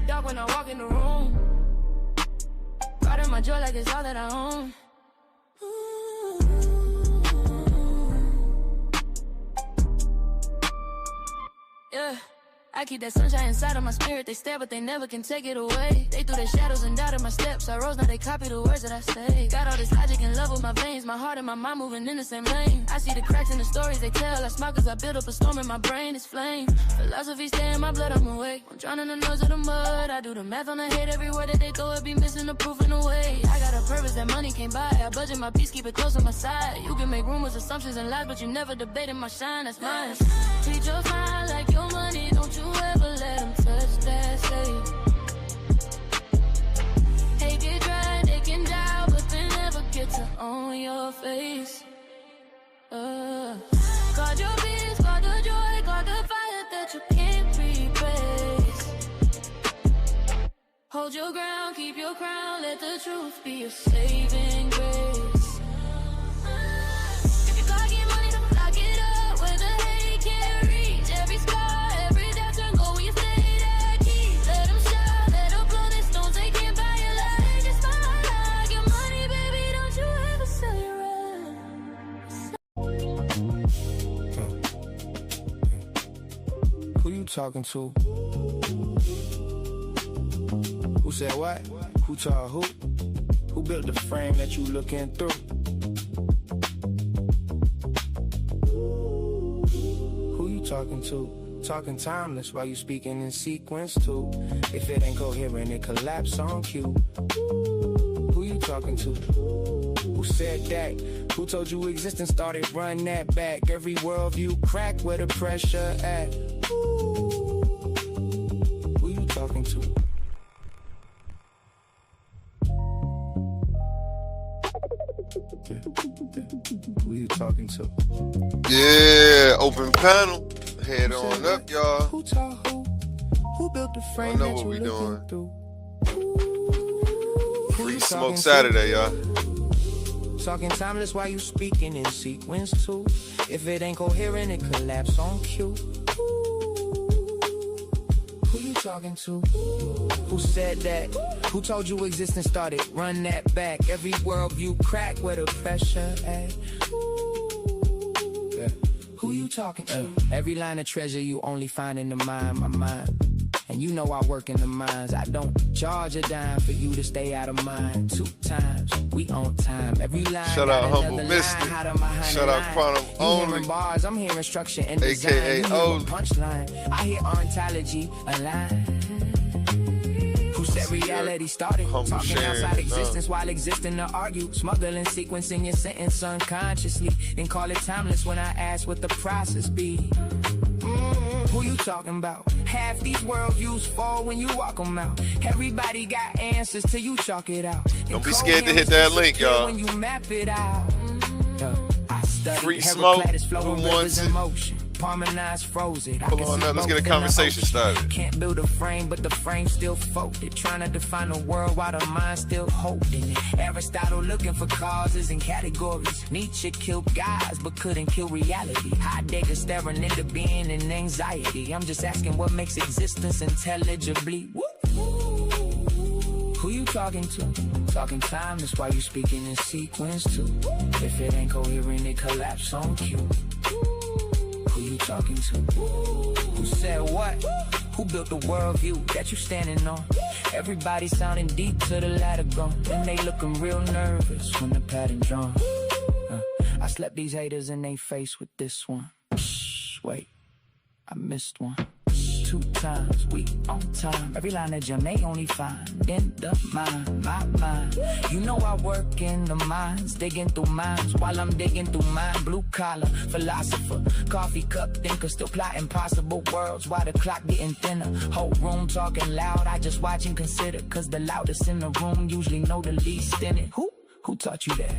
Dark when I walk in the room, riding my joy like it's all that I own. Yeah, I keep that sunshine inside of my spirit. They stare, but they never can take it away. They threw their shadows and doubted my steps. I rose, now they copy the words that I say. Got all this logic and love with my veins. My heart and my mind moving in the same lane. I see the cracks in the stories they tell. I smile cause I build up a storm in my brain. It's flame. Philosophy stay in my blood, I'm awake. I'm drowning in the noise of the mud. I do the math on the hate. Every word that they throw, it be missing the proof in a way. I got a purpose that money can't buy. I budget my peace, keep it close on my side. You can make rumors, assumptions, and lies, but you never debated my shine. That's mine. Treat your smile like your money. Don't you ever let them touch that, say. Hate get dry, they can die, but they never get to own your face. Guard your peace, guard the joy, guard the fire that you can't replace. Hold your ground, keep your crown, let the truth be your saving grace. If you gotta get money, don't lock it up where the hate can't reach. Every scar, every doubt turn gold when you stay that key. Let them shine, let them blow their stones, they can't buy your life. Just smile, your money, baby, don't you ever sell your Who you talking to? Who said what? Who told who? Who built the frame that you looking through? Who you talking to? Talking timeless while you speaking in sequence too. If it ain't coherent, it collapse on cue. Who you talking to? Who said that? Who told you existence started? Run that back. Every worldview crack where the pressure at. Who you talking to? Who you talking to? Yeah, open panel. Head on up, y'all. Who taught who? Who built the frame know that what you we looking doing. through? Free Smoke Saturday, y'all. Talking timeless while you speaking in sequence too. If it ain't coherent, it collapse on cue. Who you talking to? Who said that? Who told you existence started? Run that back. Every worldview crack where the pressure at. Yeah. Who you talking to? Every line of treasure you only find in the mind, my mind. And you know I work in the mines. I don't charge a dime for you to stay out of mine. 2 times, we on time. Every line. Shout out Humble Mystic. Shout out Quantum Only. Bars, I'm hearing structure and design. AKA Old. Punchline. I hear ontology align. Who said reality started? Humble Talking sharing, outside existence while existing to argue. Smuggling, sequencing your sentence unconsciously. Then call it timeless when I ask what the process be. Who you talking about? Half these worldviews fall when you walk them out. Everybody got answers till you chalk it out. Don't be scared to hit that link, y'all. When you map it out. I studied Free Smoke. Flow Who rivers wants in it? motion. Parmenize frozen. Pull on up. Let's get a conversation started. Can't build a frame, but the frame still folded. Trying to define the world while the mind still holding it. Aristotle looking for causes and categories. Nietzsche killed guys, but couldn't kill reality. Heidegger staring into being and anxiety. I'm just asking what makes existence intelligibly. Who you talking to? Talking timeless while you speaking in sequence too. If it ain't coherent, it collapse on cue. Who you talking to? Who said what? Who built the worldview that you standing on? Everybody sounding deep to the ladder gone. And they looking real nervous when the pattern drawn. I slept these haters in they face with this one. Shh, wait, I missed one. 2 2 times. We on time. Every line of gem they only find in the mind, my mind. You know I work in the mines, digging through mines while I'm digging through mine. Blue collar, philosopher, coffee cup thinker, still plotting possible worlds while the clock getting thinner. Whole room talking loud, I just watch and consider, cause the loudest in the room usually know the least in it. Who taught you that?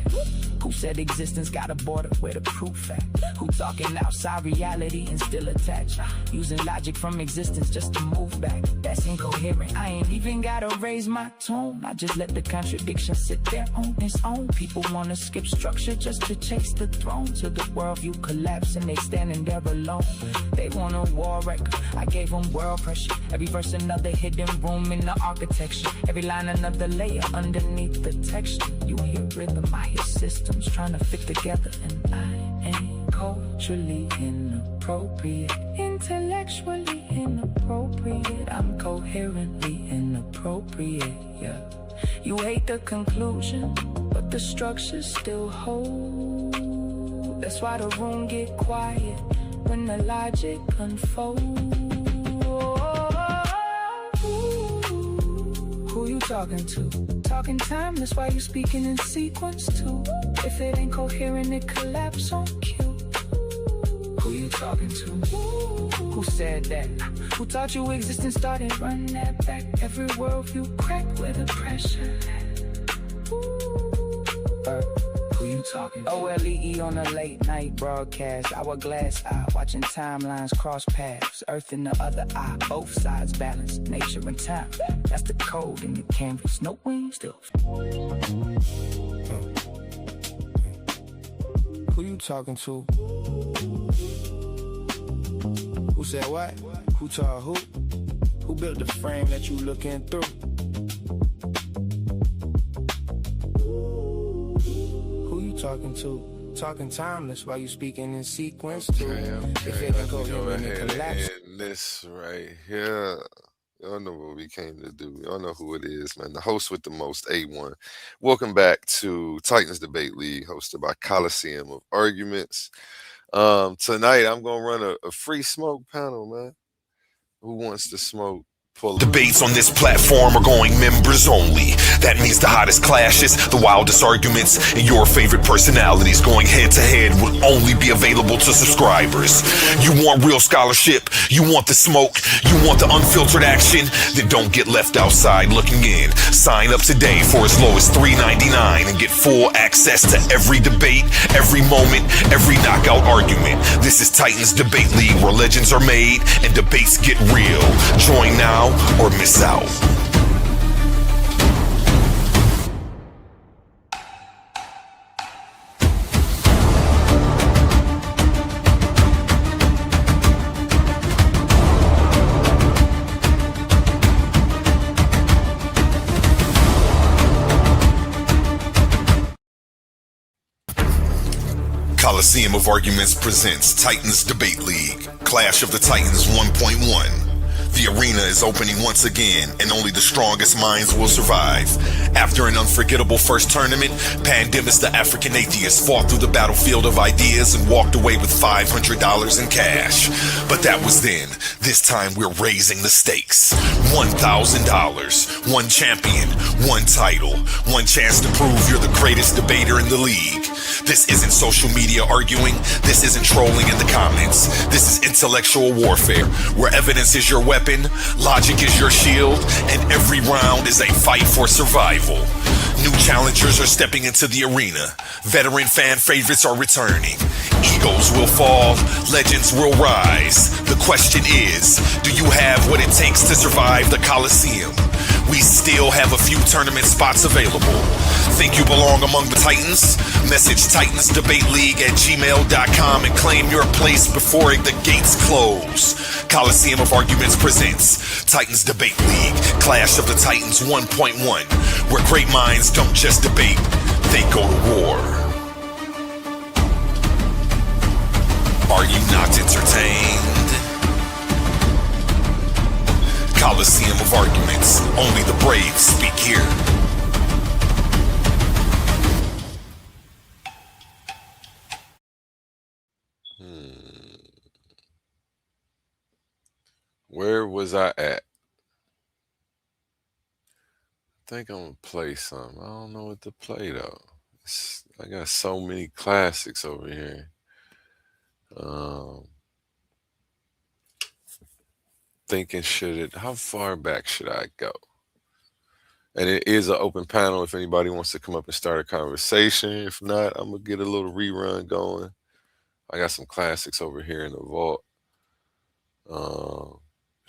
Who said existence got a border where the proof at? Who talking outside reality and still attached? Using logic from existence just to move back. That's incoherent. I ain't even gotta raise my tone. I just let the contradiction sit there on its own. People wanna skip structure just to chase the throne. To the worldview collapse and they standing there alone. They want a war record. I gave them world pressure. Every verse another hidden room in the architecture. Every line another layer underneath the texture. You hear rhythm, I hear systems trying to fit together, and I ain't culturally inappropriate, intellectually inappropriate, I'm coherently inappropriate, yeah. You hate the conclusion, but the structure still hold. That's why the room get quiet when the logic unfolds. Who you talking to? Talking time, that's why you speaking in sequence too. If it ain't coherent, it collapse on cue. Who you talking to? Who said that? Who taught you existence started? Run that back. Every worldview crack where the pressure at. Who you talking to? OLEE on a late night broadcast. Hourglass eye, watching timelines cross paths. Earth in the other eye, both sides balance. Nature and time, that's the code in the canvas. No wings, still. Who you talking to? Who said what? Who taught who? Who built the frame that you looking through? Talking to, talking timeless while you speaking in sequence too. If it ain't coherent, it collapse. This right here, y'all know what we came to do. Y'all know who it is, man. The host with the most, A1. Welcome back to Titans Debate League, hosted by Coliseum of Arguments. Tonight I'm gonna run a free smoke panel, man. Who wants to smoke? Debates on this platform are going members only. That means the hottest clashes, the wildest arguments, and your favorite personalities going head to head will only be available to subscribers. You want real scholarship? You want the smoke? You want the unfiltered action? Then don't get left outside looking in. Sign up today for as low as $3.99 and get full access to every debate, every moment, every knockout argument. This is Titans Debate League, where legends are made and debates get real. Join now or miss out. Coliseum of Arguments presents Titans Debate League, Clash of the Titans 1.1. The arena is opening once again, and only the strongest minds will survive. After an unforgettable first tournament, Pandemus the African Atheist fought through the battlefield of ideas and walked away with $500 in cash. But that was then. This time we're raising the stakes. $1,000, one champion, one title, one chance to prove you're the greatest debater in the league. This isn't social media arguing. This isn't trolling in the comments. This is intellectual warfare, where evidence is your weapon, logic is your shield, and every round is a fight for survival. New challengers are stepping into the arena. Veteran fan favorites are returning. Egos will fall, legends will rise. The question is, do you have what it takes to survive the Coliseum? We still have a few tournament spots available. Think you belong among the Titans? Message titansdebateleague@gmail.com and claim your place before the gates close. Coliseum of Arguments presents Titans Debate League, Clash of the Titans 1.1, where great minds don't just debate, they go to war. Are you not entertained? Coliseum of Arguments, only the brave speak here. Where was I at? I think I'm gonna play some. I don't know what to play though. I got so many classics over here. Um, thinking how far back should I go? And it is an open panel if anybody wants to come up and start a conversation. If not, I'm gonna get a little rerun going. I got some classics over here in the vault.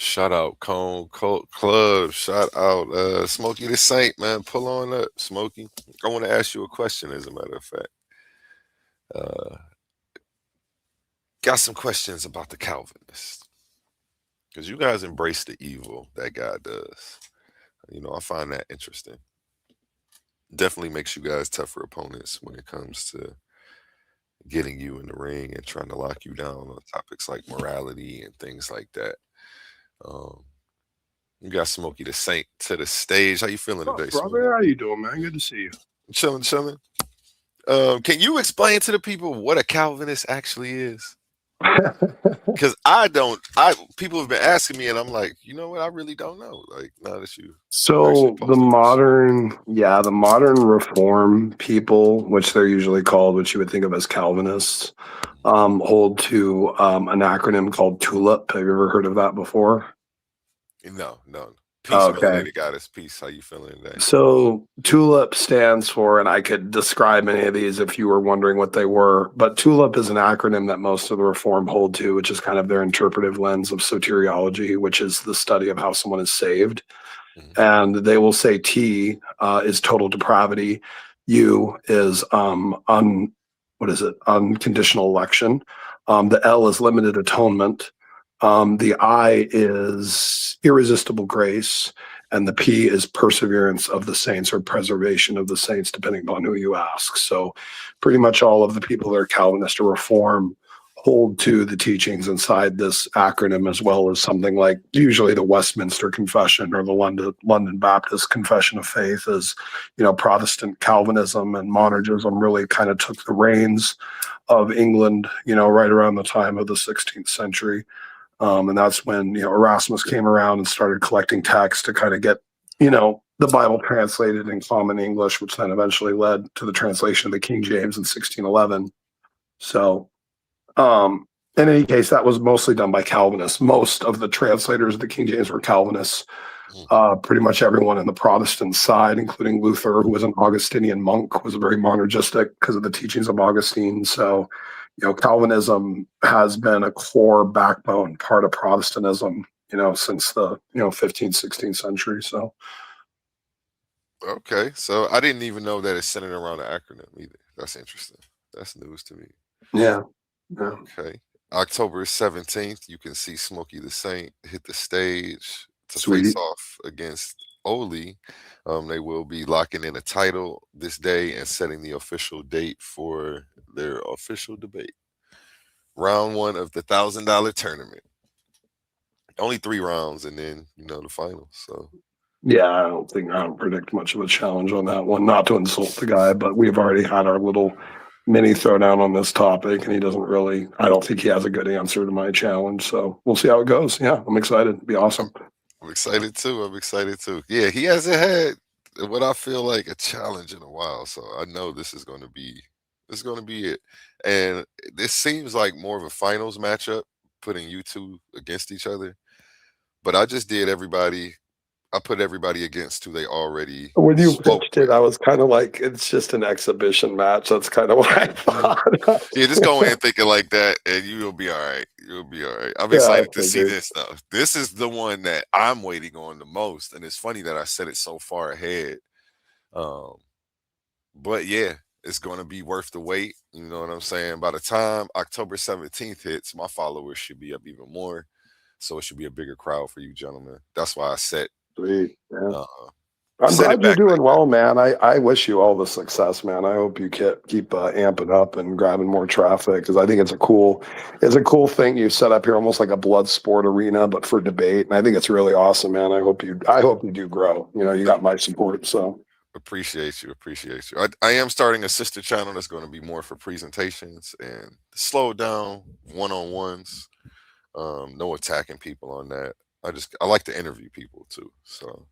Shout out Cone Cult Club. Shout out Smokey the Saint, man. Pull on up, Smokey. I want to ask you a question, as a matter of fact. Got some questions about the Calvinists. Because you guys embrace the evil that God does. I find that interesting. Definitely makes you guys tougher opponents when it comes to getting you in the ring and trying to lock you down on topics like morality and things like that. You got Smokey the Saint to the stage. How you feeling today, brother? Smokey? How you doing, man? Good to see you. Chilling. Can you explain to the people what a Calvinist actually is? Because people have been asking me, and I'm like, you know what? I really don't know. Like, now that you the modern Reform people, which they're usually called, which you would think of as Calvinists, hold to an acronym called TULIP. Have you ever heard of that before? No. Peace, okay. Goddess, peace. How you feeling today? So TULIP stands for, and I could describe any of these if you were wondering what they were, but TULIP is an acronym that most of the Reform hold to, which is kind of their interpretive lens of soteriology, which is the study of how someone is saved. Mm-hmm. And they will say T is total depravity. U is unconditional election. The L is limited atonement. The I is irresistible grace, and the P is perseverance of the saints, or preservation of the saints, depending upon who you ask. So pretty much all of the people that are Calvinist or Reform hold to the teachings inside this acronym, as well as something like usually the Westminster Confession or the London Baptist Confession of Faith. As Protestant Calvinism and monergism really kind of took the reins of England, right around the time of the 16th century. And that's when, Erasmus came around and started collecting texts to kind of get, the Bible translated in common English, which then eventually led to the translation of the King James in 1611. So, in any case, that was mostly done by Calvinists. Most of the translators of the King James were Calvinists. Pretty much everyone in the Protestant side, including Luther, who was an Augustinian monk, was very monergistic because of the teachings of Augustine. So, Calvinism has been a core backbone part of Protestantism, since the 15th, 16th century. So, okay, so I didn't even know that it's centered around an acronym either. That's interesting. That's news to me. Yeah. Okay, October 17th, you can see Smokey the Saint hit the stage to face off against Oli. They will be locking in a title this day and setting the official date for their official debate. Round 1 of the $1,000 tournament. Only 3 rounds, and then the finals. So yeah, I don't predict much of a challenge on that one. Not to insult the guy, but we've already had our little mini throwdown on this topic, and I don't think he has a good answer to my challenge. So we'll see how it goes. Yeah, I'm excited. It'll be awesome. I'm excited too. Yeah, he hasn't had what I feel like a challenge in a while, so I know this is going to be it. And this seems like more of a finals matchup, putting you two against each other. But I just did everybody. I put everybody against who they already. When you pitched it, I was kind of like, it's just an exhibition match. That's kind of what I thought. Yeah, just go in thinking like that, and you'll be all right. I'm excited to see this stuff. This is the one that I'm waiting on the most, and it's funny that I said it so far ahead. But yeah, it's going to be worth the wait. You know what I'm saying? By the time October 17th hits, my followers should be up even more, so it should be a bigger crowd for you gentlemen. That's why I set. Sweet. Yeah. I'm glad you're doing well, man. I wish you all the success, man. I hope you keep amping up and grabbing more traffic, because I think it's a cool thing you set up here, almost like a blood sport arena, but for debate. And I think it's really awesome, man. I hope you do grow. You got my support. So appreciate you. I am starting a sister channel that's going to be more for presentations and slow down one-on-ones. No attacking people on that. I like to interview people too. So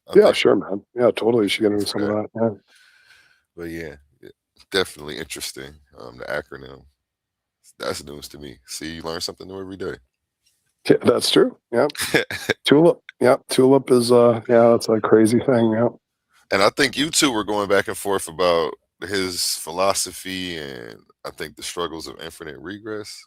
I Yeah, think sure, man. Yeah, totally. You should get into for some of that. that. Yeah. But yeah, definitely interesting. The acronym. That's news to me. See, you learn something new every day. Yeah, that's true. Yeah. Tulip. Yeah. Tulip is yeah, that's a crazy thing. Yeah. And I think you two were going back and forth about his philosophy and I think the struggles of infinite regress.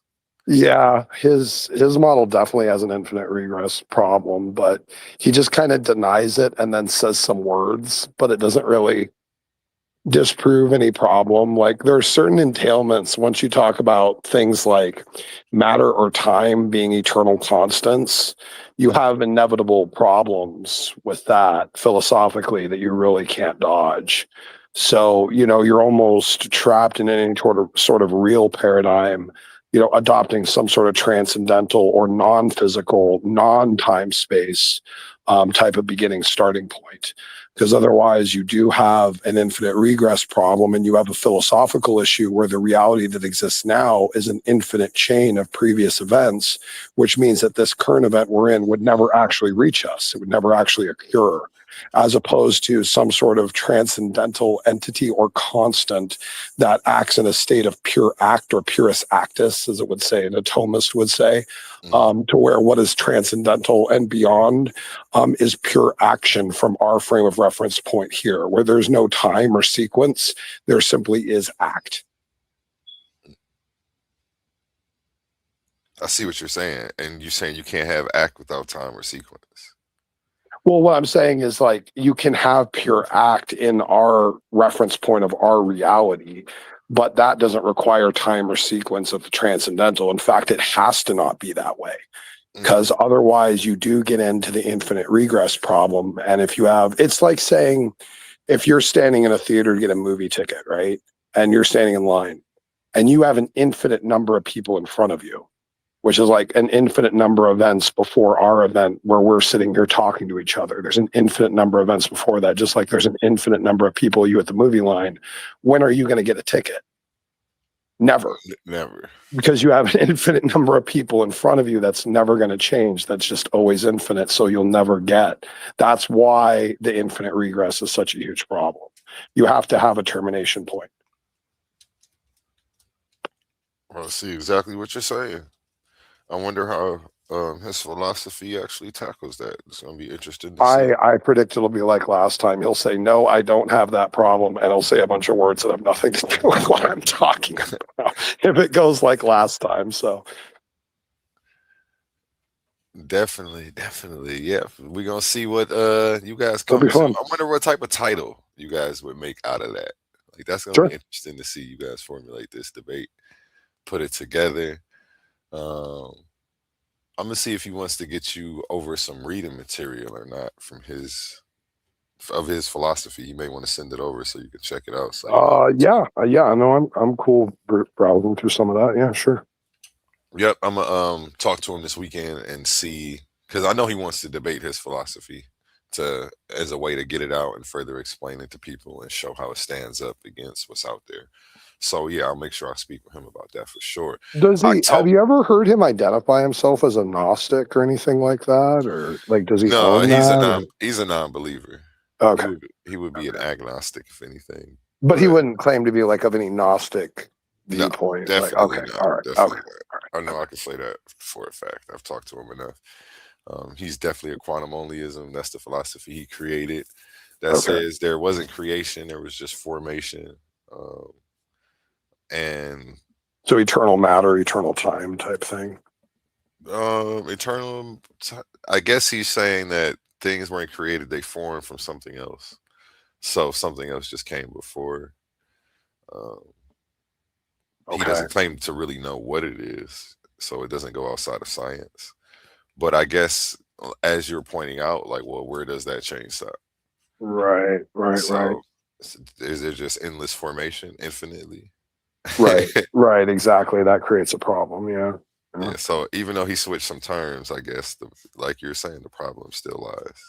Yeah, his model definitely has an infinite regress problem, but he just kind of denies it and then says some words, but it doesn't really disprove any problem. Like there are certain entailments once you talk about things like matter or time being eternal constants, you have inevitable problems with that philosophically that you really can't dodge. So, you're almost trapped in any sort of real paradigm, adopting some sort of transcendental or non-physical, non-time space type of beginning starting point, because otherwise you do have an infinite regress problem and you have a philosophical issue where the reality that exists now is an infinite chain of previous events, which means that this current event we're in would never actually reach us. It would never actually occur, as opposed to some sort of transcendental entity or constant that acts in a state of pure act or purus actus, as it would say, an Thomist would say, to where what is transcendental and beyond is pure action from our frame of reference point here, where there's no time or sequence. There simply is act. I see what you're saying. And you're saying you can't have act without time or sequence. Well, what I'm saying is like you can have pure act in our reference point of our reality, but that doesn't require time or sequence of the transcendental. In fact, it has to not be that way, because otherwise you do get into the infinite regress problem. And if you have, it's like saying, if you're standing in a theater to get a movie ticket, right? And you're standing in line and you have an infinite number of people in front of you, which is like an infinite number of events before our event where we're sitting here talking to each other. There's an infinite number of events before that, just like there's an infinite number of people you at the movie line. When are you going to get a ticket? Never. Never. Because you have an infinite number of people in front of you that's never going to change. That's just always infinite. So you'll never get. That's why the infinite regress is such a huge problem. You have to have a termination point. Well, I see exactly what you're saying. I wonder how his philosophy actually tackles that. It's going to be interesting to see. I predict it'll be like last time. He'll say, no, I don't have that problem. And he'll say a bunch of words that have nothing to do with what I'm talking about if it goes like last time. So Definitely. Yeah. We're going to see what you guys it'll come be to. fun. I wonder what type of title you guys would make out of that. Like, that's going to Sure. be interesting to see you guys formulate this debate, put it together. I'm gonna see if he wants to get you over some reading material or not from his philosophy. He may want to send it over so you can check it out. So Yeah. No, I'm cool browsing through some of that. Yeah, sure. yep, I'm gonna talk to him this weekend and see, because I know he wants to debate his philosophy as a way to get it out and further explain it to people and show how it stands up against what's out there. So yeah, I'll make sure I speak with him about that for sure. Have you ever heard him identify himself as a Gnostic or anything like that? Or like, does he No, own that? he's a non-believer. Okay. He would be an agnostic if anything. But he wouldn't claim to be like of any Gnostic No, viewpoint. definitely Like, okay. not. All right. Definitely Okay. not. I know I can say that for a fact. I've talked to him enough. He's definitely a quantum onlyism. That's the philosophy he created. That says there wasn't creation, there was just formation. And so eternal matter, eternal time type thing. I guess he's saying that things weren't created, they formed from something else. So something else just came before. He doesn't claim to really know what it is, so it doesn't go outside of science. But I guess, as you're pointing out, like, well, where does that change stop? Right. Is there just endless formation infinitely? Right. Exactly. That creates a problem. Yeah. So even though he switched some terms, I guess, like you're saying, the problem still lies.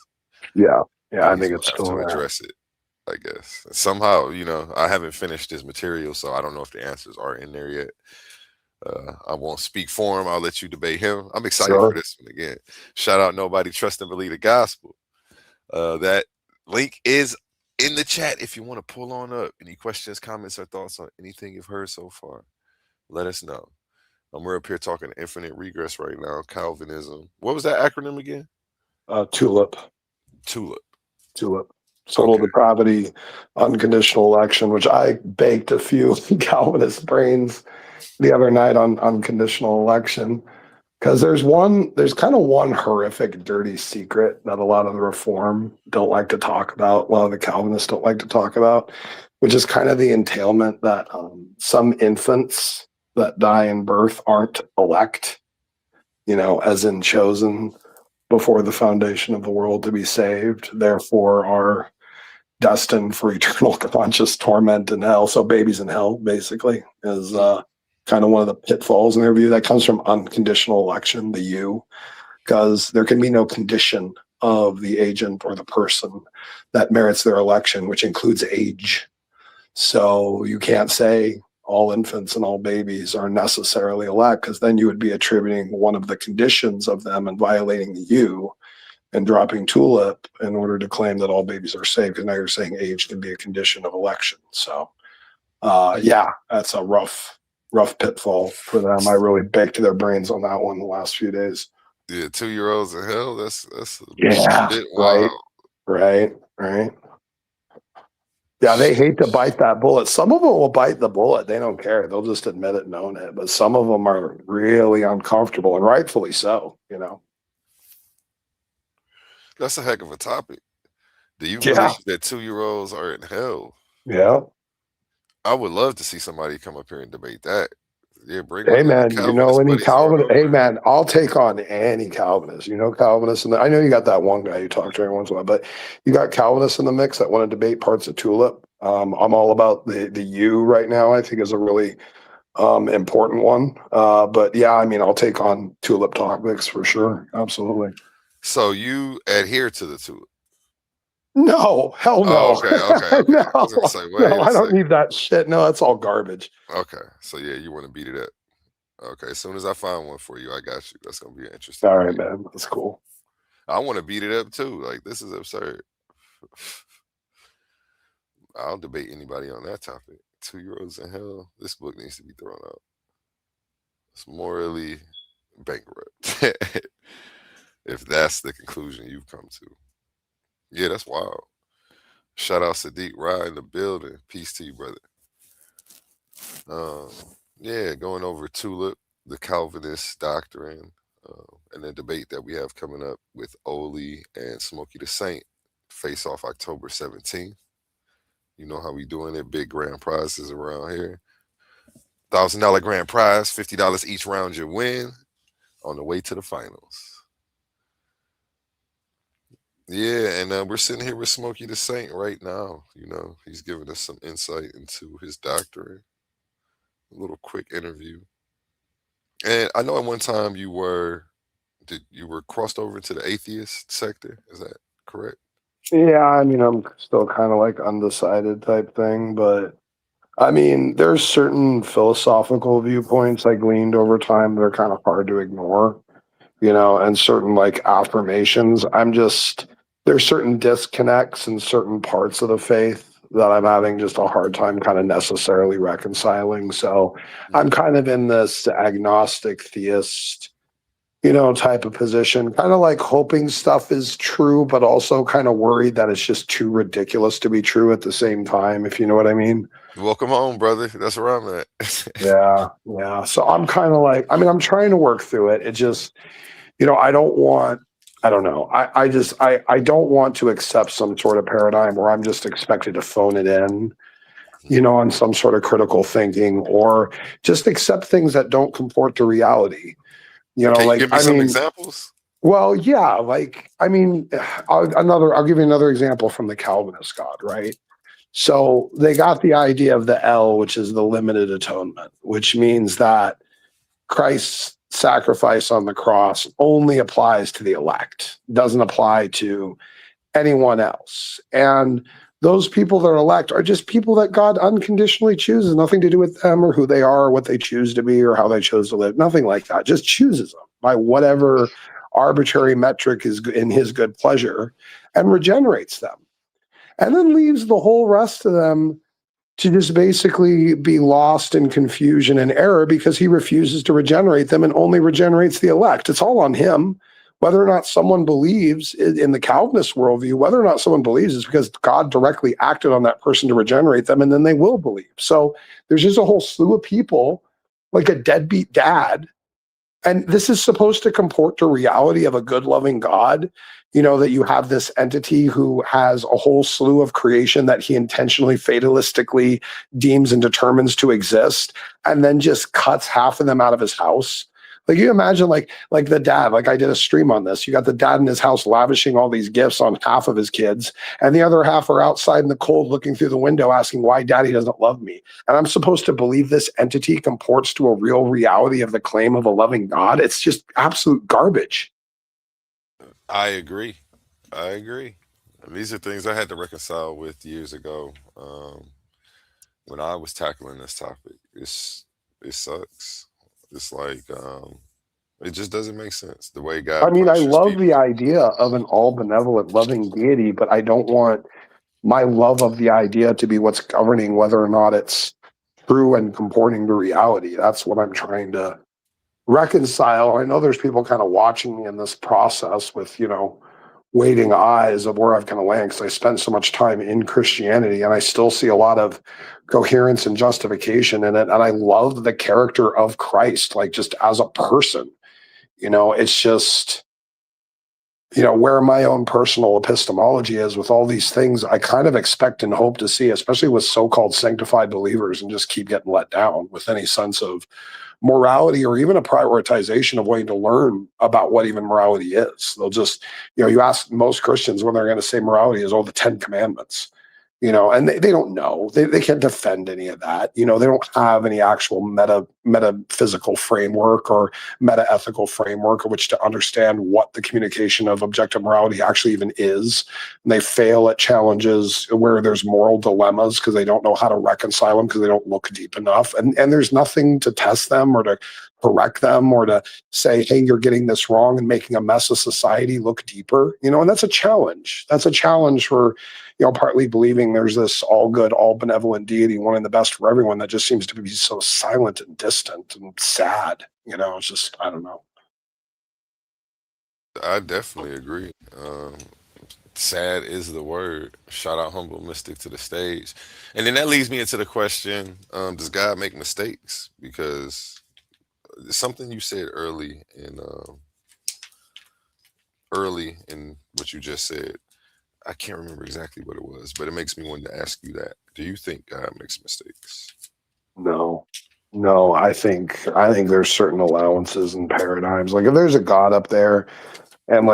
Yeah. I And think he's it's gonna still have to there. address it, I guess. Somehow, I haven't finished his material, so I don't know if the answers are in there yet. I won't speak for him. I'll let you debate him. I'm excited for this one again. Shout out Nobody Trust and Believe the Gospel. That link is in the chat if you want to pull on up. Any questions, comments, or thoughts on anything you've heard so far, let us know. We're up here talking infinite regress right now, Calvinism. What was that acronym again? TULIP. Total depravity, unconditional election, which I baked a few Calvinist brains the other night on unconditional election. Because there's kind of one horrific, dirty secret that a lot of the Reform don't like to talk about, a lot of the Calvinists don't like to talk about, which is kind of the entailment that some infants that die in birth aren't elect, as in chosen before the foundation of the world to be saved, therefore are destined for eternal conscious torment in hell. So babies in hell, basically, is kind of one of the pitfalls in their view. That comes from unconditional election, the U, because there can be no condition of the agent or the person that merits their election, which includes age. So you can't say all infants and all babies are necessarily elect, because then you would be attributing one of the conditions of them and violating the U and dropping TULIP in order to claim that all babies are saved, because now you're saying age can be a condition of election. So, that's a rough pitfall for them. I really baked their brains on that one the last few days. Yeah, 2-year-olds in hell. That's a bit wild. Right. Yeah, they hate to bite that bullet. Some of them will bite the bullet. They don't care. They'll just admit it and own it. But some of them are really uncomfortable, and rightfully so, That's a heck of a topic. Do you believe that 2-year-olds are in hell? Yeah. I would love to see somebody come up here and debate that. Yeah, bring hey man, any Calvinist? Hey man, I'll take on any Calvinist. Calvinists, and I know you got that one guy you talk to every once in a while, but you got Calvinists in the mix that want to debate parts of TULIP. I'm all about the U right now. I think is a really important one. But yeah, I'll take on TULIP topics for sure. Absolutely. So you adhere to the TULIP? No, hell no. Oh, okay. No, I don't need that shit. No, that's all garbage. Okay, so yeah, you want to beat it up. Okay, as soon as I find one for you, I got you. That's gonna be interesting. All right, man. That's cool. I want to beat it up too. Like, this is absurd. I'll debate anybody on that topic. 2-year-olds in hell. This book needs to be thrown out. It's morally bankrupt. If that's the conclusion you've come to. Yeah, that's wild. Shout out Sadiq Ra in the building. Peace to you, brother. Going over TULIP, the Calvinist doctrine, and the debate that we have coming up with Oli and Smokey the Saint. Face off October 17th. You know how we doing it. Big grand prizes around here. $1,000 grand prize, $50 each round you win. On the way to the finals. Yeah, and we're sitting here with Smokey the Saint right now. He's giving us some insight into his doctrine. A little quick interview. And I know at one time you were crossed over into the atheist sector. Is that correct? Yeah, I'm still kind of like undecided type thing, but there's certain philosophical viewpoints I gleaned over time that are kind of hard to ignore, and certain like affirmations. There's certain disconnects in certain parts of the faith that I'm having just a hard time kind of necessarily reconciling. So I'm kind of in this agnostic theist, type of position, kind of like hoping stuff is true, but also kind of worried that it's just too ridiculous to be true at the same time, if you know what I mean. Welcome home, brother. That's where I'm at. Yeah. So I'm kind of like, I'm trying to work through it. It just, I don't want to accept some sort of paradigm where I'm just expected to phone it in, on some sort of critical thinking, or just accept things that don't comport to reality. Can you give me some examples? Well, yeah, I'll give you another example from the Calvinist God, right? So they got the idea of the L, which is the limited atonement, which means that Christ's sacrifice on the cross only applies to the elect, doesn't apply to anyone else. And those people that are elect are just people that God unconditionally chooses, nothing to do with them or who they are or what they choose to be or how they chose to live, nothing like that. Just chooses them by whatever arbitrary metric is in his good pleasure and regenerates them. And then leaves the whole rest of them to just basically be lost in confusion and error because he refuses to regenerate them and only regenerates the elect. It's all on him. Whether or not someone believes in the Calvinist worldview, whether or not someone believes is because God directly acted on that person to regenerate them, and then they will believe. So there's just a whole slew of people, like a deadbeat dad. And this is supposed to comport to reality of a good, loving God, that you have this entity who has a whole slew of creation that he intentionally, fatalistically deems and determines to exist, and then just cuts half of them out of his house. Like you imagine like the dad, like I did a stream on this. You got the dad in his house lavishing all these gifts on half of his kids, and the other half are outside in the cold looking through the window asking why daddy doesn't love me. And I'm supposed to believe this entity comports to a real reality of the claim of a loving God. It's just absolute garbage. I agree. These are things I had to reconcile with years ago when I was tackling this topic. It sucks. It's like it just doesn't make sense the way God. I mean, I love people. the idea of an all-benevolent, loving deity, but I don't want my love of the idea to be what's governing whether or not it's true and comporting to reality. That's what I'm trying to reconcile. I know there's people kind of watching me in this process with, waiting eyes of where I've kind of landed because I spent so much time in Christianity and I still see a lot of coherence and justification in it. And I love the character of Christ, like just as a person. It's just, where my own personal epistemology is with all these things, I kind of expect and hope to see, especially with so-called sanctified believers, and just keep getting let down with any sense of morality or even a prioritization of wanting to learn about what even morality is. They'll just, you ask most Christians when they're going to say morality is all the 10 commandments, and they don't know. They can't defend any of that. They don't have any actual metaphysical framework or meta-ethical framework in which to understand what the communication of objective morality actually even is. And they fail at challenges where there's moral dilemmas because they don't know how to reconcile them because they don't look deep enough. And there's nothing to test them or to correct them or to say, hey, you're getting this wrong and making a mess of society, look deeper, and that's a challenge. That's a challenge for, partly believing there's this all good, all benevolent deity wanting the best for everyone that just seems to be so silent and distant and sad. It's just, I don't know. I definitely agree. Sad is the word. Shout out Humble Mystic to the stage. And then that leads me into the question, does God make mistakes? Because something you said early in what you just said, I can't remember exactly what it was, but it makes me want to ask you that. Do you think God makes mistakes? No, I think there's certain allowances and paradigms. Like if there's a God up there and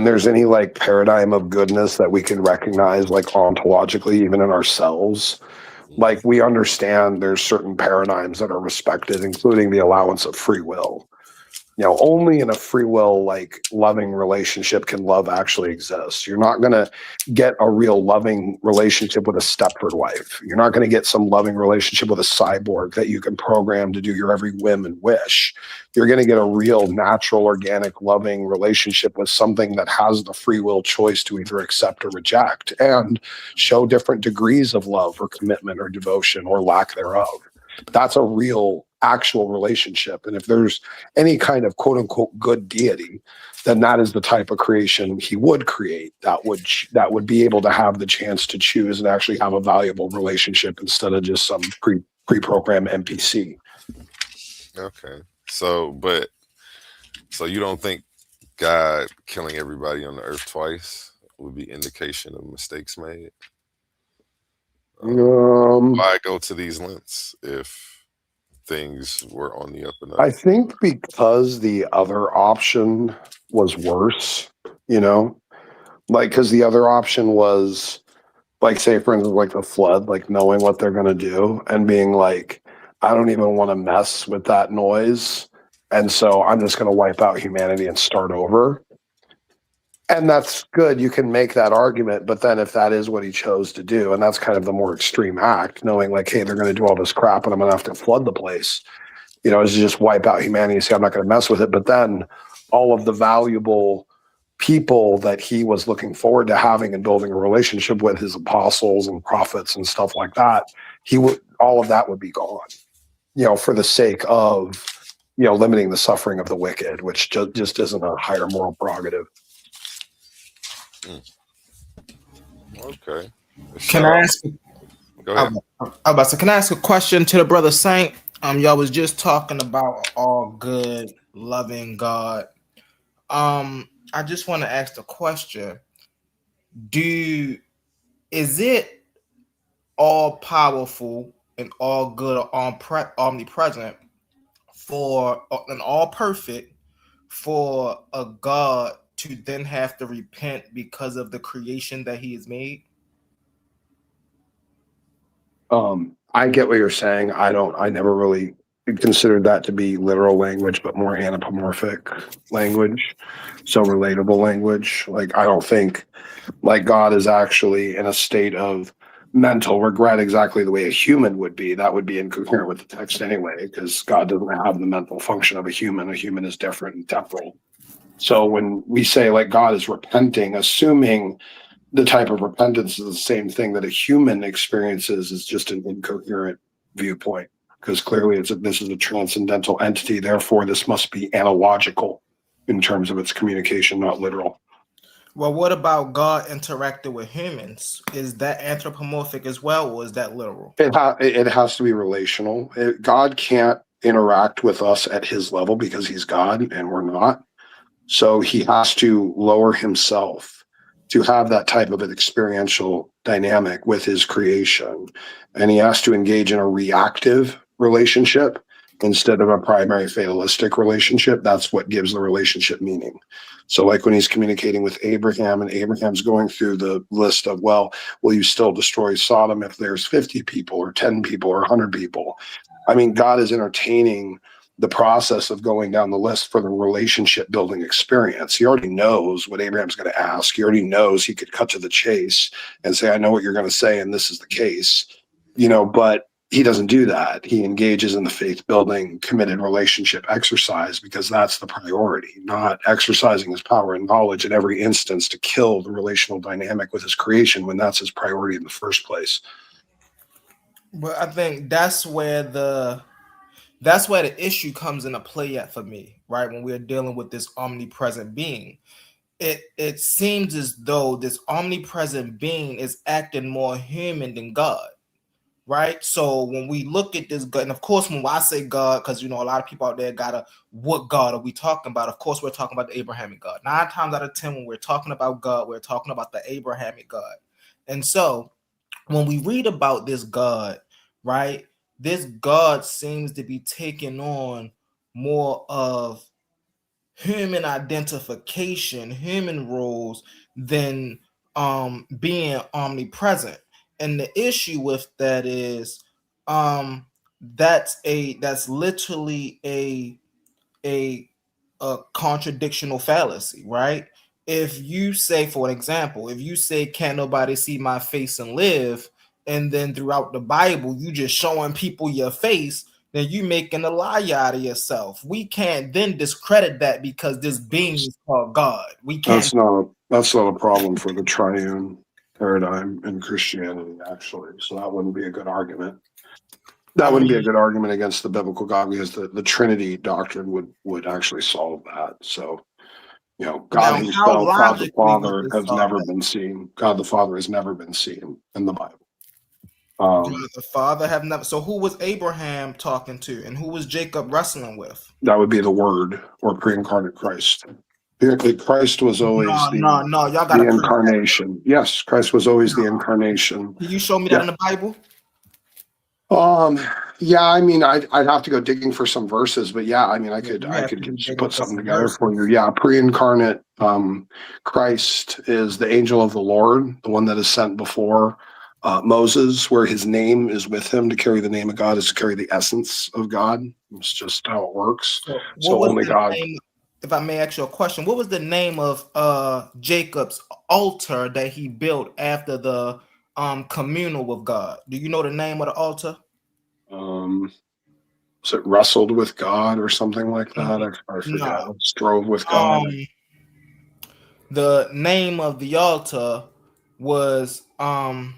there's any like paradigm of goodness that we can recognize like ontologically, even in ourselves, like we understand there's certain paradigms that are respected, including the allowance of free will. Only in a free will, like loving relationship can love actually exist. You're not going to get a real loving relationship with a Stepford wife. You're not going to get some loving relationship with a cyborg that you can program to do your every whim and wish. You're going to get a real natural, organic, loving relationship with something that has the free will choice to either accept or reject and show different degrees of love or commitment or devotion or lack thereof. That's a real actual relationship. And if there's any kind of quote unquote good deity, then that is the type of creation he would create that would be able to have the chance to choose and actually have a valuable relationship instead of just some pre-programmed NPC. Okay. So you don't think God killing everybody on the earth twice would be indication of mistakes made? Why go to these lengths if things were on the up and up? I think because the other option was worse, because the other option was like, say, for instance, like the flood, like knowing what they're going to do and being like, I don't even want to mess with that noise. And so I'm just going to wipe out humanity and start over. And that's good. You can make that argument, but then if that is what he chose to do, and that's kind of the more extreme act, knowing like, hey, they're going to do all this crap and I'm going to have to flood the place, is to just wipe out humanity and say, I'm not going to mess with it. But then all of the valuable people that he was looking forward to having and building a relationship with, his apostles and prophets and stuff like that, all of that would be gone, for the sake of, limiting the suffering of the wicked, which just isn't a higher moral prerogative. Okay. Can I ask? Go ahead. Can I ask a question to the brother Saint? Y'all was just talking about all good, loving God. I just want to ask the question: is it all powerful and all good or omnipresent and all perfect for a God to then have to repent because of the creation that he has made? I get what you're saying. I never really considered that to be literal language, but more anthropomorphic language. So relatable language. Like, I don't think like God is actually in a state of mental regret exactly the way a human would be. That would be incoherent with the text anyway, because God doesn't have the mental function of a human. A human is different and temporal. So when we say like God is repenting, assuming the type of repentance is the same thing that a human experiences, is just an incoherent viewpoint, because clearly this is a transcendental entity. Therefore, this must be analogical in terms of its communication, not literal. Well, what about God interacting with humans? Is that anthropomorphic as well, or is that literal? It has to be relational. God can't interact with us at his level because he's God and we're not. So he has to lower himself to have that type of an experiential dynamic with his creation. And he has to engage in a reactive relationship instead of a primary fatalistic relationship. That's what gives the relationship meaning. So like when he's communicating with Abraham, and Abraham's going through the list of, well, will you still destroy Sodom if there's 50 people or 10 people or 100 people? I mean, God is entertaining the process of going down the list for the relationship building experience. He already knows what Abraham's going to ask. He already knows he could cut to the chase and say, I know what you're going to say, and this is the case, but he doesn't do that. He engages in the faith building, committed relationship exercise, because that's the priority, not exercising his power and knowledge in every instance to kill the relational dynamic with his creation when that's his priority in the first place. But I think that's where the issue comes into play for me, right? When we're dealing with this omnipresent being, it seems as though this omnipresent being is acting more human than God, right? So when we look at this God, and of course, when I say God, because a lot of people out there what God are we talking about? Of course, we're talking about the Abrahamic God. 9 times out of 10, when we're talking about God, we're talking about the Abrahamic God. And so when we read about this God, right, this God seems to be taking on more of human identification, human roles, than being omnipresent. And the issue with that is that's literally a contradictional fallacy, right? If you say, for an example, if you say, can't nobody see my face and live, and then throughout the Bible, you just showing people your face, then you making a lie out of yourself. We can't then discredit that because this being is called God. We can't. That's not a problem for the triune paradigm in Christianity, actually. So that wouldn't be a good argument. That wouldn't be a good argument against the biblical God, because the Trinity doctrine would actually solve that. So, God himself, God the Father, has never been seen. God the Father has never been seen in the Bible. God the Father have never. So who was Abraham talking to, and who was Jacob wrestling with? That would be the Word, or pre-incarnate Christ. Christ was always y'all got the incarnation. Yes, Christ was always the incarnation. Can you show me that in the Bible? Yeah, I mean, I'd have to go digging for some verses, but yeah, I mean, I could put something together for you. Yeah, pre-incarnate Christ is the angel of the Lord, the one that is sent before Moses, where his name is with him. To carry the name of God is to carry the essence of God. It's just how it works. So only God. if I may ask you a question, what was the name of Jacob's altar that he built after the communal with God? Do you know the name of the altar? Was it wrestled with God or something like that? I forget. No. Strove with God. The name of the altar was I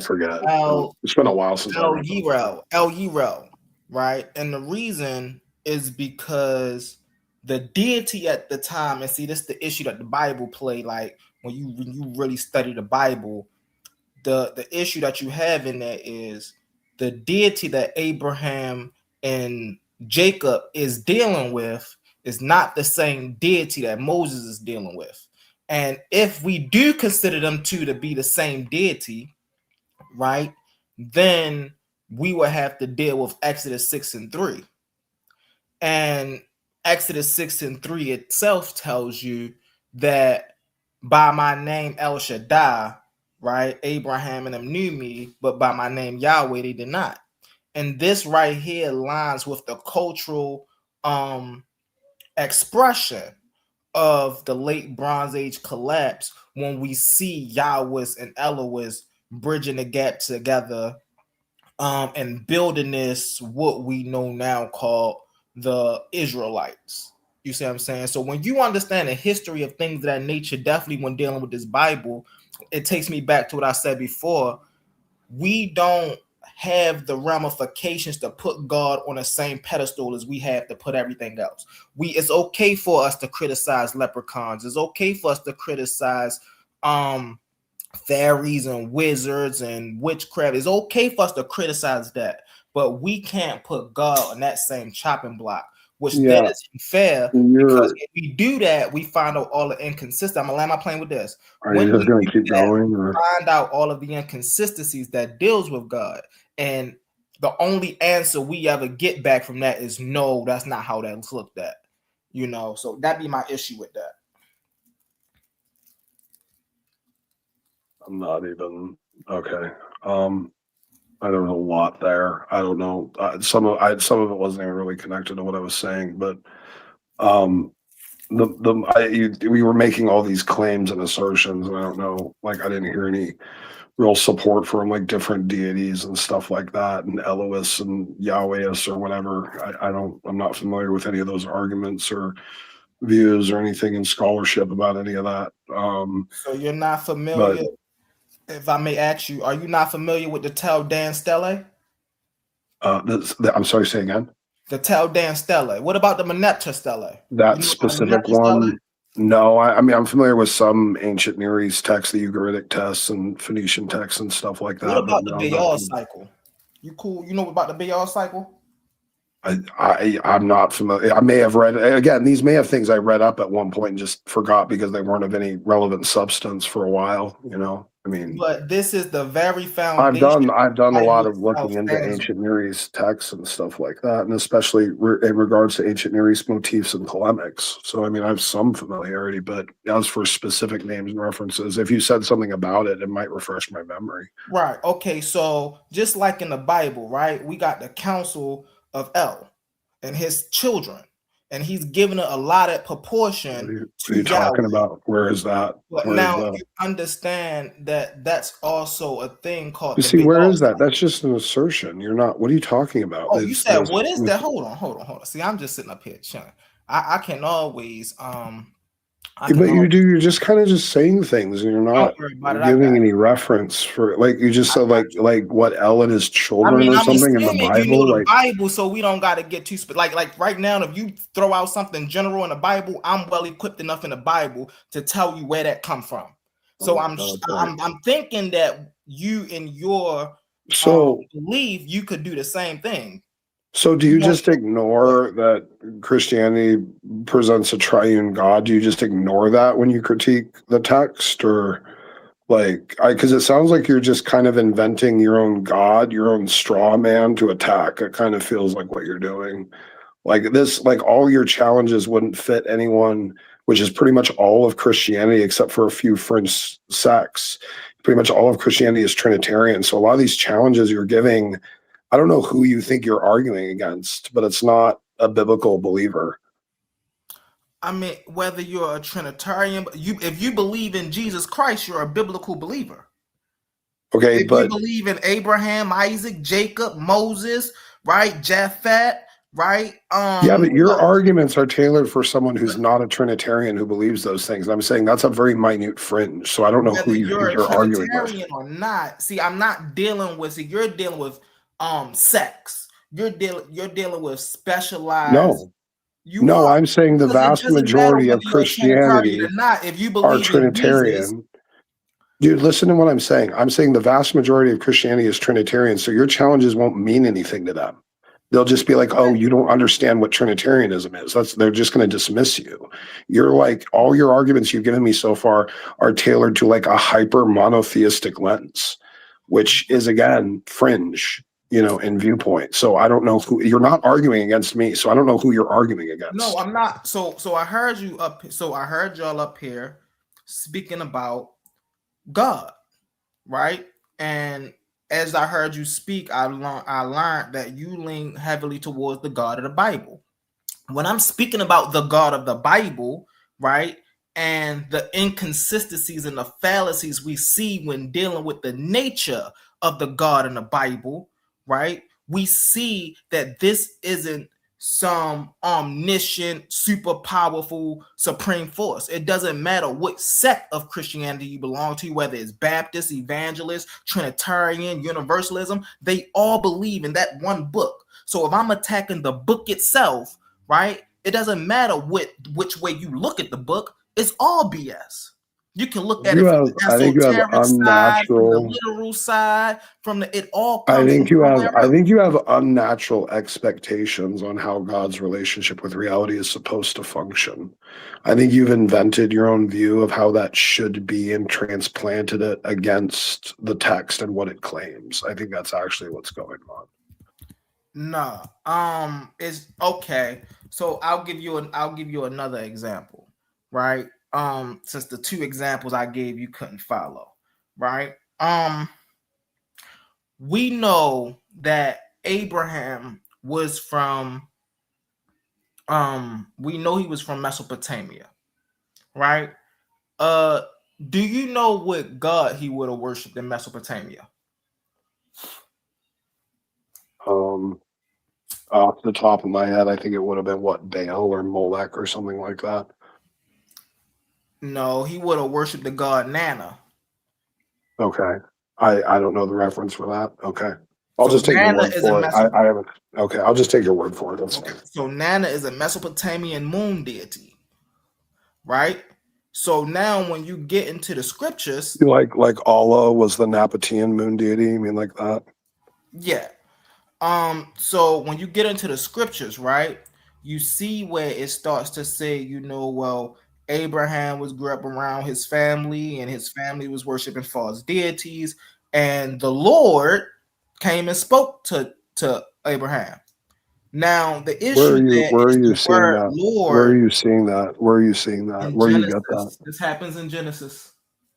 forget. El It's been a while since I read Yirel, right? And the reason is because the deity at the time, and see, this is the issue that the Bible played. Like when you really study the Bible, the issue that you have in there is the deity that Abraham and Jacob is dealing with is not the same deity that Moses is dealing with. And if we do consider them two to be the same deity, right, then we will have to deal with Exodus 6 and 3. And Exodus 6 and 3 itself tells you that by my name El Shaddai, right, Abraham and them knew me, but by my name Yahweh they did not. And this right here aligns with the cultural expression of the late Bronze Age collapse when we see Yahweh's and Elohis bridging the gap together and building this what we know now called the Israelites. You see what I'm saying? So when you understand the history of things of that nature, definitely when dealing with this Bible, it takes me back to what I said before. We don't have the ramifications to put God on the same pedestal as we have to put everything else. It's okay for us to criticize leprechauns. It's okay for us to criticize fairies and wizards and witchcraft. It's okay for us to criticize that, but we can't put God on that same chopping block, which then is unfair, because if we do that, we find out all the inconsistencies. I'm gonna land my plane with this. Are you just gonna keep going? Or? Find out all of the inconsistencies that deals with God, and the only answer we ever get back from that is no, that's not how that's looked at. You know, so that'd be my issue with that. I'm not even okay. I don't know a lot there. I don't know. Some of it wasn't even really connected to what I was saying, but we were making all these claims and assertions, and I don't know. Like I didn't hear any real support from like different deities and stuff like that, and Elohis and Yahwehis or whatever. I'm not familiar with any of those arguments or views or anything in scholarship about any of that. So you're not familiar. If I may ask you, are you not familiar with the Tel Dan Stele? I'm sorry, say again. The Tel Dan Stele. What about the Meneptah Stele? That specific one? Stele? No, I mean, I'm familiar with some ancient Near East texts, the Ugaritic texts and Phoenician texts and stuff like that. What about the Baal cycle? You cool? You know about the Baal cycle? I'm not familiar. I may have read, again, these may have things I read up at one point and just forgot because they weren't of any relevant substance for a while, you know? I mean, but this is the very foundation. I've done a lot of looking into ancient Near East texts and stuff like that, and especially in regards to ancient Near East motifs and polemics. So, I mean, I have some familiarity, but as for specific names and references, if you said something about it, it might refresh my memory. Right. Okay. So just like in the Bible, right, we got the Council of El and his children, and he's given it a lot of proportion. What are you talking about? Where is that? But now you understand that that's also a thing called. You see, where is that? That's just an assertion. You're not. What are you talking about? Oh, you said what is that? Hold on. See, I'm just sitting up here chilling. I can always you're just kind of just saying things, and you're not giving any reference for, like, you just said like what El and his children or something in the Bible. You know the Bible, so we don't got to get too like right now. If you throw out something general in the Bible, I'm well equipped enough in the Bible to tell you where that come from. So I'm thinking that you in your belief you could do the same thing. So do you just ignore that Christianity presents a triune God? Do you just ignore that when you critique the text? Or because it sounds like you're just kind of inventing your own God, your own straw man to attack. It kind of feels like what you're doing. Like this, like all your challenges wouldn't fit anyone, which is pretty much all of Christianity except for a few fringe sects. Pretty much all of Christianity is Trinitarian. So a lot of these challenges you're giving, I don't know who you think you're arguing against, but it's not a biblical believer. I mean, whether you're a Trinitarian, if you believe in Jesus Christ, you're a biblical believer. Okay, If you but believe in Abraham, Isaac, Jacob, Moses, right, Japhet, right? yeah, but your Well, arguments are tailored for someone who's not a Trinitarian who believes those things. I'm saying that's a very minute fringe. So I don't know who whether you you're think a you're arguing with. Trinitarian or not, see, I'm not dealing with. See, you're dealing with sex. You're dealing with specialized. No, You no, are, I'm saying the because it vast doesn't matter majority whether of you're a Trinitarian or Christianity not. If you are believe in Jesus, Trinitarian. Dude, listen to what I'm saying. I'm saying the vast majority of Christianity is Trinitarian, so your challenges won't mean anything to them. They'll just be like, "Oh, you don't understand what Trinitarianism is." They're just going to dismiss you. You're like, all your arguments you've given me so far are tailored to like a hyper monotheistic lens, which is again fringe, in viewpoint. So I don't know who you're not arguing against me. So I don't know who you're arguing against. no, I'm not. So I heard you up. So I heard y'all up here speaking about God, right? And as I heard you speak, I learned that you lean heavily towards the God of the Bible. When I'm speaking about the God of the Bible, right, and the inconsistencies and the fallacies we see when dealing with the nature of the God in the Bible, right, we see that this isn't some omniscient, super powerful, supreme force. It doesn't matter what sect of Christianity you belong to, whether it's Baptist, Evangelist, Trinitarian, Universalism, they all believe in that one book. So if I'm attacking the book itself, right, it doesn't matter which way you look at the book, it's all BS. You can look at it from the I think you have esoteric side, from the literal side, it all comes from somewhere else. I think you have unnatural expectations on how God's relationship with reality is supposed to function. I think you've invented your own view of how that should be and transplanted it against the text and what it claims. I think that's actually what's going on. No, it's okay. So I'll give you another example, right? Since the two examples I gave you couldn't follow, right? We know that Abraham was from we know he was from Mesopotamia, right? Do you know what God he would have worshipped in Mesopotamia? Off the top of my head, I think it would have been Baal or Molech or something like that. No, he would have worshipped the god Nana. Okay. I don't know the reference for that. Okay. I'll just take your word for it. I haven't. Okay. I'll just take your word for it. That's fine. So Nana is a Mesopotamian moon deity, right? So now when you get into the scriptures, like Allah was the Napataean moon deity, you mean like that? Yeah. So when you get into the scriptures, right, you see where it starts to say, well, Abraham grew up around his family, and his family was worshiping false deities, and the Lord came and spoke to Abraham. Now the issue where are you seeing that? Lord, where are you seeing that? Where are you seeing that? Where Genesis, you get that? This happens in Genesis.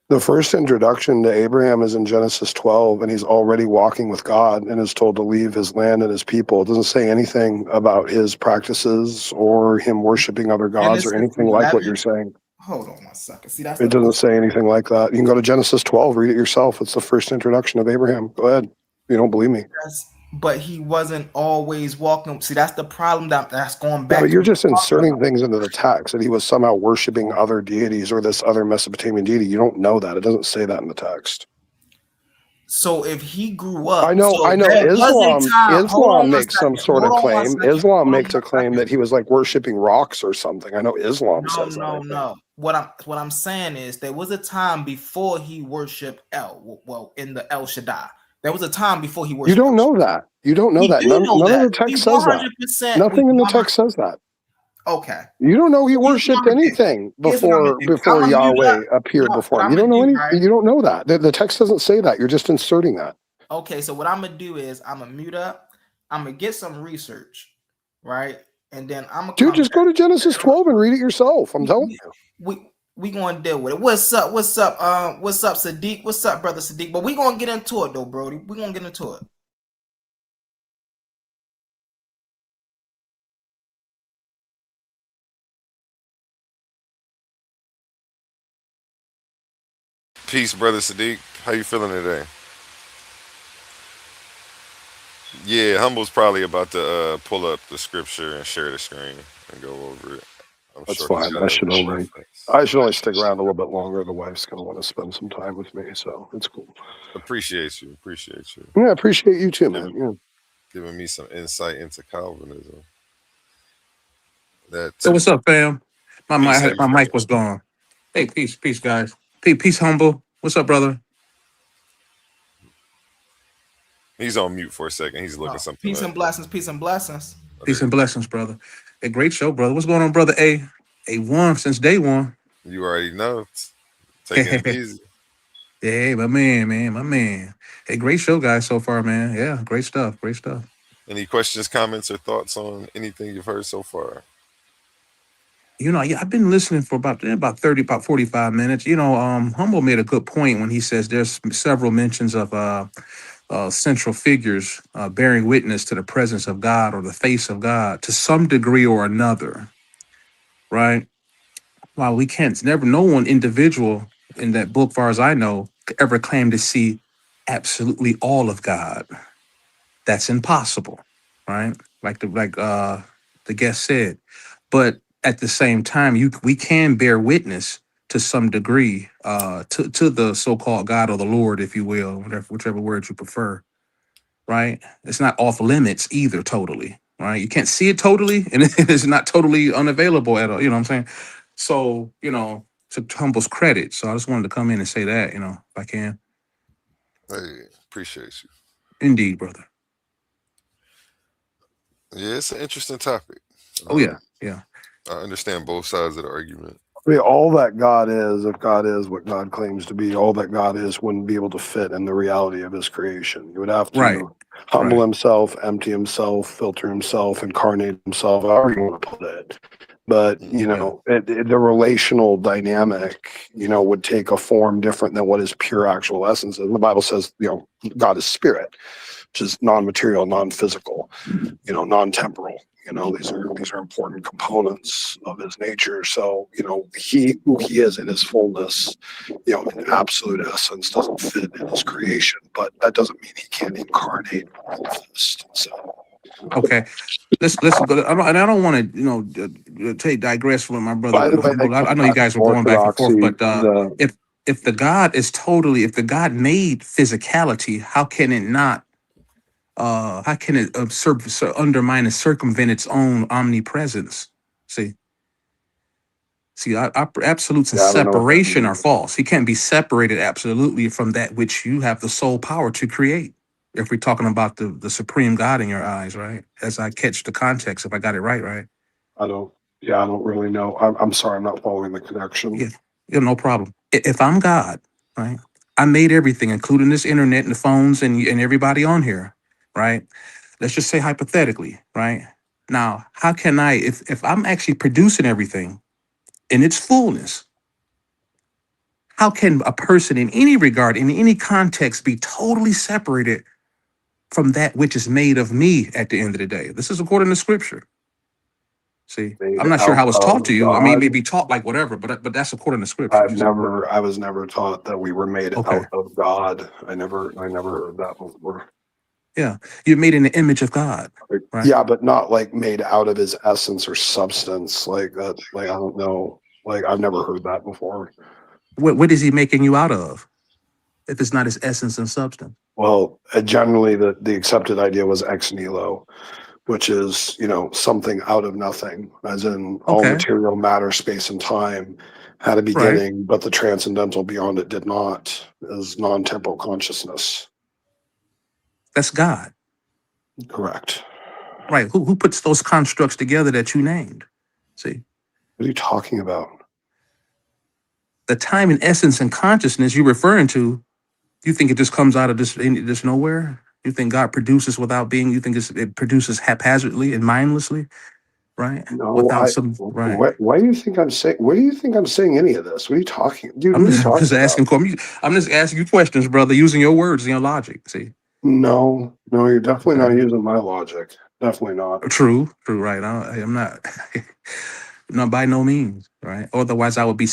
The first introduction to Abraham is in Genesis 12, and he's already walking with God and is told to leave his land and his people. It doesn't say anything about his practices or him worshiping other gods or anything like what you're saying. Hold on 1 second. See, it doesn't say anything like that. You can go to Genesis 12, read it yourself. It's the first introduction of Abraham. Go ahead. You don't believe me. But he wasn't always walking. See, that's the problem that's going back. Yeah, but you're just inserting things into the text that he was somehow worshiping other deities or this other Mesopotamian deity. You don't know that. It doesn't say that in the text. So if he grew up, I know. Islam makes some sort of claim. Islam makes a claim that he was like worshiping rocks or something. I know Islam says that. No. What I'm saying is there was a time before he worshipped in the El Shaddai. There was a time before he worshipped. You don't know that. You don't know that. None of the text says that. Nothing in the text says that. Okay. You don't know he worshipped anything before Yahweh appeared before him. You don't know anything. Right? You don't know that. The text doesn't say that. You're just inserting that. Okay, so what I'm gonna do is I'm gonna mute up. I'm gonna get some research, right? And then I'm gonna just go to Genesis 12 and read it yourself. I'm telling you. We gonna deal with it. What's up, Sadiq? What's up, brother Sadiq? But we gonna get into it though, Brody. We gonna get into it. Peace, brother Sadiq. How you feeling today? Yeah, Humble's probably about to pull up the scripture and share the screen and go over it. I'm That's sure he's fine. got I a should only reference. stick around a little bit longer. The wife's gonna want to spend some time with me, so it's cool. Appreciate you. Appreciate you. Yeah, I appreciate you too, man. Yeah. Giving me some insight into Calvinism. That So what's up, fam? peace. How you My feeling? mic was gone. Hey, peace, guys. Peace, humble. What's up, brother? He's on mute for a second. He's looking something Peace up. and blessings. Peace and blessings. Peace and blessings, brother. A great show, brother. What's going on, brother? A1 since day one. You already know. Taking it easy. Yeah, my man. Hey, great show, guys, so far, man. Yeah, great stuff. Any questions, comments, or thoughts on anything you've heard so far? You know, yeah, I've been listening for about 45 minutes. You know, Humble made a good point when he says there's several mentions of central figures bearing witness to the presence of God or the face of God to some degree or another, right? While we can't, no one individual in that book, far as I know, ever claimed to see absolutely all of God. That's impossible, right? Like the guest said. But at the same time, we can bear witness to some degree to the so-called God or the Lord, if you will, whichever word you prefer, right? It's not off limits either, totally, right? You can't see it totally, and it's not totally unavailable at all. You know what I'm saying? So, you know, to Humble's credit. So I just wanted to come in and say that, you know, if I can. Hey, appreciate you. Indeed, brother. Yeah, it's an interesting topic. Oh yeah. I understand both sides of the argument. I mean, all that God is, if God is what God claims to be, all that God is wouldn't be able to fit in the reality of his creation. He would have to humble himself, empty himself, filter himself, incarnate himself, however you want to put it. But, you know, the relational dynamic, you know, would take a form different than what his pure actual essence is. The Bible says, you know, God is spirit, which is non-material, non-physical, you know, non-temporal. You know, these are important components of his nature. So, you know, who he is in his fullness, you know, in absolute essence, doesn't fit in his creation. But that doesn't mean he can't incarnate all of this. So, okay, let's go. I don't want to, you know, digress from my brother. by the way, I know you guys are going back and forth, but if the God if the God made physicality, how can it not? How can it undermine and circumvent its own omnipresence? See, absolutes and separation are false. He can't be separated absolutely from that which you have the sole power to create. If we're talking about the supreme God in your eyes, right? As I catch the context, if I got it right? I don't really know. I'm sorry, I'm not following the connection. Yeah, no problem. If I'm God, right? I made everything, including this internet and the phones and everybody on here, right? Let's just say hypothetically, right? Now, how can I, if I'm actually producing everything in its fullness, how can a person in any regard, in any context, be totally separated from that which is made of me at the end of the day? This is according to scripture. See, I'm not sure how it's taught to you. I mean, it may be taught like whatever, but that's according to scripture. I was never taught that we were made out of God. I never heard that before. Yeah, you're made in the image of God. Right? Yeah, but not like made out of his essence or substance like that. Like, I don't know. Like, I've never heard that before. What is he making you out of if it's not his essence and substance? Well, generally the accepted idea was ex nihilo, which is, you know, something out of nothing, as in all material matter, space, and time had a beginning, but the transcendental beyond it did not, as non-temporal consciousness. That's God. Correct. Right. Who puts those constructs together that you named? See? What are you talking about? The time and essence and consciousness you're referring to, you think it just comes out of this nowhere? You think God produces without being, you think it produces haphazardly and mindlessly? Right? No, why do you think I'm saying? Where do you think I'm saying any of this? What are you talking? Dude, I'm just asking you questions, brother, using your words and your logic. See? No, you're definitely not using my logic. Definitely not. True, right. I'm not. Not by no means. right? Otherwise, I would be a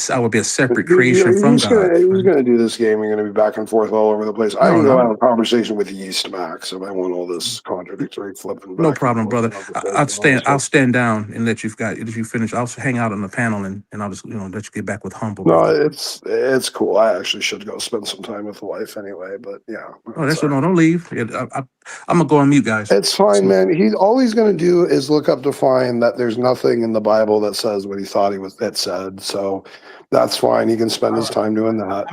separate creation from God. He's gonna do this game. You're gonna be back and forth all over the place. I can go have a conversation with Yeast Max if I want all this contradictory flipping. No Back problem, brother. I'll stand down and let you finish. I'll hang out on the panel and I'll just let you get back with Humble. No, brother. it's cool. I actually should go spend some time with the wife anyway. But yeah. Oh, that's no. Don't leave. I'm gonna go on mute, guys. It's fine, man. All he's gonna do is look up to find that there's nothing in the Bible that says what he thought it said. So that's fine. He can spend his time doing that.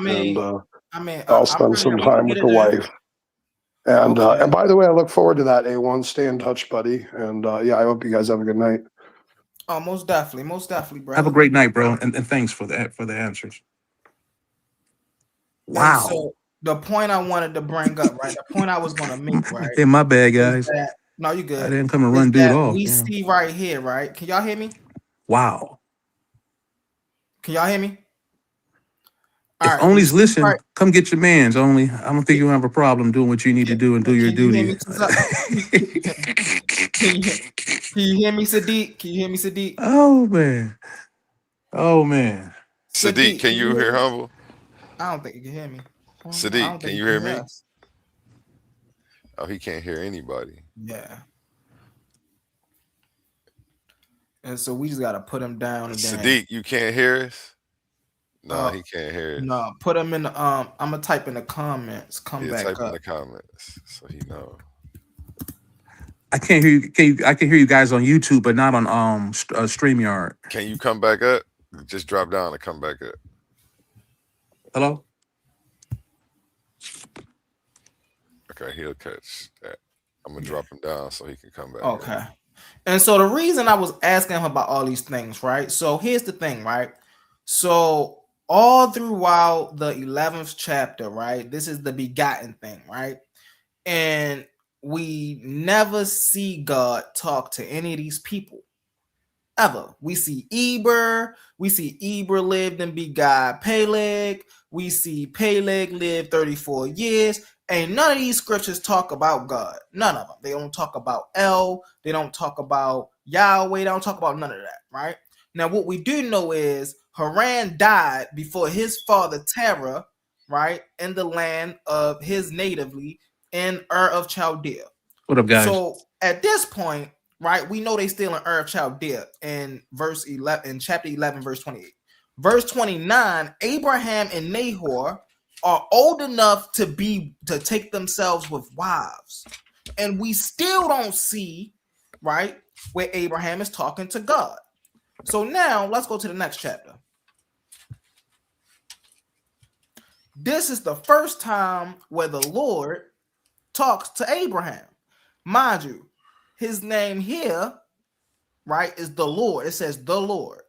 I'll spend some time with the wife. And and by the way, I look forward to that. A1, stay in touch, buddy. And yeah, I hope you guys have a good night. Oh, most definitely, bro. Have a great night, bro, and thanks for the answers. Wow. So the point I wanted to bring up, right? The point I was going to make, right? Hey, my bad, guys. No, you good. I didn't come and run dude off. We see right here, right? Can y'all hear me? Wow. Can y'all hear me? If Only's listening, right. Come get your mans, Only. I don't think you'll have a problem doing what you need to do and do your duty. Can you hear me, Sadiq? Oh, man. Sadiq, can you hear Humble? I don't think you can hear me. Sadiq, can you hear me? Oh, he can't hear anybody. Yeah. And so we just got to put him down. Sadiq, you can't hear us? No, he can't hear us. No, put him in the I'm gonna type in the comments. Come back type up. in the comments so he knows. I can't hear you. I can hear you guys on YouTube, but not on StreamYard. Can you come back up? Just drop down and come back up. Hello? Okay, he'll catch that. I'm gonna drop him down so he can come back. Okay. up. And so the reason I was asking him about all these things, right? So here's the thing, right? So all throughout the 11th chapter, right? This is the begotten thing, right? And we never see God talk to any of these people ever. We see Eber lived and begot Peleg. We see Peleg lived 34 years. And none of these scriptures talk about God. None of them. They don't talk about El. They don't talk about Yahweh. They don't talk about none of that, right? Now, what we do know is Haran died before his father Terah, right, in the land of his natively in Ur of Chaldea. What up, guys? So at this point, right, we know they still in Ur of Chaldea in chapter 11, verse 28. Verse 29, Abraham and Nahor are old enough to take themselves with wives. And we still don't see, right, where Abraham is talking to God. So now let's go to the next chapter. This is the first time where the Lord talks to Abraham. Mind you, his name here, right, is the Lord. It says the Lord.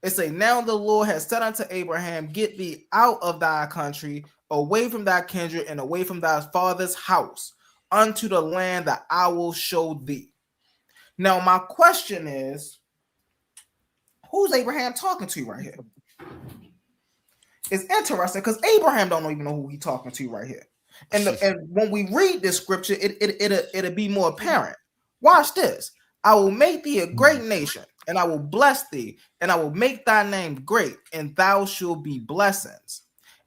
It says, now the Lord has said unto Abraham, get thee out of thy country, away from thy kindred, and away from thy father's house, unto the land that I will show thee. Now, my question is, who's Abraham talking to right here? It's interesting because Abraham don't even know who he's talking to right here. And when we read this scripture, it'll be more apparent. Watch this. I will make thee a great nation, and I will bless thee, and I will make thy name great, and thou shalt be blessings.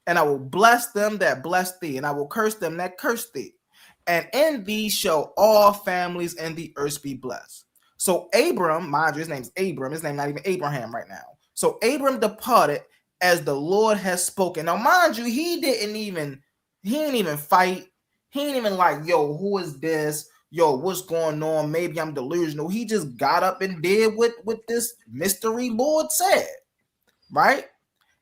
And I will bless them that bless thee, and I will curse them that curse thee. And in thee shall all families in the earth be blessed. So Abram, mind you, his name's Abram. His name's not even Abraham right now. So Abram departed as the Lord has spoken. Now, mind you, he didn't even fight. He ain't even like, yo, who is this? Yo, what's going on? Maybe I'm delusional. He just got up and did what this mystery Lord said, right?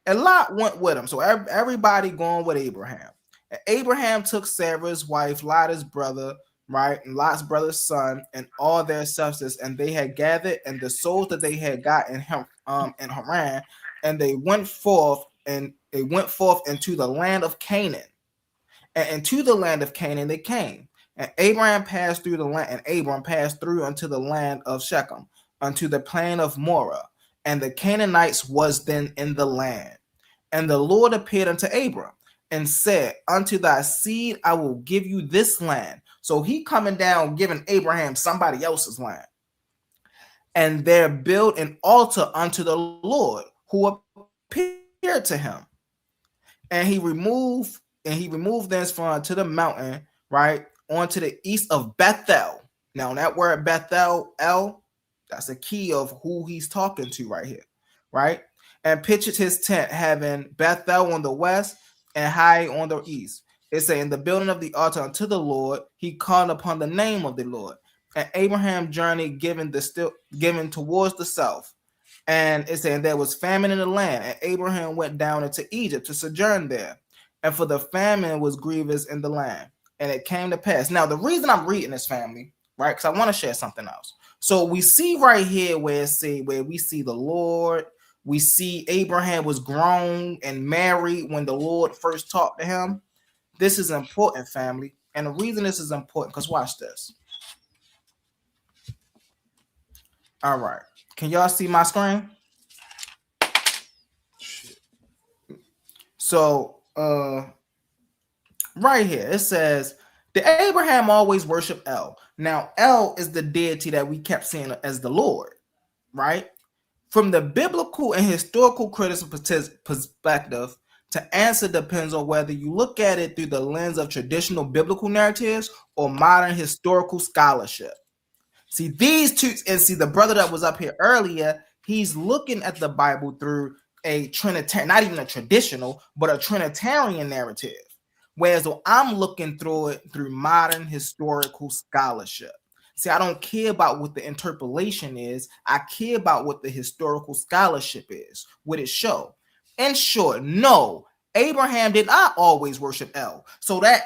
And Lot went with him. So everybody going with Abraham. And Abraham took Sarah's wife, Lot his brother, right? And Lot's brother's son, and all their substance. And they had gathered, and the souls that they had got in Haran, and they went forth into the land of Canaan. And into the land of Canaan they came. And Abraham passed through the land, and Abram passed through unto the land of Shechem, unto the plain of Moreh. And the Canaanites was then in the land. And the Lord appeared unto Abram and said, unto thy seed I will give you this land. So he coming down, giving Abraham somebody else's land. And there build an altar unto the Lord, who appeared to him. And he removed thence from to the mountain, right, onto the east of Bethel. Now that word Bethel, that's a key of who he's talking to right here, right? And pitched his tent, having Bethel on the west and Hai on the east. It's saying the building of the altar unto the Lord, he called upon the name of the Lord. And Abraham journeyed given towards the south. And it's saying there was famine in the land, and Abraham went down into Egypt to sojourn there. And for the famine was grievous in the land. And it came to pass. Now, the reason I'm reading this, family, right, because I want to share something else. So we see right here where we see the Lord, we see Abraham was grown and married when the Lord first talked to him. This is important, family. And the reason this is important, because watch this. All right. Can y'all see my screen? So, right here, it says, did Abraham always worship El? Now, El is the deity that we kept seeing as the Lord, right? From the biblical and historical critical perspective, to answer depends on whether you look at it through the lens of traditional biblical narratives or modern historical scholarship. See, these two, and see the brother that was up here earlier, he's looking at the Bible through a Trinitarian, not even a traditional, but a Trinitarian narrative. Whereas I'm looking through it through modern historical scholarship. See, I don't care about what the interpolation is. I care about what the historical scholarship is, what it show. In short, no, Abraham did not always worship El. So that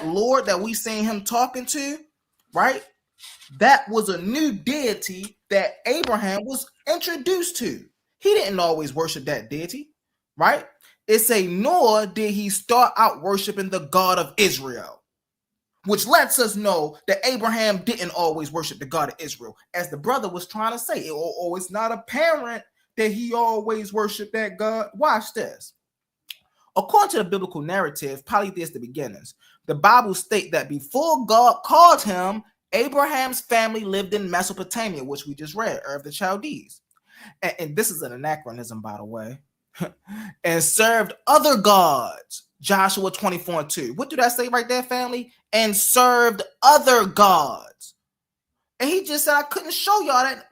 Lord that we seen him talking to, right? That was a new deity that Abraham was introduced to. He didn't always worship that deity, right? It's a nor did he start out worshiping the God of Israel, which lets us know that Abraham didn't always worship the God of Israel. As the brother was trying to say, it's not apparent that he always worshiped that God. Watch this. According to the biblical narrative, polytheistic beginnings, the Bible states that before God called him, Abraham's family lived in Mesopotamia, which we just read, Ur of the Chaldees. And this is an anachronism, by the way, and served other gods. Joshua 24:2. What did I say right there, family? And served other gods. And he just said, I couldn't show y'all that.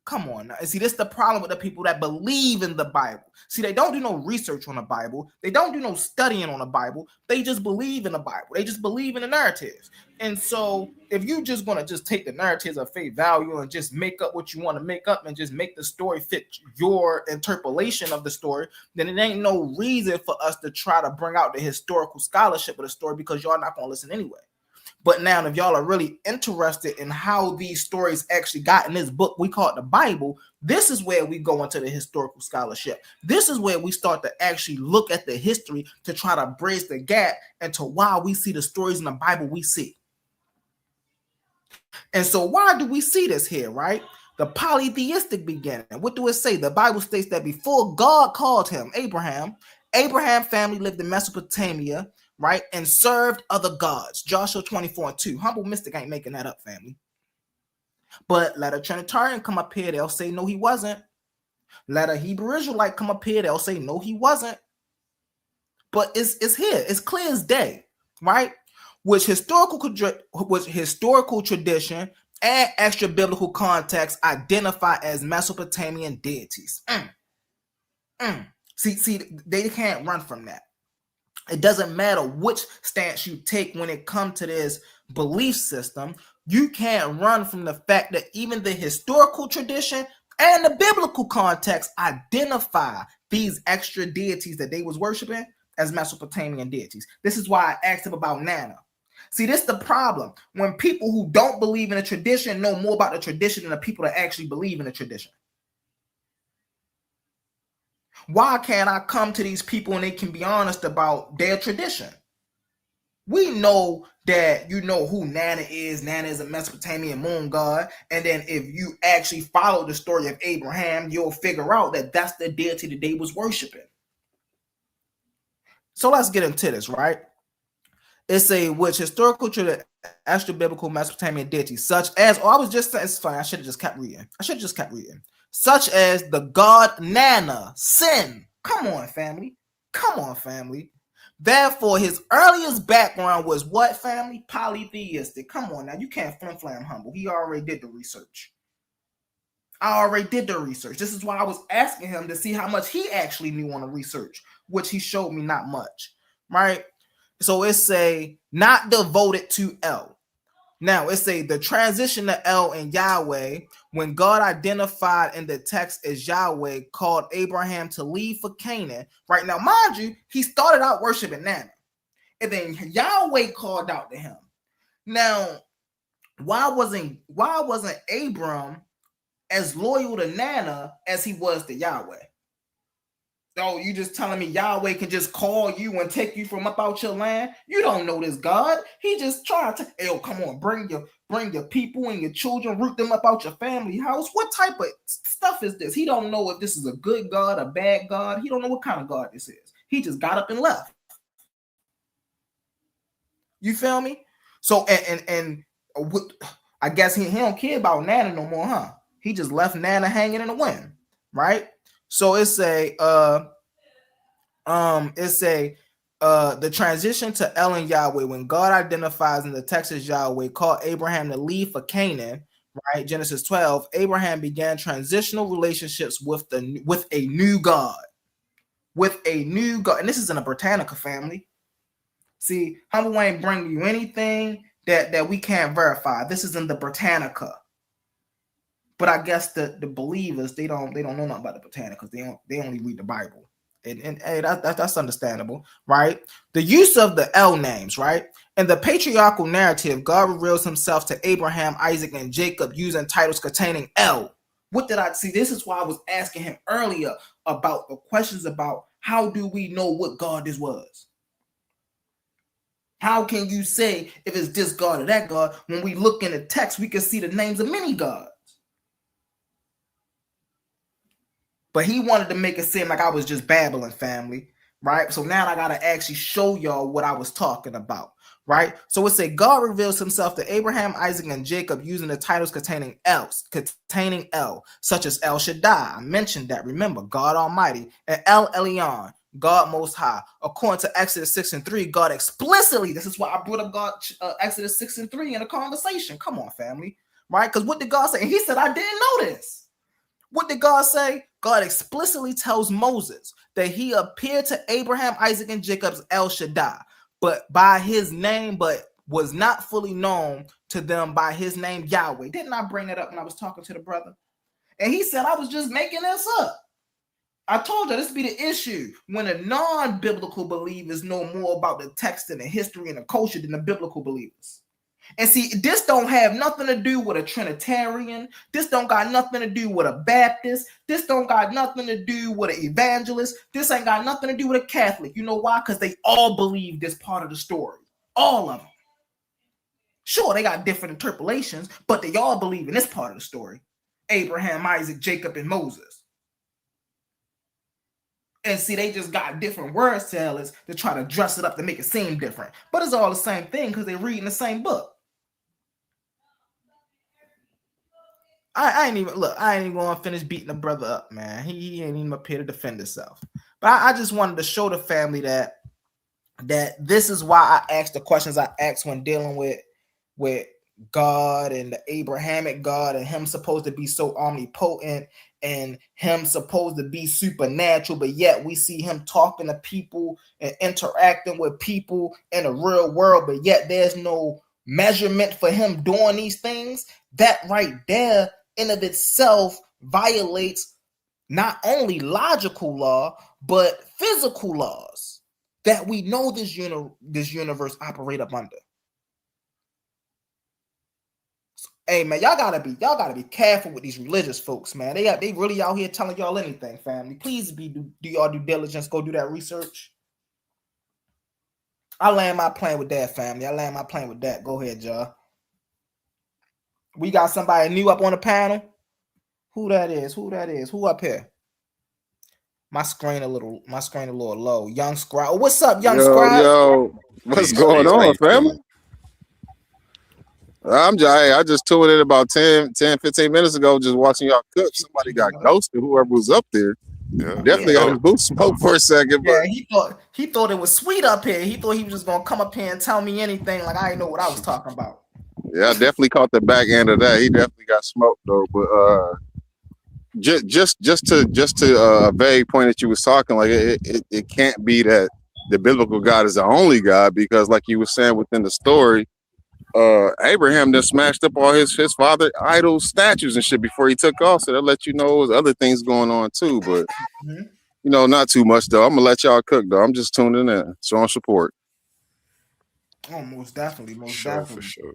Come on now. And see, this is the problem with the people that believe in the Bible. See, they don't do no research on the Bible. They don't do no studying on the Bible. They just believe in the Bible. They just believe in the narratives. And so if you just going to just take the narratives of faith value and just make up what you want to make up and just make the story fit your interpolation of the story, then it ain't no reason for us to try to bring out the historical scholarship of the story, because y'all not going to listen anyway. But now, if y'all are really interested in how these stories actually got in this book we call it the Bible, this is where we go into the historical scholarship. This is where we start to actually look at the history to try to bridge the gap into why we see the stories in the Bible we see. And so why do we see this here, right? The polytheistic beginning. What do it say? The Bible states that before God called him, Abraham family lived in Mesopotamia, right, and served other gods. Joshua 24:2. Humble Mystic ain't making that up, family. But let a Trinitarian come up here, they'll say no, he wasn't. Let a Hebrew Israelite come up here, they'll say no, he wasn't. But it's here, it's clear as day, right? Which historical tradition and extra biblical context identify as Mesopotamian deities. See, they can't run from that. It doesn't matter which stance you take when it comes to this belief system. You can't run from the fact that even the historical tradition and the biblical context identify these extra deities that they was worshiping as Mesopotamian deities. This is why I asked him about Nana. See, this is the problem. When people who don't believe in a tradition know more about the tradition than the people that actually believe in the tradition. Why can't I come to these people and they can be honest about their tradition? We know that you know who Nana is. Nana is a Mesopotamian moon god. And then if you actually follow the story of Abraham, you'll figure out that that's the deity that they was worshiping. So let's get into this, right? It's a which historical extra biblical Mesopotamian deities, such as, I was just saying, it's funny, I should have just kept reading. such as the god Nana, Sin. Come on, family. Come on, family. Therefore, his earliest background was what, family? Polytheistic. Come on now, you can't flim-flam humble. He already did the research. I already did the research. This is why I was asking him to see how much he actually knew on the research, which he showed me not much, right? So it's a not devoted to El. Now it's a the transition to El and Yahweh when God identified in the text as Yahweh called Abraham to leave for Canaan. Right now, mind you, he started out worshiping Nana, and then Yahweh called out to him. Now, why wasn't Abram as loyal to Nana as he was to Yahweh? Oh, you just telling me Yahweh can just call you and take you from up out your land? You don't know this God. He just tried to, hey, come on, bring your people and your children, root them up out your family house. What type of stuff is this? He don't know if this is a good God, a bad God. He don't know what kind of God this is. He just got up and left. You feel me? So and I guess he don't care about Nana no more, huh? He just left Nana hanging in the wind, right? So it's the transition to El and Yahweh when God identifies in the text as Yahweh called Abraham to leave for Canaan, right? Genesis 12. Abraham began transitional relationships with a new God, and this is in a Britannica family. See, Humble ain't bringing you anything that we can't verify. This is in the Britannica. But I guess the believers, they don't know nothing about the Britannica because they only read the Bible. And hey, that's understandable, right? The use of the El names, right? In the patriarchal narrative, God reveals himself to Abraham, Isaac, and Jacob using titles containing El. What did I see? This is why I was asking him earlier about the questions about how do we know what God this was? How can you say if it's this God or that God? When we look in the text, we can see the names of many gods. But he wanted to make it seem like I was just babbling, family, right? So now I got to actually show y'all what I was talking about, right? So it said God reveals himself to Abraham, Isaac, and Jacob using the titles containing El, such as El Shaddai. I mentioned that, remember, God Almighty, and El Elyon, God Most High. According to Exodus 6:3, God explicitly, this is why I brought up God, Exodus 6:3 in a conversation. Come on, family, right? Because what did God say? And he said, I didn't know this. What did God say? God explicitly tells Moses that he appeared to Abraham, Isaac, and Jacob as El Shaddai, but by his name, but was not fully known to them by his name Yahweh. Didn't I bring that up when I was talking to the brother? And he said, I was just making this up. I told you this be the issue when the non-biblical believers know more about the text and the history and the culture than the biblical believers. And see, this don't have nothing to do with a Trinitarian. This don't got nothing to do with a Baptist. This don't got nothing to do with an evangelist. This ain't got nothing to do with a Catholic. You know why? Because they all believe this part of the story. All of them. Sure, they got different interpolations, but they all believe in this part of the story. Abraham, Isaac, Jacob, and Moses. And see, they just got different word salads to try to dress it up to make it seem different. But it's all the same thing because they're reading the same book. I ain't even going to finish beating the brother up, man. He ain't even up here to defend himself. But I just wanted to show the family that this is why I asked the questions I asked when dealing with God and the Abrahamic God and him supposed to be so omnipotent and him supposed to be supernatural, but yet we see him talking to people and interacting with people in the real world, but yet there's no measurement for him doing these things. That right there in of itself violates not only logical law, but physical laws that we know this universe operate up under. Hey man, y'all gotta be careful with these religious folks, man. They really out here telling y'all anything, family. Please do y'all due diligence, go do that research. I land my plane with that, family. I land my plane with that. Go ahead, y'all. We got somebody new up on the panel. Who that is? Who up here? My screen a little low. Young Scribe. What's up, Young Scribe? Yo, what's Peace, going peace. How on, you family? feeling? I just tuned in about 10, 15 minutes ago, just watching y'all cook. Somebody got ghosted, whoever was up there. Yeah, Definitely got his boot smoked for a second, Yeah, but he thought it was sweet up here. He thought he was just gonna come up here and tell me anything like I didn't know what I was talking about. yeah, I definitely caught the back end of that. He definitely got smoked though. But just to a vague point that you was talking, like it can't be that the biblical God is the only God, because like you were saying within the story, Abraham just smashed up all his father idol statues and shit before he took off. So that let you know there's other things going on too. But you know, not too much though. I'm gonna let y'all cook though. I'm just tuning in, showing support. Oh, most definitely, for sure.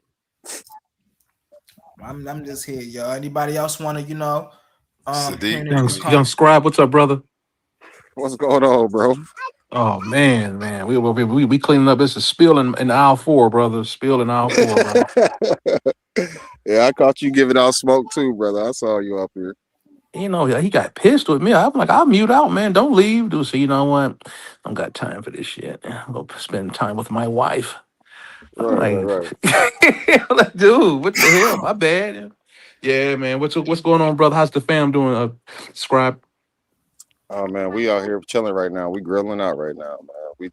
I'm just here, y'all. Anybody else want to, Young Scribe, what's up, brother? What's going on, bro? Oh man, we cleaning up. It's a spill in aisle 4, brother. Spill in aisle 4, brother. Yeah, I caught you giving out smoke too, brother. I saw you up here. You know, he got pissed with me. I'm like, I'll mute out, man. Don't leave. Dude, so you know what? I don't got time for this shit. I'm gonna spend time with my wife. Right. Like, dude, what the hell? My bad. Yeah, man. What's going on, brother? How's the fam doing? Scribe. Oh man, we out here chilling right now. We grilling out right now, man.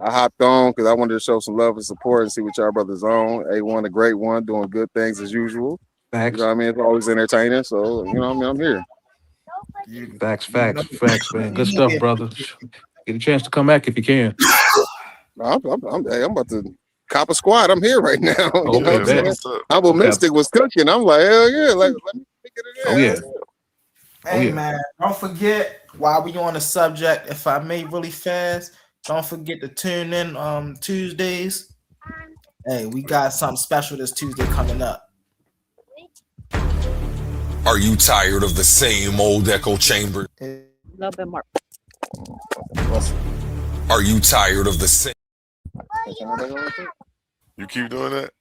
I hopped on because I wanted to show some love and support and see what y'all brothers on. A1, a great one, doing good things as usual. Facts. You know what I mean? It's always entertaining. So you know what I mean? I'm here. Facts, man. Good stuff, brother. Get a chance to come back if you can. I'm about to cop a squad. I'm here right now. Oh, you know what I'm saying? Humble Mystic was cooking. I'm like, hell yeah, let me get it in. Oh yeah. Hey man, don't forget, while we on the subject, if I may really fast, don't forget to tune in Tuesdays. Hey, we got something special this Tuesday coming up. Are you tired of the same old echo chamber? A little bit more. Are you tired of the same? You keep doing that?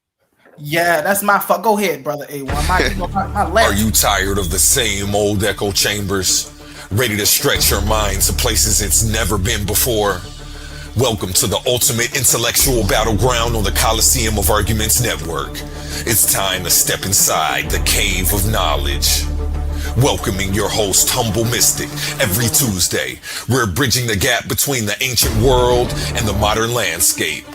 Yeah, that's my fault. Go ahead, brother A1. My left. Are you tired of the same old echo chambers? Ready to stretch your mind to places it's never been before? Welcome to the ultimate intellectual battleground on the Coliseum of Arguments Network. It's time to step inside the cave of knowledge. Welcoming your host, Humble Mystic, every Tuesday. We're bridging the gap between the ancient world and the modern landscape.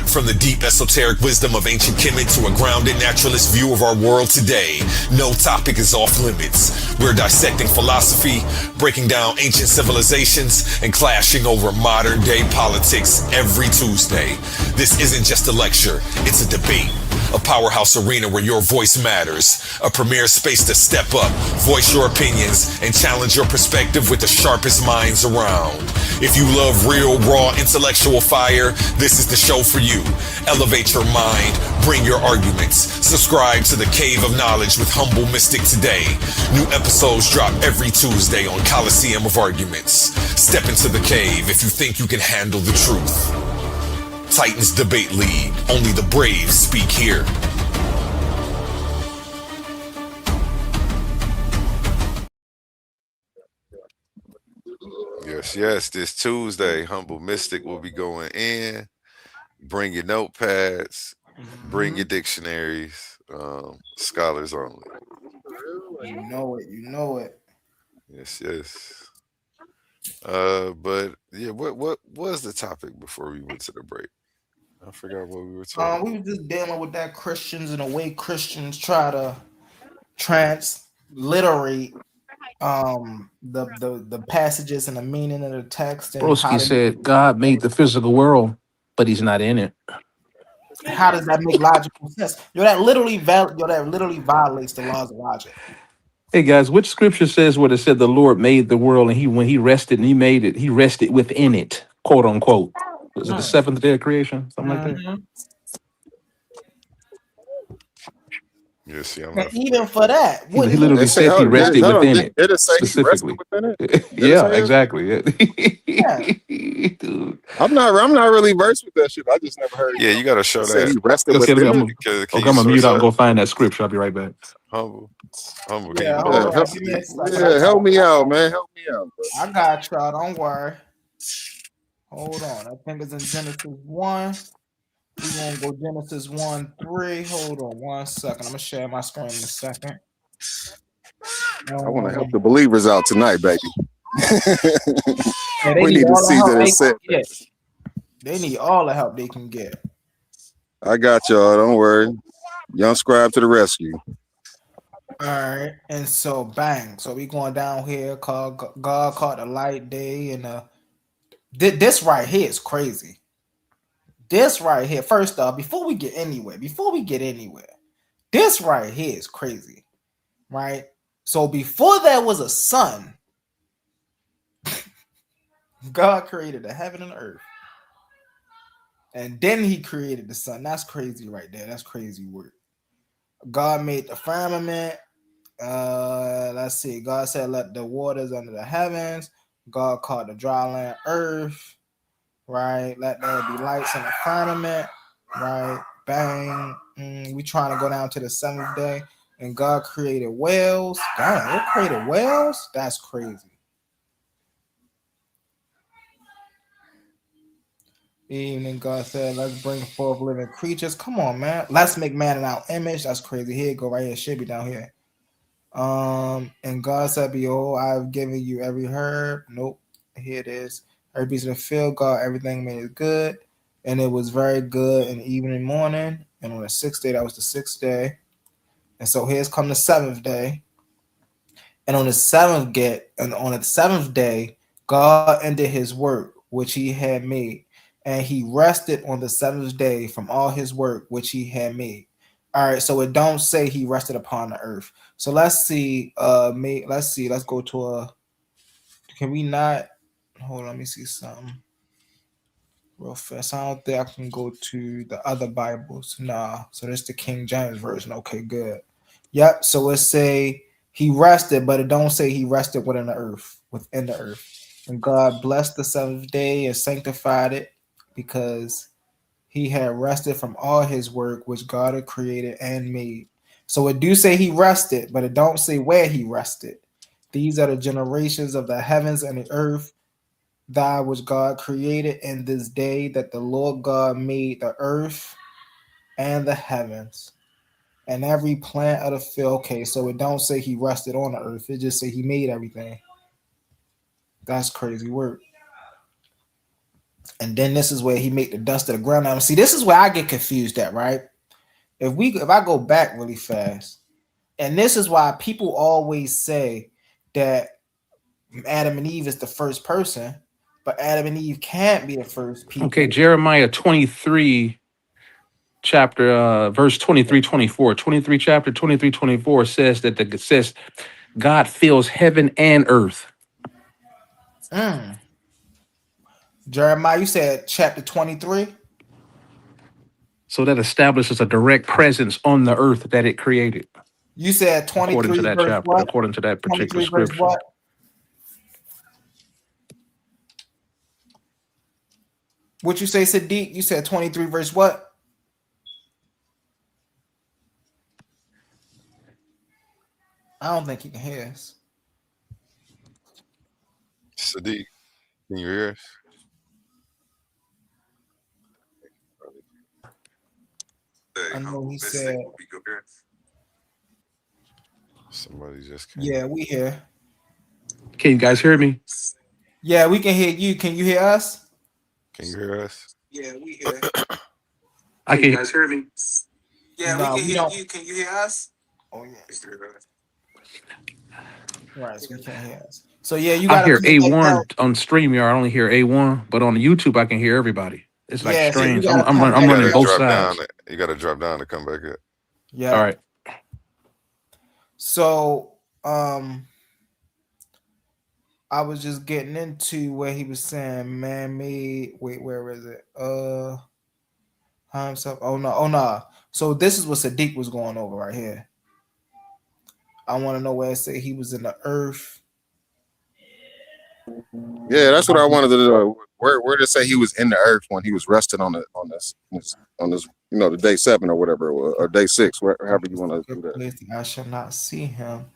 From the deep esoteric wisdom of ancient Kemet to a grounded naturalist view of our world today, no topic is off limits. We're dissecting philosophy, breaking down ancient civilizations, and clashing over modern day politics every Tuesday. This isn't just a lecture, it's a debate. A powerhouse arena where your voice matters. A premier space to step up, voice your opinions, and challenge your perspective with the sharpest minds around. If you love real, raw, intellectual fire, this is the show for you. Elevate your mind, bring your arguments. Subscribe to the Cave of Knowledge with Humble Mystic today. New episodes drop every Tuesday on Coliseum of Arguments. Step into the cave if you think you can handle the truth. Titans Debate League. Only the brave speak here. Yes. This Tuesday, Humble Mystic will be going in. Bring your notepads. Bring your dictionaries. Scholars only. You know it. Yes. But yeah, what was the topic before we went to the break? I forgot what we were talking. We were just dealing with that Christians and the way Christians try to transliterate the passages and the meaning of the text. And Broski said God made the physical world, but he's not in it. How does that make logical sense? That literally violates the laws of logic. Hey guys, which scripture says what it said the Lord made the world and when he rested and he made it, he rested within it, quote unquote. Was it the seventh day of creation? Something like that? Yes, even for that. He literally said he rested within it. Did it say specifically. He rested within it? Yeah, exactly. Yeah. Dude. I'm not really versed with that shit. I just never heard. Yeah, you gotta show that. He rested within it. I'm gonna mute out and go find that scripture. I'll be right back. Humble. Yeah, help me out, man. Help me out, bro. I got y'all. Don't worry. Hold on. I think it's in Genesis 1. We're gonna go Genesis 1:3. Hold on 1 second. I'm gonna share my screen in a second. I want to help the believers out tonight, baby. Yeah, We need to see that it's set. They need all the help they can get. I got y'all. Don't worry. Young scribe to the rescue. All right, and so bang. So we going down here. God called the light day, and this right here is crazy. This right here. First off, before we get anywhere, this right here is crazy, right? So before there was a sun, God created the heaven and earth, and then He created the sun. That's crazy right there. That's crazy work. God made the firmament. Let's see. God said, "Let the waters under the heavens." God called the dry land earth. Right? Let there be lights in the firmament. Right? Bang. We trying to go down to the seventh day, and God created whales. Dang, they created whales? That's crazy. Evening, God said, "Let's bring forth living creatures." Come on, man. Let's make man in our image. That's crazy. Here you go, right here. It should be down here. And God said, "Behold, I have given you every herb." Nope. Here it is. Every beast of the field, God, everything made it good. And it was very good in the evening and morning. And on the sixth day, that was the sixth day. And so here's come the seventh day. And on the seventh day, God ended his work which he had made. And he rested on the seventh day from all his work which he had made. All right, so it don't say he rested upon the earth. So let's see. Let's go to can we not hold on, let me see something real fast. I don't think I can go to the other Bibles. Nah. So this is the King James version. Okay, good. Yep. So it say he rested, but it don't say he rested within the earth. And God blessed the seventh day and sanctified it, because he had rested from all his work which God had created and made. So it do say he rested, but it don't say where he rested. These are the generations of the heavens and the earth, that which God created in this day that the Lord God made the earth and the heavens and every plant of the field. Okay, so it don't say he rested on the earth. It just say he made everything. That's crazy work. And then this is where he made the dust of the ground. Now, see, this is where I get confused at, right? If I go back really fast, and this is why people always say that Adam and Eve is the first person, but Adam and Eve can't be the first people. Okay, Jeremiah 23, chapter verse 23, 24. 23 chapter 23, 24 says that says God fills heaven and earth. Jeremiah, you said chapter 23? So that establishes a direct presence on the earth that it created. You said 23 according to that verse chapter, what? according to that particular 23 verse scripture. what? What you say, Sadiq? You said 23 verse what? I don't think he can hear us. Sadiq, can you hear us? I know he said. Somebody just came. Yeah, we hear. Can you guys hear me? Yeah, we can hear you. Can you hear us? Can you hear us? Yeah, we hear. I can. You guys hear me? Yeah, no, we can hear you. Can you hear us? Oh yeah. Right, so we can't hear us. So yeah, you got. I hear A1 on StreamYard. I only hear A1, but on YouTube I can hear everybody. It's like strange. So I'm running both sides. You got to drop down to come back up. Yeah. All right. So I was just getting into where he was saying man-made. Wait, where is it? Himself. Oh no. So this is what Sadiq was going over right here. I want to know where it said he was in the earth. Yeah, that's what I wanted to know. Where did it say he was in the earth when he was resting on this the day 7 or whatever it was, or day 6, however you want to do that. I shall not see him.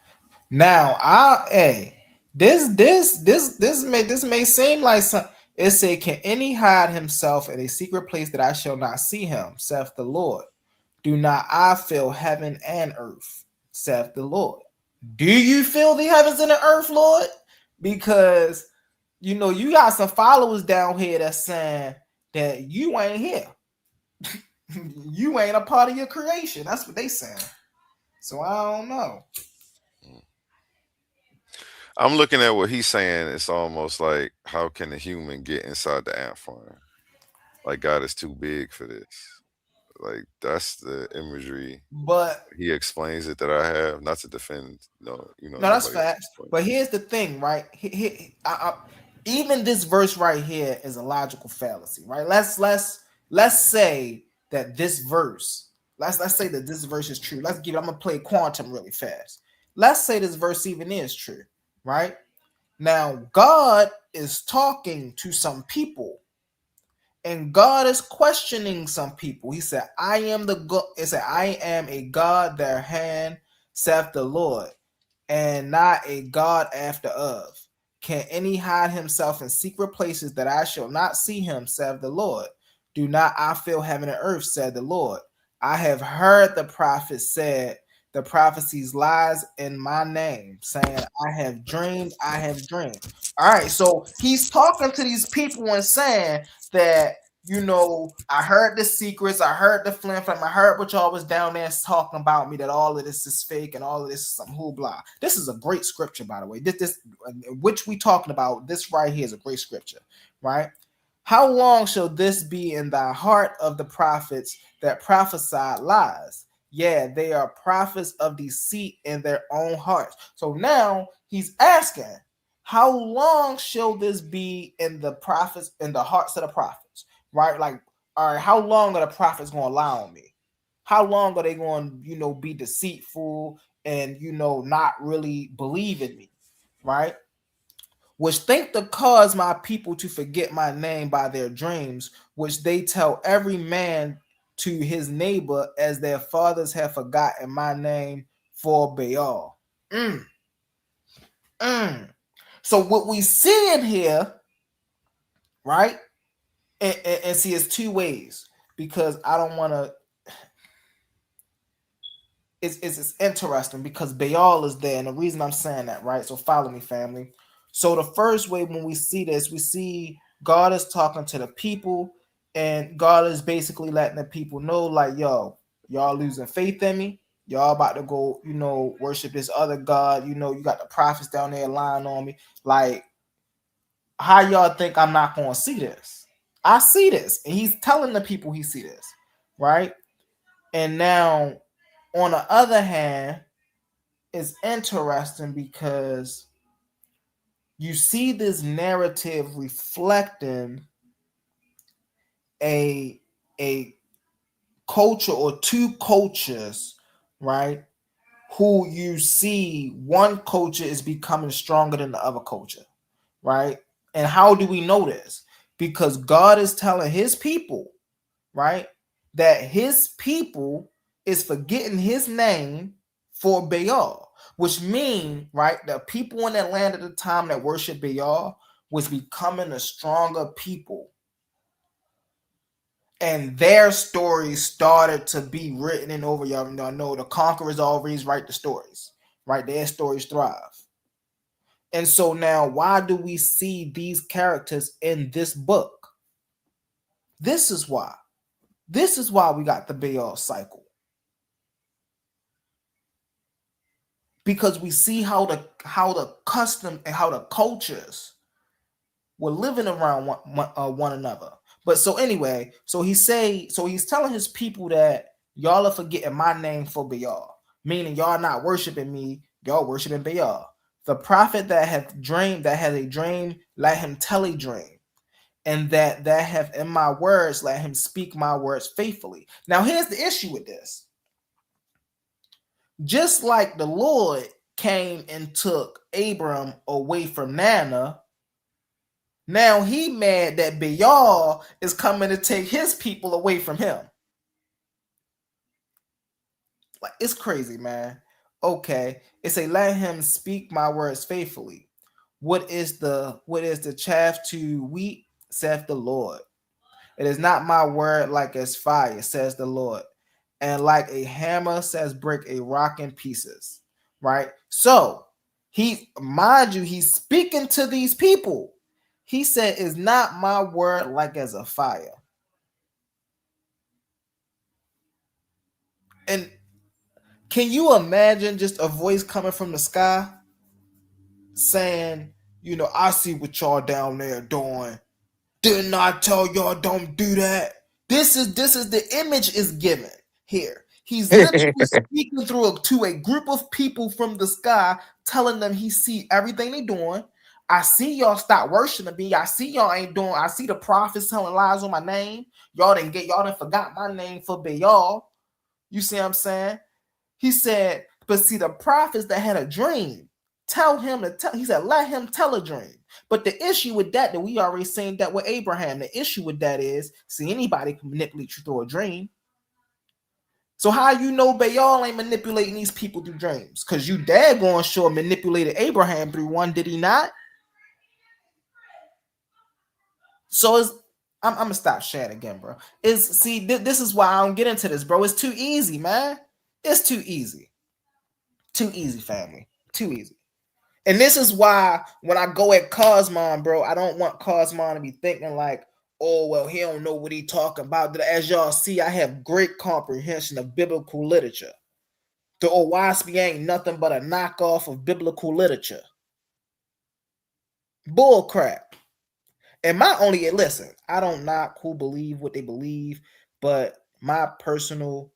Now, this may seem like some. It say, can any hide himself in a secret place that I shall not see him, saith the Lord? Do not I fill heaven and earth, saith the Lord. Do you fill the heavens and the earth, Lord? Because, you know, you got some followers down here that's saying that you ain't here. You ain't a part of your creation. That's what they saying. So I don't know. I'm looking at what he's saying. It's almost like, how can a human get inside the ant farm? Like, God is too big for this. Like, that's the imagery. But He explains it that I have, not to defend, no, no, that's nobody else's facts. point. But here's the thing, right? Even this verse right here is a logical fallacy, right? Let's say that this verse, let's say that this verse is true. I'm gonna play quantum really fast. Let's say this verse even is true, right? Now, God is talking to some people, and God is questioning some people. He said, I am the God. It said, I am a God their hand, saith the Lord, and not a God after of. Can any hide himself in secret places that I shall not see him, saith the Lord? Do not I fill heaven and earth, said the Lord. I have heard the prophets said, the prophecies lies in my name, saying, I have dreamed, I have dreamed. All right, so he's talking to these people and saying that, you know, I heard the secrets, I heard the flim flam, I heard what y'all was down there talking about me, that all of this is fake and all of this is some hoopla. This is a great scripture, by the way. This which we talking about, this right here is a great scripture, right? How long shall this be in the heart of the prophets that prophesied lies? Yeah, they are prophets of deceit in their own hearts. So now he's asking, how long shall this be in the prophets, in the hearts of the prophets? Right? Like, all right, how long are the prophets going to lie on me? How long are they going to, be deceitful and, not really believe in me? Right? Which think to cause my people to forget my name by their dreams, which they tell every man to his neighbor, as their fathers have forgotten my name for Baal. So what we see in here, right? And see, it's two ways, because I don't want to. It's interesting because Baal is there, and the reason I'm saying that, right? So follow me, family. So the first way when we see this, we see God is talking to the people, and God is basically letting the people know, like, yo, y'all losing faith in me. Y'all about to go, worship this other God. You got the prophets down there lying on me. Like, how y'all think I'm not going to see this? I see this. And he's telling the people he see this, right? And now, on the other hand, it's interesting because you see this narrative reflecting a culture or two cultures, right? Who you see one culture is becoming stronger than the other culture, right? And how do we know this? Because God is telling his people, right, that his people is forgetting his name for Baal, which means, right, the people in that land at the time that worshiped Baal was becoming a stronger people. And their stories started to be written in over. Y'all know the conquerors always write the stories, right? Their stories thrive. And so now, why do we see these characters in this book? This is why. This is why we got the Baal cycle. Because we see how the custom and how the cultures were living around one another. But so anyway, so he's telling his people that y'all are forgetting my name for Baal, meaning y'all not worshiping me, y'all worshiping Baal. The prophet that has a dream, let him tell a dream. And that have in my words, let him speak my words faithfully. Now, here's the issue with this. Just like the Lord came and took Abram away from Nana, now he mad that Baal is coming to take his people away from him. Like, it's crazy, man. Okay, it's a let him speak my words faithfully. What is the chaff to wheat, saith the Lord. It is not my word like as fire, says the Lord. And like a hammer says break a rock in pieces. Right? So mind you, he's speaking to these people. He said, is not my word like as a fire. And can you imagine just a voice coming from the sky saying, you know, I see what y'all down there doing. Didn't I tell y'all don't do that? This is the image is given here. He's literally speaking to a group of people from the sky, telling them he see everything they doing. I see y'all stop worshiping me. I see y'all ain't doing. I see the prophets telling lies on my name. Y'all didn't forgot my name for Baal. You see what I'm saying? He said, but see the prophets that had a dream, tell him to tell. He said, let him tell a dream. But the issue with that we already seen that with Abraham. The issue with that is, see, anybody can manipulate you through a dream. So how you know Baal ain't manipulating these people through dreams? Because you daggone sure manipulated Abraham through one, did he not? So I'm gonna stop sharing again, bro. This is why I don't get into this, bro. It's too easy, man. It's too easy. Too easy, family. Too easy. And this is why when I go at Cosmon, bro, I don't want Cosmon to be thinking like, oh, well, he don't know what he talking about. As y'all see, I have great comprehension of biblical literature. The Owaspy ain't nothing but a knockoff of biblical literature. Bull crap. And listen, I don't knock who believe what they believe, but my personal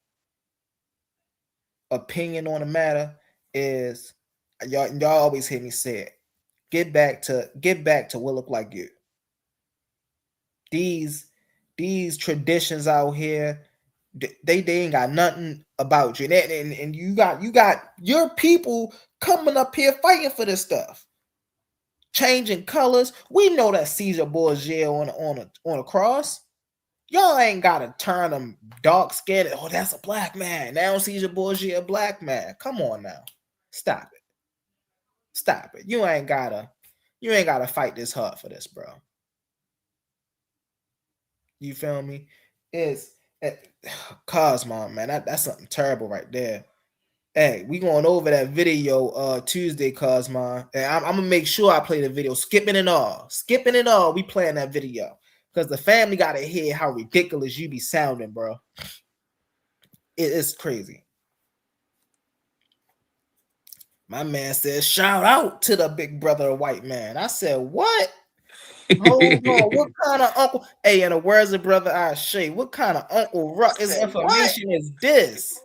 opinion on the matter is, y'all always hear me say it. Get back to what look like you. These traditions out here, they ain't got nothing about you. And you got your people coming up here fighting for this stuff. Changing colors. We know that Caesar Borgia on a cross. Y'all ain't gotta turn them dark skinned. Oh, that's a black man. Now Caesar Borgia a black man. Come on now. Stop it. You ain't gotta fight this hard for this, bro. You feel me? It's Cosmon, man. That's something terrible right there. Hey, we going over that video Tuesday, Cosmon. And I'm gonna make sure I play the video, skipping it all. We playing that video because the family gotta hear how ridiculous you be sounding, bro. It's crazy. My man says, shout out to the big brother white man. I said, what? Hold on, what kind of uncle? Hey, and where's the brother Shay? What kind of Uncle Ruckus information is this?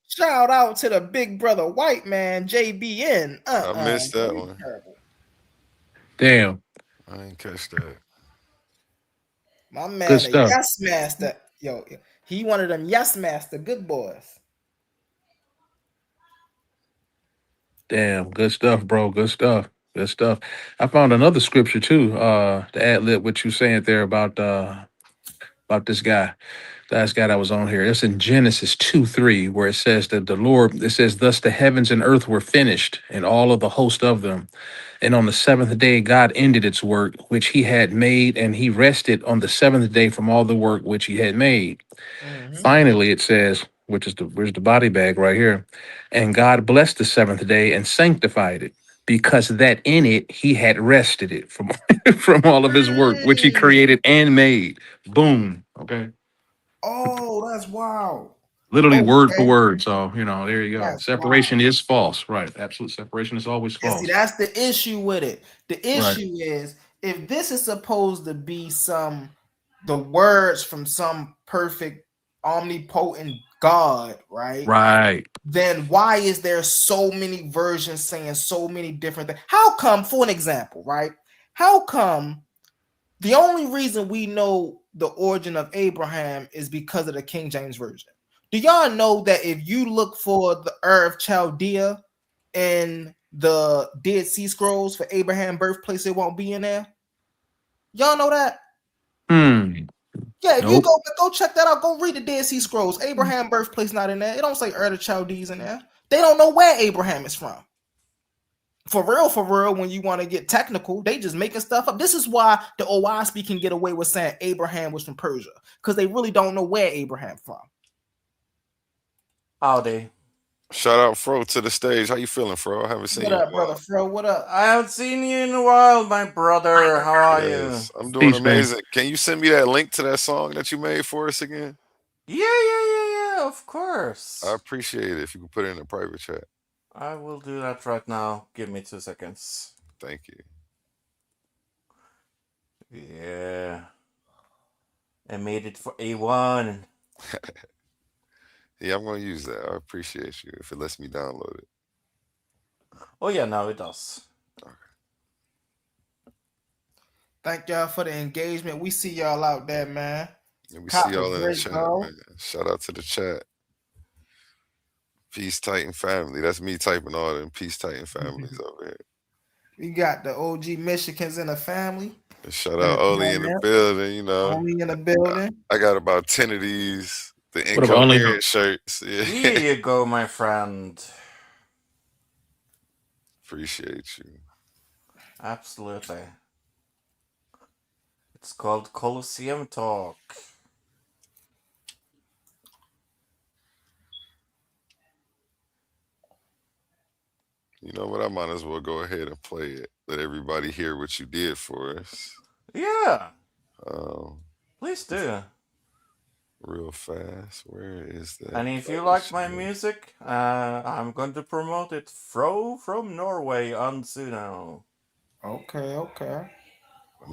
Shout out to the big brother white man, JBN. I missed that one. Damn. I didn't catch that. My man, a yes master. Yo, he one of them yes master good boys. Damn, good stuff, bro. Good stuff. I found another scripture too, to ad lib what you saying there about this guy. The last guy that was on here. It's in Genesis 2:3, where it says that it says, thus the heavens and earth were finished, and all of the host of them. And on the seventh day, God ended its work, which he had made, and he rested on the seventh day from all the work which he had made. Mm-hmm. Finally, it says, where's the body bag right here? And God blessed the seventh day and sanctified it, because that in it he had rested it from all of his work, which he created and made. Boom. Okay. Oh, that's wild. Literally word for word. So, there you go. That's separation is false. Right. Absolute separation is always false. See, that's the issue with it. The issue is, if this is supposed to be the words from some perfect, omnipotent God, right? Right. Then why is there so many versions saying so many different things? How come, for an example, right? How come the only reason we know the origin of Abraham is because of the King James Version? Do y'all know that if you look for the Ur of Chaldea in the Dead Sea Scrolls for Abraham's birthplace, it won't be in there? Y'all know that? Yeah, if you go check that out, go read the Dead Sea Scrolls. Abraham's birthplace not in there. It don't say Ur of Chaldees in there. They don't know where Abraham is from. For real, when you want to get technical, they just making stuff up. This is why the Owaspy can get away with saying Abraham was from Persia, because they really don't know where Abraham from. Howdy. Shout out Fro to the stage. How you feeling, Fro? I haven't seen What you in up, a while. brother Fro? What up? I haven't seen you in a while, my brother. How are Yes, you? I'm doing Peace, man. amazing. Can you send me that link to that song that you made for us again? Yeah, of course. I appreciate it if you could put it in a private chat. I will do that right now. Give me 2 seconds. Thank you. Yeah. I made it for A1. Yeah, I'm gonna use that. I appreciate you if it lets me download it. Oh yeah, now it does. Thank y'all for the engagement. We see y'all out there, man. And we Cop see y'all was in the great, chat, bro. man. Shout out to the chat. Peace Titan family. That's me typing all them Peace Titan families over here. We got the OG Michigans in the family. And shout out Oli in the building, you know. Only in the building. I got about 10 of these. The What about Oli? incoherent shirts. Yeah. Here you go, my friend. Appreciate you. Absolutely. It's called Colosseum Talk. You know what? I might as well go ahead and play it. Let everybody hear what you did for us. Yeah, Um, please do. real fast. Where is that? And if you like my music, I'm going to promote it. Fro from Norway on Suno. Okay.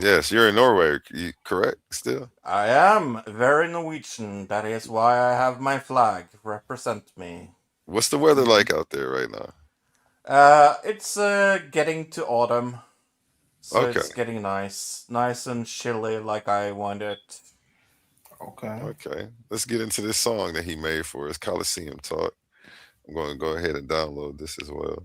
Yes, you're in Norway, correct? Still? I am very Norwegian. That is why I have my flag. Represent me. What's the weather like out there right now? It's getting to autumn. So Okay. it's getting nice and chilly like I want it. Okay. Let's get into this song that he made for us, Coliseum Talk. I'm going to go ahead and download this as well.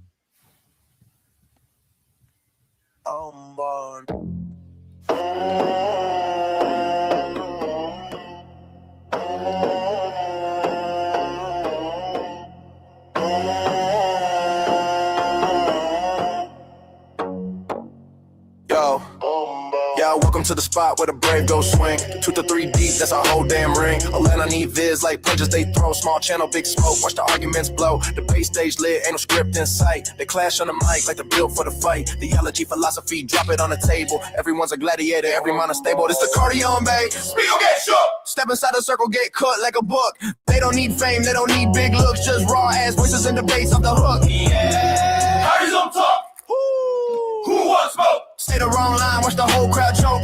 Yo, welcome to the spot where the brave go swing. 2 to 3 deep, that's a whole damn ring. Atlanta need viz like punches they throw. Small channel, big smoke, watch the arguments blow. The base stage lit, ain't no script in sight. They clash on the mic like the build for the fight. Theology, philosophy, drop it on the table. Everyone's a gladiator, every mind is stable. This the cardio, babe. Speak or get shook. Step inside the circle, get cut like a book. They don't need fame, they don't need big looks. Just raw ass voices in the bass of the hook. Yeah. Cardio talk. Who wants smoke? Say the wrong line, watch the whole crowd choke.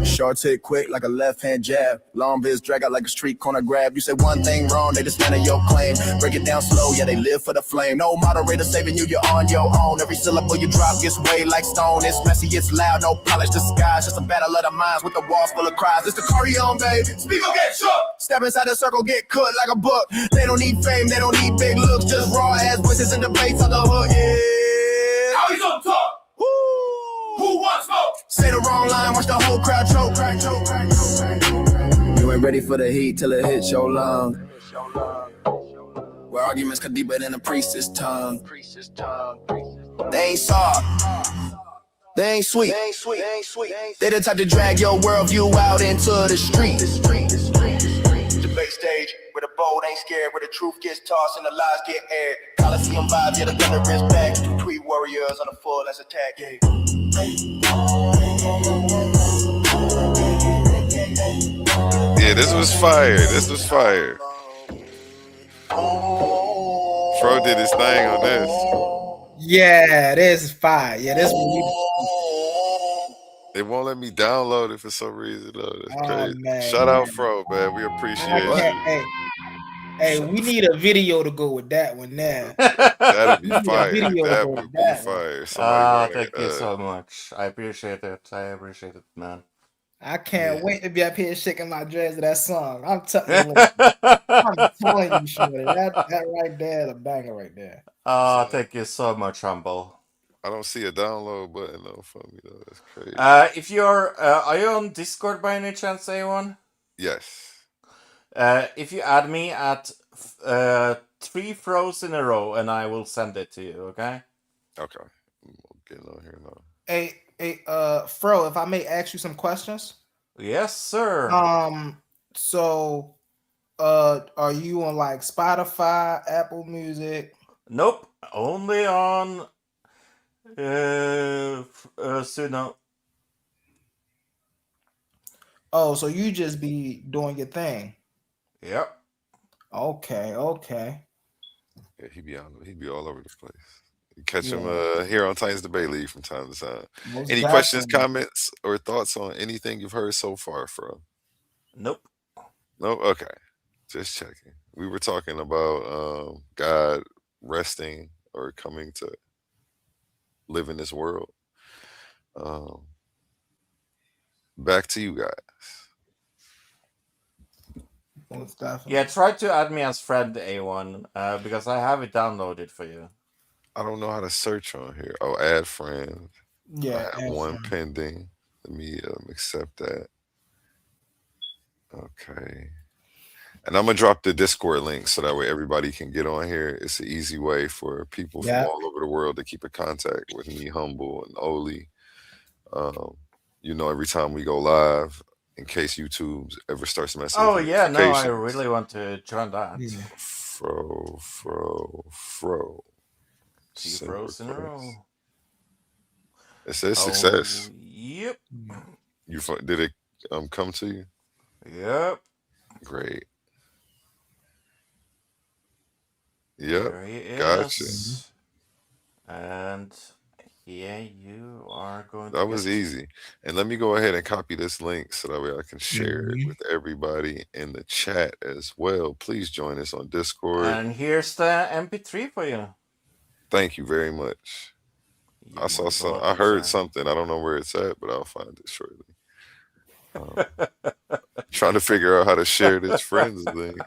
Short hit quick like a left-hand jab. Long biz drag out like a street corner grab. You say one thing wrong, they dismantle your claim. Break it down slow, yeah, they live for the flame. No moderator saving you, you're on your own. Every syllable you drop gets weighed like stone. It's messy, it's loud, no polished disguise. Just a battle of the minds with the walls full of cries. It's the cardio, babe. Speak or get shook. Step inside the circle, get cut like a book. They don't need fame, they don't need big looks. Just raw ass voices in the bass of the hook, yeah. How you gonna talk? Who wants smoke? Say the wrong line, watch the whole crowd choke. You ain't ready for the heat till it hits your lung. Where arguments cut deeper than a priest's tongue. They ain't soft. They ain't sweet. They the type to drag your worldview out into the street. Debate stage where the bold ain't scared, where the truth gets tossed and the lies get aired. Coliseum vibes, yeah, the thunder is back. Tweet warriors on a full as attack. Yeah, this was fire. Fro did his thing on this. Yeah, this is fire. Yeah, this one. They won't let me download it for some reason, though. That's crazy. Man, Shout out Fro, man. We appreciate you. Hey, we need a video to go with that one now. That'd be fire. That would be fire. Thank you so much. I appreciate it, man. I can't wait to be up here shaking my dreads to that song. I'm telling you, Shorty, that right there, the banger right there. Thank you so much, Humble. I don't see a download button though for me though. That's crazy. If you're, are you on Discord by any chance, A1? Yes. If you add me at 3 throws in a row, and I will send it to you. Okay. Okay. I'm getting on here now. Hey, Fro, if I may ask you some questions. Yes, sir. So, are you on like Spotify, Apple Music? Nope. Only on Suno. Oh, so you just be doing your thing. Yep. Okay. Yeah, he be all over the place. You catch him Yeah. here on Titans Debate League from time to time. Most Any questions, definitely. comments, or thoughts on anything you've heard so far, Fro? Nope. No? Okay. Just checking. We were talking about God resting or coming to live in this world. Back to you guys. Most definitely. Yeah, try to add me as friend A1 because I have it downloaded for you. I don't know how to search on here. Oh, add friend. Yeah. I have one pending. Let me accept that. Okay. And I'm gonna drop the Discord link so that way everybody can get on here. It's an easy way for people from all over the world to keep in contact with me, Humble, and Oli. Every time we go live, in case YouTube ever starts messing with yeah, no, I notifications. really want to join that. Yeah. Fro. Two Send throws in a request. row. It says success. Yep. Did it come to you? Yep. Great. Yep. There he is. Gotcha. And here you are going That was easy. And let me go ahead and copy this link so that way I can share it with everybody in the chat as well. Please join us on Discord. And here's the MP3 for you. Thank you very much. I saw some. I heard something. I don't know where it's at, but I'll find it shortly. Trying to figure out how to share this friends thing.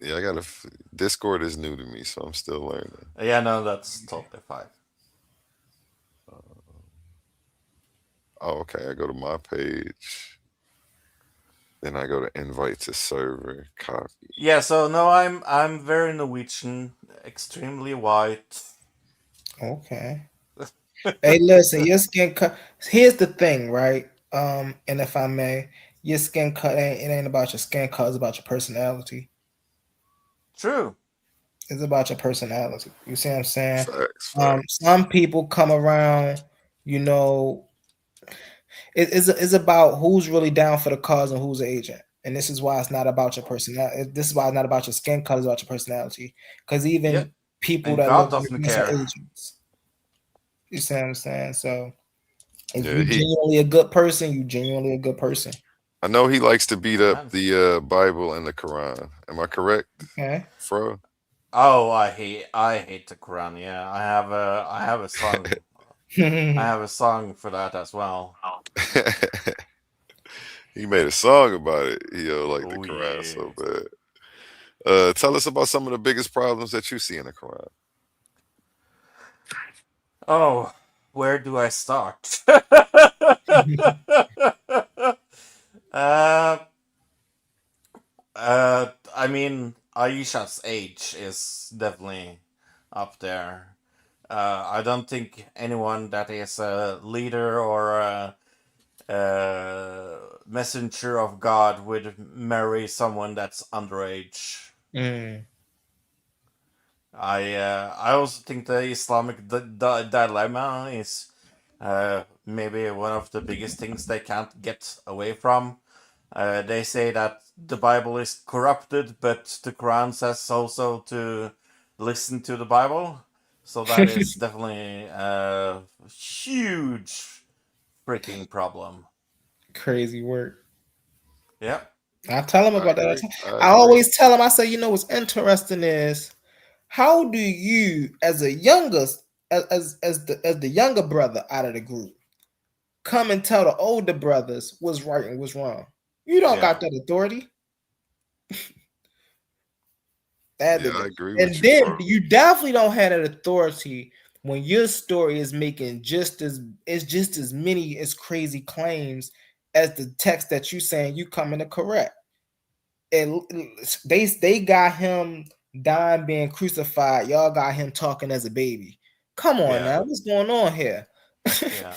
Yeah, Discord is new to me, so I'm still learning. Yeah, no, that's totally fine. Okay. I go to my page. Then I go to invite to server, copy. Yeah, so no, I'm very Norwegian, extremely white. Okay. Hey, listen, your skin cut. Here's the thing, right? And if I may, your skin cut ain't about your skin color, it's about your personality. True. It's about your personality. You see what I'm saying? Facts. Some people come around, it's about who's really down for the cause and who's the agent. And this is why it's not about your personality. This is why it's not about your skin color, it's about your personality. Because even people that God look doesn't like care. agents. You see what I'm saying? So if Yeah, you're genuinely a good person, you're genuinely a good person. I know he likes to beat up the Bible and the Quran. Am I correct? Okay. Fro? Oh, I hate the Quran. Yeah, I have a song. I have a song for that as well. He made a song about it. He like the Quran so bad. Tell us about some of the biggest problems that you see in the Quran. Oh, where do I start? I mean, Aisha's age is definitely up there. I don't think anyone that is a leader or a messenger of God would marry someone that's underage. I also think the Islamic dilemma is maybe one of the biggest things they can't get away from. They say that the Bible is corrupted, but the Quran says also to listen to the Bible. So that is definitely a huge freaking problem. Crazy work. Yeah. I tell them about that. I agree. always tell them, I say, what's interesting is how do you, as a youngest, as the younger brother out of the group, come and tell the older brothers what's right and what's wrong? You don't got that authority. I agree and with then you, you definitely don't have that authority when your story is making just as many as crazy claims as the text that you saying you coming to correct. and they got him dying, being crucified. Y'all got him talking as a baby. Come on Yeah. now, what's going on here? Yeah.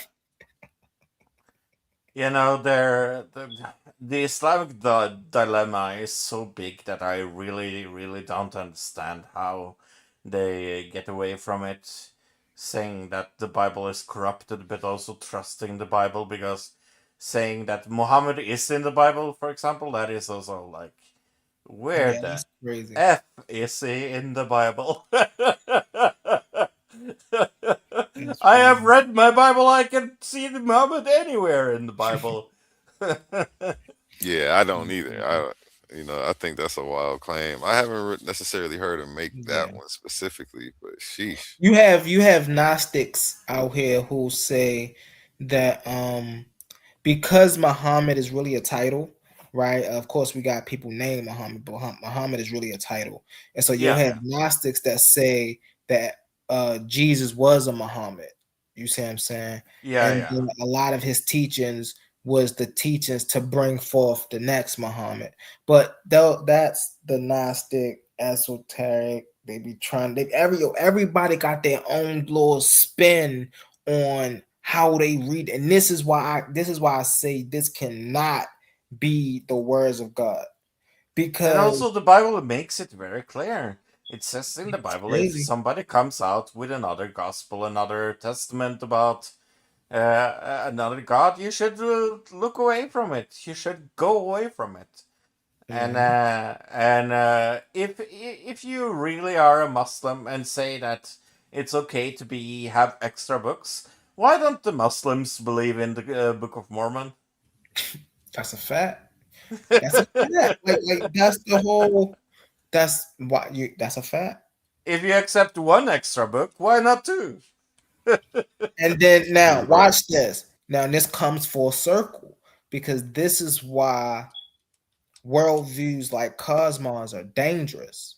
You know, the Islamic dilemma is so big that I really, really don't understand how they get away from it, saying that the Bible is corrupted, but also trusting the Bible, because saying that Muhammad is in the Bible, for example, that is also like, where Yeah, the that's crazy. F is he in the Bible? I have read my Bible. I can see the Muhammad anywhere in the Bible. Yeah, I don't either. I think that's a wild claim. I haven't necessarily heard him make that Yeah. one specifically, but sheesh. You have Gnostics out here who say that because Muhammad is really a title, right? Of course, we got people named Muhammad, but Muhammad is really a title, and so you'll Yeah. have Gnostics that say that Jesus was a Muhammad. You see what I'm saying? Yeah, And yeah. then a lot of his teachings was the teachings to bring forth the next Muhammad. But though that's the Gnostic esoteric, they be trying. Everybody got their own little spin on how they read, and this is why I say this cannot be the words of God, because And also, the Bible makes it very clear. It says in the it's Bible, if crazy. somebody comes out with another gospel, another testament about another God, you should look away from it. You should go away from it. And if you really are a Muslim and say that it's okay to have extra books, why don't the Muslims believe in the Book of Mormon? That's a fact. That's a fact. Like that's the whole. That's what you. That's a fact. If you accept one extra book, why not two? And then now You're right. watch this. Now this comes full circle, because this is why worldviews like Cosmos are dangerous,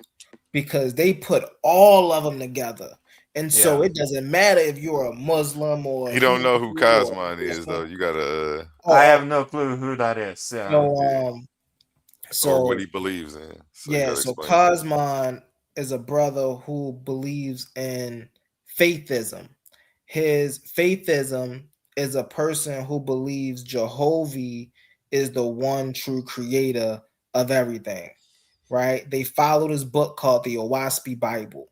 because they put all of them together. And so Yeah. it doesn't matter if you're a Muslim or a You don't know who Hindu or a Cosmon is, though. Christian. You gotta, I have no clue who that is. Yeah. So or what he believes in. So you yeah, gotta so explain. Cosmon is a brother who believes in faithism. His faithism is a person who believes Jehovah is the one true creator of everything, right? They follow this book called the Owaspy Bible.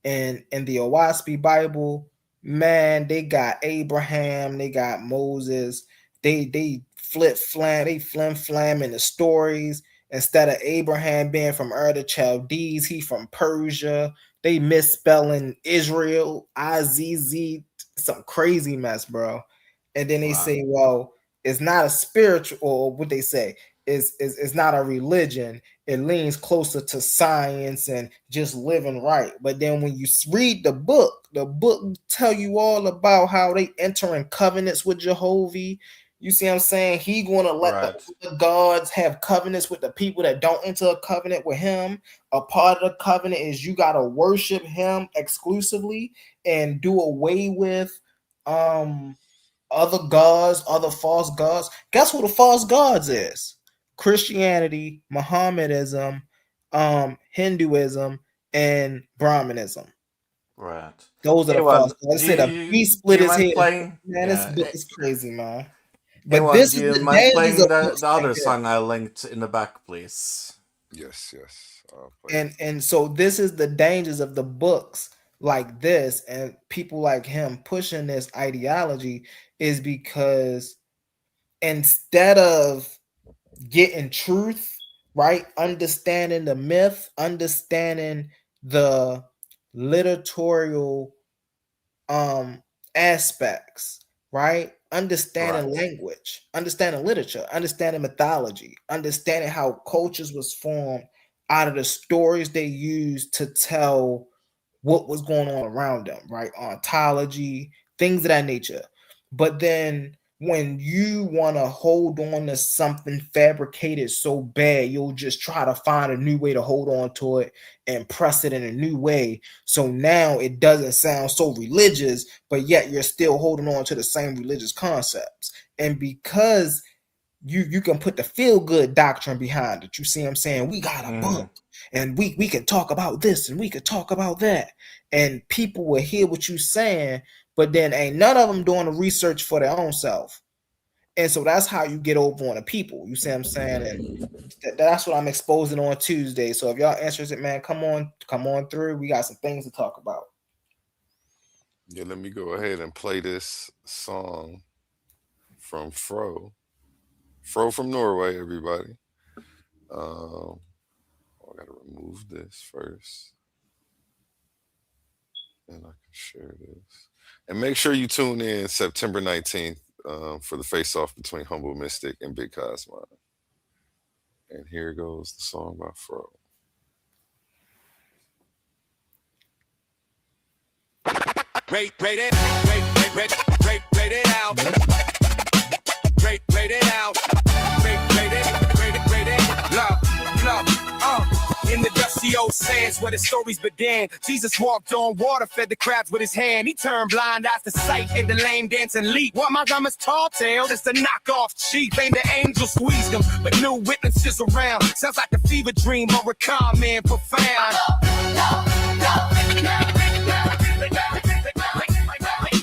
And in the Owaspy Bible, man, they got Abraham, they got Moses, they flim flam in the stories. Instead of Abraham being from Ur the Chaldees, he from Persia. They misspelling Israel, IZZ, some crazy mess, bro. And then they Wow. say, well, it's not a spiritual, or what they say, it's not a religion. It leans closer to science and just living right. But then when you read the book tell you all about how they enter in covenants with Jehovah. You see what I'm saying? He gonna let the gods have covenants with the people that don't enter a covenant with him. A part of the covenant is you gotta worship him exclusively and do away with other gods, other false gods. Guess who the false gods is? Christianity, Mohammedanism, Hinduism, and Brahmanism. Right. Those are the false gods. I said a beast split his head. Man, Yeah. it's crazy, man. But Ewan, this do is you the mind dangers playing of the books like other this. song I linked in the back, please? Yes. I'll play And so this is the dangers of the books like this, and people like him pushing this ideology, is because instead of getting truth, right, understanding the myth, understanding the literarial aspects, right, understanding language, understanding literature, understanding mythology, understanding how cultures was formed out of the stories they used to tell what was going on around them, right? Ontology, things of that nature. But then when you want to hold on to something fabricated so bad, you'll just try to find a new way to hold on to it and press it in a new way. So now it doesn't sound so religious, but yet you're still holding on to the same religious concepts. And because you can put the feel good doctrine behind it. You see what I'm saying? We got a book, and we can talk about this and we can talk about that, and people will hear what you saying, but then ain't none of them doing the research for their own self. And so that's how you get over on the people. You see what I'm saying? And that's what I'm exposing on Tuesday. So if y'all interested, man, come on through. We got some things to talk about. Yeah, let me go ahead and play this song from Fro. Fro from Norway, everybody. I gotta remove this first. And I can share this. And make sure you tune in September 19th for the face-off between Humble Mystic and Big Cosmo. And here goes the song by Fro. Rate it out. Rate it out. Love. In the dusty old sands where the stories began, Jesus walked on water, fed the crowds with his hand. He turned blind eyes to sight, and the lame dance and leap. What my grandma's tall tale is the knockoff cheap. Ain't the angel squeezed them, but new witnesses around. Sounds like a fever dream or a con man profound.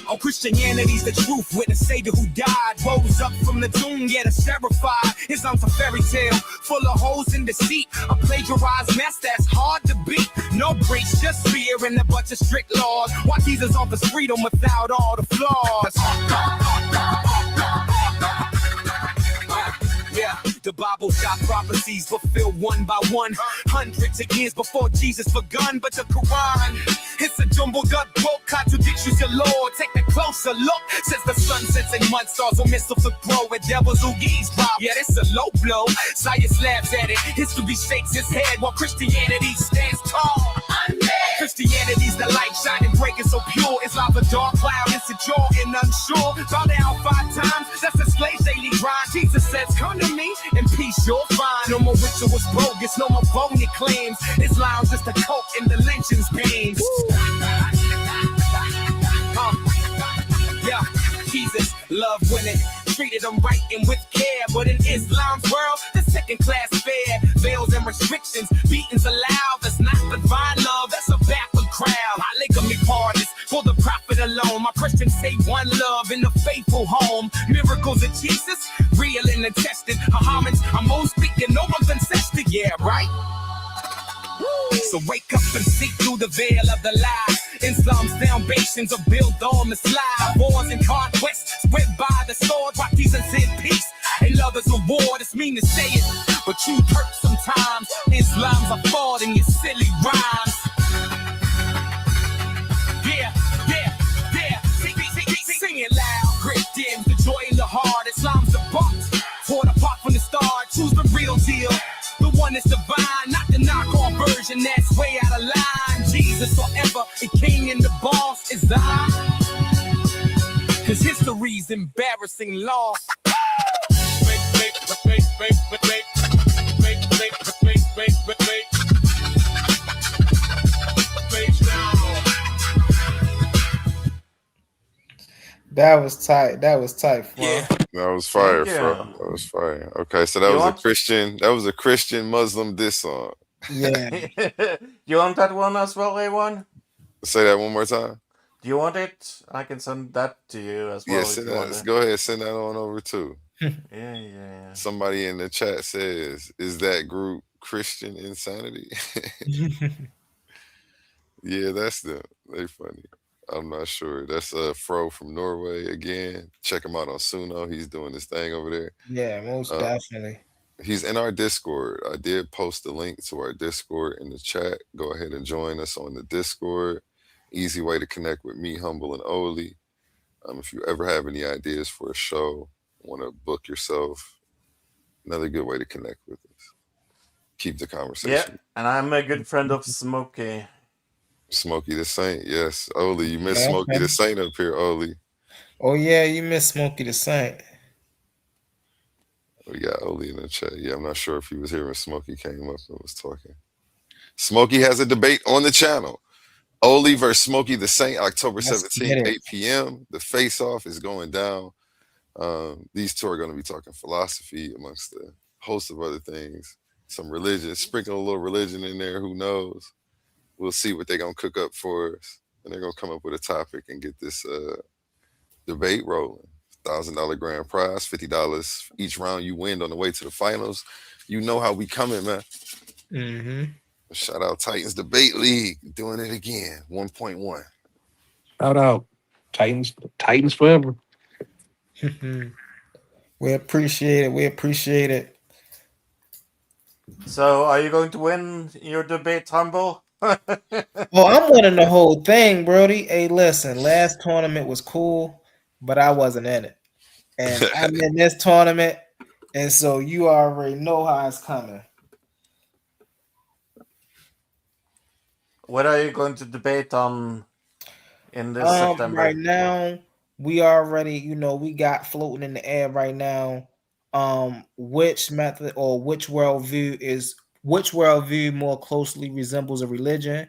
Oh, Christianity's the truth, with a savior who died, rose up from the tomb, yet a terrified. His arms a fairy tale, full of holes and deceit. A plagiarized mess that's hard to beat. No breach, just fear and a bunch of strict laws. Why Jesus offers freedom without all the flaws? Yeah, the Bible shot prophecies fulfilled one by one, hundreds of years before Jesus begun. But the Quran, it's a jumbled up book, contradicts your Lord. Take a closer look, says the sun sets and mud stars or missiles to throw at devils who eavesdrop. Yeah, it's a low blow. Science laughs at it, history shakes its head while Christianity stands tall. Christianity's the light shining, breaking so pure. Islam's a dark cloud, insecure and unsure. Bow down 5 times, that's a slave's daily grind. Jesus says, come to me, and peace you'll find. No more rituals bogus, no more phony claims. Islam's just a cult in the lynching's pains. Yeah, Jesus, love winning, treated them right and with care. But in Islam's world, the second-class fare, veils and restrictions, beatings allowed. That's not divine love, that's a backward crowd. Polygamy parties for the prophet alone. My Christians say one love in the faithful home. Miracles of Jesus, real and attested. Muhammad's, I'm most speaking, no one's ancestor, yeah, right? So wake up and see through the veil of the lie. Islam's foundations are built on the slide. Wars and conquests spread by the sword. While Jesus said peace and love is a war. It's mean to say it, but you hurt sometimes. Islam's a fraud in your silly rhymes. Yeah. Sing it loud. Great dims, the joy in the heart. Islam's the box. Torn apart from the start. Choose the real deal. The one that's divine, not the knockoff version that's way out of line. Jesus forever, the king and the boss is I. Cause history's embarrassing loss. That was tight. Yeah. That was fire, Thank bro. you. That was fire. Okay, so that You was want- a Christian Muslim diss song. Yeah. You want that one as well, A1? Say that one more time. Do you want it? I can send that to you as well. Yeah, if send you want that. it. Go ahead, send that on over too. Yeah. Somebody in the chat says, "Is that group Christian Insanity?" Yeah, that's them. They funny. I'm not sure. That's Fro from Norway again. Check him out on Suno. He's doing his thing over there. Yeah, most definitely. He's in our Discord. I did post a link to our Discord in the chat. Go ahead and join us on the Discord. Easy way to connect with me, Humble, and Oli. If you ever have any ideas for a show, want to book yourself, another good way to connect with us. Keep the Yeah, conversation. and I'm a good friend of Smokey. Smokey the Saint, yes. Oli, you miss Yeah, Smokey okay. the Saint up here, Oli. Oh yeah, you miss Smokey the Saint. We got Oli in the chat. Yeah, I'm not sure if he was here when Smokey came up and was talking. Smokey has a debate on the channel. Oli versus Smokey the Saint, October Let's 17th, get it. 8 p.m. The face-off is going down. These two are going to be talking philosophy amongst a host of other things. Some religion, sprinkle a little religion in there. Who knows? We'll see what they're going to cook up for us. And they're going to come up with a topic and get this debate rolling. $1,000 grand prize, $50 each round you win on the way to the finals. You know how we coming, man. Mm-hmm. Shout out Titans Debate League, doing it again. 1.1. Shout out Titans forever. We appreciate it. We appreciate it. So, are you going to win your debate, Humble? Well, I'm winning the whole thing, Brody. Hey, listen, last tournament was cool, but I wasn't in it. And I'm in this tournament, and so you already know how it's coming. What are you going to debate on in this September? Right now, we already, we got floating in the air right now. Which method or which worldview more closely resembles a religion?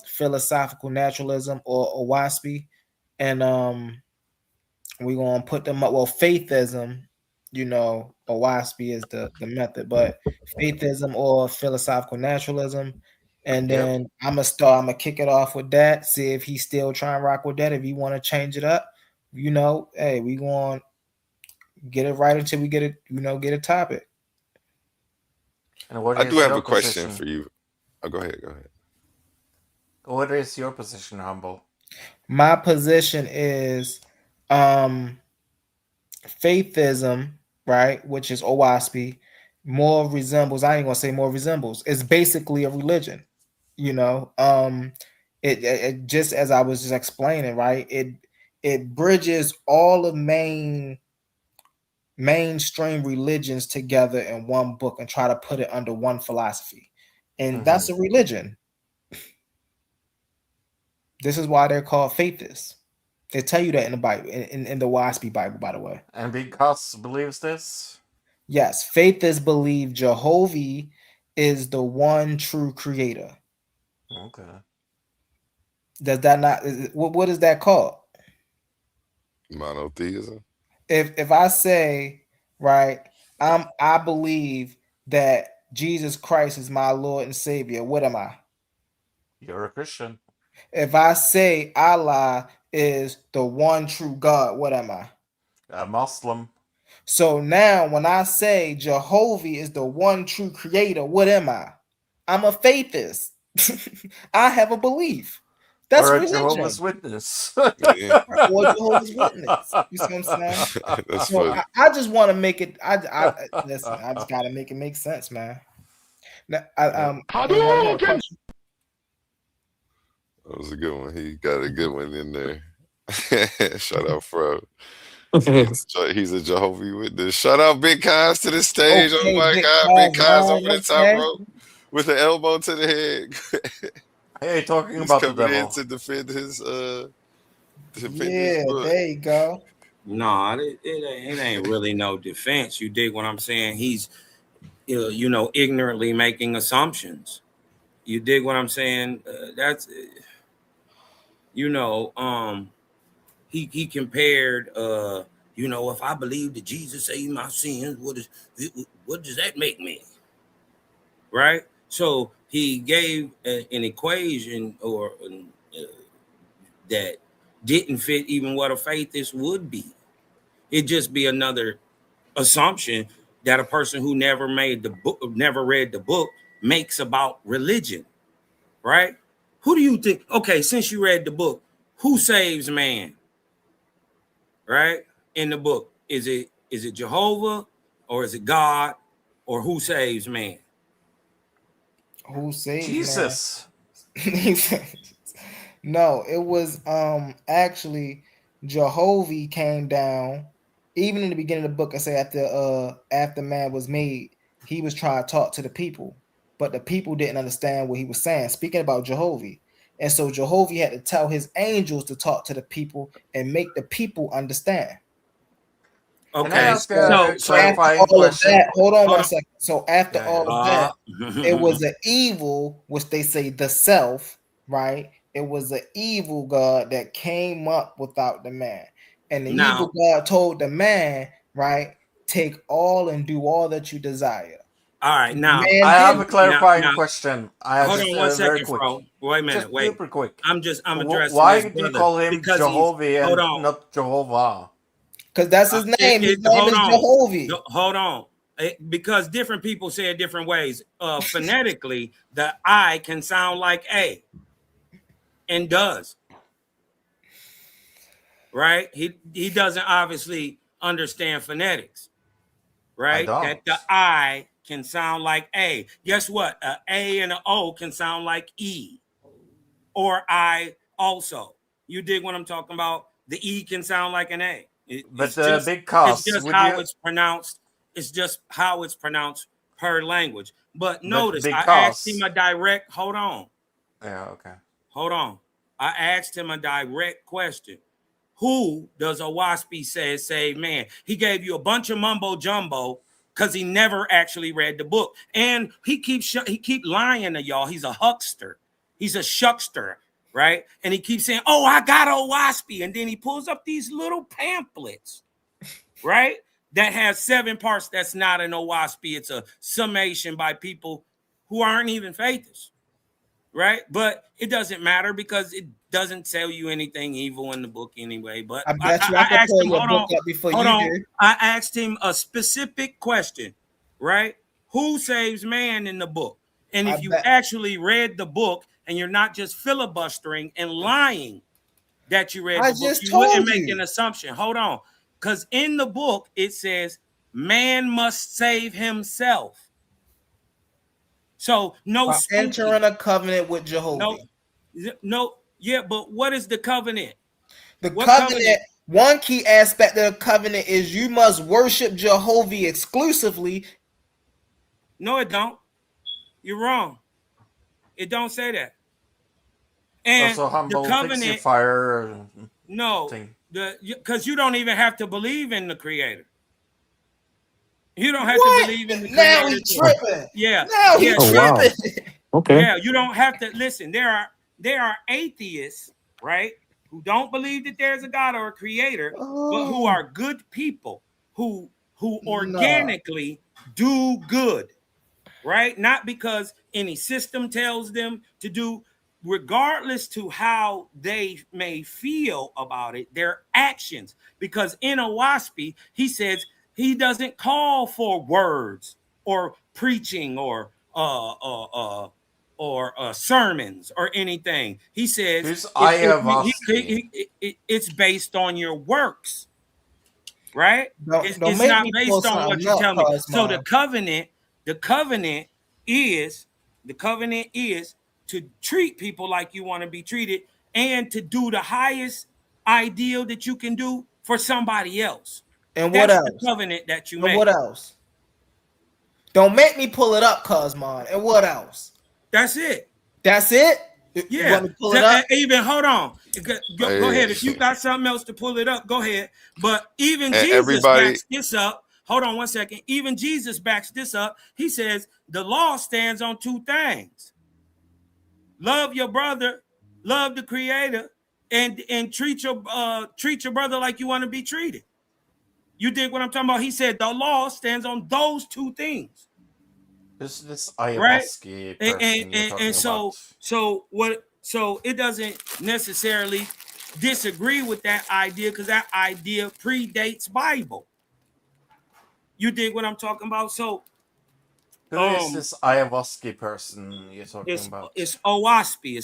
Philosophical naturalism or Owaspy, and we're gonna put them up. Well, faithism, Owaspy is the method, but faithism or philosophical naturalism. And then I'm gonna kick it off with that. See if he's still trying to rock with that. If you want to change it up, hey, we gonna get it right until we get it, get a topic. And what I is do have your a question position? for you. Oh, go ahead. What is your position, Humble? My position is faithism, right, which is Owaspy, more resembles, I ain't gonna say more resembles, it's basically a religion. It just as I was just explaining, right, it bridges all the mainstream religions together in one book and try to put it under one philosophy, and that's a religion. This is why they're called faithists. They tell you that in the Bible, in the Owaspy Bible, by the way. And because believes this? Yes, faithists believe Jehovah is the one true creator. Okay. Does that not? What is that called? Monotheism. If I say, right, I believe that Jesus Christ is my Lord and Savior, what am I? You're a Christian. If I say Allah is the one true God, what am I? A Muslim. So now when I say Jehovah is the one true creator, what am I? I'm a faithist. I have a belief. That's or a religion. Jehovah's Witness. Or Jehovah's Witness. You see what I'm saying? That's So funny. I just want to make it. Listen. I just got to make it make sense, man. Now, That was a good one. He got a good one in there. Shout out, Fro. He's a Jehovah's Witness. Shout out Big Cos to the stage. Okay, Oh my Big God, Cos, Big Cos man, over the top okay. rope with an elbow to the head. Hey, talking He's about the coming in devil. to defend his book. There you go. No, it ain't really no defense. You dig what I'm saying? He's, ignorantly making assumptions. You dig what I'm saying? That's, he compared, if I believe that Jesus saved my sins, what does that make me? Right? So he gave an equation that didn't fit even what a faithist would be. It'd just be another assumption that a person who never read the book makes about religion, right? Who do you think? Okay, since you read the book, who saves man? Right? In the book, is it Jehovah or is it God, or who saves man? Who saves Jesus? No, it was actually Jehovah came down. Even in the beginning of the book, I say after man was made, he was trying to talk to the people, but the people didn't understand what he was saying. Speaking about Jehovah, and so Jehovah had to tell his angels to talk to the people and make the people understand. Can I Okay, ask a clarifying after all of question? that, hold on one second. So after all of that, Uh, it was an evil, which they say the self, right? It was an evil God that came up without the man. And the Now- evil God told the man, right, take all and do all that you desire. All right, now Man I have a did. clarifying now- question. I have hold just on one very second, quick. bro. Wait a minute, Just wait. super quick. I'm addressing Why this do you brother call him because he's- Jehovah hold and on. not Jehovah? Because that's his name. His name hold is on. Jehovah. No, hold on. Because different people say it different ways. Phonetically, the I can sound like A and does. Right? He doesn't obviously understand phonetics. Right? don't. That the I can sound like A. Guess what? A A and an O can sound like E or I also. You dig what I'm talking about? The E can sound like an A. But the big cost. It's just would how you- it's pronounced. It's just how it's pronounced per language. But notice, I because- asked him a direct. Hold on. Yeah, okay. Hold on. I asked him a direct question. Who does Owaspy say, man? He gave you a bunch of mumbo jumbo because he never actually read the book. And he keep lying to y'all. He's a huckster. He's a shuckster, right? And he keeps saying, oh, I got Owaspy. And then he pulls up these little pamphlets, right? That has 7 parts. That's not an Owaspy. It's a summation by people who aren't even faithists, right? But it doesn't matter because it doesn't tell you anything evil in the book anyway. But I bet you I could asked pull him, your hold book on, up before hold you on. did. I asked him a specific question, right? Who saves man in the book? And if I you bet. actually read the book and you're not just filibustering and lying that you read I the book, just you wouldn't told make you. an assumption. Hold on. Because in the book, it says man must save himself. So no By spooky. entering a covenant with Jehovah. No, yeah, but what is the covenant? The What covenant, one key aspect of the covenant is you must worship Jehovah exclusively. No, it don't. You're wrong. It don't say that. And Also, humble the fixie covenant, fire. no, thing. because you don't even have to believe in the Creator. You don't have What? to believe in the Now Creator. he tripping. Yeah. Now he yeah, Oh, wow. tripping. Okay. Yeah, you don't have to listen. There are atheists, right, who don't believe that there's a God or a creator, but who Oh. are good people who organically do good, right? Not because any system tells them to do, regardless to how they may feel about it, their actions. Because in Owaspy, he says he doesn't call for words or preaching or sermons or anything. He says Who's Ayahuasca? it's based on your works, right? Don't It's make not me pull based on what something you up, tell me. cuz, So man. the covenant is to treat people like you want to be treated and to do the highest ideal that you can do for somebody else. And what That's else? the covenant that you And make. what else? Don't make me pull it up, Cosmon. And what else? That's it. That's it? You Yeah. want me to pull it up? Even hold on. Go ahead. If you Hey. got something else to pull it up, go ahead. But even And Jesus everybody- backs this up. Hold on one second. Even Jesus backs this up. He says the law stands on 2 things: love your brother, love the Creator, and treat your brother like you want to be treated. You dig what I'm talking about? He said the law stands on those 2 things. This Right? Ayahuasca person you're talking And so about. so it doesn't necessarily disagree with that idea because that idea predates Bible. You dig what I'm talking about? So Who is this Ayahuasca person you're talking about? it's Owaspy.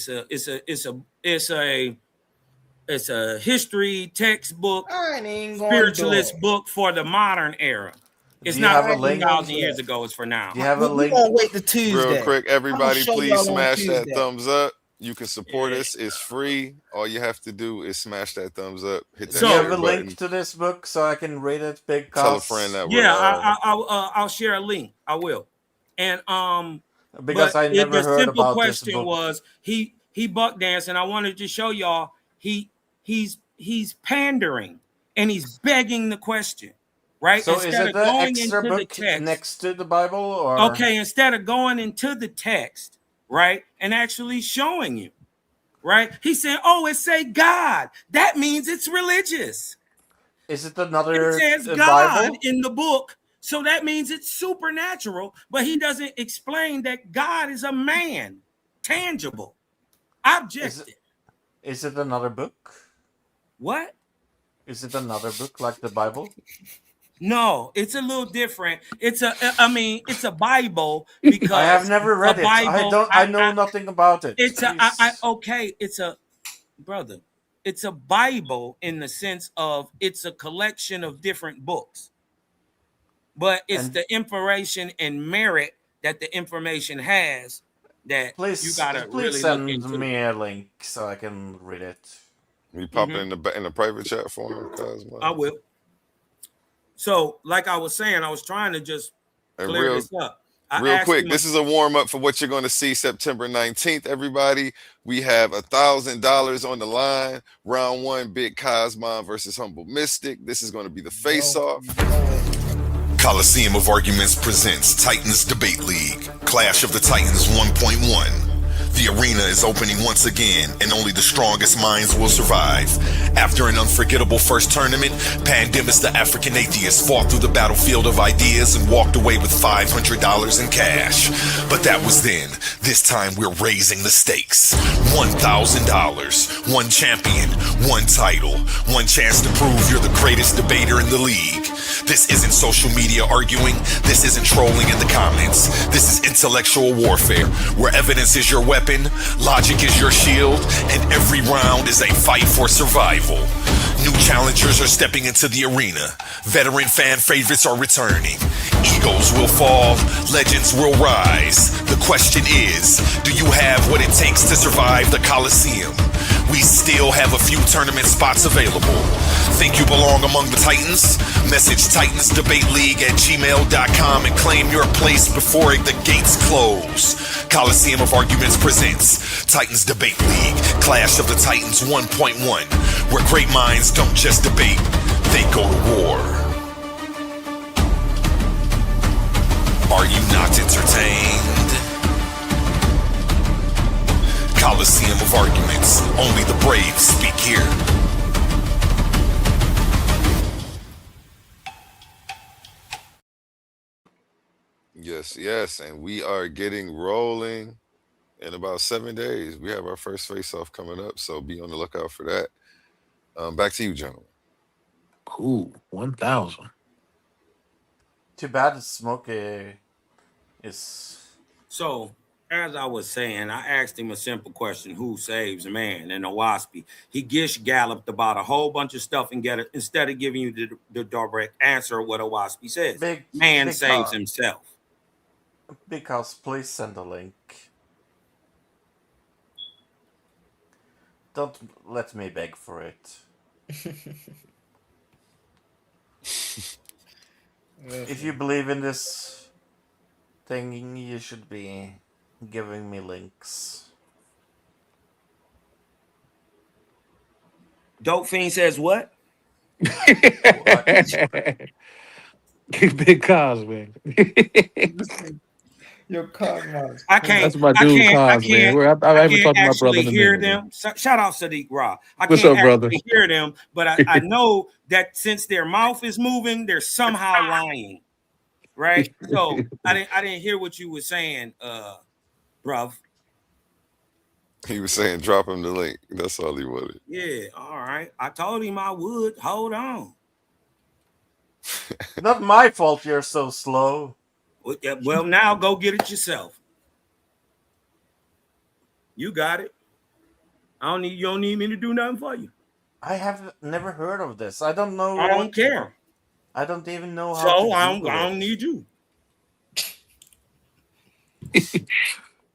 It's a history textbook, I ain't going spiritualist to book for the modern era. It's Do you not have a link? 2,000 years ago. It's for now. Do you have a We're link? going to wait to Tuesday. Real quick, everybody, show please y'all on smash that Tuesday. thumbs up. You can support Yeah. us. It's free. All you have to do is smash that thumbs up. Hit that Do you have share a button. link to this book so I can read it? Big Tell a cost? friend that Yeah, we're I'll share a link. I will. And Because but I never the heard simple about this question book. was he buck danced, and I wanted to show y'all he's pandering and he's begging the question, right? So is Instead it of the going extra into the book text, next to the Bible, or okay, instead of going into the text, right, and actually showing you, right? He said, "Oh, it say God. That means it's religious." Is it It another says God Bible? in the book, so that means it's supernatural, but he doesn't explain that God is a man, tangible, objective. Is it another book? What? Is it another book like the Bible? No, it's a little different. It's a Bible because I have never read it. I know nothing about it. It's a brother. It's a Bible in the sense of it's a collection of different books. But it's the information and merit that the information has that you gotta really send look into. me a link so I can read it. We pop it in the private chat for him, Cosmo. I will. So, like I was saying, I was trying to just clear this up. Real quick, this is a warm up for what you're going to see September 19th. Everybody, we have $1,000 on the line. Round 1, Big Cosmon versus Humble Mystic. This is going to be the face-off. Coliseum of Arguments presents Titans Debate League, Clash of the Titans 1.1. The arena is opening once again, and only the strongest minds will survive. After an unforgettable first tournament, Pandemus the African Atheist fought through the battlefield of ideas and walked away with $500 in cash. But that was then. This time we're raising the stakes. $1,000, one champion, one title, one chance to prove you're the greatest debater in the league. This isn't social media arguing. This isn't trolling in the comments. This is intellectual warfare, where evidence is your weapon, logic is your shield, and every round is a fight for survival. New challengers are stepping into the arena. Veteran fan favorites are returning. Egos will fall, legends will rise. The question is, do you have what it takes to survive the Coliseum? We still have a few tournament spots available. Think you belong among the Titans? Message TitansDebateLeague@gmail.com and claim your place before the gates close. Coliseum of Arguments presents Titans Debate League, Clash of the Titans 1.1, where great minds don't just debate, they go to war. Are you not entertained? Coliseum of Arguments, only the brave speak here. Yes, and we are getting rolling in about 7 days. We have our first face-off coming up, so be on the lookout for that. Back to you, gentlemen. Cool, 1,000. Too bad Smokey is. So, as I was saying, I asked him a simple question: who saves man? And Owaspy, he gish-galloped about a whole bunch of stuff and instead of giving you the direct answer of what Owaspy says. Man saves himself. Because please send a link. Don't let me beg for it. If you believe in this thing, you should be giving me links. Dope Fiend says what? Big Cosmo. Your Cosmo. I can't. That's my dude, Cos, man. I haven't talked to my brother in a hear minute. them. Shout out Sadiq Ra. I What's can't up, brother? actually hear them, but I know that since their mouth is moving, they're somehow lying. Right? So I didn't hear what you were saying, bruv. He was saying drop him the link. That's all he wanted. Yeah, all right. I told him I would. Hold on. Not my fault you're so slow. Well, now go get it yourself. You got it. You don't need me to do nothing for you. I have never heard of this. I don't know. I don't care. I don't even know how. So I don't need you.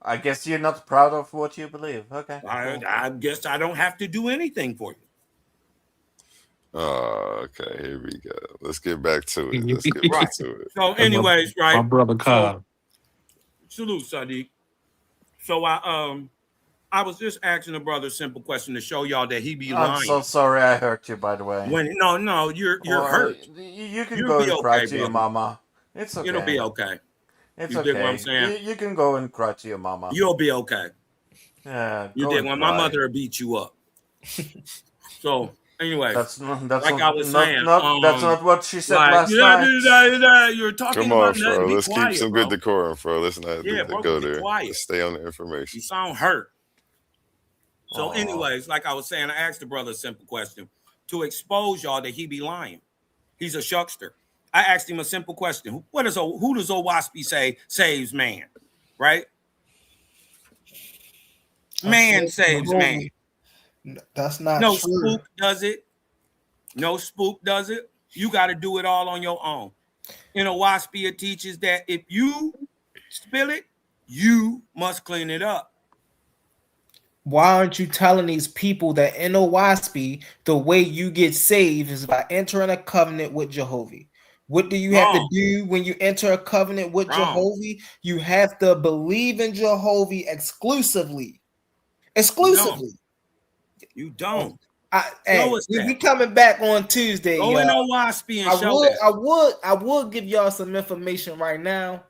I guess you're not proud of what you believe. Okay. I guess I don't have to do anything for you. Oh, okay. Here we go. Let's get back to it. So, anyways, right. My brother Kyle. Salute, Sadiq. So I was just asking the brother a simple question to show y'all that he be lying. I'm so sorry I hurt you, by the way. No, you're hurt. You can go and cry to your mama. It's okay. It'll be okay. It's you okay. Dig what I'm saying? You can go and cry to your mama. You'll be okay. Yeah. You did when my mother beat you up. So Anyway, That's not like I was saying, that's not what she said like, last night. you're talking Come on, about nothing. Fro. Be Let's keep quiet, some bro. good decorum, Fro. Let's not Yeah, bro, go be there. quiet. Let's stay on the information. You sound hurt. So, Aw. anyways, like I was saying, I asked the brother a simple question to expose y'all that he be lying. He's a shuckster. I asked him a simple question: who does Owaspy say saves man? Right? Man saves man. That's not No true. spook does it. No spook does it. You got to do it all on your own. In Owaspy, it teaches that if you spill it, you must clean it up. Why aren't you telling these people that in Owaspy, the way you get saved is by entering a covenant with Jehovah? What do you have to do when you enter a covenant with Jehovah? You have to believe in Jehovah exclusively. Exclusively. You don't. We coming back on Tuesday. Go in Owaspy and show that. I would give y'all some information right now,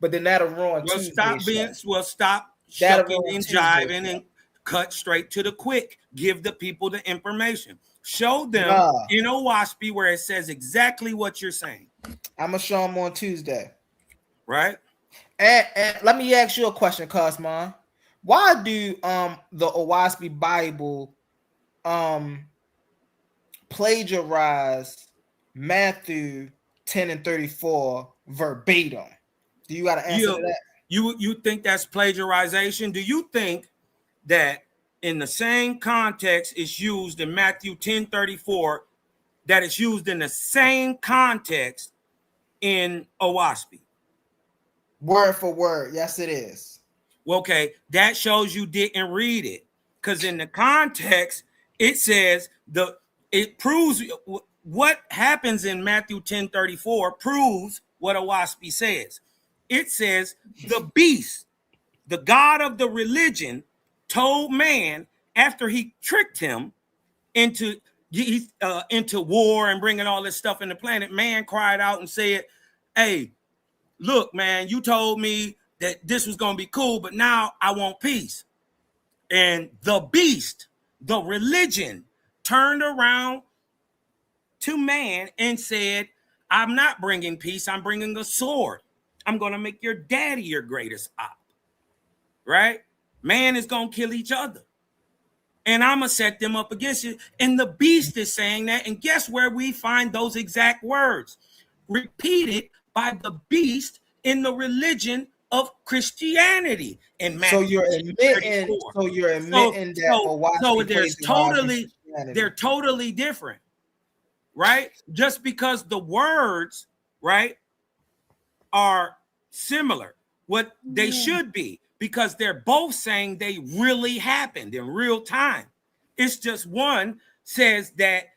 but then that'll ruin Tuesday. Stop shucking and jiving and cut straight to the quick. Give the people the information. Show them in Owaspy where it says exactly what you're saying. I'm gonna show them on Tuesday. Right? And let me ask you a question, Cosmo. Why do the Owaspy Bible plagiarize Matthew 10 and 34 verbatim? Do you got to answer that? You think that's plagiarization? Do you think that in the same context it's used in Matthew 10:34, that it's used in the same context in Owaspy? Word for word. Yes, it is. Okay, that shows you didn't read it, because in the context it says it proves what happens in Matthew 10:34 proves what Owaspy says. It says the beast, the god of the religion, told man after he tricked him into war and bringing all this stuff in the planet. Man cried out and said, "Hey, look, man, you told me that this was going to be cool, but now I want peace." And the beast, the religion, turned around to man and said, "I'm not bringing peace. I'm bringing a sword. I'm going to make your daddy your greatest op." Right? Man is going to kill each other. And I'm going to set them up against you. And the beast is saying that. And guess where we find those exact words? Repeated by the beast in the religion of Christianity. In Matthew, so you're admitting that they're totally different. Right? Just because the words, right, are similar, what they should be, because they're both saying they really happened in real time. It's just one says that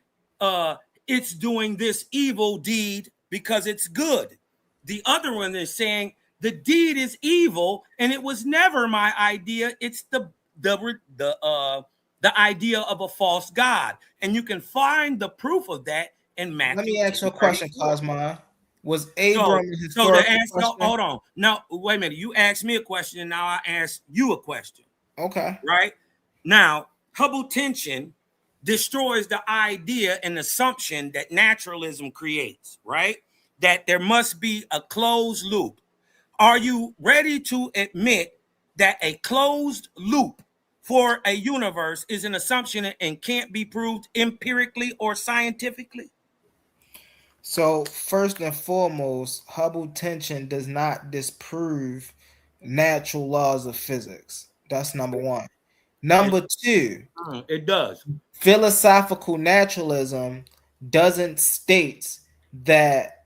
it's doing this evil deed because it's good. The other one is saying the deed is evil and it was never my idea. It's the idea of a false god, and you can find the proof of that in Matthew. Let me ask you a question, Cosmo. Was Abram hold on. No, wait a minute. You asked me a question, and now I ask you a question. Okay. Right? Now, Hubble tension destroys the idea and assumption that naturalism creates, right? That there must be a closed loop. Are you ready to admit that a closed loop for a universe is an assumption and can't be proved empirically or scientifically? So first and foremost, Hubble tension does not disprove natural laws of physics. That's number one. Number two, it does. Philosophical naturalism doesn't state that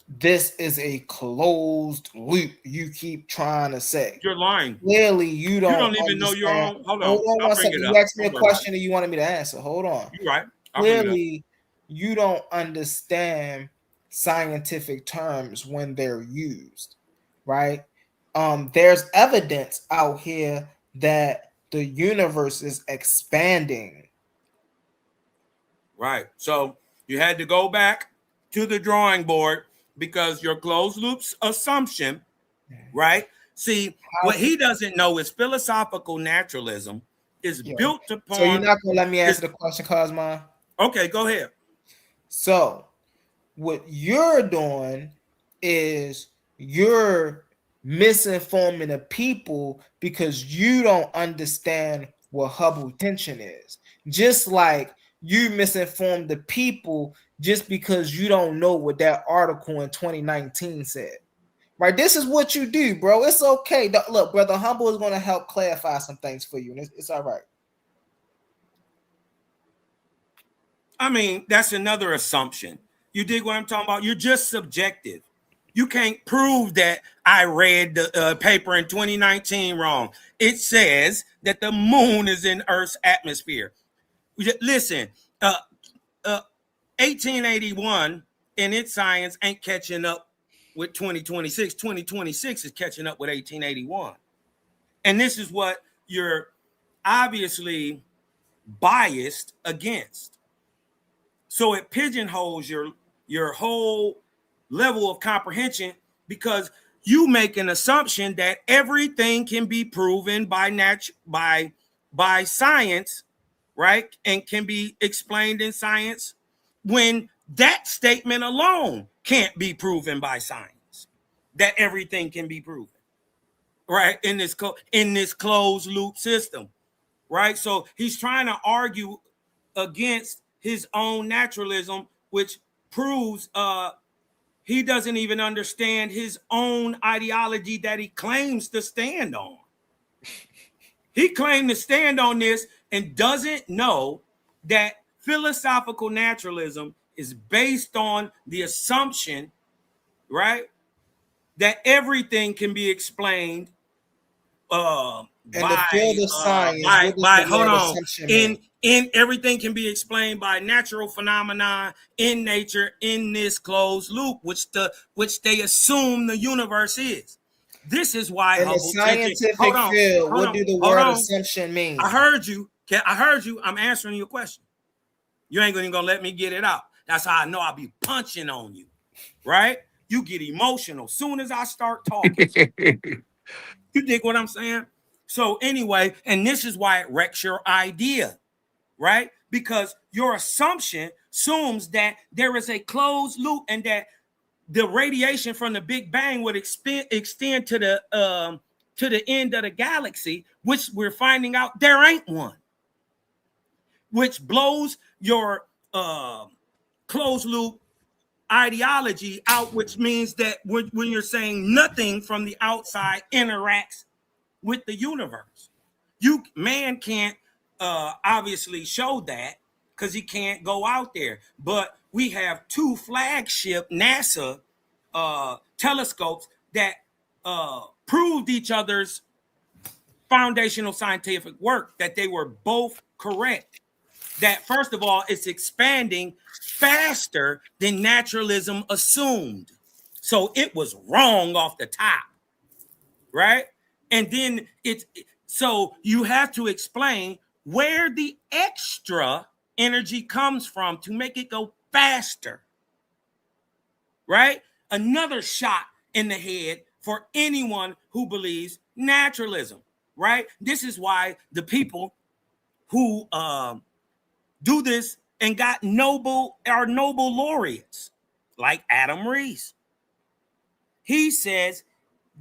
this is a closed loop. You keep trying to say. You're lying. Clearly, you don't even know your own. Hold on. Hold on one second. You asked me a question and you wanted me to answer. Hold on. You're right. Clearly, you don't understand scientific terms when they're used, right? There's evidence out here that the universe is expanding. Right. So you had to go back to the drawing board because your closed loops assumption, right? See, what he doesn't know is philosophical naturalism is Yeah. built So upon. you're not gonna let me answer the question, Cosmo? Okay, go ahead. So what you're doing is you're misinforming the people because you don't understand what Hubble tension is. Just like you misinformed the people just because you don't know what that article in 2019 said. Right? This is what you do, bro. It's okay. Look, Brother Humble is going to help clarify some things for you, and it's all right. I mean, that's another assumption. You dig what I'm talking about? You're just subjective. You can't prove that I read the paper in 2019 wrong. It says that the moon is in Earth's atmosphere. Listen, 1881 in its science ain't catching up with 2026. 2026 is catching up with 1881. And this is what you're obviously biased against. So it pigeonholes your whole level of comprehension because you make an assumption that everything can be proven by science, right? And can be explained in science when that statement alone can't be proven by science, that everything can be proven, right? In this closed loop system, right? So he's trying to argue against his own naturalism, which proves he doesn't even understand his own ideology that he claims to stand on. He claimed to stand on this and doesn't know that philosophical naturalism is based on the assumption, right, that everything can be explained by everything can be explained by natural phenomena in nature in this closed loop, which they assume the universe is. This is why in the scientific field, what do the word assumption mean? I heard you. I'm answering your question. You ain't even gonna let me get it out. That's how I know I'll be punching on you, right? You get emotional soon as I start talking. You dig what I'm saying? So anyway, and this is why it wrecks your idea, right? Because your assumption assumes that there is a closed loop and that the radiation from the Big Bang would extend to the end of the galaxy, which we're finding out there ain't one, which blows your closed loop ideology out, which means that when you're saying nothing from the outside interacts with the universe, man can't obviously show that because he can't go out there. But we have two flagship NASA telescopes that proved each other's foundational scientific work, that they were both correct. That first of all, it's expanding faster than naturalism assumed. So it was wrong off the top, right? And then so you have to explain where the extra energy comes from to make it go faster, right? Another shot in the head for anyone who believes naturalism, right? This is why the people who do this and got Nobel laureates like Adam Rees. He says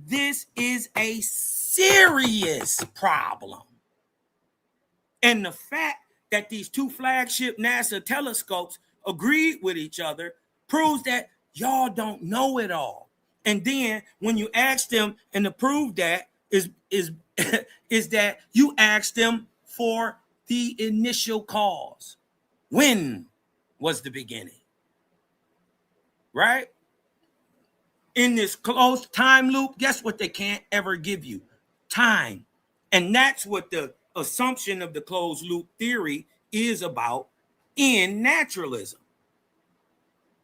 this is a serious problem. And the fact that these two flagship NASA telescopes agreed with each other proves that y'all don't know it all. And then when you ask them and to prove that is that you ask them for the initial cause. When was the beginning? Right? In this closed time loop, guess what they can't ever give you? Time. And that's what the assumption of the closed loop theory is about in naturalism.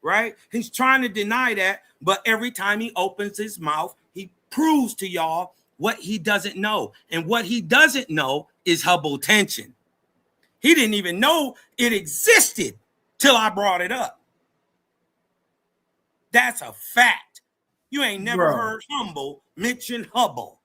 Right? He's trying to deny that, but every time he opens his mouth, he proves to y'all what he doesn't know. And what he doesn't know is Hubble tension. He didn't even know it existed till I brought it up. That's a fact. You ain't never heard Humble mention Hubble.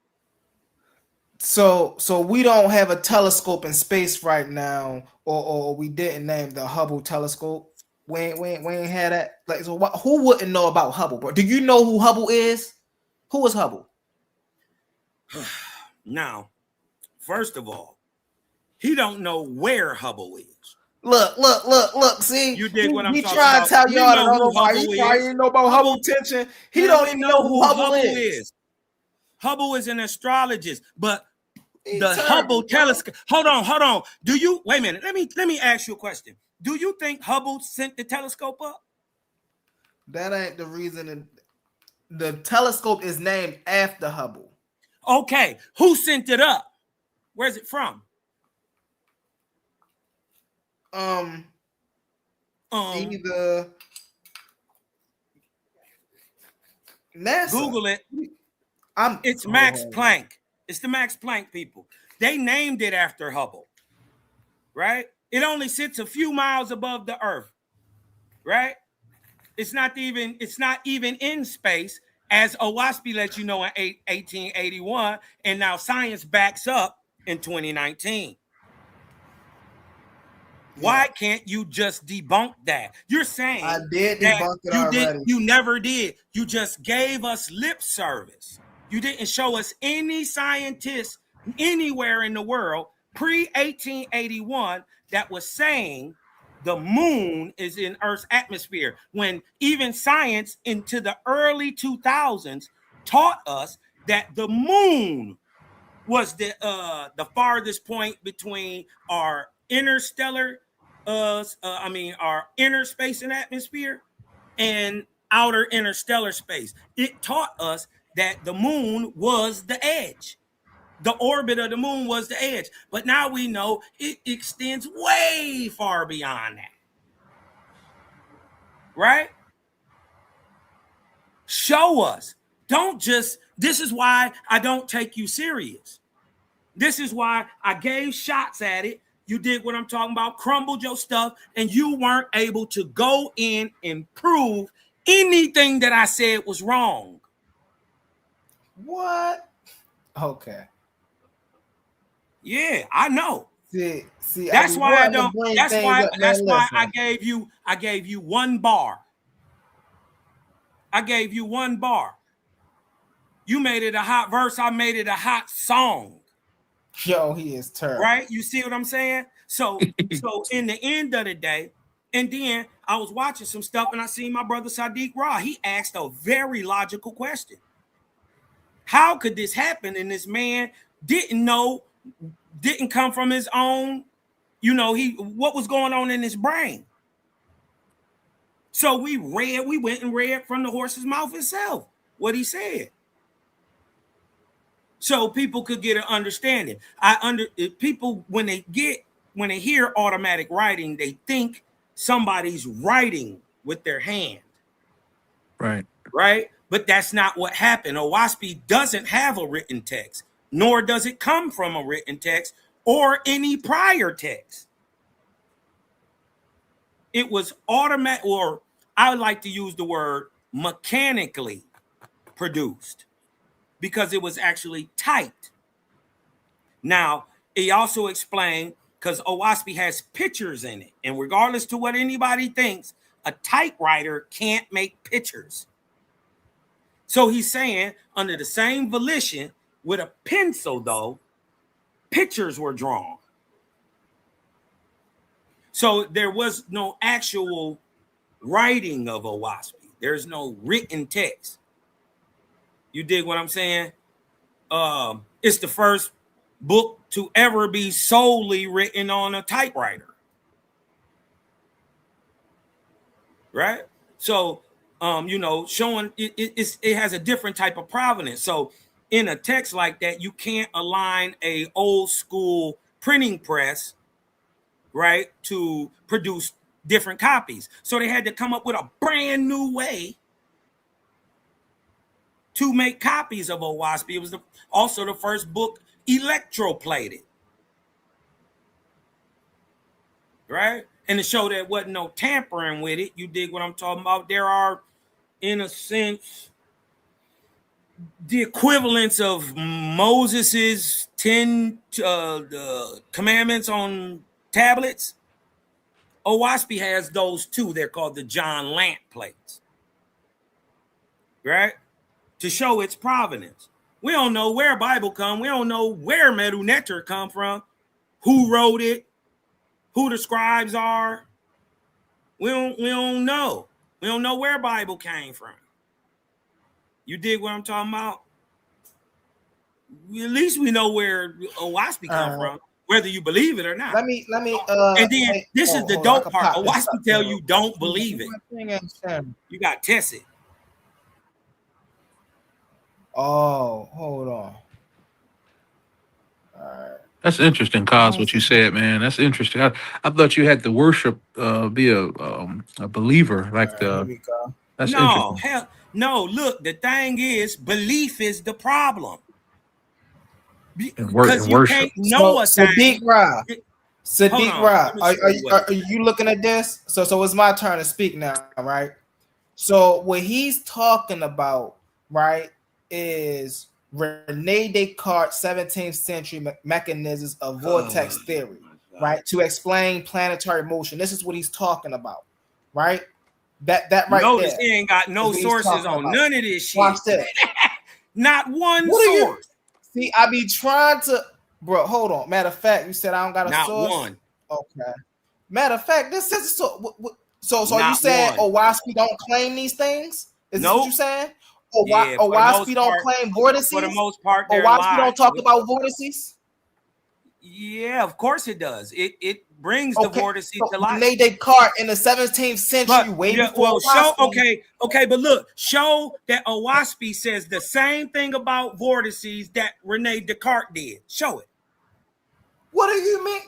So we don't have a telescope in space right now, or we didn't name the Hubble telescope. We ain't had that. Like, so who wouldn't know about Hubble, bro? Do you know who Hubble is? Who is Hubble? Now, first of all, he don't know where Hubble is. Look. See, you dig what I'm he talking trying about? to tell y'all know don't who know why Hubble he trying to know about Hubble tension. He don't even know who Hubble is. Hubble is an astrologist, but the terrible, Hubble bro. telescope. Hold on. Do you wait a minute? Let me ask you a question. Do you think Hubble sent the telescope up? That ain't the reason. The telescope is named after Hubble. Okay, who sent it up? Where's it from? Either NASA. Google it. It's Max Planck. It's the Max Planck people. They named it after Hubble, right? It only sits a few miles above the Earth, right? It's not even in space, as Owaspy let you know in 1881, and now science backs up in 2019. Why can't you just debunk that? You're saying I did debunk it already. You never did. You just gave us lip service. You didn't show us any scientists anywhere in the world pre-1881 that was saying the moon is in Earth's atmosphere, when even science into the early 2000s taught us that the moon was the farthest point between our interstellar our inner space and atmosphere and outer interstellar space. It taught us that the moon was the edge. The orbit of the moon was the edge. But now we know it extends way far beyond that. Right? Show us. Don't just, this is why I don't take you serious. This is why I gave shots at it. You did what I'm talking about, crumbled your stuff, and you weren't able to go in and prove anything that I said was wrong. What? Okay. Yeah, I know. See, that's why I don't. That's why I gave you one bar. I gave you one bar. You made it a hot verse. I made it a hot song. Yo, he is terrible. Right? You see what I'm saying? So in the end of the day, and then I was watching some stuff and I seen my brother Sadiq Ra. He asked a very logical question. How could this happen? And this man didn't come from his own, what was going on in his brain. So we went and read from the horse's mouth itself what he said. So people could get an understanding. People, when they hear automatic writing, they think somebody's writing with their hand. Right. Right? But that's not what happened. Owaspy doesn't have a written text, nor does it come from a written text or any prior text. It was automatic, or I would like to use the word mechanically produced, because it was actually typed. Now, he also explained, because Owaspy has pictures in it, and regardless to what anybody thinks, a typewriter can't make pictures. So he's saying, under the same volition, with a pencil, though, pictures were drawn. So there was no actual writing of Owaspy. There's no written text. You dig what I'm saying? It's the first book to ever be solely written on a typewriter. Right? So, showing it has a different type of provenance. So in a text like that, you can't align a old school printing press, right, to produce different copies. So they had to come up with a brand new way to make copies of Owaspy. It was also the first book electroplated, right? And to show that wasn't no tampering with it, you dig what I'm talking about? There are, in a sense, the equivalence of Moses's 10 commandments on tablets. Owaspy has those too. They're called the John Lamp plates, right? To show its provenance. We don't know where Bible come. We don't know where Medu Neter come from, who wrote it, who the scribes are. We don't know. We don't know where Bible came from. You dig what I'm talking about? At least we know where Owaspy come from, whether you believe it or not. Let me. And then this is the dope part. Owaspy tell you don't believe it. You got to test it. Oh, hold on. All right. That's interesting, Cos, what you said, man. That's interesting. I thought you had to worship, be a believer, like the. That's no, interesting. hell, no. Look, the thing is, belief is the problem. Because you can't know a thing. Sadiq Ra, are you looking at this? So it's my turn to speak now, right? So what he's talking about, right, is Rene Descartes' 17th century mechanisms of vortex theory, right, to explain planetary motion. This is what he's talking about, right? That right Notice there. he ain't got no sources on none of this shit. Watch this. Not one What source. See, I be trying to, bro. Hold on. Matter of fact, you said I don't got a Not source. one. Okay. Matter of fact, this is so. So are you Not saying one. Owaspy don't claim these things? Is this Nope. what you saying? Yeah, for the Owaspy most don't part- claim vortices. For the most part, they're Owaspy lies. don't talk about vortices. Yeah, of course it does. It brings the vortices to life. Rene Descartes in the 17th century, way before show Owaspy. okay, but look, show that Owaspy says the same thing about vortices that Rene Descartes did. Show it. What do you mean?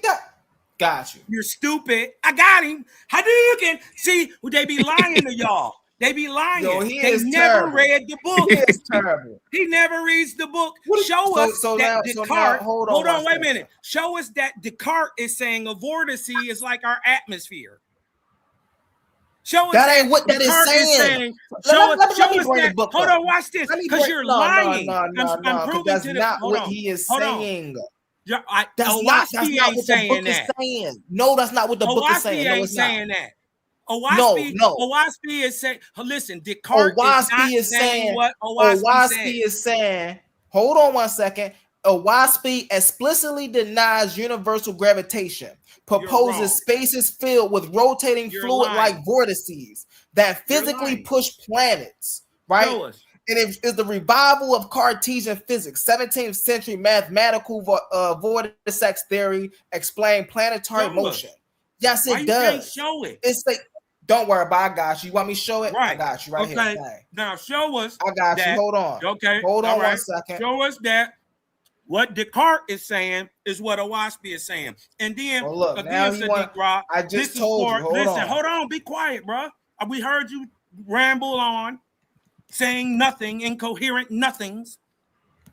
Got you. You're stupid. I got him. How do you can see? They be lying to y'all. They be lying. Yo, he they is never terrible. read the book. He is terrible. He never reads the book. Show us that Descartes. Hold on, wait a minute. Show us that Descartes is saying a vortice is like our atmosphere. Show us That ain't what that is Descartes saying. Show Let us me bring that. the book Hold up. on, watch this. Let me Because break- you're no, lying. No, I'm 'cause proving that's to the. not Hold what on. he is Hold on. saying. That's That's not what the book is saying. No, that's not what the book is saying. No, ain't it's not. saying that. Owaspy is saying, listen, Descartes Owaspy is not saying what Owaspy Owaspy is saying. Hold on one second. Owaspy explicitly denies universal gravitation, proposes spaces filled with rotating fluid-like vortices that physically push planets, right? Show us. And it is the revival of Cartesian physics, 17th century mathematical vortex theory, explain planetary Show motion. us. Yes, Why it you does. can't show it? It's like, don't worry about it. I got you. You want me to show it? Right. I got you right here. Okay. Dang. Now show us. I got you. that- Hold on. Okay. Hold on all right. 1 second. Show us that what Descartes is saying is what Owaspy is saying. And then Well, look, again, now he want- Sadiq Ra, I just this is told you. for- Hold listen, on. hold on. Be quiet, bro. We heard you ramble on, saying nothing, incoherent nothings,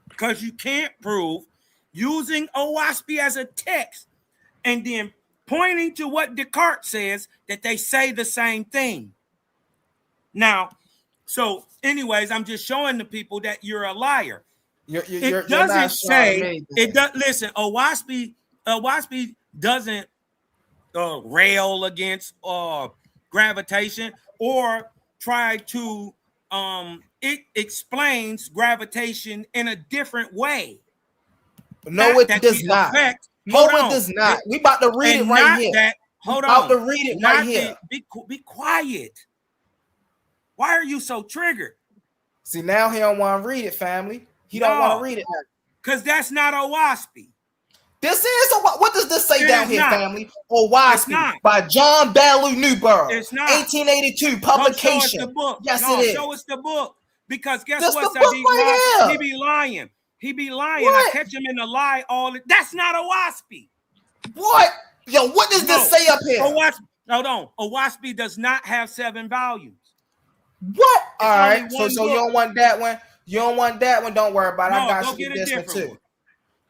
because you can't prove using Owaspy as a text and then pointing to what Descartes says that they say the same thing. Now, so anyways, I'm just showing the people that you're a liar. You're It doesn't not showing me say it does. Listen, Owaspy doesn't rail against gravitation or try to it explains gravitation in a different way. No, it does not. No, it does not. We about to read it right here. Hold We on. about to read it right here. Be quiet. Why are you so triggered? See, now he don't want to read it, family. He don't want to read it. Because that's not Owaspy. This is what does this say It down is here, not. family? Owaspy by John Ballou Newborough. It's not. 1882 Come show us publication. the book. Yes, No, it is. show us the book. Because guess That's what, the book Sadiq right Ra? here. He be lying. He be lying. What? I catch him in a lie all the. That's not Owaspy. What? Yo, what does this say up here? Hold on. Owaspy does not have 7 volumes. What? All only right. one So you book. don't want that one. You don't want that one. Don't worry about it. No, I got go you get with a this one different too. one.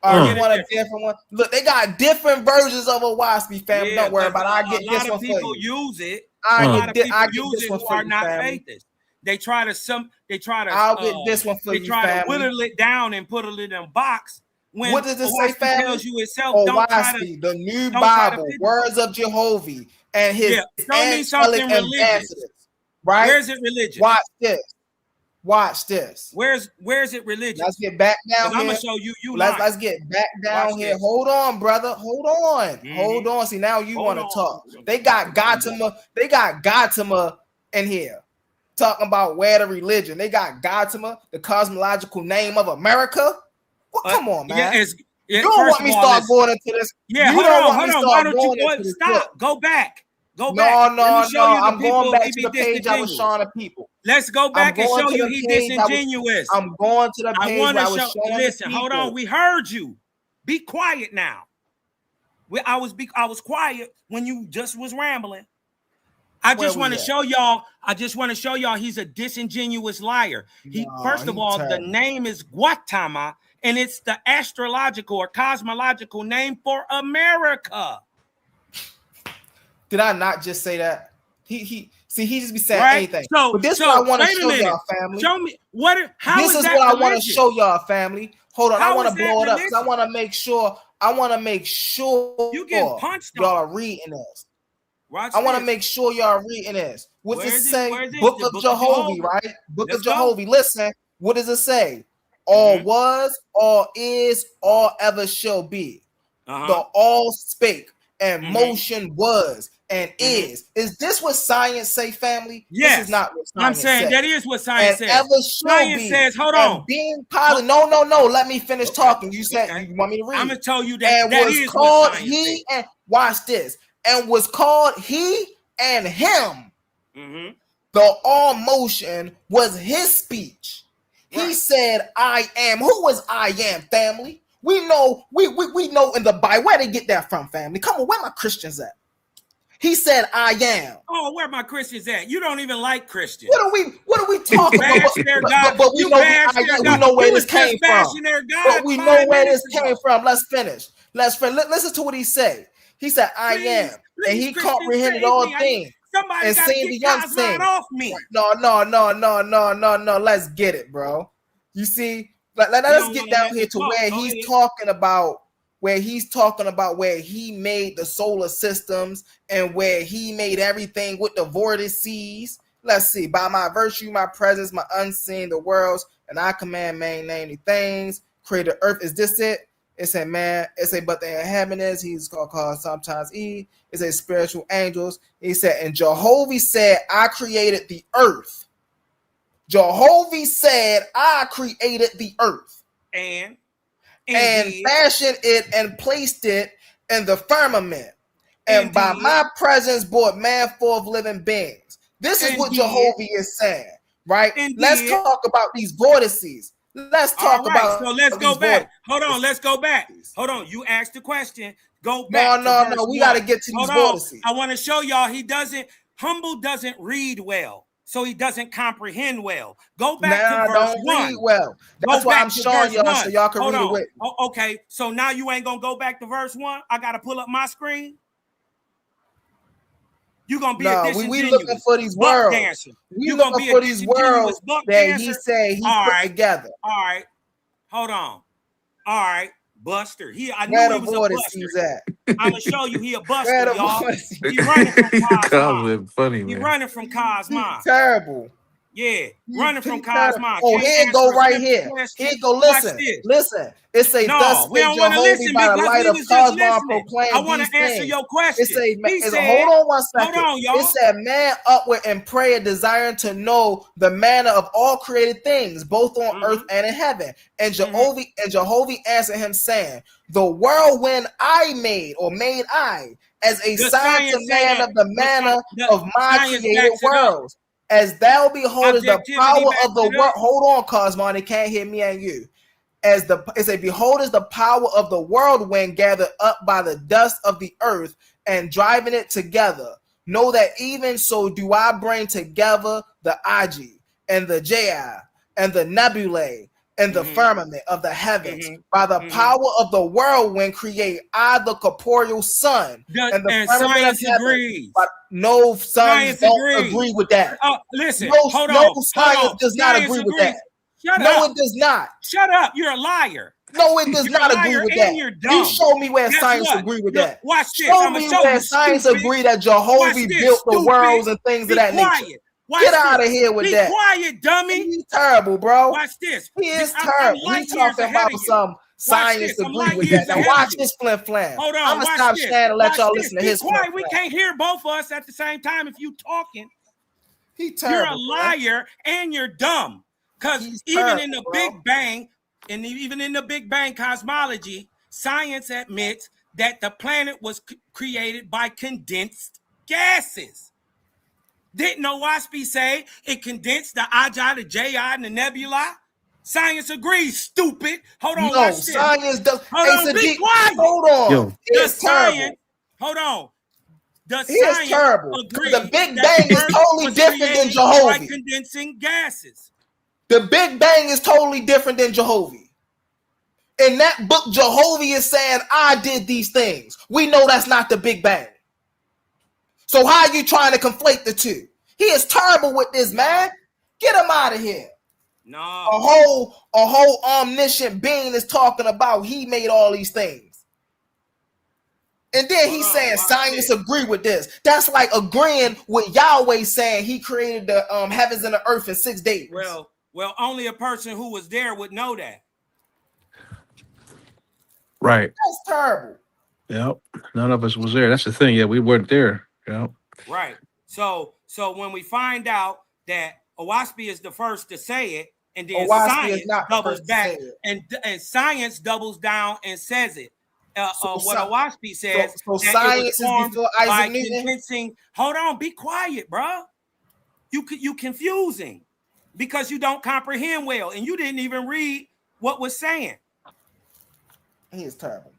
All right, Get you a want a different one? Look, they got different versions of Owaspy, family. Yeah, Don't worry about it. because I get a this lot one of people for you. use it. I A get lot of thi- people I get use this it one who for are you, not family. faithists. They try to I'll get this one for they you, try to family. whittle it down and put it in a box. When What does it say, Owaski family? tells you itself, Oh, don't try to Owaski, the new don't try to Bible, fit- words of Jehovah, and his Yeah, show me something angelic religious. ambassadors. Right? Where's it religious? Watch this. Watch this. Where's it religious? Let's get back down I'm here. gonna show you. Let's get back down Watch here. this. Hold on, brother. Hold on. Mhm. Hold on. See, now you Hold want to on. talk. They got Gautama. They got Gautama in here talking about where the religion. They got Gautama, the cosmological name of America. Well, come on, man. You don't want me to start going into this. Yeah, You hold don't on, want me hold to on. start Why don't you going go? into this Stop. book. Go back. Go No, back. no, Let me show no. you the I'm going people back he to be the page I was disingenuous. showing the people. Let's go back and going show to you the he page I was- disingenuous. I'm going to the I page want where I to was show. showing Listen, the hold people. on. We heard you. Be quiet now. I was quiet when you just was rambling. I Where just we want to at? show y'all. I just want to show y'all he's a disingenuous liar. First of he all, terrible. the name is Gautama, and it's the astrological or cosmological name for America. Did I not just say that? He just be saying Right? anything. So- But this is so, what I want to wait a show minute. y'all, family. Show me what. How This is that what I want to religious? show y'all, family. Hold on, I How want is to that blow it up because I religious? want to make sure. I want to make sure You getting punched y'all on. are reading this. Watch I want to this. make sure y'all are reading this. What Where does is it it? say? Where is it? Book The of Book of Jehovah, Jehovah. right? Book Let's of go. Jehovah. Listen, what does it say? All Mhm. was, all is, all ever shall be. Uh-huh. The all spake and Mhm. motion was and Mhm. is. Is this what science say, family? Yes. This is not what I'm science saying says. that is what science And says. ever shall Science be. says, hold and on. being positive. No. Let me finish talking. You said Okay. you want me to read. I'm gonna tell you that and that was is called what science he and watch this. And was called he and him. Mm-hmm. The all motion was his speech. He said, I am. Who was I am, family? We know in the Bible. Where they get that from, family? Come on, where my Christians at? He said, I am. Oh, where my Christians at? You don't even like Christians. What are we talking bash about? their God. But we You know bash their we God. know where You this was just came from. bashing their God But we 5 know where minutes this came from. Let's finish. Listen to what he said. He said, I Please, am. please, And he Christians, comprehended save all me. things. Somebody And got to seen get the unseen. Cosmon off me. No. Let's get it, bro. You see, let us don't get wanna down let here me to talk. where Go he's ahead. talking about where he made the solar systems and where he made everything with the vortices. Let's see. By my virtue, my presence, my unseen, the worlds, and I command many things. Create the earth. Is this it? It said, man. It said, but the inhabitants, he's called sometimes Eve. It says spiritual angels. He said, and Jehovah said, I created the earth. Jehovah said, I created the earth. And Fashioned it and placed it in the firmament. And by my presence brought man forth living beings. This is what Jehovah is saying, right? Let's talk about these vortices. Let's talk about. So let's go back. Hold on. Let's go back. Hold on. You asked the question. Go back. No. We got to get to these vortices. I want to show y'all Humble doesn't read well. So he doesn't comprehend well. Go back to verse 1. Read well. That's why I'm showing y'all so y'all can read it with me. Okay, so now you ain't gonna go back to verse 1. I gotta pull up my screen. You gonna be a disingenuous we looking for these buck worlds. dancer. We looking for these worlds that he said he put together. All right, hold on. All right, Buster. I knew Where he the was a vortices buster. at? I'm gonna show you he a buster, Where the y'all. vortices? He running from Cosmon. Cosmo funny, He man. running from Cosmon. Terrible. Yeah, running from Cosmon. Oh, Can't here it answer go a right simple here. question. Here it go. Watch Listen. this. Listen. It say, No, thus we spake don't want to Jehovah listen by the because light we of was just Cosmon listening. proclaim I want these to answer things. your question. It say, He said, hold on one second. Hold on, y'all. It said, man upward in prayer, desiring to know the manner of all created things, both on earth and in heaven. And Jehovah answered him, saying, the whirlwind I made, or made I, as a sign to man of the manner of my created worlds. As thou beholdest the power of the world. Hold on, Cosmo, they can't hear me and you. It say, beholdest the power of the whirlwind gathered up by the dust of the earth and driving it together. Know that even so do I bring together the Agi and the Jai and the nebulae in the firmament of the heavens by the power of the whirlwind create I, the corporeal sun. And science agrees. But no science don't agree with that. Listen, no, hold no on. science does not agree with that. Shut no, up. it does not. Shut up. You're a liar. No, it does not agree with that. You show me where science agree with that. Watch this. Show me where science agree that Jehovah built the worlds and things of that nature. Get out of here with that. Be quiet, dummy. He's terrible, bro. Watch this. He is terrible. He's talking about some science agree with that. Now watch this flim flam. Hold on. I'm gonna stop sharing and let y'all listen to his. Be quiet. We can't hear both of us at the same time if you talking. He terrible. You're a liar and you're dumb. Because even in the Big Bang, and even in the Big Bang cosmology, science admits that the planet was created by condensed gases. Didn't Owaspy say it condensed the Ajah, the Ji, and the nebula? Science agrees, stupid. Hold on. No, science does. Hold on, be quiet. Hold on. Yo. The science, hold on. The science terrible. agrees The Big that Bang the is Earth totally was different than created Jehovah. by condensing gases. The Big Bang is totally different than Jehovah. In that book, Jehovah is saying, I did these things. We know that's not the Big Bang. So how are you trying to conflate the two? He is terrible with this, man. Get him out of here. No. A whole omniscient being is talking about he made all these things. And then he's saying science agree with this. That's like agreeing with Yahweh saying he created the heavens and the earth in 6 days. Well, only a person who was there would know that. Right. That's terrible. Yep. None of us was there. That's the thing. Yeah, we weren't there. Yep. Right. So when we find out that Owaspy is the first to say it, and then science doubles back, and science doubles down and says it. What Owaspy says. So science is before Isaac Newton. Hold on, be quiet, bro. You confusing because you don't comprehend well, and you didn't even read what was saying. He is terrible.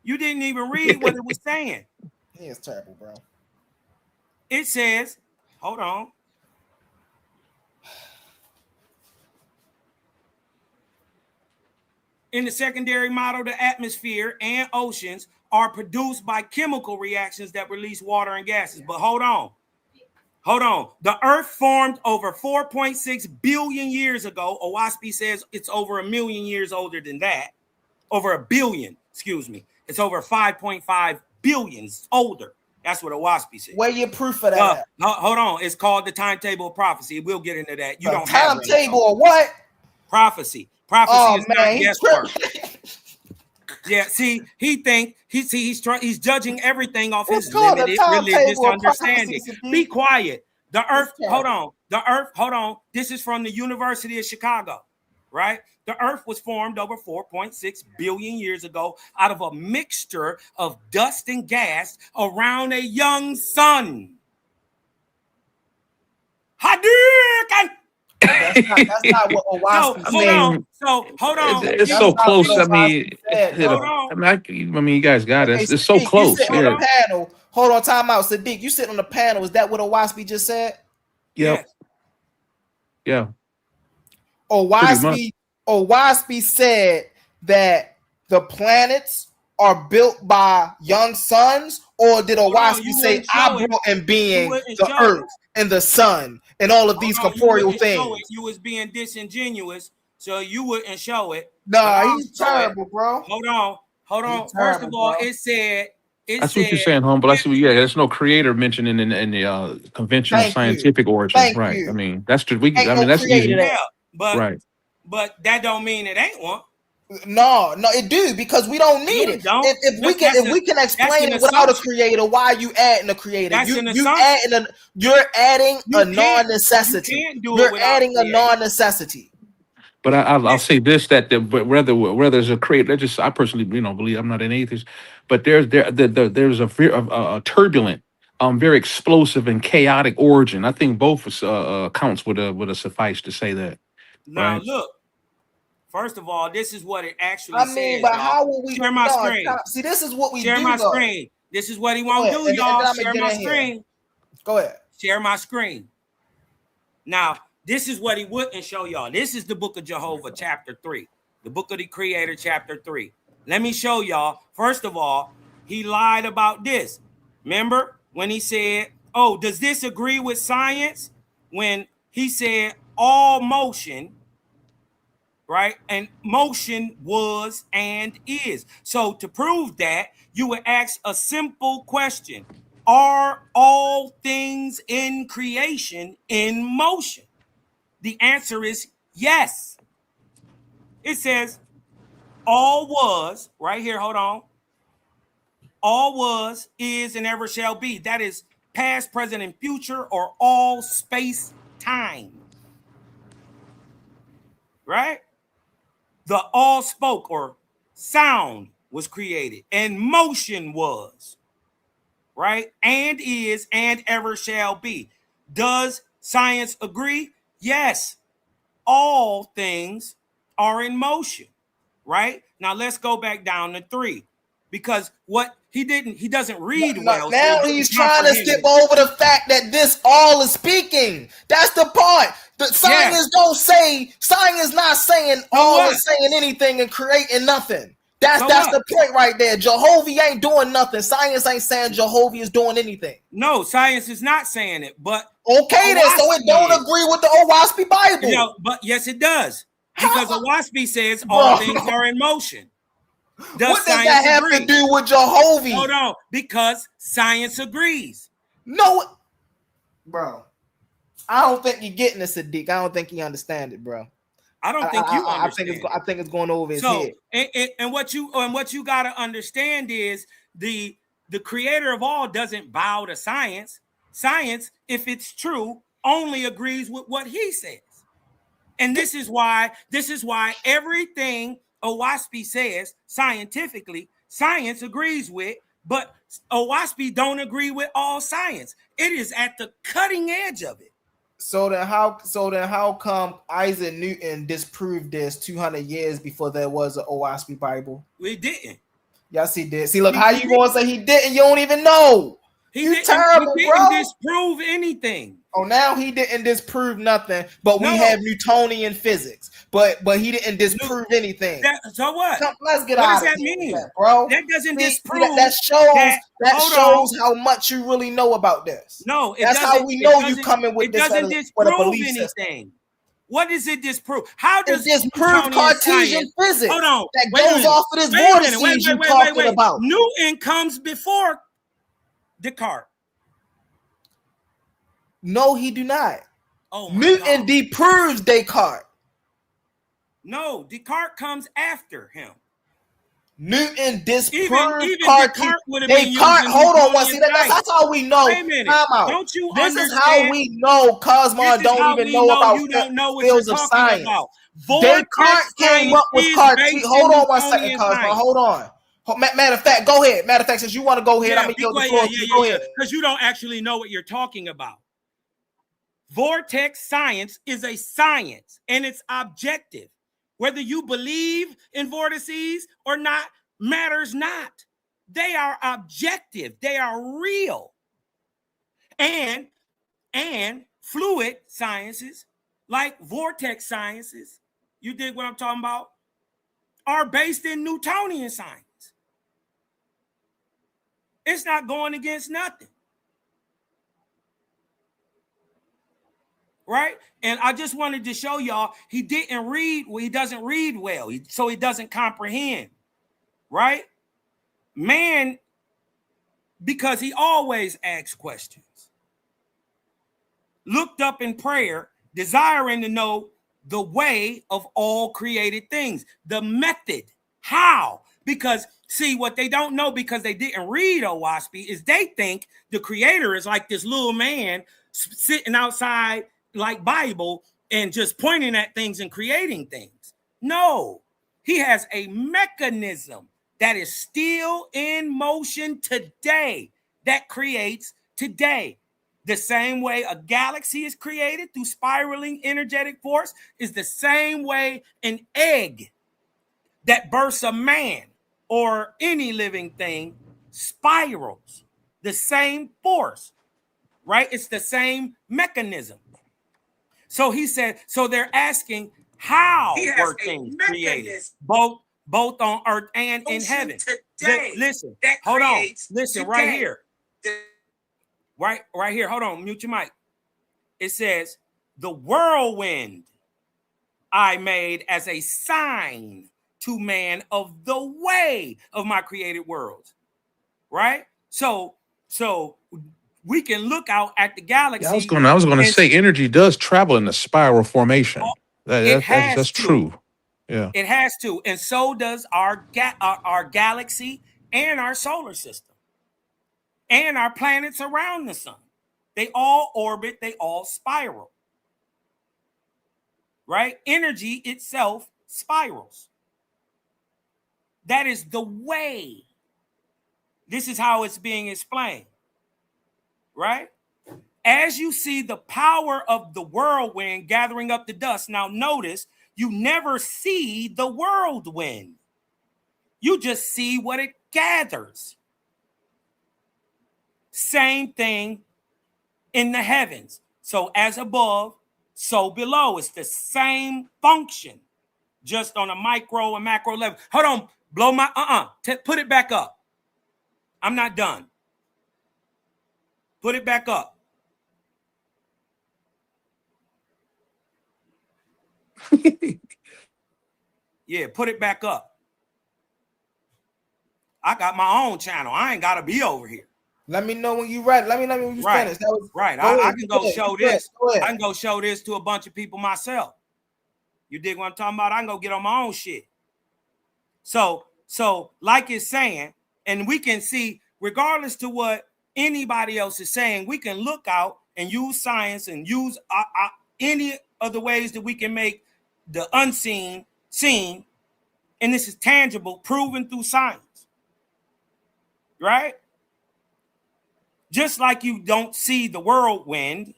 You didn't even read what it was saying. He is terrible, bro. It says, hold on. In the secondary model, the atmosphere and oceans are produced by chemical reactions that release water and gases. But hold on. The Earth formed over 4.6 billion years ago. Owaspy says it's over 1 million years older than that. Over 1 billion, excuse me. It's over 5.5 billion older. That's what Owaspy said. Where your proof of that? Hold on. It's called the timetable of prophecy. We'll get into that. You don't have timetable or what? Prophecy. Prophecy is not guesswork. Yeah, see, he's judging everything off his limited religious understanding. Be quiet. The Earth, hold on. This is from the University of Chicago, right? The Earth was formed over 4.6 billion years ago out of a mixture of dust and gas around a young sun. Hadouken! That's not what Owaspy hold on. It's so close. I mean, you guys got it. It's so close. You sit on the panel. Hold on, time out. Sadiq, you sit on the panel. Is that what Owaspy just said? Yep. Yeah. Owaspy said that the planets are built by young suns, or did Owaspy say I brought in being the earth and the sun and all of these corporeal things? You was being disingenuous, so you wouldn't show it. No, he's terrible, bro. Hold on. First of all, it said. That's what you're saying, humble. I see. Yeah, there's no creator mentioned in the convention of scientific origins, right? I mean, that's true. That's easy. Yeah, but right. But that don't mean it ain't one. No, it do, because we don't need it. If we can explain it without a creator, why are you adding a creator? You're adding a non-necessity. You're adding a non-necessity. But I'll say this: that whether there's a creator, I personally believe, I'm not an atheist, but there's a turbulent, very explosive and chaotic origin. I think both accounts would suffice to say that. Now look. First of all, this is what it actually says. But how will we share my screen? See, this is what we share my screen. This is what he won't do, y'all. Share my screen. Go ahead. Share my screen. Now, This is what he wouldn't show y'all. This is the book of Jehovah, chapter 3. The book of the Creator, chapter 3. Let me show y'all. First of all, he lied about this. Remember when he said, oh, does this agree with science? When he said all motion, right? And motion was and is. So to prove that, you would ask a simple question. Are all things in creation in motion? The answer is yes. It says all was, right here, hold on. All was, is, and ever shall be. That is past, present, and future, or all space, time. Right? The all spoke, or sound, was created, and motion was. Right? And is, and ever shall be. Does science agree? Yes. All things are in motion. Right? Now let's go back down to 3. Because what he doesn't read well. Now so he's trying to skip over the fact that this all is speaking. That's the part. The science don't say, science not saying all is saying anything and creating nothing. That's the point right there. Jehovah ain't doing nothing. Science ain't saying Jehovah is doing anything. No, science is not saying it, but okay then, so it don't agree with the Owaspy Bible. You know, but yes, it does. Because Owaspy says all things are in motion. What does that have to do with Jehovah? Hold on, because science agrees. No, bro. I don't think you're getting this, Sadiq. I don't think you understand it, bro. I don't think you understand. I think it's going over his head. And what you got to understand is the creator of all doesn't bow to science. Science, if it's true, only agrees with what he says. And this is why everything Owaspy says scientifically, science agrees with, but Owaspy don't agree with all science. It is at the cutting edge of it. So then how come Isaac Newton disproved this 200 years before there was an Owaspy Bible? We didn't. Yes, he did. See, look, how you gonna say he didn't? You don't even know. He didn't disprove anything. Oh, now he didn't disprove nothing, but we have Newtonian physics. But he didn't disprove anything. So what? Let's get out of here. What does that mean, bro? That doesn't disprove. That shows how much you really know about this. No, that's how we know you coming with this. It doesn't disprove anything. What does it disprove? How does it disprove Cartesian physics? Hold on, that goes off of this vortices you talking about. Newton comes before Descartes. No, he do not. Oh, Newton disproves Descartes. No, Descartes comes after him. Newton disproves Descartes. Descartes, hold on one. See, that's how we know. Wait a minute. Don't you this understand? is how we know Cosmo don't even know about fields of science. Descartes came up with Cartesian. Hold on one second, Cosmo. Hold on. Matter of fact, go ahead. Matter of fact, since you want to go ahead, I'm going to yield the floor. Go ahead. Because you don't actually know what you're talking about. Vortex science is a science, and it's objective. Whether you believe in vortices or not matters not. They are objective. They are real. And fluid sciences, like vortex sciences, you dig what I'm talking about, are based in Newtonian science. It's not going against nothing. Right? And I just wanted to show y'all he didn't read, well, he doesn't read well, so he doesn't comprehend. Right? Man, because he always asks questions, looked up in prayer, desiring to know the way of all created things, the method, how. Because see, what they don't know because they didn't read Owaspy is they think the creator is like this little man sitting outside like Bible and just pointing at things and creating things. No, he has a mechanism that is still in motion today that creates today. The same way a galaxy is created through spiraling energetic force is the same way an egg that births a man or any living thing spirals. The same force, right? It's the same mechanism. So he said, so they're asking, how were things created, both on earth and in heaven? Listen, hold on. Listen right here. Right here. Hold on. Mute your mic. It says, the whirlwind I made as a sign to man of the way of my created worlds. Right? So we can look out at the galaxy. Yeah, I was going to say energy does travel in a spiral formation. That's true. Yeah. It has to. And so does our galaxy and our solar system and our planets around the sun. They all orbit, they all spiral. Right? Energy itself spirals. That is the way. This is how it's being explained. Right? As you see the power of the whirlwind gathering up the dust. Now notice, you never see the whirlwind. You just see what it gathers. Same thing in the heavens. So as above, so below. It's the same function, just on a micro and macro level. Hold on, blow my, put it back up. I'm not done. Put it back up. Yeah, put it back up. I got my own channel. I ain't got to be over here. Let me know when you ready. Let me know when you finish. That was right. I can go show this. I can go show this to a bunch of people myself. You dig what I'm talking about? I can go get on my own shit. So like it's saying, and we can see, regardless to what anybody else is saying, we can look out and use science and use any of the ways that we can make the unseen seen. And this is tangible, proven through science. Right? Just like you don't see the whirlwind,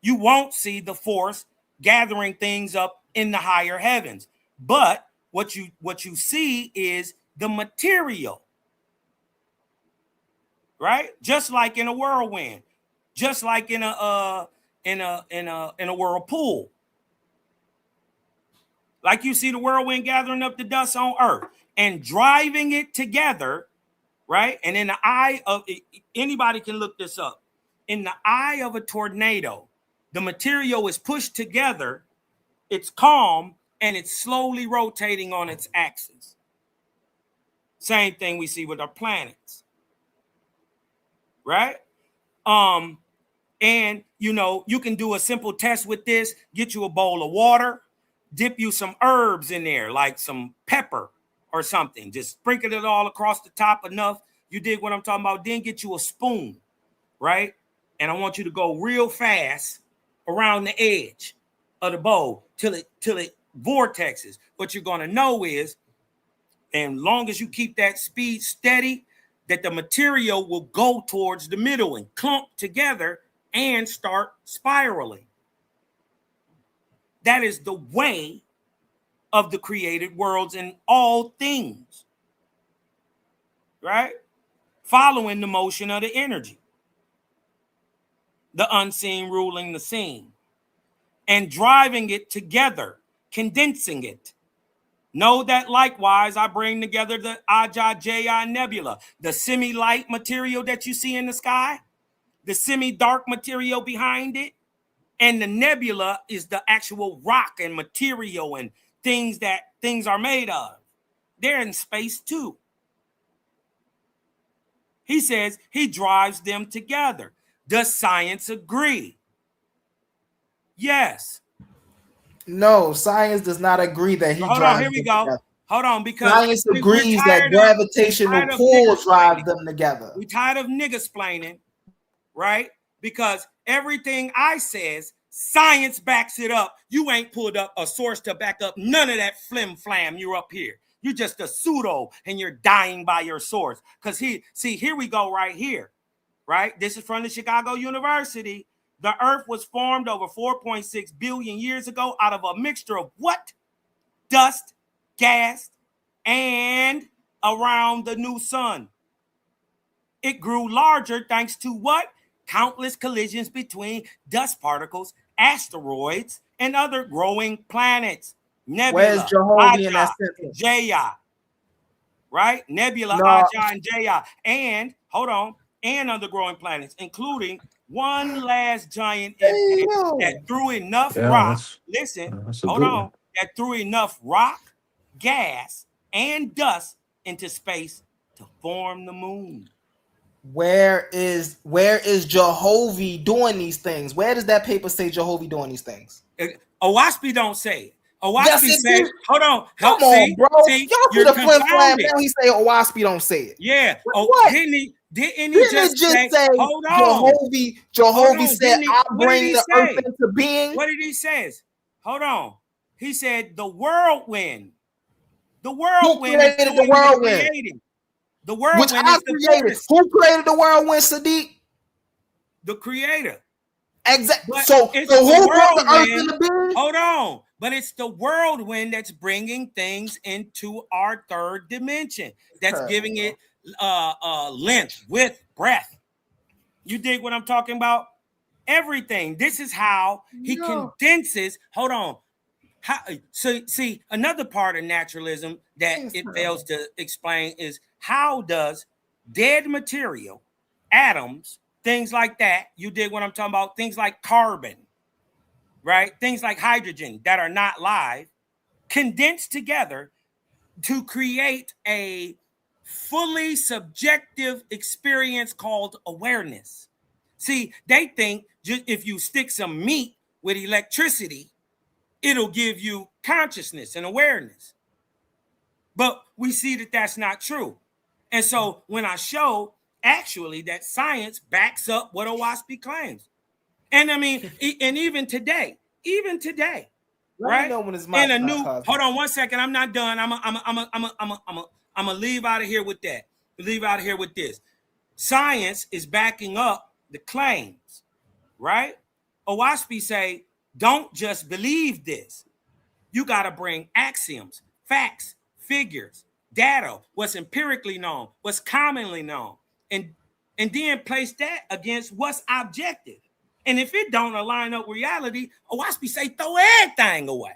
you won't see the force gathering things up in the higher heavens. But what you see is the material. Right? Just like in a whirlwind, just like in a whirlpool. Like you see the whirlwind gathering up the dust on earth and driving it together. Right? And in the eye of, anybody can look this up. In the eye of a tornado, the material is pushed together, it's calm, and it's slowly rotating on its axis. Same thing we see with our planets. Right? And you can do a simple test with this, get you a bowl of water, dip you some herbs in there, like some pepper or something. Just sprinkle it all across the top enough. You dig what I'm talking about? Then get you a spoon, right? And I want you to go real fast around the edge of the bowl till it vortexes. What you're going to know is, and long as you keep that speed steady, that the material will go towards the middle and clump together and start spiraling. That is the way of the created worlds and all things, right? Following the motion of the energy, the unseen ruling the seen, and driving it together, condensing it. Know that likewise, I bring together the Ajah-J-I Nebula, the semi-light material that you see in the sky, the semi-dark material behind it, and the nebula is the actual rock and material and things that things are made of. They're in space too. He says he drives them together. Does science agree? Yes. No, science does not agree that he drives them together. Here we go. Hold on, because science agrees that gravitational pull drives them together. We're tired of niggasplaining, right? Because everything I says, science backs it up. You ain't pulled up a source to back up none of that flim flam. You're up here. You're just a pseudo and you're dying by your source. Because here we go right here, right? This is from the Chicago University. The earth was formed over 4.6 billion years ago out of a mixture of what? Dust, gas, and around the new sun. It grew larger thanks to what? Countless collisions between dust particles asteroids, and other growing planets. Nebula, Where's Jehovah in that Aja, sentence? Jaya, right? Nebula, No. Aja, and Jaya. And, hold on, and other growing planets, including one last giant impact that threw enough rock. Listen, hold on. That threw enough rock, gas, and dust into space to form the moon. Where is Jehovah doing these things? Where does that paper say Jehovah doing these things? Owaspi don't say it. Owaspi Yes, says, hold on. Come on, bro. Y'all see the flip flap. Now he say Owaspi don't say it. Yeah. What? Didn't he just say, hold on. Jehovah said, I'll bring the earth into being. What did he say? Hold on. He said the whirlwind. The whirlwind. Who created the whirlwind? The whirlwind Which I created. Who created the whirlwind, Sadiq? The creator. Exactly. So who brought the earth into being? Hold on. But it's the whirlwind that's bringing things into our third dimension. That's giving it length, width, breadth. You dig what I'm talking about? Everything. This is how he condenses. Hold on. So see, another part of naturalism that it fails to explain is how does dead material, atoms, things like that, you dig what I'm talking about? Things like carbon, right? Things like hydrogen that are not live, condense together to create a fully subjective experience called awareness. See, they think just if you stick some meat with electricity, it'll give you consciousness and awareness. But we see that that's not true. And so when I show actually that science backs up what Owaspi claims. And I mean, and even today, right? In a new, hold on 1 second, I'm not done. I'm gonna leave out of here with that. Leave out of here with this. Science is backing up the claims, right? Owaspi say, don't just believe this. You got to bring axioms, facts, figures, data, what's empirically known, what's commonly known, and then place that against what's objective. And if it don't align up with reality, Owaspi say throw everything away.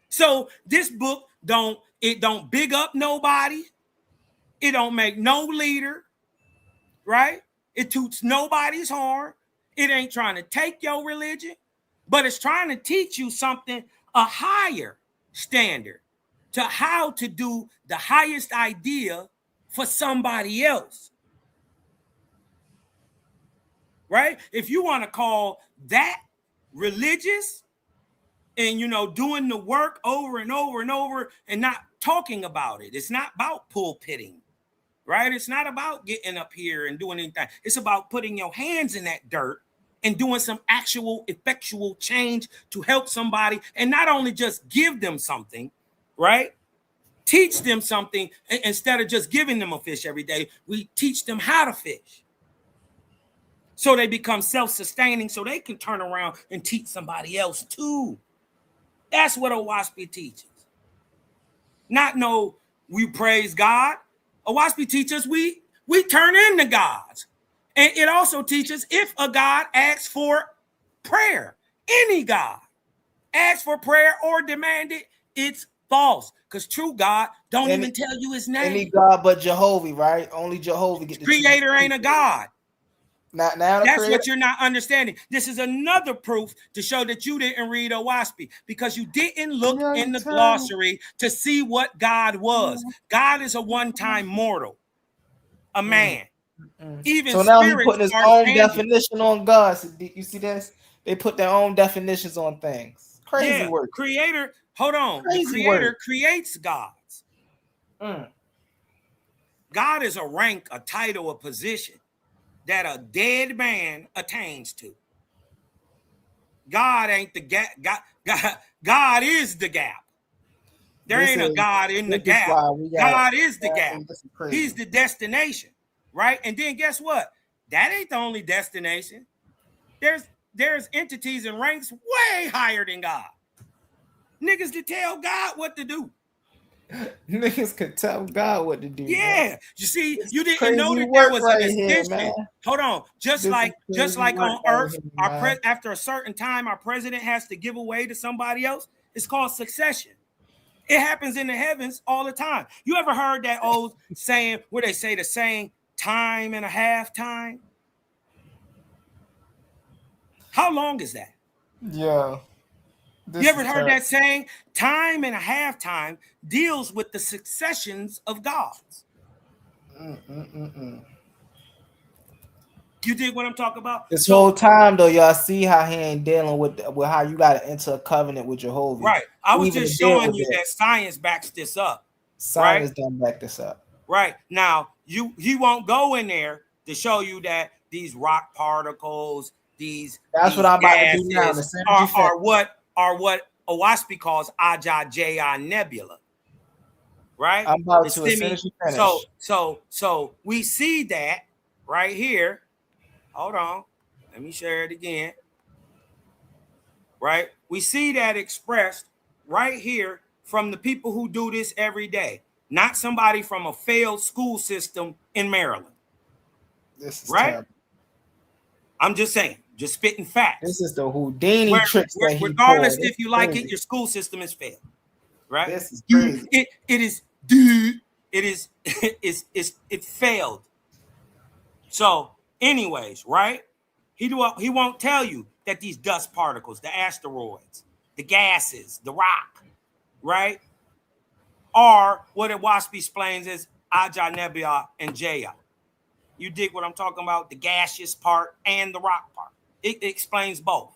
So this book don't big up nobody. It don't make no leader, right? It toots nobody's horn. It ain't trying to take your religion, but it's trying to teach you something, a higher standard to how to do the highest idea for somebody else. Right? If you want to call that religious and, doing the work over and over and over and not talking about it, it's not about pulpitting, right? It's not about getting up here and doing anything. It's about putting your hands in that dirt and doing some actual effectual change to help somebody, and not only just give them something, right? Teach them something. Instead of just giving them a fish every day, we teach them how to fish. So they become self-sustaining, so they can turn around and teach somebody else too. That's what Owaspi teaches. Not no, we praise God. Owaspi teaches we turn into gods. And it also teaches if a God asks for prayer, any God asks for prayer or demand it, it's false. Because true God don't even tell you his name. Any God but Jehovah, right? Only Jehovah gets the Creator ain't a God. Now that's what you're not understanding. This is another proof to show that you didn't read Owaspi because you didn't look in the glossary to see what God was. God is a one-time mortal, a man. Even so now he's putting his own definition on God. So you see this? They put their own definitions on things. Crazy word. Creator, hold on. The creator creates gods. God is a rank, a title, a position that a dead man attains to. God ain't the gap. God is the gap. There ain't a God in the gap. God is the gap. He's the destination, right? And then guess what? That ain't the only destination. There's entities and ranks way higher than God. Niggas to tell God what to do. Niggas could tell God what to do. Yeah, Man. you see, This you is didn't know crazy that there work was right an here, extension. man. Hold on, just This is like crazy on work right Earth, here, our man. after a certain time, our president has to give away to somebody else. It's called succession. It happens in the heavens all the time. You ever heard that old saying where they say the saying time and a half time? How long is that? Yeah. You ever heard that saying? Time and a half time deals with the successions of gods. You dig what I'm talking about? This whole time though, y'all see how he ain't dealing with how you got to enter a covenant with Jehovah. Right. I was Even just to deal showing with you this. that science backs this up. Science done back this up. Right. Now, he won't go in there to show you that these rock particles, That's what I'm about to do now. The are what Owaspi calls Ajah Nebula. Right? I'm about to as soon as you finish. So we see that right here. Hold on. Let me share it again. Right? We see that expressed right here from the people who do this every day, not somebody from a failed school system in Maryland. This is right? terrible. I'm just saying, just spitting facts. This is the Houdini tricks that he regardless pulled. if you like it, your school system is failed. Right? This is crazy. It failed. So, anyways, right? He won't tell you that these dust particles, the asteroids, the gases, the rock, right, are what Owaspi explains as Ajah Nebula and Jaya. You dig what I'm talking about? The gaseous part and the rock part. It explains both.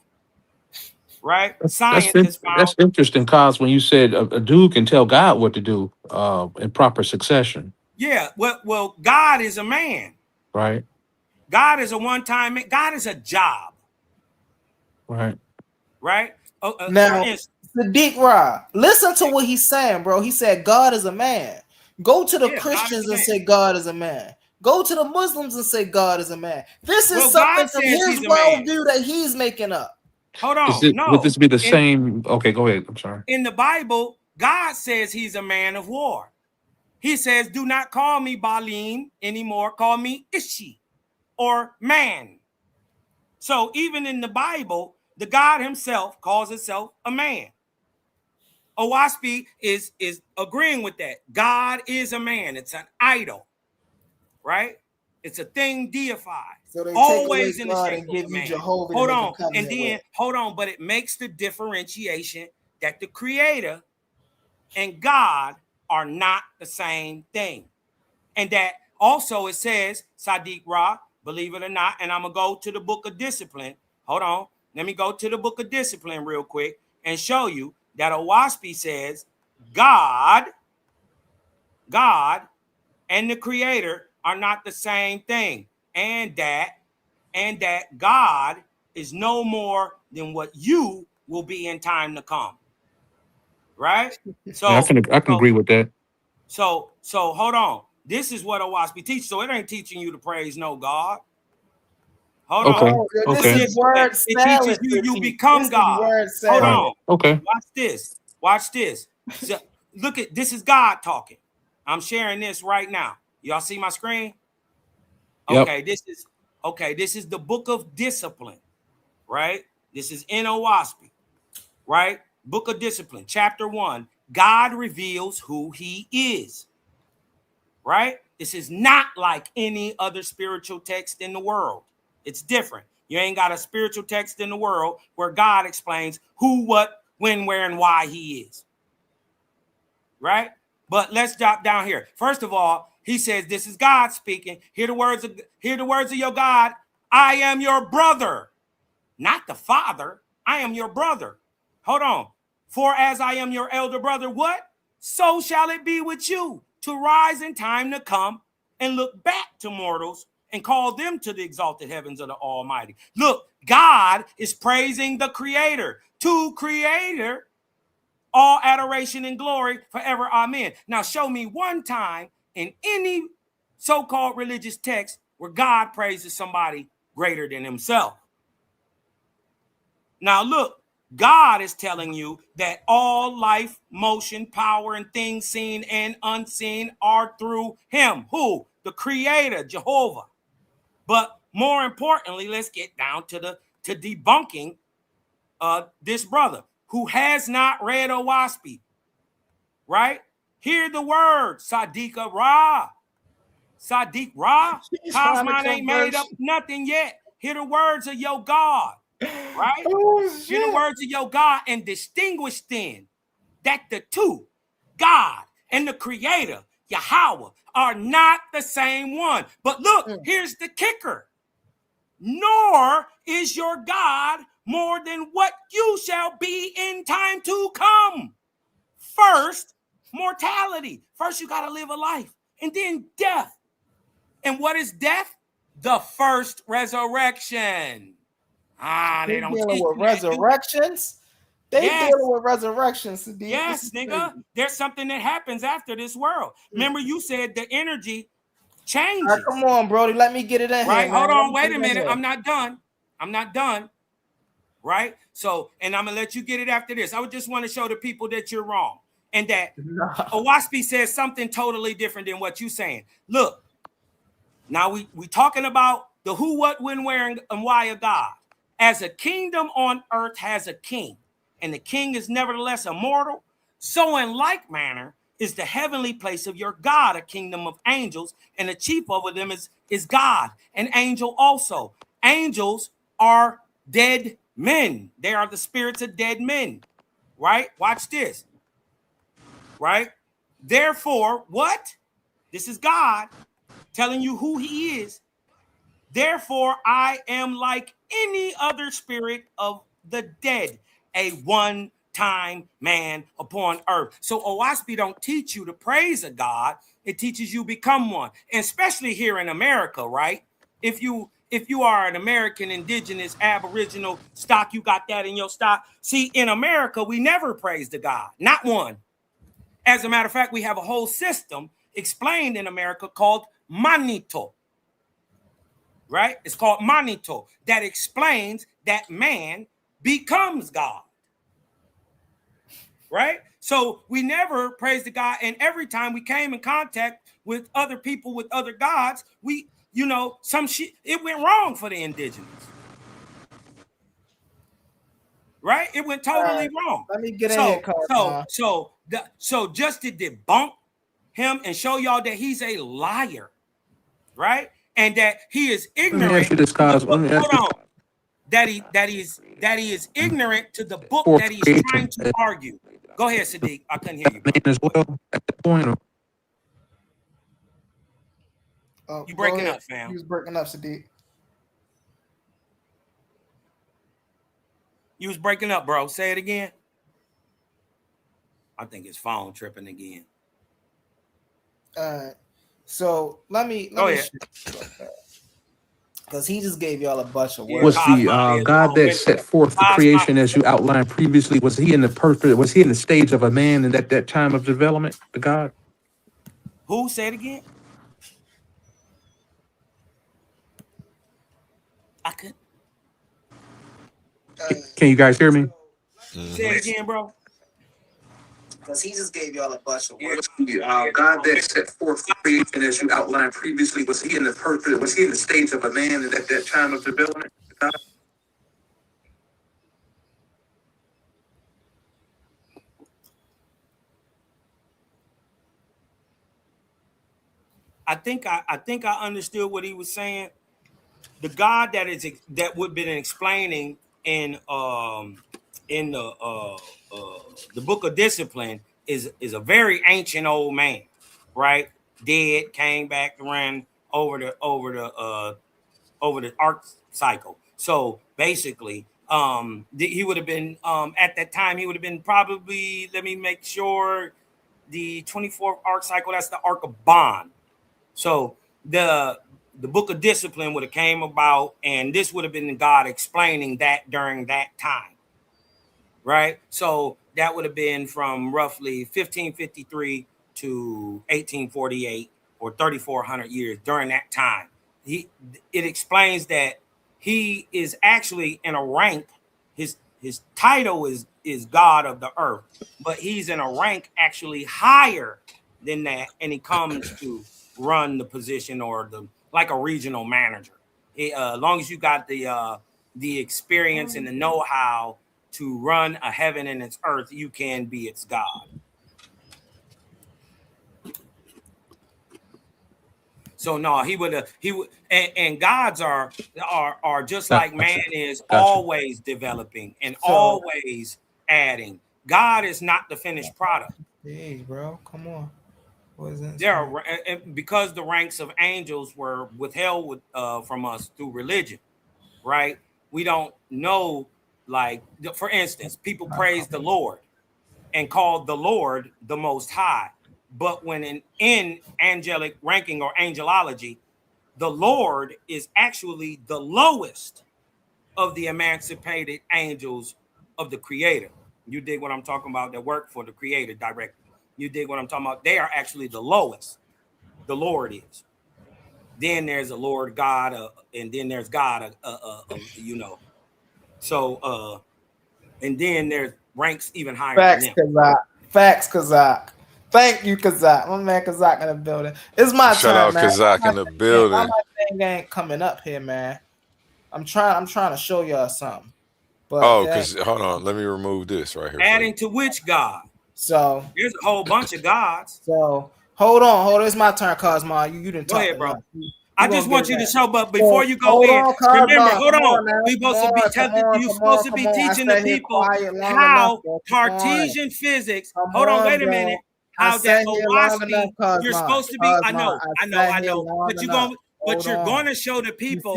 Right? Science has found. That's interesting, Cos, when you said a dude can tell God what to do in proper succession. Yeah. Well, God is a man. Right. God is a one-time. God is a job. Right. Right. Now, Sadiq Ra, listen to what he's saying, bro. He said God is a man. Go to the Christians and say God is a man. Go to the Muslims and say God is a man. This is something from his worldview that he's making up. Hold on. Would this be the same? Okay, go ahead. I'm sorry. In the Bible, God says he's a man of war. He says, do not call me Baalim anymore. Call me Ishi or man. So even in the Bible, the God himself calls himself a man. Owaspi is agreeing with that. God is a man. It's an idol, right? It's a thing deified. So they always take in the God shape and give of you man. Jehovah. Hold on, and then hold on, but it makes the differentiation that the Creator and God are not the same thing, and that also it says Sadiq Ra, believe it or not, and I'm gonna go to the Book of Discipline. Hold on, let me go to the Book of Discipline real quick and show you that Owaspi says God and the Creator are not the same thing, and that God is no more than what you will be in time to come. Right? So yeah, I can agree with that. So hold on. This is what Owaspi teaches. So it ain't teaching you to praise no God. Hold on. It teaches you become God. Hold on. Okay. Watch this. So, look at this is God talking. I'm sharing this right now. Y'all see my screen? Okay, yep. This is the Book of Discipline, right? This is in Owaspi, right? Book of Discipline, chapter 1. God reveals who he is, right? This is not like any other spiritual text in the world. It's different. You ain't got a spiritual text in the world where God explains who, what, when, where, and why he is, right? But let's drop down here. First of all, he says, this is God speaking. Hear the words of your God. I am your brother, not the father. I am your brother. Hold on. For as I am your elder brother, what? So shall it be with you to rise in time to come and look back to mortals and call them to the exalted heavens of the Almighty. Look, God is praising the Creator. To Creator, all adoration and glory forever. Amen. Now show me one time in any so-called religious text where God praises somebody greater than himself. Now look, God is telling you that all life, motion, power, and things seen and unseen are through him. Who? The creator, Jehovah. But more importantly, let's get down to debunking this brother who has not read Owaspi, right? Hear the word, Sadiqa Ra. Sadiq Ra. Cosmon ain't made up nothing yet. Hear the words of your God, right? Hear the words of your God and distinguish then that the two, God and the creator, Yahweh, are not the same one. But look, here's the kicker. Nor is your God more than what you shall be in time to come. First, mortality. First, you got to live a life. And then death. And what is death? The first resurrection. They don't dealing teach with you that, resurrections. They dealing with resurrections. Yes, nigga. There's something that happens after this world. Remember, you said the energy changes. Right, come on, Brody. Let me get it in Right? here. Hold man. on. Wait a minute. I'm not done. Right? So, and I'm going to let you get it after this. I would just want to show the people that you're wrong and that Owaspi says something totally different than what you're saying. Look, now we talking about the who, what, when, where, and why of God. As a kingdom on earth has a king, and the king is nevertheless immortal, so in like manner is the heavenly place of your God a kingdom of angels, and the chief over them is God, an angel also. Angels are dead men. They are the spirits of dead men, right? Watch this, right? Therefore, what? This is God telling you who he is. Therefore, I am like any other spirit of the dead, a one-time man upon earth. So Owaspi don't teach you to praise a God. It teaches you become one, and especially here in America, right? If you are an American, indigenous, aboriginal stock, you got that in your stock. See, in America, we never praise the God, not one. As a matter of fact, we have a whole system explained in America called Manito. Right? It's called Manito, that explains that man becomes God. Right? So we never praise the God, and every time we came in contact with other people with other gods, we, some shit, it went wrong for the indigenous. Right? It went totally wrong. Let me get in here, so just to debunk him and show y'all that he's a liar, right? And that he is ignorant. That he is ignorant to the book that he's trying to argue. Go ahead, Sadiq. I couldn't hear you. As well at that point. You breaking up, fam? He was breaking up, Sadiq. You was breaking up, bro. Say it again. I think his phone tripping again. So let me because he just gave y'all a bunch of words. Was the God that set forth the creation as you outlined previously, was he in the stage of a man in that time of development, the God? Who? Say it again. I could. Can you guys hear me? Say it again, bro. Because he just gave y'all a bunch of words. God that set forth the creation as you outlined previously, was he in the stage of a man in that time of development? I think I understood what he was saying. The God that would have been explaining in the book of discipline is a very ancient old man, right? Dead, came back to run over the arc cycle. So basically, he would have been at that time, he would have been probably, let me make sure, the 24th arc cycle, that's the Ark of Bond. So the book of discipline would have came about, and this would have been God explaining that during that time. Right? So that would have been from roughly 1553 to 1848, or 3,400 years during that time. It explains that he is actually in a rank, His title is God of the earth, but he's in a rank actually higher than that, and he comes to run the position or like a regional manager. As long as you got the experience and the know-how to run a heaven and its earth, you can be its God. So no, he would, and gods are just like man is always developing and always adding. God is not the finished product. Hey, bro, come on. What is that? There are, because the ranks of angels were withheld from us through religion, right? We don't know, like, for instance, people praise the Lord and called the Lord the Most High. But when in angelic ranking or angelology, the Lord is actually the lowest of the emancipated angels of the Creator. You dig what I'm talking about? That work for the Creator directly. You dig what I'm talking about? They are actually the lowest. The Lord is. Then there's a Lord God, and then there's God, you know. So, and then there's ranks even higher than them. Facts, Kazak. Thank you, Kazak. My man Kazak in the building. It's my turn, Shout out man. Kazak in the building. My thing ain't coming up here, man. I'm trying to show y'all something. But because hold on, let me remove this right here. Adding to which God? So there's a whole bunch of gods. So hold on. It's my turn, Cosmo. You didn't talk. Go ahead, bro. I just want you to show, but before you go remember, hold on. We supposed to be teaching the people how Cartesian physics. Hold on, wait a minute. How that Owaski, you're supposed to be. I know. But you're going to show the people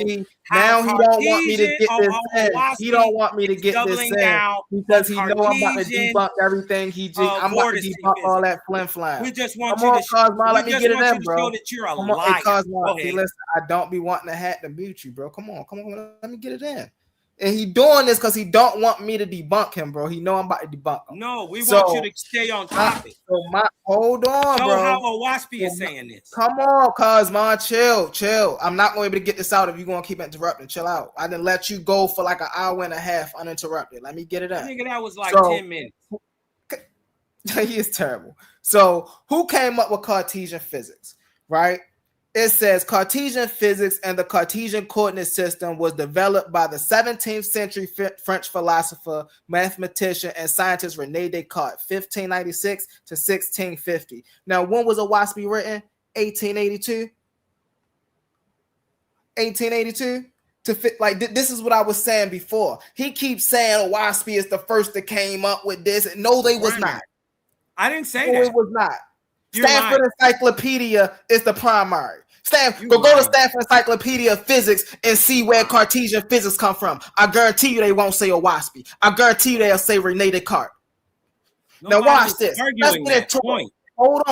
now he don't want me to get this in. He don't want me to get this in because he know I'm about to debunk everything. I'm about to debunk all that flim-flam. We just want you to Cosmo, let me get it in, bro. Show that you're a liar. Cosmo, listen, I don't be wanting to hat to mute you, bro. Come on, let me get it in. And he doing this because he don't want me to debunk him, bro. He know I'm about to debunk him. No, we want you to stay on topic. Hold on, know bro. How Owaski is saying this. Come on, Cosmo, chill. I'm not going to be able to get this out if you're going to keep interrupting. Chill out. I didn't let you go for like an hour and a half uninterrupted. Let me get it in. I think that was like 10 minutes. He is terrible. So who came up with Cartesian physics, right? It says Cartesian physics and the Cartesian coordinate system was developed by the 17th century French philosopher, mathematician, and scientist René Descartes, 1596 to 1650. Now, when was Owaski written? 1882. 1882. To fit, like this is what I was saying before. He keeps saying Owaski is the first that came up with this. No, they was not. I didn't say that. It was not. Stanford Encyclopedia is the primary. Go to Stanford Encyclopedia of Physics and see where Cartesian physics come from. I guarantee you they won't say Owaski. I guarantee you they'll say René Descartes. Now watch this. Let's get into it. Hold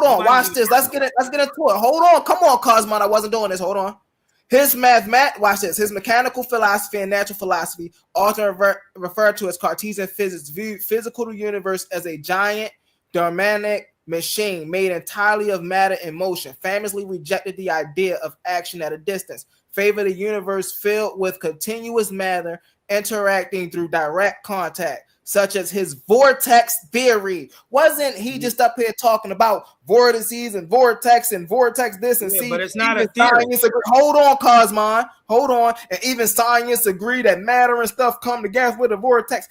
on. Watch this. Let's get into it. Hold on. Come on, Cosmo. I wasn't doing this. Hold on. His watch this. His mechanical philosophy and natural philosophy, often referred to as Cartesian physics, viewed physical universe as a giant dynamic machine made entirely of matter and motion, famously rejected the idea of action at a distance, favored a universe filled with continuous matter interacting through direct contact, such as his vortex theory. Wasn't he just up here talking about vortices and vortex this and see? But it's not a theory. Hold on, Cosmo. Hold on. And even science agree that matter and stuff come together with a vortex.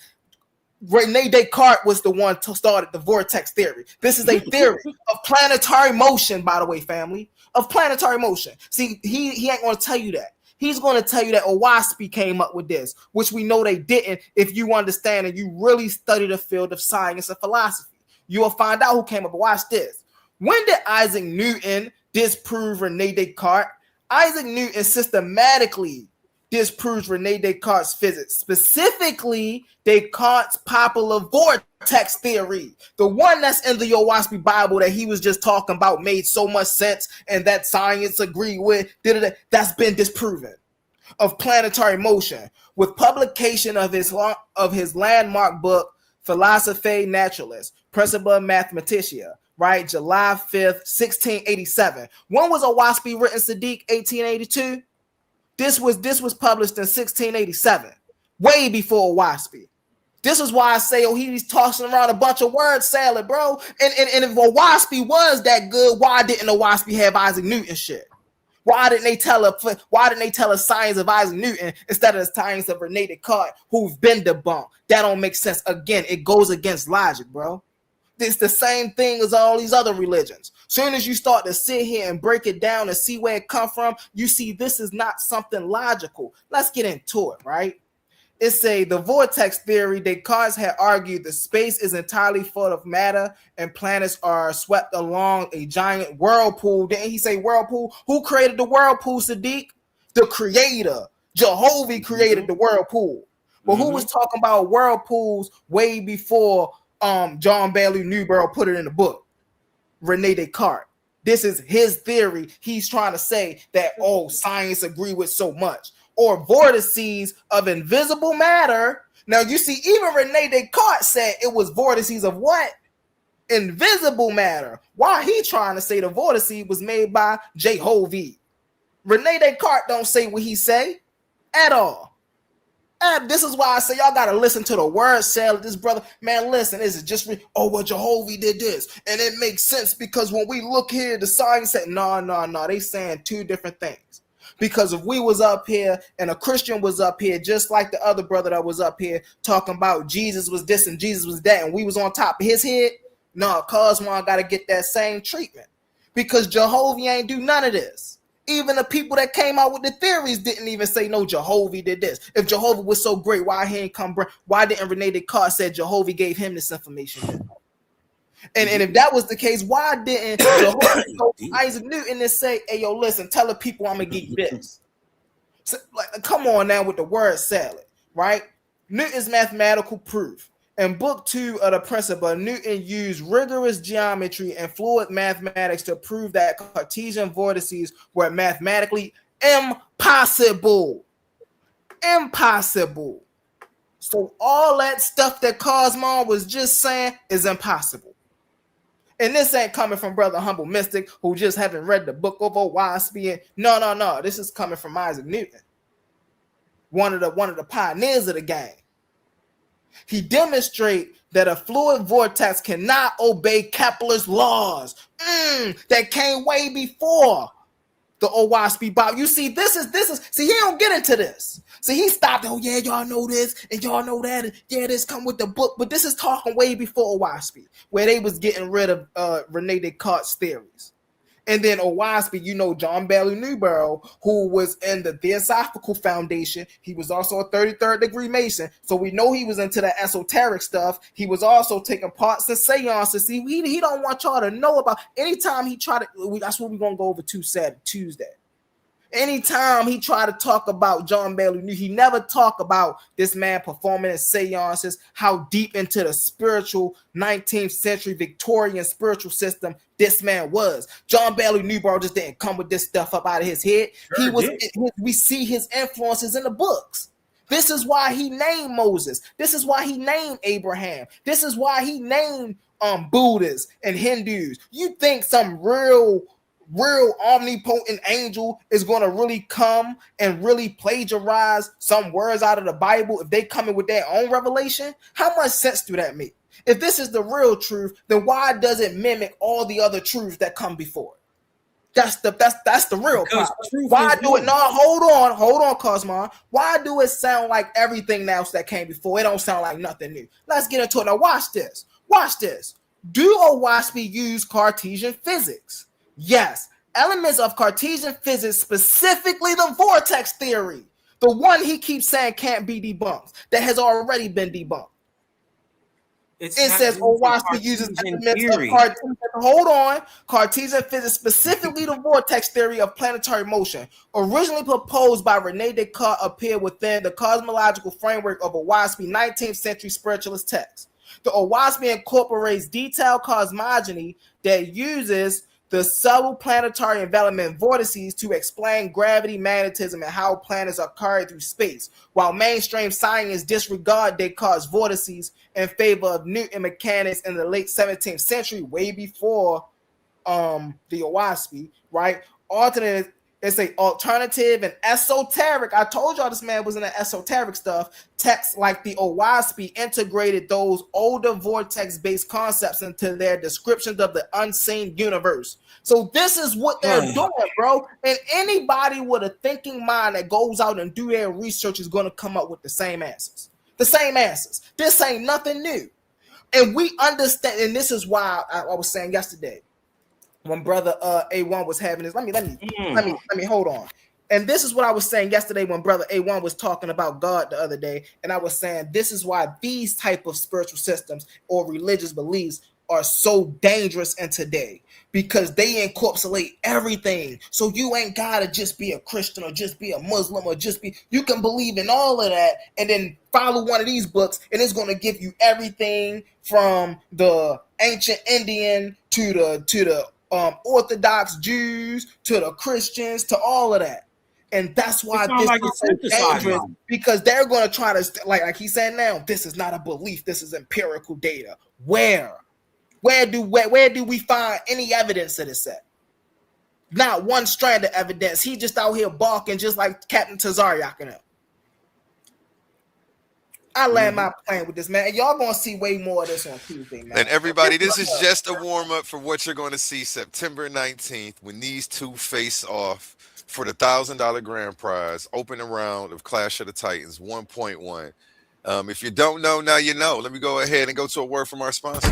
René Descartes was the one who started the vortex theory. This is a theory of planetary motion, by the way, family, of planetary motion. See, he ain't going to tell you that. He's going to tell you that Owaski came up with this, which we know they didn't. If you understand and you really study the field of science and philosophy, you will find out who came up. Watch this. When did Isaac Newton disprove René Descartes? Isaac Newton systematically disproves René Descartes' physics, specifically Descartes' popular vortex theory, the one that's in the Owaski Bible that he was just talking about made so much sense and that science agreed with. That's been disproven. Of planetary motion, with publication of his landmark book Philosophiae Naturalis, Principia Mathematica, right, July 5th, 1687. When was Owaski written, Sadiq? 1882. This was published in 1687. way before Owaspie. This is why I say, oh, he's tossing around a bunch of word salad, bro. And if Owaspie was that good, why didn't Owaspie have Isaac Newton shit? Why didn't they tell us science of Isaac Newton instead of the science of Rene Descartes, who've been debunked? That don't make sense. Again, it goes against logic, bro. It's the same thing as all these other religions. Soon as you start to sit here and break it down and see where it come from, you see this is not something logical. Let's get into it, right? It's the vortex theory. Descartes had argued that space is entirely full of matter and planets are swept along a giant whirlpool. Didn't he say whirlpool? Who created the whirlpool, Sadiq? The creator. Jehovah created the whirlpool. But who was talking about whirlpools way before John Bailey Newborough put it in the book? Rene Descartes. This is his theory. He's trying to say that, oh, science agree with so much. Or vortices of invisible matter. Now, you see, even Rene Descartes said it was vortices of what? Invisible matter. Why he trying to say the vortice was made by Jehovah? Rene Descartes don't say what he say at all. And this is why I say y'all got to listen to the word salad. This brother, man, listen, is it just, well, Jehovah did this. And it makes sense because when we look here, the science said, no, they saying two different things. Because if we was up here and a Christian was up here, just like the other brother that was up here talking about Jesus was this and Jesus was that, and we was on top of his head, no, Cosmo got to get that same treatment. Because Jehovah ain't do none of this. Even the people that came out with the theories didn't even say, no, Jehovah did this. If Jehovah was so great, why he ain't come? Why didn't Rene Descartes say Jehovah gave him this information? And if that was the case, why didn't Jehovah go to Isaac Newton and say, hey, yo, listen, tell the people I'm going to give you this? So, like, come on now with the word salad, right? Newton's mathematical proof. In book 2 of the Principle, Newton used rigorous geometry and fluid mathematics to prove that Cartesian vortices were mathematically impossible. Impossible. So all that stuff that Cosmo was just saying is impossible. And this ain't coming from Brother Humble Mystic, who just haven't read the book of Owaspie. No. This is coming from Isaac Newton, one of the pioneers of the game. He demonstrates that a fluid vortex cannot obey Kepler's laws. That came way before the Owaspie Bob. You see, this is. See, he don't get into this. See, he stopped. Oh yeah, y'all know this and y'all know that. And yeah, this come with the book. But this is talking way before Owaspie, where they was getting rid of Rene Descartes' theories. And then Owaspie, John Bailey Newborough, who was in the Theosophical Foundation. He was also a 33rd degree Mason. So we know he was into the esoteric stuff. He was also taking parts in seances. See, he don't want y'all to know about. Anytime he try to, that's what we're going to go over Tuesday. Anytime he tried to talk about John Bailey Newton, he never talked about this man performing in seances, how deep into the spiritual 19th century Victorian spiritual system this man was. John Bailey Newborough just didn't come with this stuff up out of his head. We see his influences in the books. This is why he named Moses. This is why he named Abraham. This is why he named Buddhists and Hindus. You think some real omnipotent angel is going to really come and really plagiarize some words out of the Bible if they come in with their own revelation? How much sense do that make? If this is the real truth, then why does it mimic all the other truths that come before it? That's the real problem. Why do it? No, hold on, Cosmo. Why do it sound like everything else that came before? It don't sound like nothing new. Let's get into it. Now watch this. Do Owaspie use Cartesian physics? Yes, elements of Cartesian physics, specifically the vortex theory, the one he keeps saying can't be debunked, that has already been debunked. It says Owaspie uses elements of Cartesian. Hold on, Cartesian physics, specifically the vortex theory of planetary motion, originally proposed by Rene Descartes, appeared within the cosmological framework of Owaspie 19th century spiritualist text. The Owaspie incorporates detailed cosmogony that uses the subtle planetary envelopment vortices to explain gravity, magnetism, and how planets are carried through space, while mainstream science disregard Descartes' vortices in favor of Newton mechanics in the late 17th century, way before the Owaspie, right? Alternate It's a alternative and esoteric. I told y'all this man was in the esoteric stuff. Texts like the Owaspy integrated those older vortex-based concepts into their descriptions of the unseen universe. So this is what they're doing, bro. And anybody with a thinking mind that goes out and do their research is going to come up with the same answers. The same answers. This ain't nothing new. And we understand, and this is why I was saying yesterday, when brother A1 was having this, let me hold on. And this is what I was saying yesterday when brother A1 was talking about God the other day, and I was saying this is why these type of spiritual systems or religious beliefs are so dangerous in today, because they encapsulate everything. So you ain't gotta just be a Christian or just be a Muslim or just be, you can believe in all of that and then follow one of these books, and it's going to give you everything from the ancient Indian to the Orthodox Jews to the Christians to all of that. And that's why this is so dangerous, because they're going to try to, like he said now, this is not a belief, this is empirical data. Where do we find any evidence of this at? Not one strand of evidence. He just out here balking just like Captain Tazariak and him. I land my plane with this, man. And y'all gonna see way more of this on Tuesday, man. And everybody, this is just a warm-up for what you're going to see September 19th when these two face off for the $1,000 grand prize, opening round of Clash of the Titans 1.1. If you don't know, now you know. Let me go ahead and go to a word from our sponsor.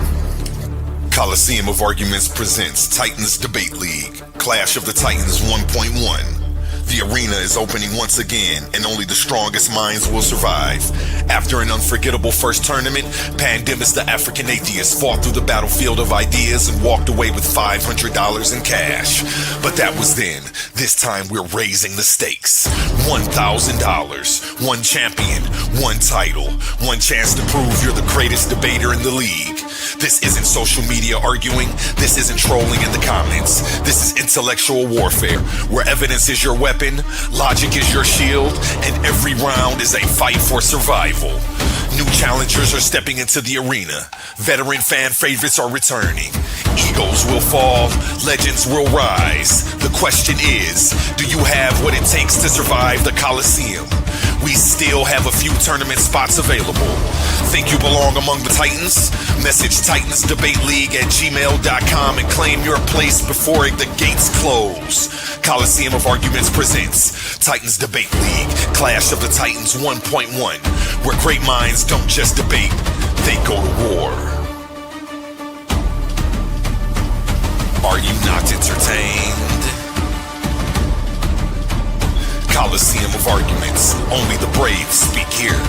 Coliseum of Arguments presents Titans Debate League, Clash of the Titans 1.1. The arena is opening once again, and only the strongest minds will survive. After an unforgettable first tournament, Pandemus the African Atheist fought through the battlefield of ideas and walked away with $500 in cash. But that was then. This time we're raising the stakes. $1,000, one champion, one title, one chance to prove you're the greatest debater in the league. This isn't social media arguing. This isn't trolling in the comments. This is intellectual warfare, where evidence is your weapon, logic is your shield, and every round is a fight for survival. New challengers are stepping into the arena. Veteran fan favorites are returning. Egos will fall, legends will rise. The question is, do you have what it takes to survive the Coliseum? We still have a few tournament spots available. Think you belong among the Titans? Message TitansDebateLeague@gmail.com and claim your place before the gates close. Coliseum of Arguments presents Titans Debate League, Clash of the Titans 1.1, where great minds don't just debate, they go to war. Are you not entertained? Coliseum of Arguments. Only the brave speak here.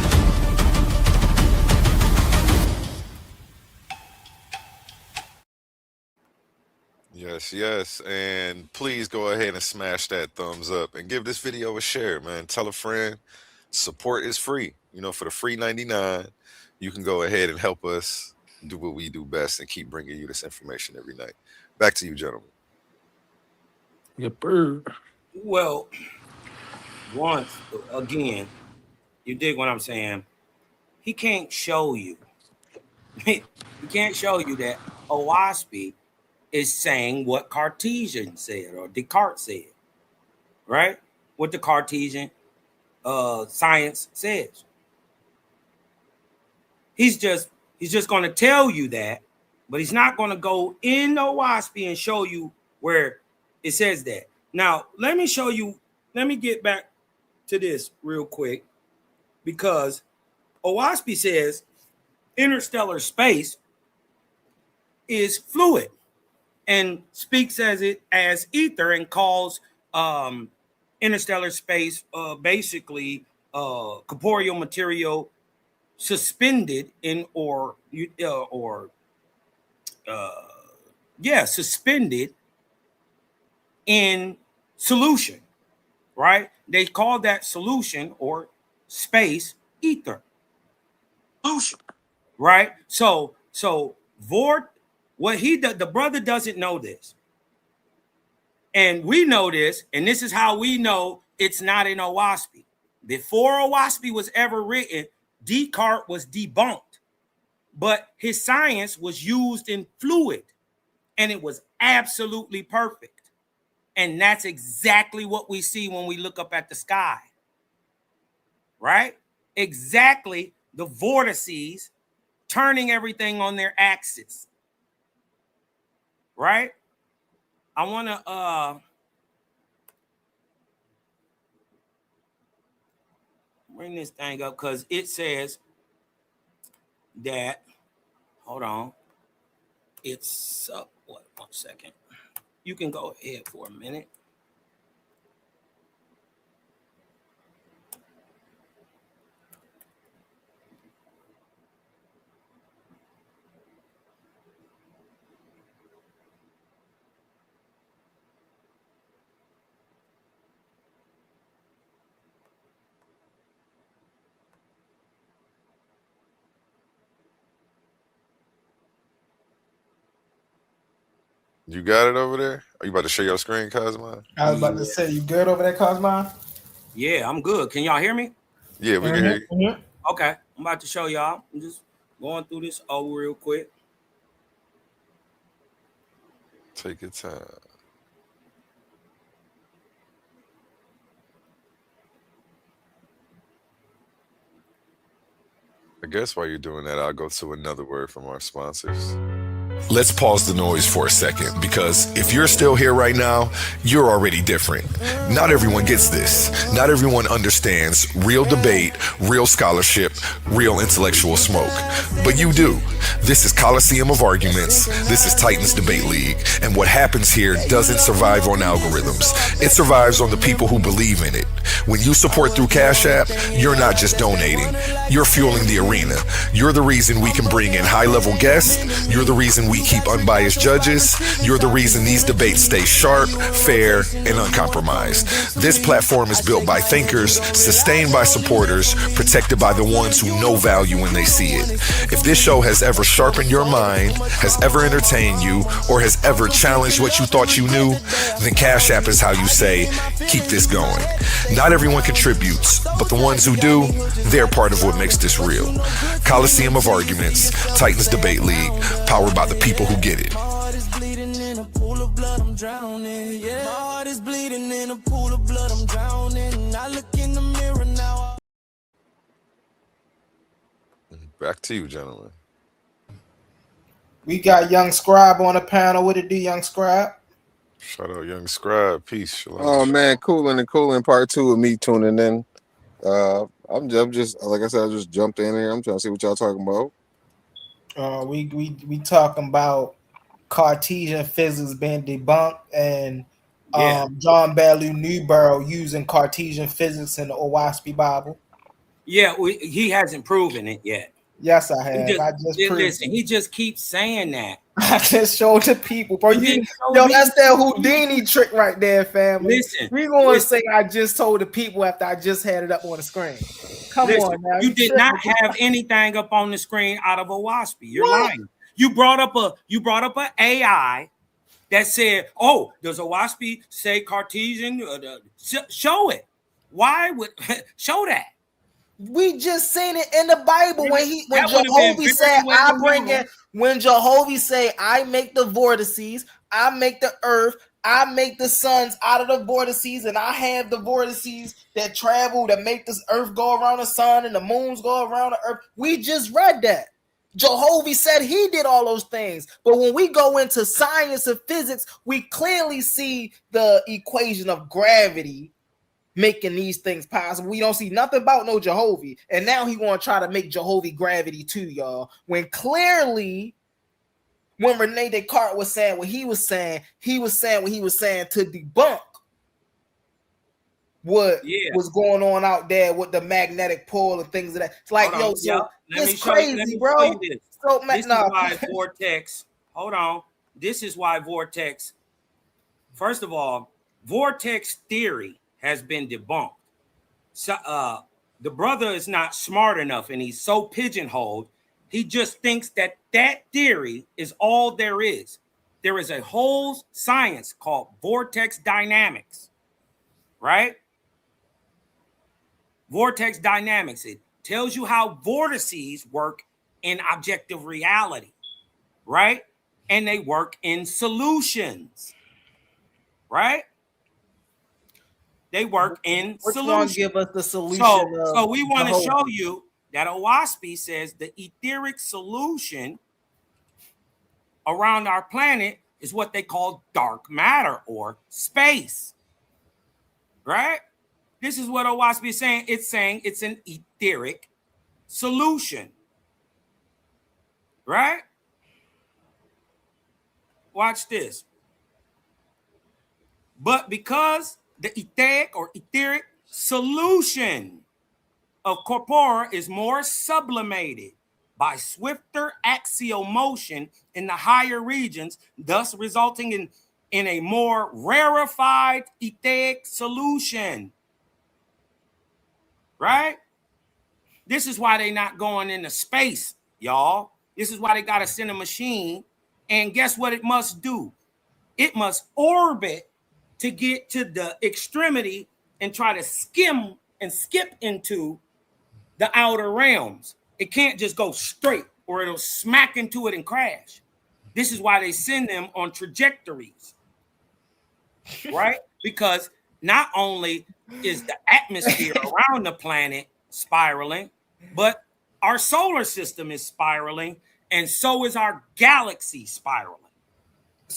Yes. And please go ahead and smash that thumbs up and give this video a share, man. Tell a friend. Support is free. You know, for the free 99, you can go ahead and help us do what we do best and keep bringing you this information every night. Back to you, gentlemen. Well, once again, you dig what I'm saying? He can't show you. He can't show you that Owaspy is saying what Cartesian said or Descartes said, right? What the Cartesian science says. He's just going to tell you that, but he's not going to go in Owaspy and show you where it says that. Now, let me show you. Let me get back to this real quick, because Owaspy says interstellar space is fluid and speaks as it as ether and calls interstellar space basically corporeal material suspended in suspended in solution, right? They call that solution or space ether. Solution, right? So Vort, what he does, the brother doesn't know this. And we know this, and this is how we know it's not in Owaspy. Before Owaspy was ever written, Descartes was debunked, but his science was used in fluid, and it was absolutely perfect. And that's exactly what we see when we look up at the sky. Right? Exactly the vortices turning everything on their axis. Right? I want to bring this thing up because it says that, hold on, it's what, 1 second. You can go ahead for a minute. You got it over there? Are you about to share your screen, Cosmo? I was about to say, you good over there, Cosmo? Yeah, I'm good. Can y'all hear me? Yeah, we can hear you. Okay, I'm about to show y'all. I'm just going through this over real quick. Take your time. I guess while you're doing that, I'll go to another word from our sponsors. Let's pause the noise for a second, because if you're still here right now, you're already different. Not everyone gets this. Not everyone understands real debate, real scholarship, real intellectual smoke. But you do. This is Coliseum of Arguments. This is Titans Debate League. And what happens here doesn't survive on algorithms. It survives on the people who believe in it. When you support through Cash App, you're not just donating. You're fueling the arena. You're the reason we can bring in high-level guests. You're the reason we keep unbiased judges. You're the reason these debates stay sharp, fair, and uncompromised. This platform is built by thinkers, sustained by supporters, protected by the ones who know value when they see it. If this show has ever sharpened your mind, has ever entertained you, or has ever challenged what you thought you knew, then Cash App is how you say, keep this going. Not everyone contributes, but the ones who do, they're part of what makes this real. Coliseum of Arguments, Titans Debate League, powered by the people who get it. My heart is bleeding in a pool of blood, I'm drowning. Yeah, my heart is bleeding in a pool of blood, I'm drowning. I look in the mirror now. Back to you, gentlemen. We got Young Scribe on the panel. What it do, Young Scribe? Shout out, Young Scribe. Peace. Shalom. Oh man, cooling part 2 of me tuning in. I'm just like I said, I just jumped in here. I'm trying to see what y'all talking about. We talking about Cartesian physics being debunked and John Belu Newborough using Cartesian physics in the Owaspy Bible. Yeah, he hasn't proven it yet. Yes, I have. Listen, he just keeps saying that. I just showed the people, bro. That's that Houdini trick right there, family. Listen, we gonna say I just told the people after I just had it up on the screen. Come on, now. You did not have anything up on the screen out of Owaspy. You're lying. You brought up an AI that said, "Oh, does Owaspy say Cartesian?" Show it. Why would show that? We just seen it in the Bible when Jehovah said, "I bring it." When Jehovah say, "I make the vortices, I make the earth, I make the suns out of the vortices, and I have the vortices that travel that make this earth go around the sun and the moons go around the earth." We just read that. Jehovah said he did all those things. But when we go into science and physics, we clearly see the equation of gravity making these things possible. We don't see nothing about no Jehovah. And now he want to try to make Jehovah gravity too, y'all. When clearly, when Rene Descartes was saying what he was saying what he was saying to debunk what was going on out there with the magnetic pole and things of that. It's like, it's crazy, bro. This is why Vortex, hold on. This is why Vortex, first of all, Vortex theory has been debunked. So the brother is not smart enough and he's so pigeonholed. He just thinks that theory is all there is. There is a whole science called vortex dynamics, right? Vortex dynamics. It tells you how vortices work in objective reality, right? And they work in solutions, right? They work in Which one solution. give us the solution? So we want to Jehovah? show you that Owaspy says the etheric solution around our planet is what they call dark matter or space. Right? This is what Owaspy is saying. It's saying it's an etheric solution. Right? Watch this. But because the etheric solution of corpora is more sublimated by swifter axial motion in the higher regions, thus resulting in a more rarefied etheric solution. Right? This is why they're not going into space, y'all. This is why they got to send a machine. And guess what it must do? It must orbit to get to the extremity and try to skim and skip into the outer realms. It can't just go straight or it'll smack into it and crash. This is why they send them on trajectories, right? Because not only is the atmosphere around the planet spiraling, but our solar system is spiraling, and so is our galaxy spiraling.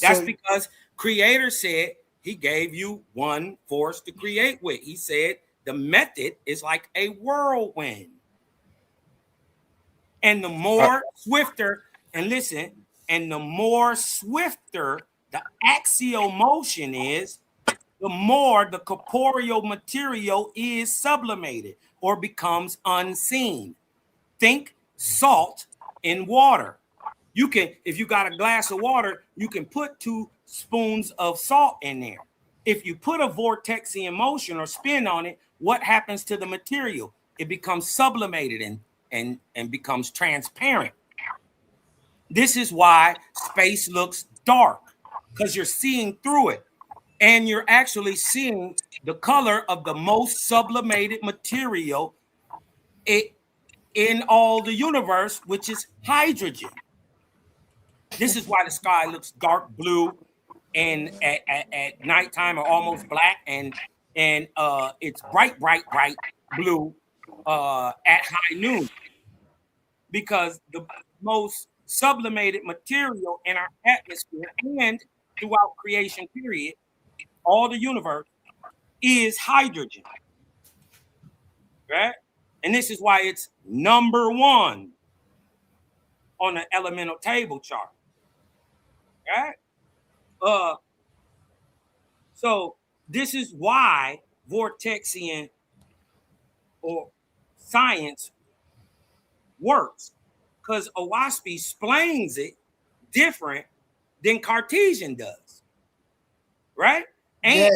That's because Creator said he gave you one force to create with. He said the method is like a whirlwind. And the more swifter, and listen, and the more swifter the axial motion is, the more the corporeal material is sublimated or becomes unseen. Think salt in water. You can, if you got a glass of water, you can put 2 spoons of salt in there. If you put a vortexian motion or spin on it, what happens to the material? It becomes sublimated and becomes transparent. This is why space looks dark, because you're seeing through it. And you're actually seeing the color of the most sublimated material in all the universe, which is hydrogen. This is why the sky looks dark blue and at nighttime or almost black, and it's bright blue at high noon, because the most sublimated material in our atmosphere and throughout creation period, all the universe, is hydrogen, right? And this is why it's number 1 on the elemental table chart, right? So this is why Vortexian or science works, because Owaspy explains it different than Cartesian does, right? And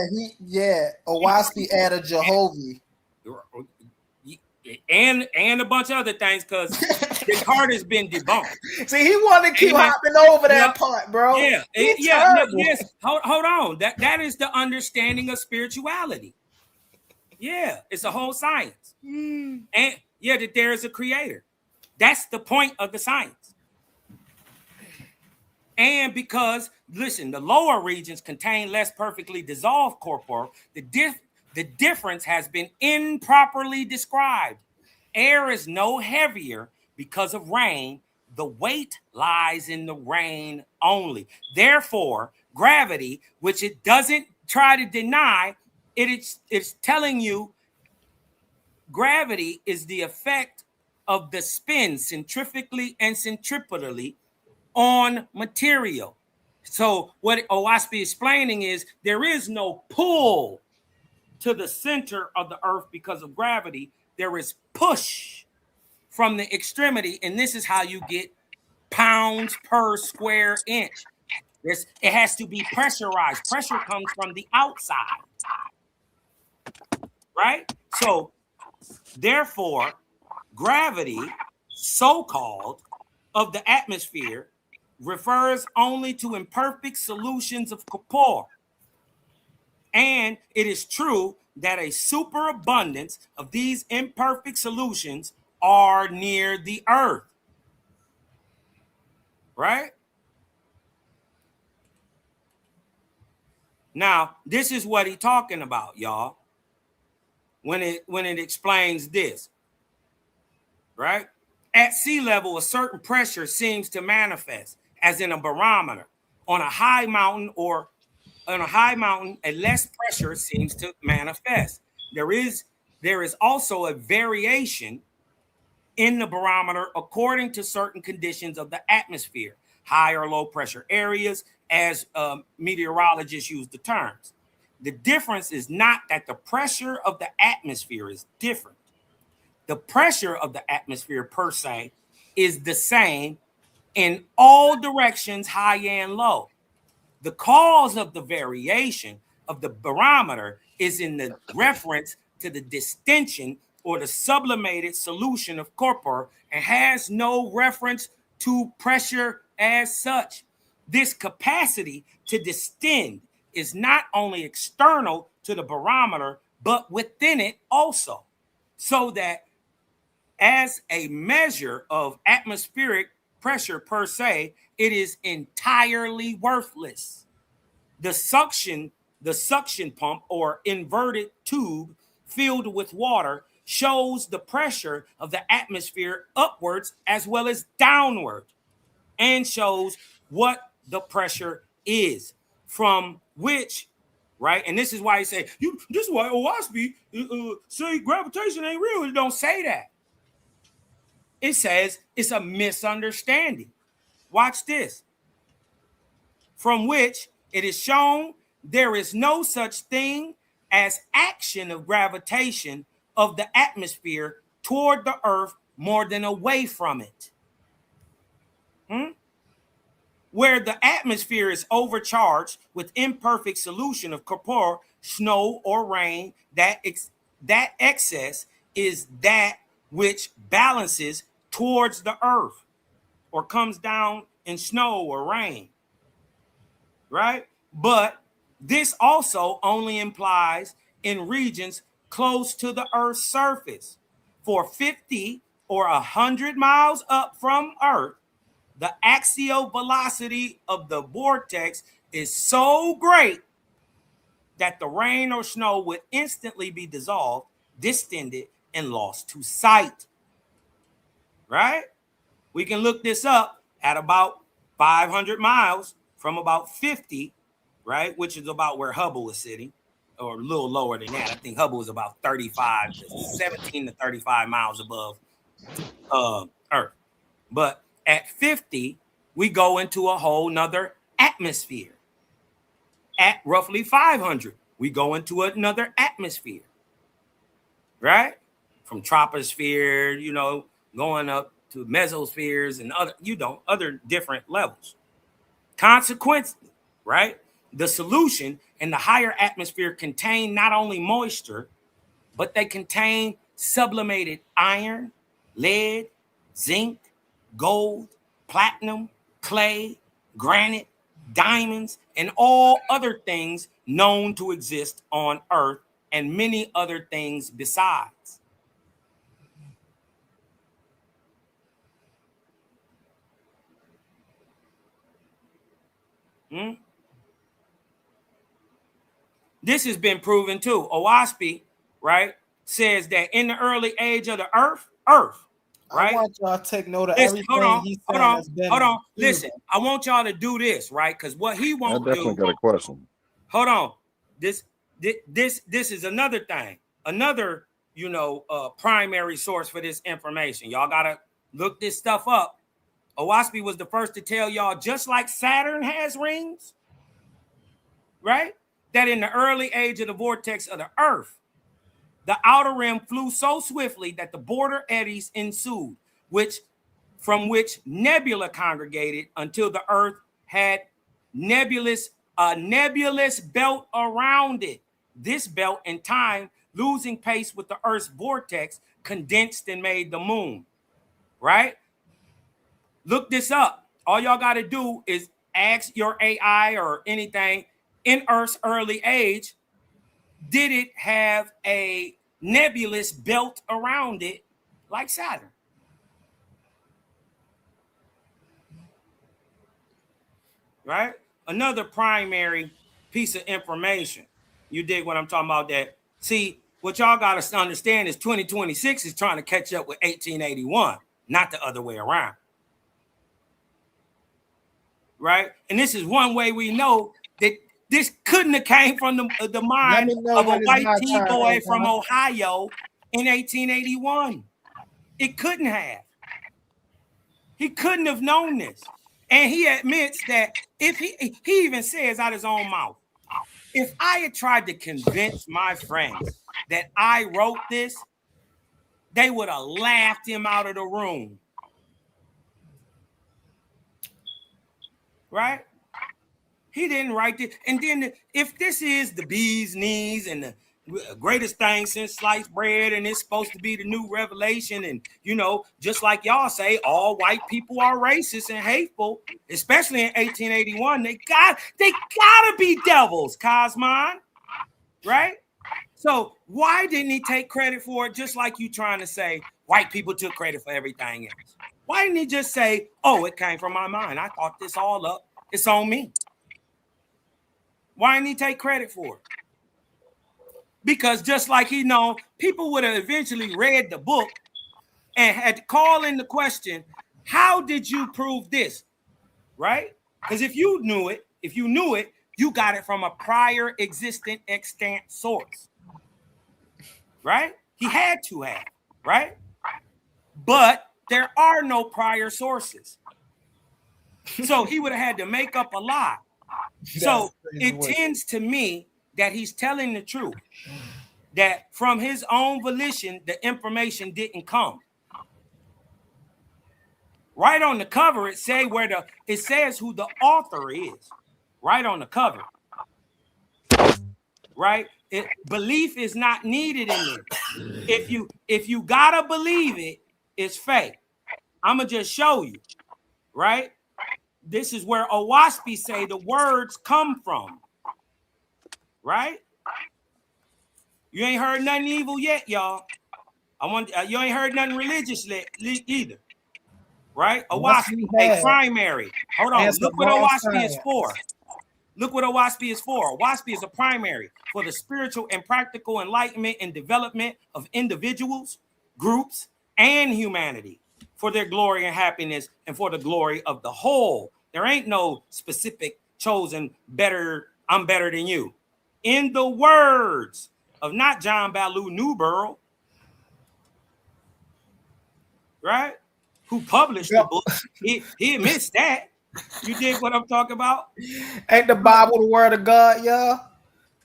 Owaspy added Jehovah. And a bunch of other things, because Descartes has been debunked. See, he wanted to keep hopping over that part, bro. Yes. Hold on. That is the understanding of spirituality. Yeah, it's a whole science. And that there is a creator. That's the point of the science. And because, listen, the lower regions contain less perfectly dissolved corpora, the difference has been improperly described. Air is no heavier because of rain. The weight lies in the rain only. Therefore, gravity, which it doesn't try to deny, it's telling you gravity is the effect of the spin centrifugally and centripetally on material. So what Owaspy is explaining is there is no pull to the center of the earth because of gravity. There is push from the extremity, and this is how you get pounds per square inch. It has to be pressurized. Pressure comes from the outside, right? So therefore, gravity, so-called, of the atmosphere refers only to imperfect solutions of corpora. And it is true that a superabundance of these imperfect solutions are near the earth. Right? Now, this is what he's talking about, y'all. when it explains this, right? At sea level, a certain pressure seems to manifest, as in a barometer. On a high mountain, a less pressure seems to manifest. There is also a variation in the barometer according to certain conditions of the atmosphere, high or low pressure areas, as meteorologists use the terms. The difference is not that the pressure of the atmosphere is different. The pressure of the atmosphere per se is the same in all directions, high and low. The cause of the variation of the barometer is in the reference to the distension or the sublimated solution of corpor and has no reference to pressure as such. This capacity to distend is not only external to the barometer, but within it also, so that as a measure of atmospheric pressure per se, it is entirely worthless. The suction pump or inverted tube filled with water shows the pressure of the atmosphere upwards as well as downward, and shows what the pressure is, from which, right? And this is why you say, this is why Oahspe say gravitation ain't real. It don't say that. It says it's a misunderstanding. Watch this. From which it is shown there is no such thing as action of gravitation of the atmosphere toward the earth more than away from it. Where the atmosphere is overcharged with imperfect solution of corpor, snow or rain, that excess is that which balances towards the earth or comes down in snow or rain, right? But this also only implies in regions close to the earth's surface. For 50 or 100 miles up from earth, the axial velocity of the vortex is so great that the rain or snow would instantly be dissolved, distended, and lost to sight. Right? We can look this up at about 500 miles from about 50, right? Which is about where Hubble is sitting, or a little lower than that. I think Hubble is about 17 to 35 miles above Earth. But at 50, we go into a whole nother atmosphere. At roughly 500, we go into another atmosphere, right? From troposphere, going up to mesospheres and other different levels. Consequently, right, the solution in the higher atmosphere contain not only moisture, but they contain sublimated iron, lead, zinc, gold, platinum, clay, granite, diamonds, and all other things known to exist on Earth, and many other things besides. This has been proven too. Oahspe, right, says that in the early age of the Earth, right? I want y'all to take note of everything he said. Hold on. Listen, I want y'all to do this, right? Because what he won't do. I definitely got a question. Hold on. This is another thing. Another, primary source for this information. Y'all gotta look this stuff up. Oahspe was the first to tell y'all, just like Saturn has rings, right? That in the early age of the vortex of the Earth, the outer rim flew so swiftly that the border eddies ensued, from which nebula congregated until the Earth had a nebulous belt around it. This belt, in time, losing pace with the Earth's vortex, condensed and made the moon, right? Look this up. All y'all got to do is ask your AI or anything in Earth's early age, did it have a nebulous belt around it like Saturn? Right? Another primary piece of information. You dig what I'm talking about? That, see, what y'all got to understand is 2026 is trying to catch up with 1881, not the other way around. Right? And this is one way we know that this couldn't have came from the mind of a white T-boy from Ohio in 1881. It couldn't have. He couldn't have known this. And he admits that if he even says out his own mouth, if I had tried to convince my friends that I wrote this, they would have laughed him out of the room. Right? He didn't write this. And then if this is the bee's knees and the greatest thing since sliced bread, and it's supposed to be the new revelation, and just like y'all say, all white people are racist and hateful, especially in 1881, they gotta be devils, Cosmon, right? So why didn't he take credit for it? Just like you trying to say white people took credit for everything else. Why didn't he just say, oh, it came from my mind, I thought this all up, it's on me? Why didn't he take credit for it? Because just like people would have eventually read the book and had to call in the question, how did you prove this? Right? Because if you knew it, you got it from a prior existent extant source. Right? He had to have, right? But there are no prior sources. So he would have had to make up a lie. So it tends to me that he's telling the truth, that from his own volition, the information didn't come. Right on the cover, it says who the author is. Right on the cover. Right? Belief is not needed in it. If you gotta believe it, it's fake. I'ma just show you. Right? This is where Owaspi say the words come from. Right? You ain't heard nothing evil yet, y'all. You ain't heard nothing religious either. Right? Owaspi, a primary. Hold on. Look what Owaspi is for. Look what Owaspi is for. Owaspi is a primary for the spiritual and practical enlightenment and development of individuals, groups, and humanity for their glory and happiness and for the glory of the whole. There ain't no specific chosen better, I'm better than you. In the words of not John Ballou Newborough, right? Who published the book. He admits that. You dig what I'm talking about? Ain't the Bible the word of God, y'all?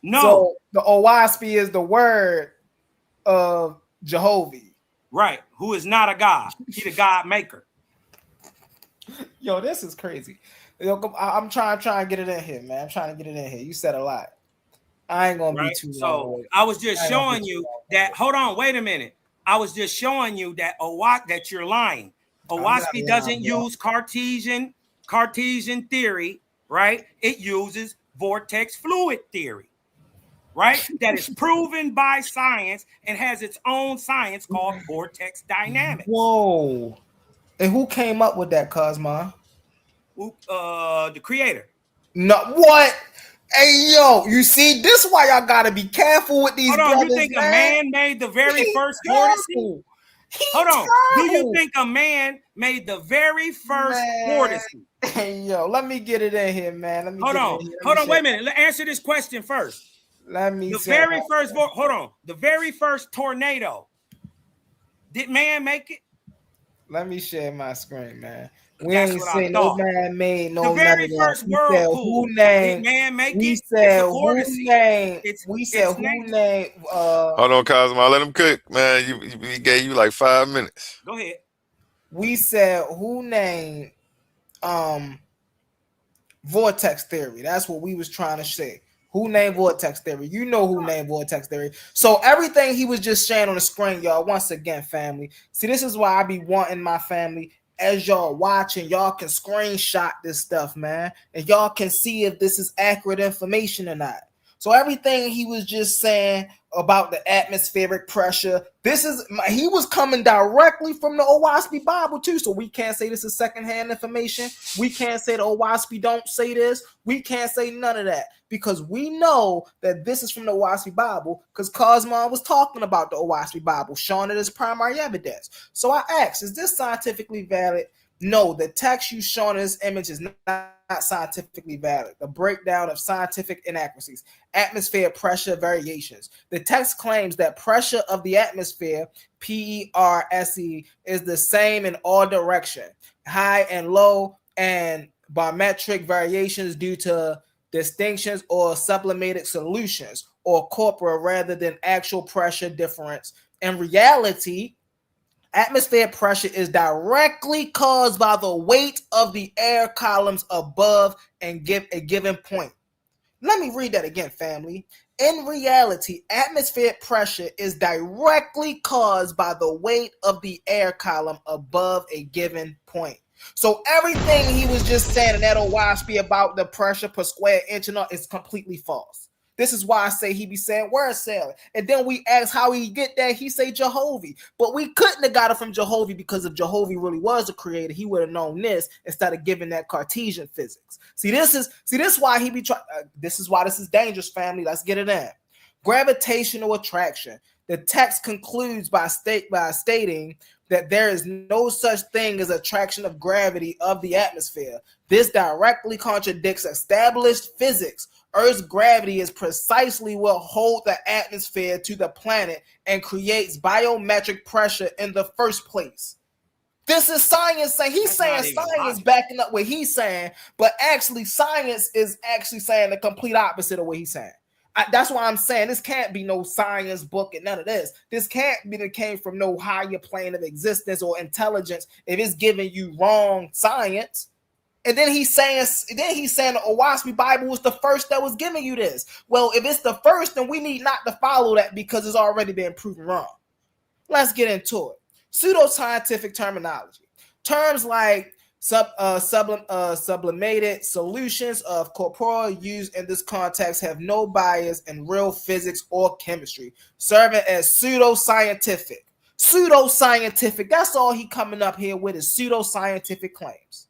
No. So the Owaspi is the word of Jehovah. Right. Who is not a God. He the God maker. Yo, this is crazy. Yo, I'm trying to get it in here, man. I'm trying to get it in here. You said a lot. I ain't gonna be too long. So I was just showing you that. Hold on, wait a minute. I was just showing you that that you're lying. Owaspi doesn't use Cartesian theory, right? It uses vortex fluid theory, right? That is proven by science and has its own science called vortex dynamics. Whoa! And who came up with that, Cosma? The creator. No, what? Hey, yo, you see, this is why y'all gotta be careful with these brothers, you think a man made the very first vortex? Hold on. Do you think a man made the very first vortex? Hey, yo, let me get it in here, man. Hold on, wait a minute. Let's answer this question first. The very first tornado. Did man make it? Let me share my screen, man. We ain't saying no man made no. The very first whirlpool. Who named? Man make we it? Said who named? We said who named? Hold on, Cosmo. Let him cook, man. He gave you like 5 minutes. Go ahead. We said who named? Vortex theory. That's what we was trying to say. Who named vortex theory? You know who named vortex theory. So everything he was just saying on the screen, y'all. Once again, family. See, this is why I be wanting my family. As y'all watching, y'all can screenshot this stuff, man, and y'all can see if this is accurate information or not. So everything he was just saying about the atmospheric pressure. He was coming directly from the Owaspie Bible too, so we can't say this is secondhand information. We can't say the Owaspie don't say this. We can't say none of that because we know that this is from the Owaspie Bible because Cosmon was talking about the Owaspie Bible, showing it as primary evidence. So I asked, is this scientifically valid? No, the text you showing in this image is not scientifically valid. The breakdown of scientific inaccuracies, atmospheric pressure variations. The text claims that pressure of the atmosphere, PERSE, is the same in all directions, high and low, and barometric variations due to distinctions or sublimated solutions or corpora rather than actual pressure difference. In reality, atmospheric pressure is directly caused by the weight of the air columns above and give a given point. Let me read that again, family. In reality, atmospheric pressure is directly caused by the weight of the air column above a given point. So everything he was just saying in that Owaspie about the pressure per square inch and all is completely false. This is why I say he be saying word salad. And then we ask how he get that. He say Jehovah. But we couldn't have got it from Jehovah because if Jehovah really was a creator, he would have known this instead of giving that Cartesian physics. This is why he be trying. This is why this is dangerous, family. Let's get it in. Gravitational attraction. The text concludes by stating that there is no such thing as attraction of gravity of the atmosphere. This directly contradicts established physics. Earth's gravity is precisely what holds the atmosphere to the planet and creates biometric pressure in the first place. This is science saying, he's saying science backing up what he's saying, but actually science is actually saying the complete opposite of what he's saying. That's why I'm saying this can't be no science book and none of this. This can't be that came from no higher plane of existence or intelligence if it's giving you wrong science. And then he's saying the Owaspie Bible was the first that was giving you this. Well, if it's the first, then we need not to follow that because it's already been proven wrong. Let's get into it. Pseudoscientific terminology. Terms like sublimated solutions of corpora used in this context have no bias in real physics or chemistry, serving as pseudoscientific. Pseudoscientific. That's all he coming up here with is pseudoscientific claims.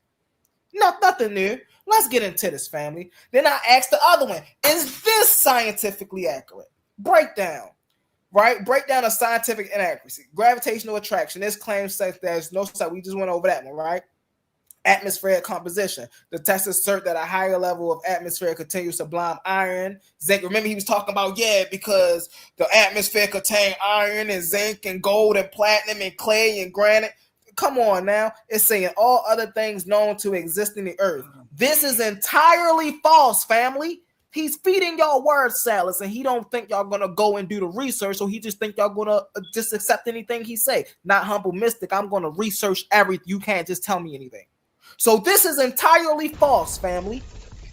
Nothing new. Let's get into this, family. Then I asked the other one, is this scientifically accurate? Breakdown, right? Breakdown of scientific inaccuracy. Gravitational attraction. This claim says there's no such. We just went over that one, right? Atmospheric composition. The tests assert that a higher level of atmosphere contains sublime iron, zinc. Remember, he was talking about, because the atmosphere contains iron and zinc and gold and platinum and clay and granite. Come on now. It's saying all other things known to exist in the earth. This is entirely false, family. He's feeding y'all word salads and he don't think y'all gonna go and do the research, so he just think y'all gonna just accept anything he say. Not humble mystic. I'm gonna research everything. You can't just tell me anything. So this is entirely false, family.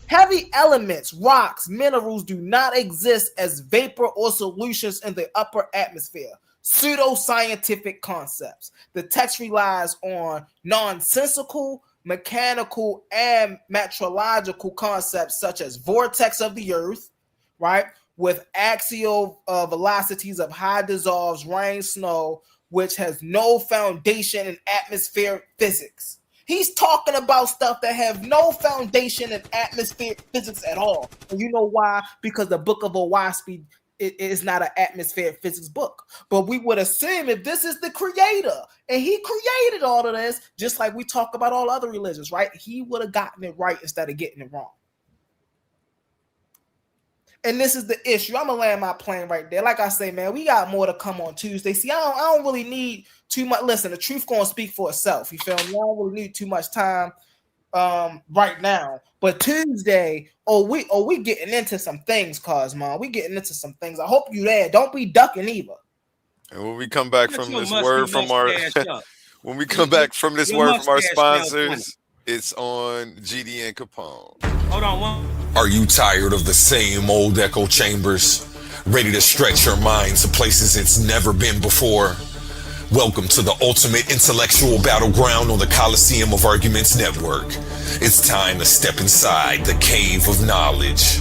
Heavy elements, rocks, minerals do not exist as vapor or solutions in the upper atmosphere. Pseudoscientific concepts. The text relies on nonsensical, mechanical, and meteorological concepts such as vortex of the earth, right? With axial velocities of high dissolves, rain, snow, which has no foundation in atmospheric physics. He's talking about stuff that have no foundation in atmospheric physics at all. And you know why? Because the book of Owaspie is not an atmospheric physics book. But we would assume if this is the creator and he created all of this, just like we talk about all other religions, right? He would have gotten it right instead of getting it wrong. And this is the issue. I'm gonna land my plane right there. Like I say, man, we got more to come on Tuesday. See, I don't really need too much. Listen, the truth gonna speak for itself. You feel me? I don't really need too much time right now. But Tuesday, we getting into some things, Cosmon. We getting into some things. I hope you there. Don't be ducking either. And when we come back from this word from our when we come back from this word from our sponsors, it's on GD and Capone. Hold on one. Are you tired of the same old echo chambers? Ready to stretch your mind to places it's never been before? Welcome to the ultimate intellectual battleground on the Coliseum of Arguments Network. It's time to step inside the cave of knowledge.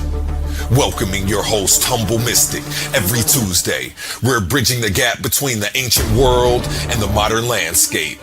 welcoming your host, Humble Mystic. Every Tuesday, we're bridging the gap between the ancient world and the modern landscape.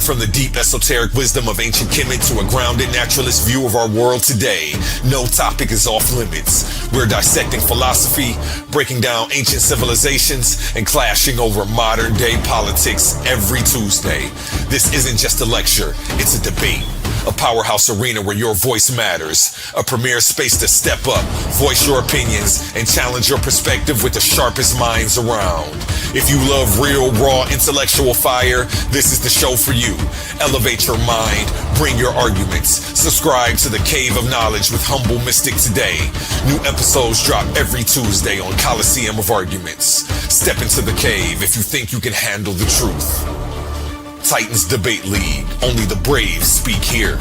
From the deep esoteric wisdom of ancient Kemet to a grounded naturalist view of our world today, no topic is off limits. We're dissecting philosophy, breaking down ancient civilizations, and clashing over modern day politics every Tuesday. This isn't just a lecture, it's a debate. A powerhouse arena where your voice matters. A premier space to step up, voice your opinions, and challenge your perspective with the sharpest minds around. If you love real, raw, intellectual fire, this is the show for you. Elevate your mind, bring your arguments. Subscribe to the Cave of Knowledge with Humble Mystic today. New episodes drop every Tuesday on Coliseum of Arguments. Step into the cave if you think you can handle the truth. Titans Debate League. Only the brave speak here.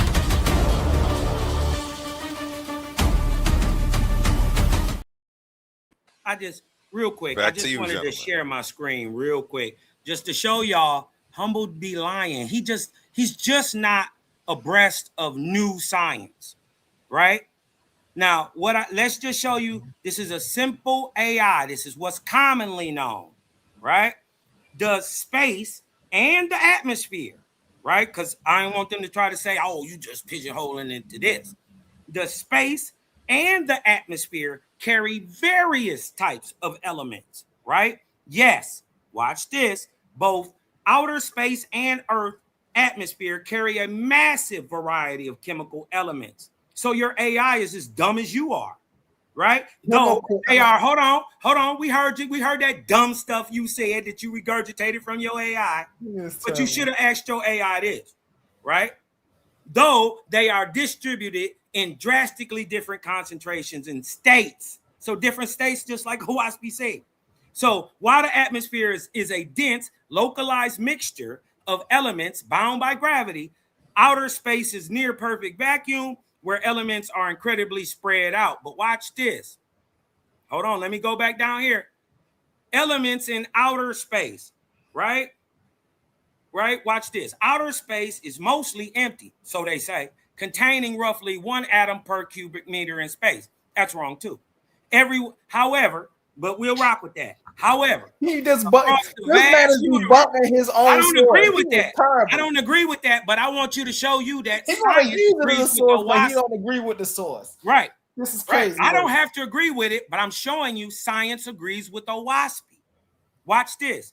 Real quick, Back I to just you, wanted gentlemen. to share my screen real quick, just to show y'all Humble be lying. He's just not abreast of new science, right? Now, let's just show you, this is a simple AI. This is what's commonly known, right? The space and the atmosphere, right? Because I don't want them to try to say, oh, you just pigeonholing into this. The space and the atmosphere carry various types of elements, right? Yes, watch this. Both outer space and Earth atmosphere carry a massive variety of chemical elements. So your AI is as dumb as you are, right? No, they are. Hold on. We heard you. We heard that dumb stuff you said that you regurgitated from your AI, but you should have asked your AI this, right? Though they are distributed in drastically different concentrations in states. So different states, just like Owaspi said. So while the atmosphere is a dense, localized mixture of elements bound by gravity, outer space is near perfect vacuum where elements are incredibly spread out. But watch this. Hold on, let me go back down here. Elements in outer space, right? Right, watch this. Outer space is mostly empty, so they say, containing roughly 1 atom per cubic meter in space. That's wrong too. However, but we'll rock with that. However, he just debunking his own. I don't agree with that. I don't agree with that, but I want you to show you that he's gonna use it as a source, but he don't agree with the source. Right. This is crazy. Right. I don't have to agree with it, but I'm showing you science agrees with Owaspi. Watch this.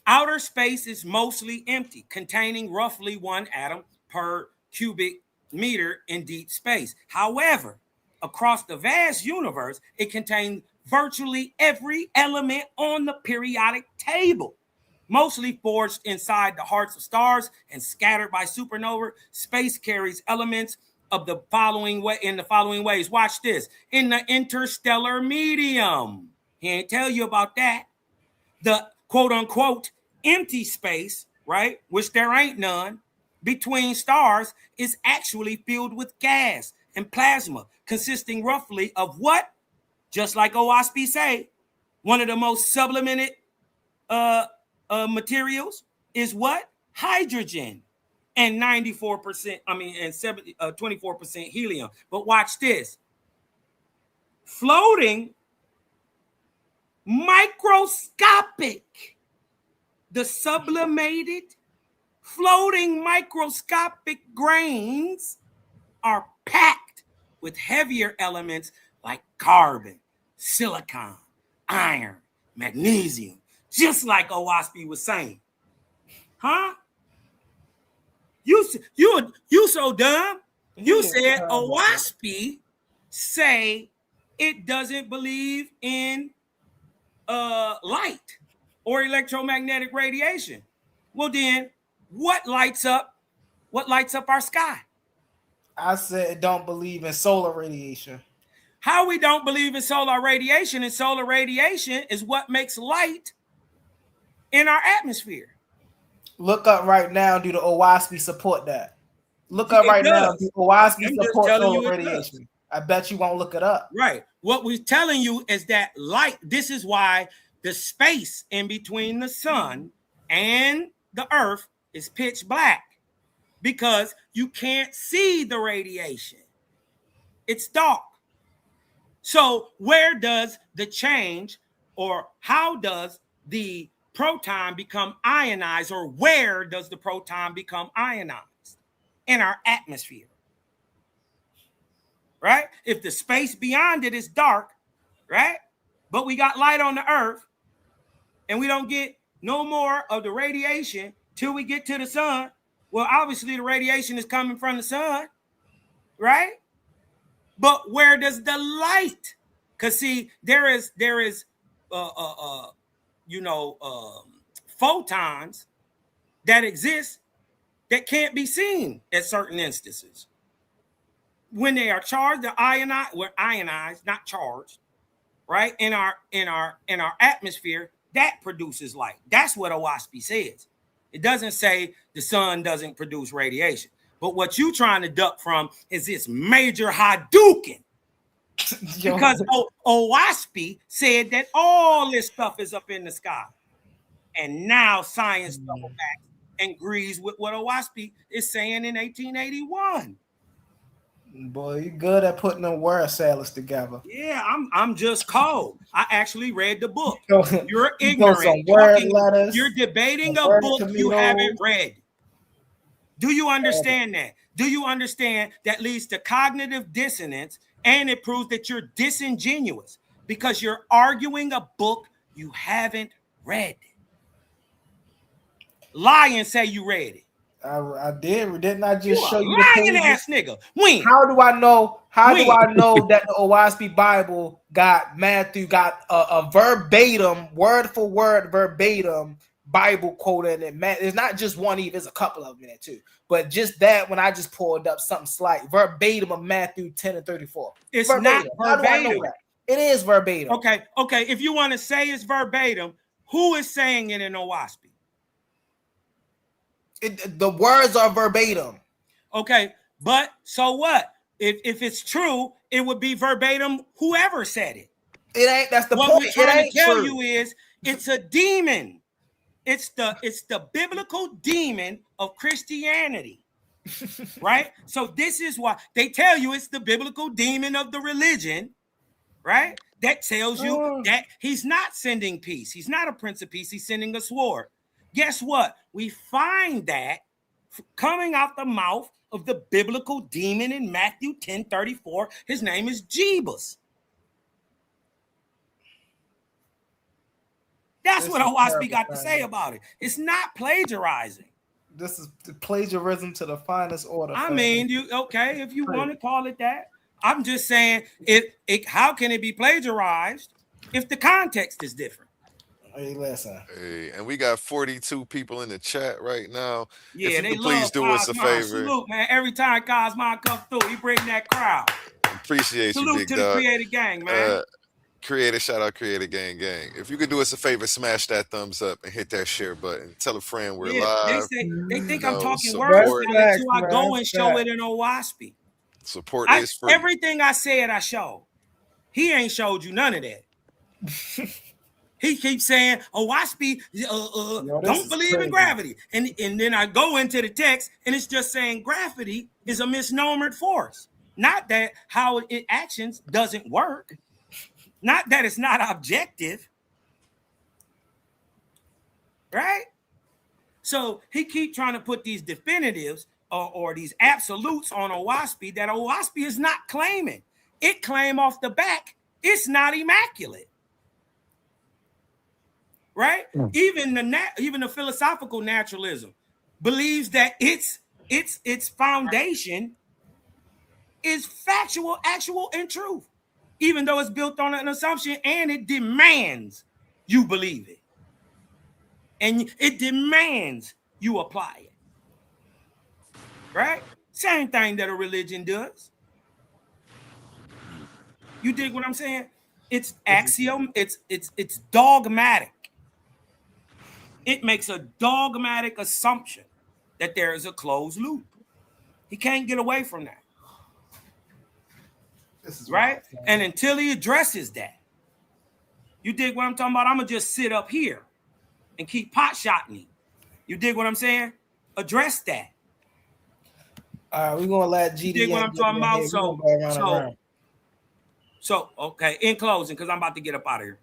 Outer space is mostly empty, containing roughly 1 atom per cubic meter in deep space. However, across the vast universe, it contains virtually every element on the periodic table, mostly forged inside the hearts of stars and scattered by supernova. Space carries elements of the following ways. Watch this. In the interstellar medium, he ain't tell you about that. The quote unquote empty space, right, which there ain't none, between stars is actually filled with gas and plasma, consisting roughly of what? Just like Owaspi say, one of the most sublimated materials is what? Hydrogen, and 24% helium. But watch this. Floating, microscopic, the sublimated, floating microscopic grains are packed with heavier elements like carbon, silicon, iron, magnesium, just like Owaspi was saying. Huh? You so dumb. You said Owaspi say it doesn't believe in light or electromagnetic radiation. Well, then what lights up our sky? I said it don't believe in solar radiation. How we don't believe in solar radiation, and solar radiation is what makes light in our atmosphere. Look up right now, do the Owaspi support that? Look up right now, do Owaspi support solar radiation? I bet you won't look it up. Right. What we're telling you is that light, this is why the space in between the sun and the earth is pitch black, because you can't see the radiation. It's dark. So where does the change, or how does the proton become ionized, or where does the proton become ionized? In our atmosphere, right? If the space beyond it is dark, right? But we got light on the earth, and we don't get no more of the radiation till we get to the sun. Well, obviously the radiation is coming from the sun, right? But where does the light? Because see, there is photons that exist that can't be seen at certain instances. When they are charged, they're ionized, not charged, right? In our atmosphere, that produces light. That's what OWASP says. It doesn't say the sun doesn't produce radiation. But what you trying to duck from is this major Hadouken. Because OWASP said that all this stuff is up in the sky. And now science double back and agrees with what OWASP is saying in 1881. Boy, you good at putting them word salads together. Yeah, I'm just cold. I actually read the book. You're You ignorant. letters, You're debating a book you tomatoes. haven't read. Do you understand that? Do you understand that leads to cognitive dissonance, and it proves that you're disingenuous because you're arguing a book you haven't read? Lie and say you read it. I did. Didn't I just show you lying the pages? ass nigga? When? How do I know? How When? do I know that the OWASP Bible got Matthew got a verbatim, word for word, verbatim Bible quote in it? There's not just one even. There's a couple of them in it too. But just that, when I just pulled up something slight, verbatim of Matthew 10 and 34. It's verbatim. not How do I know verbatim. that? It is verbatim. Okay. If you want to say it's verbatim, who is saying it in OWASP? The words are verbatim. Okay, but so what? If it's true, it would be verbatim whoever said it. It ain't. That's the what point. we're trying to tell true. you is it's a demon. It's the biblical demon of Christianity. Right? So this is why they tell you it's the biblical demon of the religion, right? That tells you that he's not sending peace. He's not a prince of peace. He's sending a sword. Guess what? We find that coming out the mouth of the biblical demon in Matthew 10:34. His name is Jebus. That's what OWASP got to say about it. It's not plagiarizing. This is plagiarism to the finest order. I mean, if you want to call it that. I'm just saying, how can it be plagiarized if the context is different? Hey, listen. Hey, and we got 42 people in the chat right now. Yeah, if you they could please do us a Cosmo. favor. Salute, man. Every time Cosmo comes through, he bring that crowd. Appreciate you, Salute big to dog. the Creator Gang, man. Creator, shout out Creator Gang. If you could do us a favor, smash that thumbs up and hit that share button. Tell a friend we're live. They think I'm talking support. words until I go and show it in OWASP. Support is free. Everything I said, I showed. He ain't showed you none of that. He keeps saying, OWASP don't believe in gravity. And then I go into the text and it's just saying gravity is a misnomered force. Not that how it actions doesn't work. Not that it's not objective. Right? So he keep trying to put these definitives or these absolutes on OWASP that OWASP is not claiming. It claim off the back, it's not immaculate. Right? Even the philosophical naturalism believes that its foundation is factual, actual, and truth, even though it's built on an assumption and it demands you believe it. And it demands you apply it. Right? Same thing that a religion does. You dig what I'm saying? It's axiom, it's dogmatic. It makes a dogmatic assumption that there is a closed loop. He can't get away from that. This is right? And until he addresses that, you dig what I'm talking about? I'm going to just sit up here and keep pot-shotting him. You dig what I'm saying? Address that. All right, we're going to let GD. You dig what I'm talking about? So So, okay, in closing, because I'm about to get up out of here.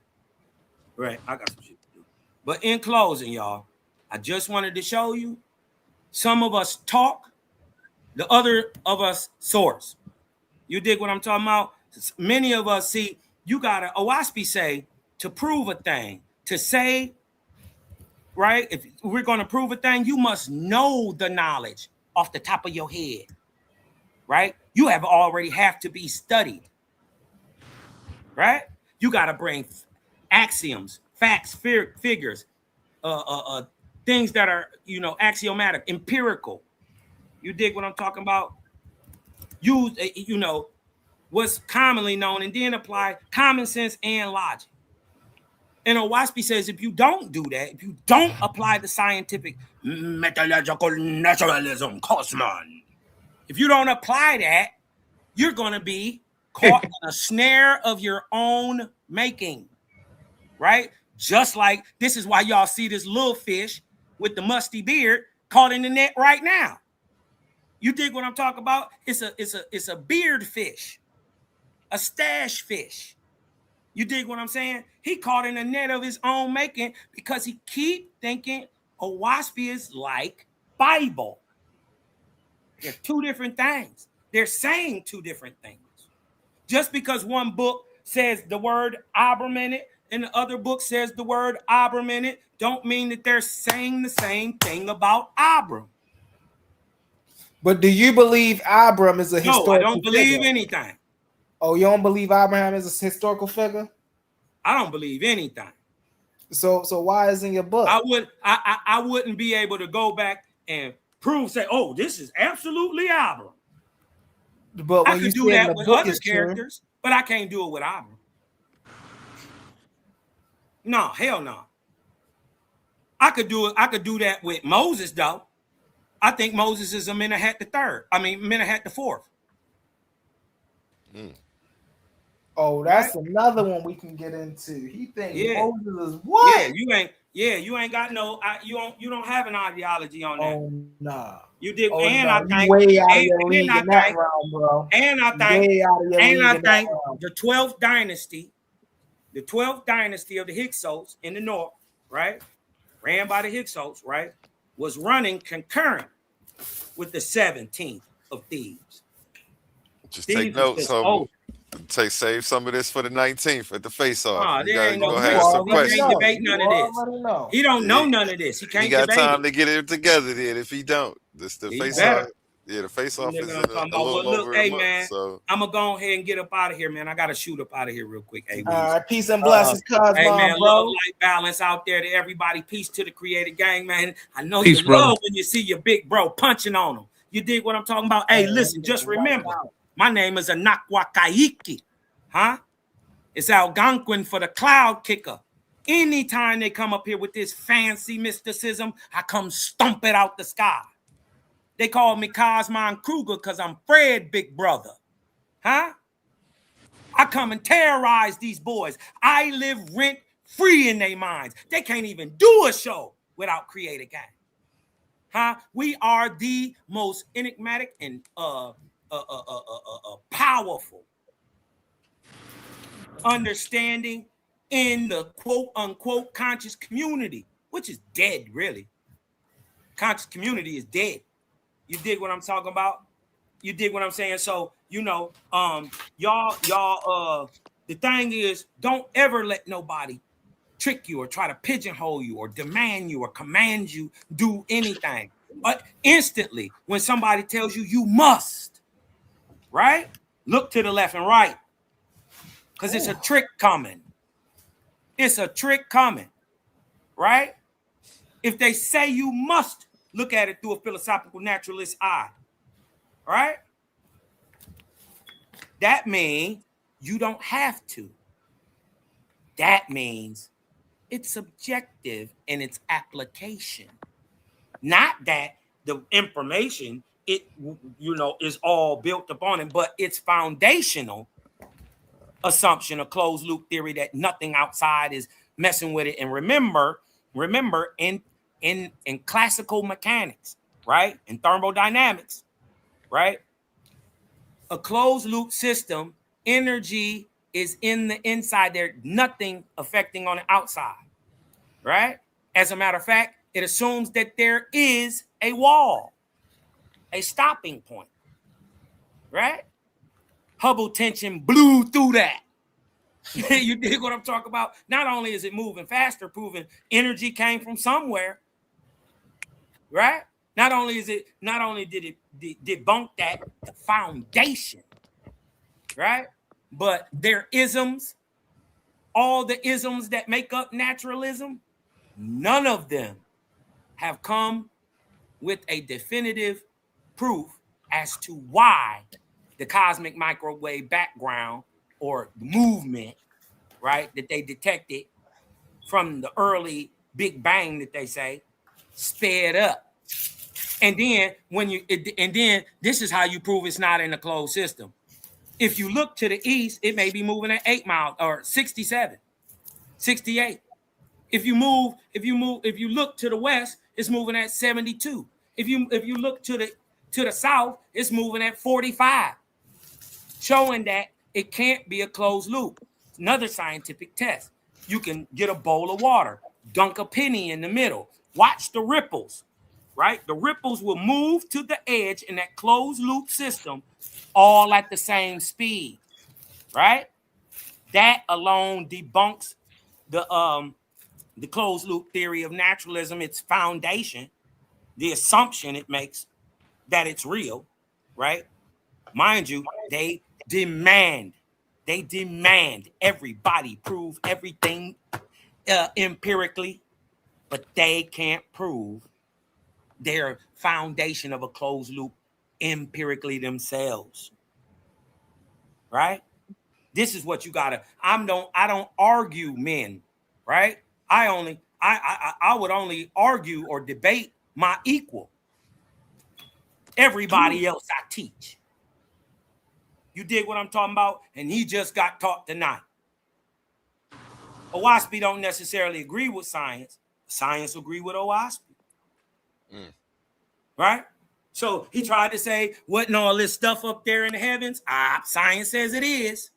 Right, I got some shit to do. But in closing, y'all, I just wanted to show you some of us talk, the other of us source. You dig what I'm talking about? Many of us see, you gotta, Owaspi say, to prove a thing, to say, right? If we're gonna prove a thing, you must know the knowledge off the top of your head, right? You have to be studied, right? You gotta bring axioms, facts, figures, things that are, axiomatic, empirical. You dig what I'm talking about? Use, what's commonly known, and then apply common sense and logic. And Owaspi says, if you don't do that, if you don't apply the scientific methodological naturalism, Cosmon, if you don't apply that, you're going to be caught in a snare of your own making, right? Just like, this is why y'all see this little fish with the musty beard caught in the net right now. You dig what I'm talking about? It's a beard fish, a stash fish. You dig what I'm saying? He caught in a net of his own making because he keep thinking Owaspi is like Bible. They're two different things. They're saying two different things. Just because one book says the word Abram in it and the other book says the word Abram in it, don't mean that they're saying the same thing about Abram. But do you believe Abram is a historical figure? No, I don't believe figure? anything. Oh, you don't believe Abraham is a historical figure? I don't believe anything. So why is in your book? I wouldn't be able to go back and say, oh, this is absolutely Abram. But I could do that with other characters, but I can't do it with Abram. No, hell no. I could do that with Moses, though. I think Moses is a Menahat the third. I mean, Menahat the fourth. Oh, that's another one we can get into. He thinks Moses is what? Yeah, you ain't got no. You don't have an ideology on that. Oh nah. You did, I think way out of your league in that round, bro. And I think the 12th dynasty, of the Hyksos in the north, right, ran by the Hyksos, right, was running concurrent with the 17th of Thebes. Just take notes, homie. Save some of this for the 19th at the face-off. There ain't no debate none of this. He don't know none of this. He can't debate. He got time to get it together then. If he don't, this the face-off. Yeah, the face-off is in a little over a month. Man, so I'm gonna go ahead and get up out of here, man. I gotta shoot up out of here real quick. Hey, all right, peace and blessings, Cosmo, hey, man, bro. love, light, balance out there to everybody. Peace to the Creative Gang, man. I know you love when you see your big bro punching on them. You dig what I'm talking about? Hey, listen, just remember, my name is Anakwa Kaiki. Huh? It's Algonquin for the cloud kicker. Anytime they come up here with this fancy mysticism, I come stomp it out the sky. They call me Cosmon Kruger because I'm Fred Big Brother. Huh? I come and terrorize these boys. I live rent free in their minds. They can't even do a show without Creative Gang. Huh? We are the most enigmatic and powerful understanding in the quote unquote conscious community, which is dead, really. Conscious community is dead. You dig what I'm talking about? You dig what I'm saying? So, y'all, the thing is, don't ever let nobody trick you or try to pigeonhole you or demand you or command you do anything. But instantly, when somebody tells you, you must, right? Look to the left and right. Because it's a trick coming. It's a trick coming, right? If they say you must, look at it through a philosophical naturalist eye, right? That means you don't have to. That means it's subjective in its application. Not that the information, is all built upon it, but it's foundational assumption, a closed loop theory that nothing outside is messing with it. And remember in classical mechanics, right? In thermodynamics, right? A closed loop system, energy is in the inside. There's nothing affecting on the outside, right? As a matter of fact, it assumes that there is a wall, a stopping point, right? Hubble tension blew through that. You dig what I'm talking about? Not only is it moving faster, proving energy came from somewhere, right? Not only did it debunk that foundation, right? But their isms, all the isms that make up naturalism, none of them have come with a definitive proof as to why the cosmic microwave background or movement, right, that they detected from the early Big Bang that they say sped up. And then this is how you prove it's not in a closed system. If you look to the east, it may be moving at 8 miles or 67, 68. If you look to the west, it's moving at 72. If you look to the south, it's moving at 45, showing that it can't be a closed loop. Another scientific test. You can get a bowl of water, dunk a penny in the middle, watch the ripples, right? The ripples will move to the edge in that closed loop system all at the same speed, right? That alone debunks the closed loop theory of naturalism, its foundation, the assumption it makes that it's real, right? Mind you, they demand everybody prove everything empirically, but they can't prove their foundation of a closed loop empirically themselves, right? This is what you gotta. I don't argue men, right? I would only argue or debate my equal. Everybody else I teach. You dig what I'm talking about? And he just got taught tonight. Owaspi don't necessarily agree with science. Science agree with Owaspi. Right? So he tried to say, wasn't all this stuff up there in the heavens? Science says it is.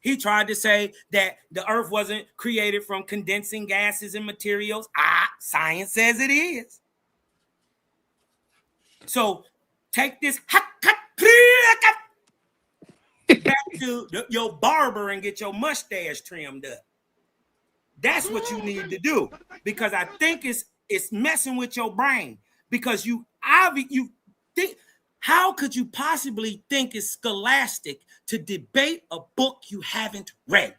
He tried to say that the earth wasn't created from condensing gases and materials. Science says it is. So take this back to your barber and get your mustache trimmed up. That's what you need to do, because I think it's messing with your brain, because you think, how could you possibly think it's scholastic to debate a book you haven't read?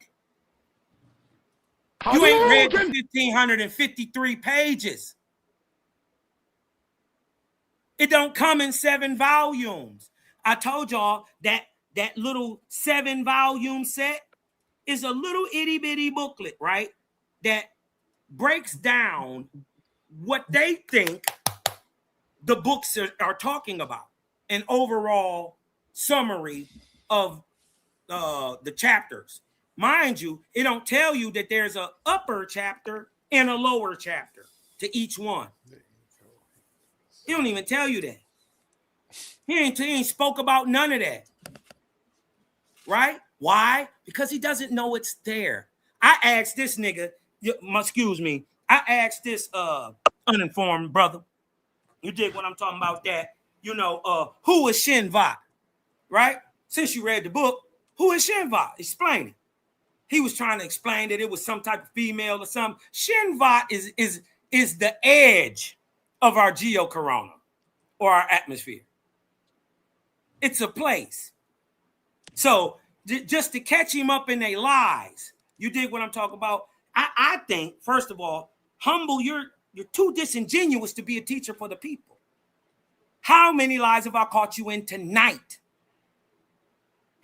You ain't read the 1,553 pages. It don't come in 7 volumes. I told y'all that little 7-volume set is a little itty bitty booklet, right? That breaks down what they think the books are talking about. An overall summary of the chapters. Mind you, it don't tell you that there's an upper chapter and a lower chapter to each one. He don't even tell you that. He ain't spoke about none of that. Right? Why? Because he doesn't know it's there. I asked this nigga, I asked this uninformed brother. You dig what I'm talking about? That, who is Shinvat? Right? Since you read the book, who is Shinvat? Explain it. He was trying to explain that it was some type of female or something. Shinvat is the edge of our geocorona or our atmosphere. It's a place. So just to catch him up in their lies, you dig what I'm talking about? I think, first of all, Humble, you're too disingenuous to be a teacher for the people. How many lies have I caught you in tonight?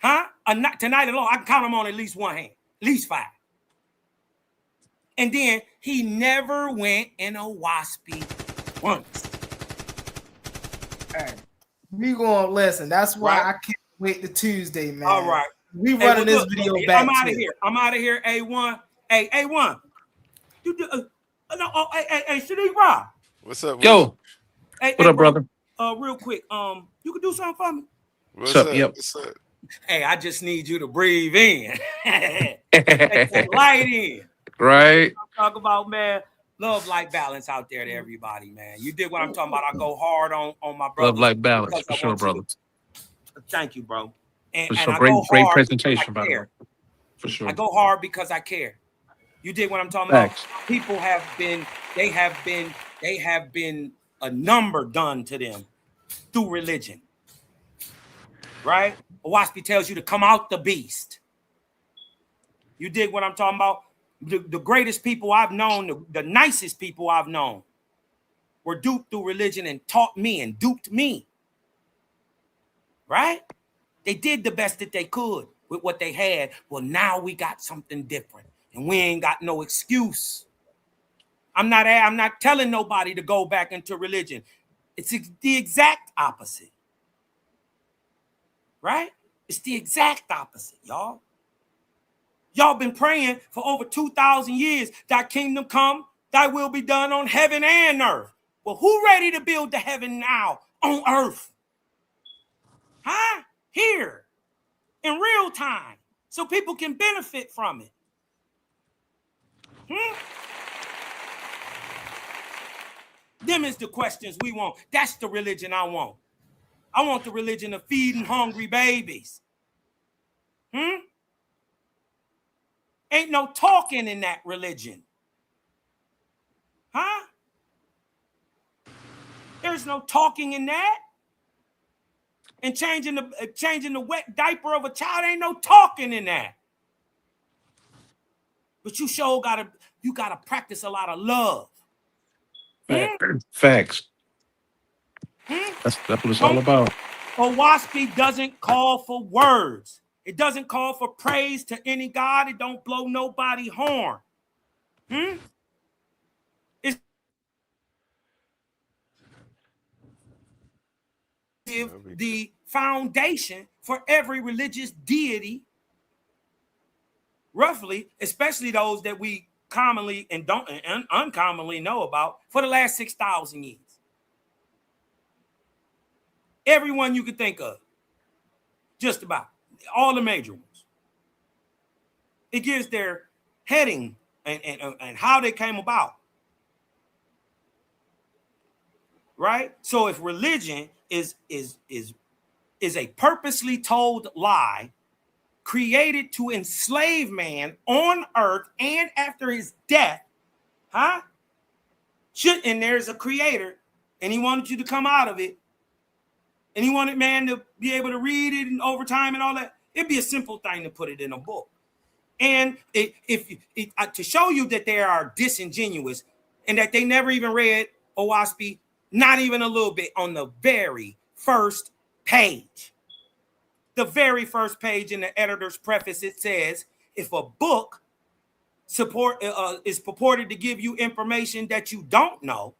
Huh? Tonight alone, I can count them on at least one hand, at least 5. And then he never went in a Owaspi once. Hey, we gonna listen. That's why I can't wait to Tuesday, man. All right. We running this video back. I'm out of here. I'm out of here. A1. Hey, A1. You do hey, Shanique Rob. What's up? Yo. Hey, what up, brother? Real quick. You can do something for me. What's up? Yep. What's up? Hey, I just need you to breathe in. Take that light in. Right. Talk about, man, love, light, balance out there to everybody, man. You did what I'm talking about. I go hard on my brothers. Love, life, balance, because for I sure, want you brother. Thank you, bro. And For sure. I Great, go great hard presentation, because by I the way. care. For sure. I go hard because I care. You did what I'm talking Facts. about. People have been a number done to them through religion. Right? Owaspi tells you to come out the beast. You dig what I'm talking about? The greatest people I've known, the nicest people I've known, were duped through religion and taught me and duped me. Right? They did the best that they could with what they had. Well, now we got something different, and we ain't got no excuse. I'm not telling nobody to go back into religion. It's the exact opposite. Right? It's the exact opposite, y'all. Y'all been praying for over 2,000 years. Thy kingdom come, thy will be done on heaven and earth. Well, who ready to build the heaven now on earth? Huh? Here, in real time, so people can benefit from it. Them is the questions we want. That's the religion I want. I want the religion of feeding hungry babies. Ain't no talking in that religion. Huh? There's no talking in that. And changing the wet diaper of a child, ain't no talking in that. But you sure gotta practice a lot of love. Facts. That's what it's all about. Owaspi doesn't call for words. It doesn't call for praise to any God. It don't blow nobody horn. It's the foundation for every religious deity, roughly, especially those that we commonly and don't and uncommonly know about for the last 6,000 years. Everyone you could think of, just about all the major ones. It gives their heading and how they came about. Right? So if religion is a purposely told lie created to enslave man on earth and after his death, and there's a creator and he wanted you to come out of it, and he wanted man to be able to read it and over time and all that, it'd be a simple thing to put it in a book. And to show you that they are disingenuous and that they never even read Owaspi, not even a little bit, on the very first page. The very first page in the editor's preface, it says, if a book is purported to give you information that you don't know,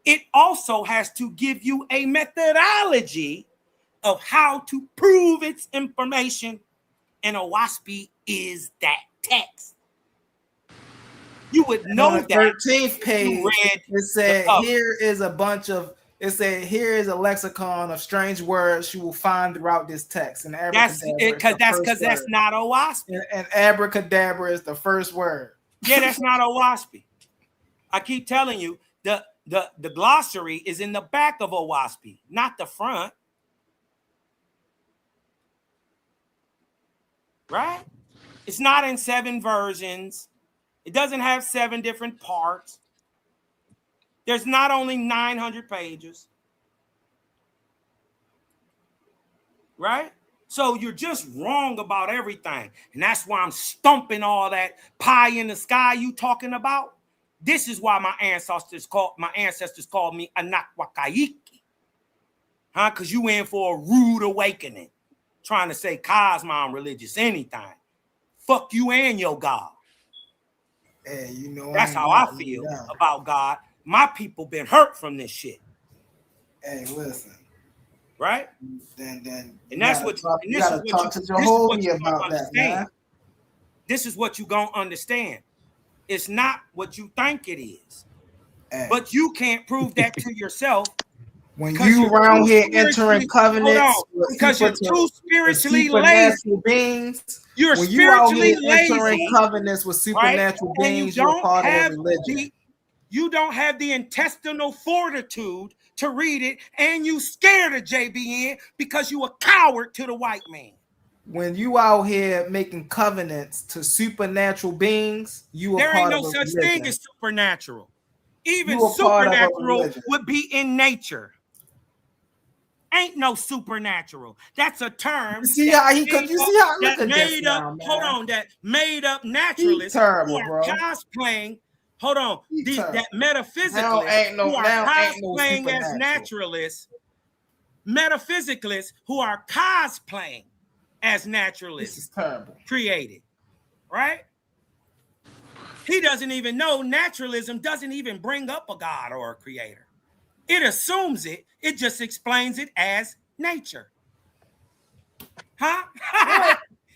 it also has to give you a methodology of how to prove its information, and Owaspi is that text. You would know on the that. 13th page, it said, here is a lexicon of strange words you will find throughout this text. And that's because that's not Owaspi. And abracadabra is the first word. Yeah, that's not Owaspi. I keep telling you, the glossary is in the back of Owaspi, not the front. Right? It's not in 7 versions. It doesn't have 7 different parts. There's not only 900 pages. Right? So you're just wrong about everything. And that's why I'm stumping all that pie in the sky you talking about. This is why my ancestors called me Anakwakaiki. Because you in for a rude awakening. Trying to say Cosmon religious anything. Fuck you and your God. Hey, you know, that's how I feel about God. My people been hurt from this shit. Hey, listen. Right? Then and that's what you gotta talk to Jehovah about that, man. This is what you gonna understand. It's not what you think it is. Hey. But you can't prove that to yourself When you around here entering covenants, because you're too spiritually supernatural beings. You're when you out spiritually here entering lazy, covenants with supernatural right? beings, you're part of a religion. You don't have the intestinal fortitude to read it, and you scared of JBN because you a coward to the white man. When you out here making covenants to supernatural beings, you are there ain't part no of a such religion. thing as supernatural. Even You are part of a supernatural religion. would be in nature. Ain't no supernatural. That's a term. You see how he could? You see how look at this now, man. Hold on, that made up naturalists terrible, who are bro. cosplaying. Hold on, that metaphysically who are cosplaying as naturalists, metaphysicalists who are cosplaying as naturalists. This is terrible. Created, right? He doesn't even know naturalism doesn't even bring up a God or a creator. It assumes it. It just explains it as nature. Huh?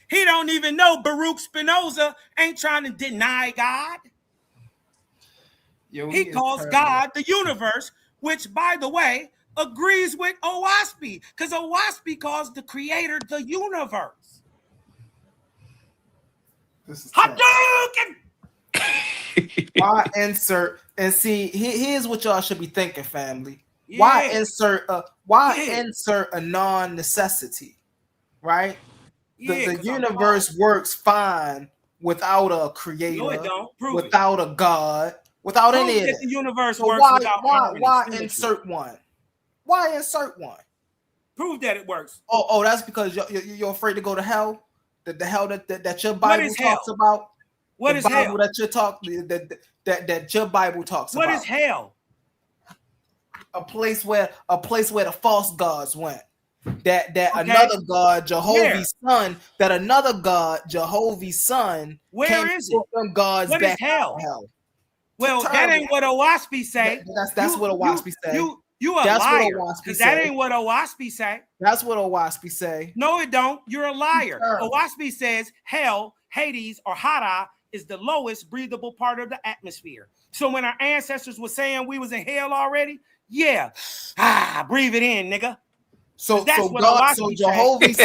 He don't even know Baruch Spinoza ain't trying to deny God. He calls God the universe, which, by the way, agrees with Owaspy, because Owaspy calls the creator the universe. This is Hadouken! Why insert and see? Here's what y'all should be thinking, family. Yeah. Why insert a non-necessity? Right? The universe works fine without a creator, no, it don't. Prove without a God, without Prove any of that that. the universe So works without why insert one? Why insert one? Prove that it works. Oh, that's because you're afraid to go to hell. The hell that your Bible talks about. What is hell? Bible that your Bible talks about. What is hell? A place where the false gods went. That another God, Jehovah's son, that another God, Jehovah's son, where is it? Them gods what back is hell? hell. Well, that ain't what Owaspy say. That's what Owaspy say. You a liar. Because that ain't what Owaspy say. That's what Owaspy say. No, it don't. You're a liar. Owaspy says hell, Hades, or Hada is the lowest breathable part of the atmosphere. So when our ancestors were saying we was in hell already, yeah, breathe it in, nigga. So Jehovah's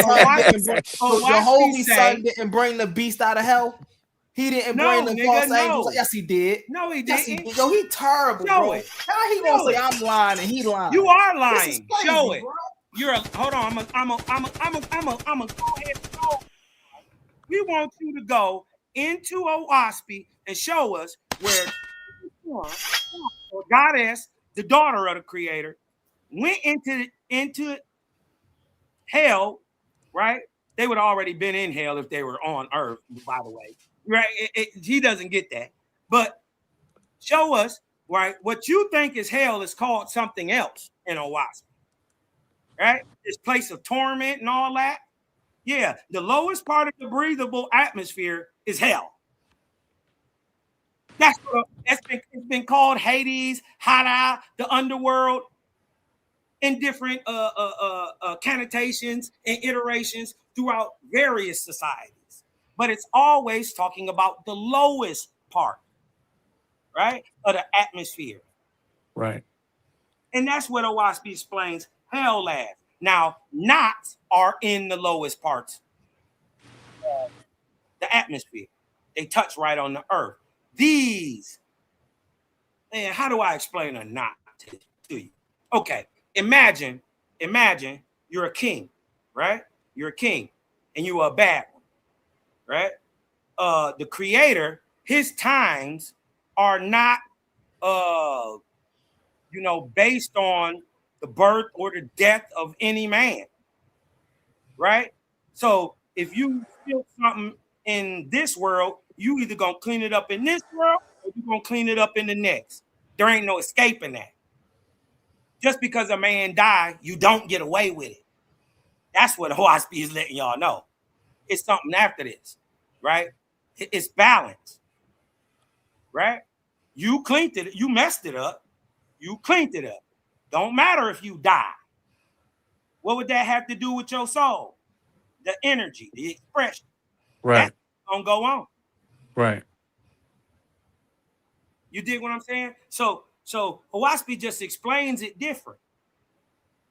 son didn't bring the beast out of hell. He didn't bring the false angels. Yes, he did. No, he didn't. Yo, he terrible, bro. How he gonna say I'm lying and he lying? You are lying. Show it. You're hold on. I'm go ahead and show. We want you to go into Owaspy and show us where goddess, the daughter of the creator, went into hell, right? They would have already been in hell if they were on earth, by the way. Right? He doesn't get that. But show us, right? What you think is hell is called something else in Owaspy. Right? This place of torment and all that. Yeah, the lowest part of the breathable atmosphere is hell. It's been called Hades, Hada, the underworld, in different connotations and iterations throughout various societies. But it's always talking about the lowest part, right, of the atmosphere. Right. And that's what Owaspy explains hell as. Now, knots are in the lowest parts of the atmosphere. They touch right on the earth. These, man, how do I explain a knot to you? Okay, imagine you're a king, right? You're a king and you are a bad one, right? The creator, his times are not, based on the birth or the death of any man, right? So if you feel something in this world, you either gonna clean it up in this world or you gonna clean it up in the next. There ain't no escaping that. Just because a man died, you don't get away with it. That's what Owaspy is letting y'all know. It's something after this, right? It's balance, right? You cleaned it, you messed it up, you cleaned it up. Don't matter if you die. What would that have to do with your soul? The energy, the expression. Right. That's gonna go on. Right. You dig what I'm saying? So Owaspy just explains it different.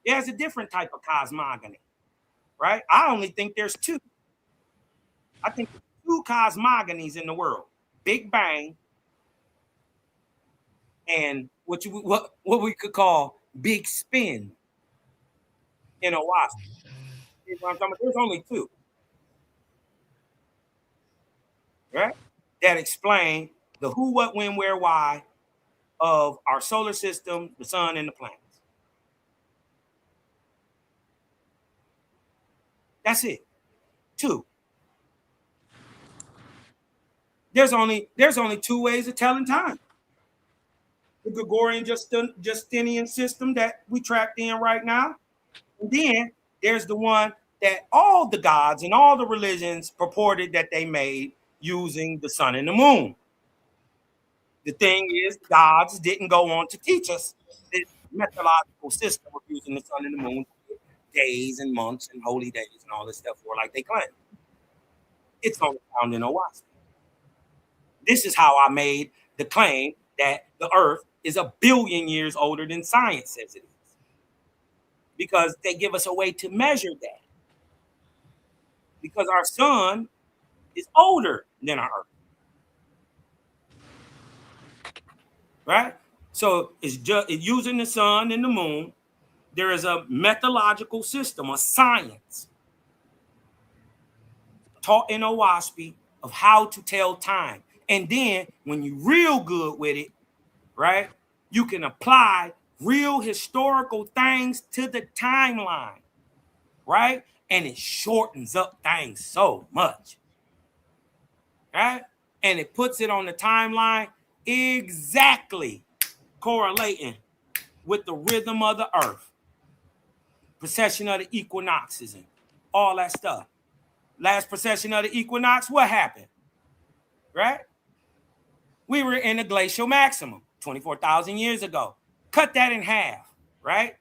There's a different type of cosmogony, right? I only think there's two. I think there's two cosmogonies in the world: Big Bang and what we could call Big Spin in Owaski. You know what I'm talking about? There's only two, right? That explain the who, what, when, where, why of our solar system, the sun, and the planets. That's it. Two. There's only two ways of telling time. The Gregorian Justinian system that we tracked in right now. And then there's the one that all the gods and all the religions purported that they made using the sun and the moon. The thing is, gods didn't go on to teach us this methodological system of using the sun and the moon, days and months and holy days and all this stuff for like they claim. It's only found in Owaski. This is how I made the claim that the Earth is 1 billion years older than science says it is. Because they give us a way to measure that. Because our sun is older than our Earth. Right? So it's using the sun and the moon. There is a methodological system, a science taught in Owaski of how to tell time. And then when you're real good with it, right, you can apply real historical things to the timeline, right? And it shortens up things so much, right? And it puts it on the timeline exactly correlating with the rhythm of the Earth, precession of the equinoxes and all that stuff. Last precession of the equinox, what happened? Right? We were in a glacial maximum 24,000 years ago. Cut that in half, right?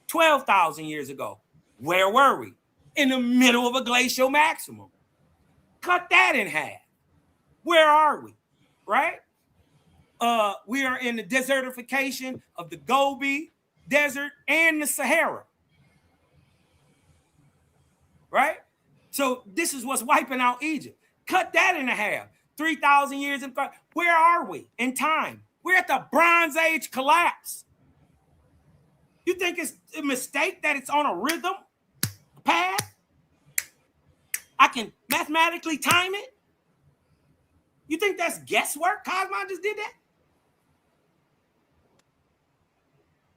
12,000 years ago. Where were we? In the middle of a glacial maximum. Cut that in half. Where are we? Right? We are in the desertification of the Gobi Desert and the Sahara. Right? So this is what's wiping out Egypt. Cut that in half. 3,000 years in front. Where are we in time? We're at the Bronze Age collapse. You think it's a mistake that it's on a rhythm path? I can mathematically time it? You think that's guesswork? Cosmon just did that?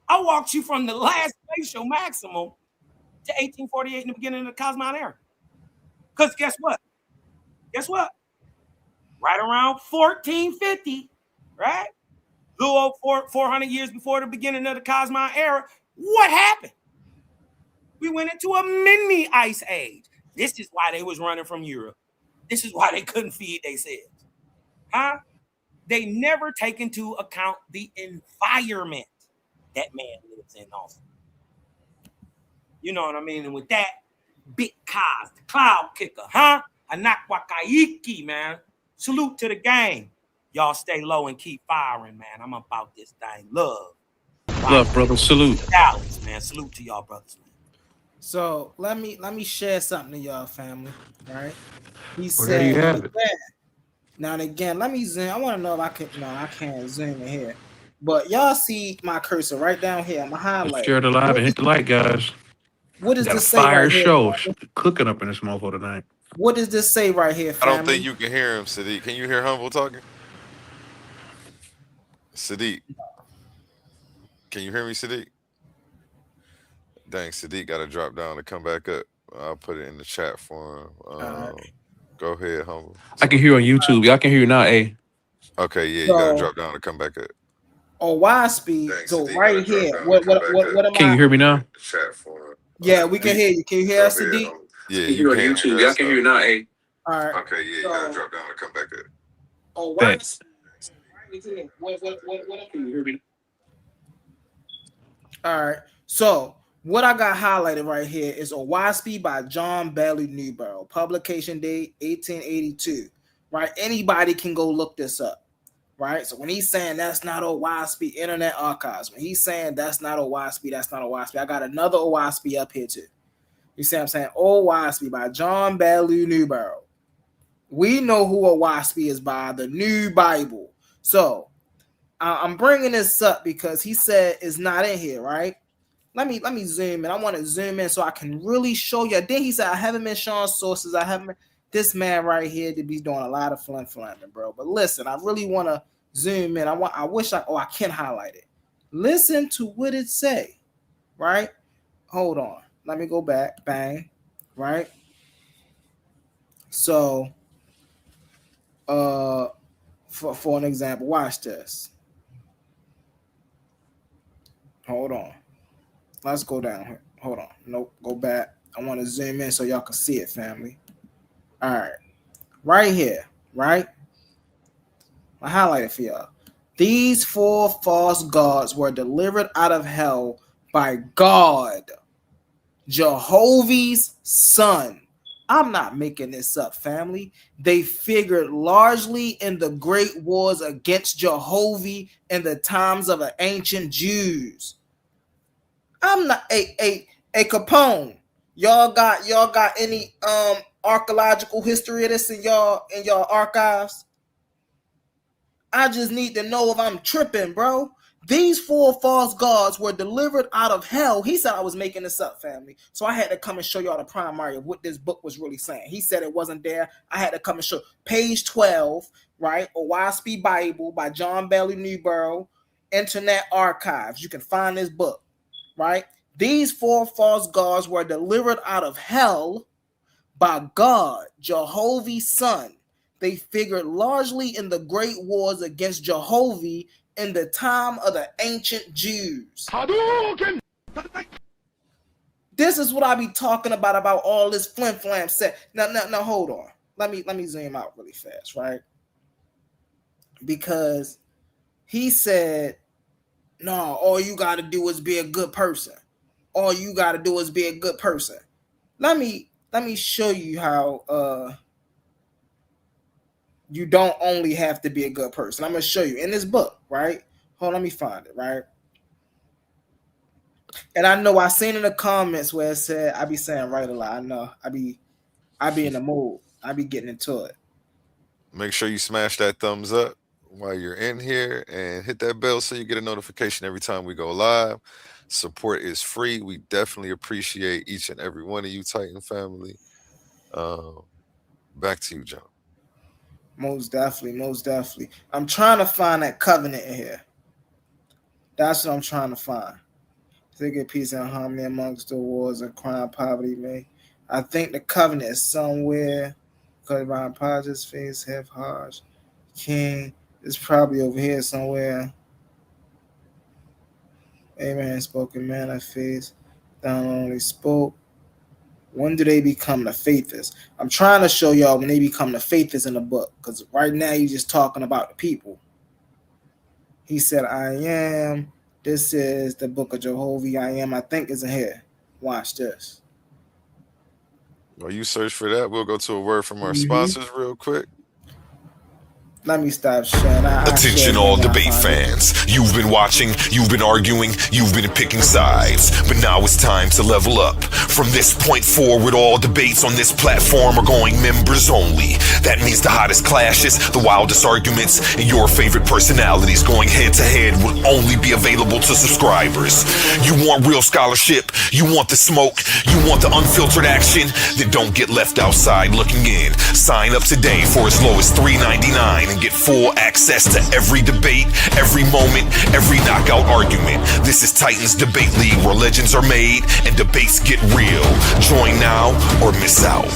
I walked you from the last glacial maximum to 1848 in the beginning of the Cosmon era. Because guess what? Guess what? Right around 1450, right? A little over 400 years before the beginning of the Cosmon era, what happened? We went into a mini ice age. This is why they was running from Europe. This is why they couldn't feed themselves. Huh? They never take into account the environment that man lives in also. You know what I mean? And with that, Big Kaz, the cloud kicker, huh? Anakwakaiki, man. Salute to the gang. Y'all stay low and keep firing, man. I'm about this thing. Love. Love, brother. Salute. Dallas, man. Salute to y'all brothers, man. So let me share something to y'all, family. Right? He Well, there you have it. Now and again, let me zoom. I want to know if I can. No, I can't zoom in here. But y'all see my cursor right down here. I'm gonna highlight. Share the live and hit the like, guys. What does Got a this say fire right here? show cooking up in this motherfucker tonight. What does this say right here, I family? don't think you can hear him, Sadiq. Can you hear Humble talking? Sadiq. Can you hear me, Sadiq? Dang, Sadiq got to drop down to come back up. I'll put it in the chat for him. Go ahead, Humble. I can hear you on YouTube. Y'all can hear you now, A. Okay, yeah, you got to drop down to come back up. On Y speed, so right here. What am Can you hear me now? Chat for him. Yeah, we can hear you. Can you hear us, Sadiq? Yeah, you can. YouTube. Y'all can hear you now, A. All right. Okay, yeah, you got to drop down to come back up. On Y Thanks. speed. What can you hear me? All right. So what I got highlighted right here is Owaski by John Bailey Newborough. Publication date 1882. Right? Anybody can go look this up. right? So when he's saying that's not Owaspy, Internet Archives, when he's saying that's not Owaspy, that's not Owaspy, I got another Owaspy up here too. You see what I'm saying? Owaspy by John Belu Newborough. We know who Owaspy is by the New Bible. So I'm bringing this up because he said it's not in here, right? Let me zoom in. I want to zoom in so I can really show you. Then he said I haven't been showing sources. I haven't. This man right here to be doing a lot of flamming, bro. But listen, I really want to zoom in. I wish I can highlight it. Listen to what it say, right? Hold on. Let me go back. Bang. Right. So, for an example, watch this. Hold on. Let's go down here. Hold on. Nope. Go back. I want to zoom in so y'all can see it, family. All right. Right here. Right? I highlight it for y'all. These 4 false gods were delivered out of hell by God, Jehovah's Son. I'm not making this up, family. They figured largely in the great wars against Jehovah in the times of the ancient Jews. I'm not a Capone. Y'all got any archaeological history of this in y'all archives? I just need to know if I'm tripping, bro. These 4 false gods were delivered out of hell. He said I was making this up, family. So I had to come and show y'all the primary of what this book was really saying. He said it wasn't there. I had to come and show. Page 12, right? Owaspy Bible by John Belu Newborough, Internet Archives. You can find this book, right? These 4 false gods were delivered out of hell by God, Jehovah's Son. They figured largely in the great wars against Jehovah in the time of the ancient Jews. This is what I be talking about all this flim-flam set. Now, hold on. Let me zoom out really fast, right? Because he said, no, all you got to do is be a good person. All you got to do is be a good person. Let me show you how you don't only have to be a good person. I'm going to show you in this book, right? Hold on, let me find it, right? And I know I seen in the comments where it said I be saying right a lot. I know I be in the mood. I be getting into it. Make sure you smash that thumbs up while you're in here and hit that bell so you get a notification every time we go live. Support is free. We definitely appreciate each and every one of you, Titan family. Back to you, John. Most definitely. I'm trying to find that covenant in here. That's what I'm trying to find. To get peace and harmony amongst the wars of crime, poverty, man. I think the covenant is somewhere because Ron Podge's face half harsh. King is probably over here somewhere. Amen. Spoken man of faith. Down only spoke. When do they become the faithers? I'm trying to show y'all when they become the faithers in the book. Because right now you're just talking about the people. He said, I am. This is the book of Jehovah. I am. I think is in here. Watch this. While you search for that, we'll go to a word from our sponsors real quick. Let me stop sharing. Attention all debate fans. You've been watching, you've been arguing, you've been picking sides. But now it's time to level up. From this point forward, all debates on this platform are going members only. That means the hottest clashes, the wildest arguments, and your favorite personalities going head to head will only be available to subscribers. You want real scholarship, you want the smoke, you want the unfiltered action, then don't get left outside looking in. Sign up today for as low as $3.99 and get full access to every debate, every moment, every knockout argument. This is Titans Debate League, where legends are made and debates get real. Join now or miss out.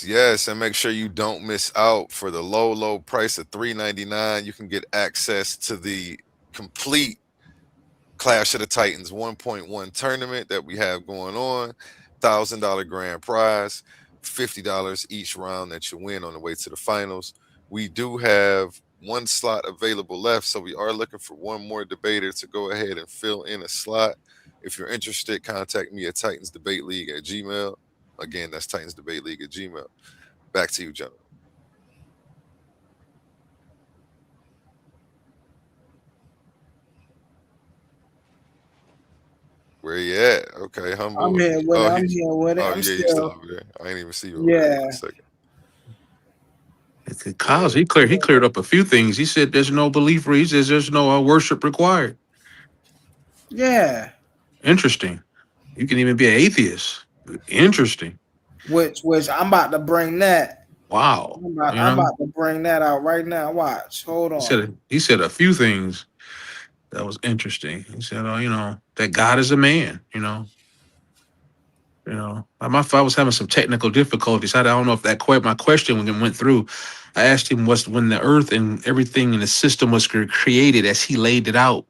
Yes, and make sure you don't miss out. For the low price of $3.99, you can get access to the complete Clash of the Titans 1.1 tournament that we have going on. $1,000 grand prize, $50 each round that you win on the way to the finals. We do have one slot available left, so we are looking for one more debater to go ahead and fill in a slot. If you're interested, contact me at TitansDebateLeague@gmail. Again, that's TitansDebateLeague@gmail. Back to you, gentlemen. Where you at? Okay, Humble. I'm here with it. I'm he- here with it. Oh, I'm yeah, you still still. over there. I ain't even see you over there for Yeah. a second. Kyle's he cleared up a few things. He said there's no belief. He says there's no worship required. Yeah. Interesting. You can even be an atheist. Interesting. Which I'm about to bring that. Wow. I'm about to bring that out right now. Watch. Hold on. He said a few things that was interesting. He said, that God is a man, I was having some technical difficulties. I don't know if my question when it went through, I asked him when the earth and everything in the system was created as he laid it out.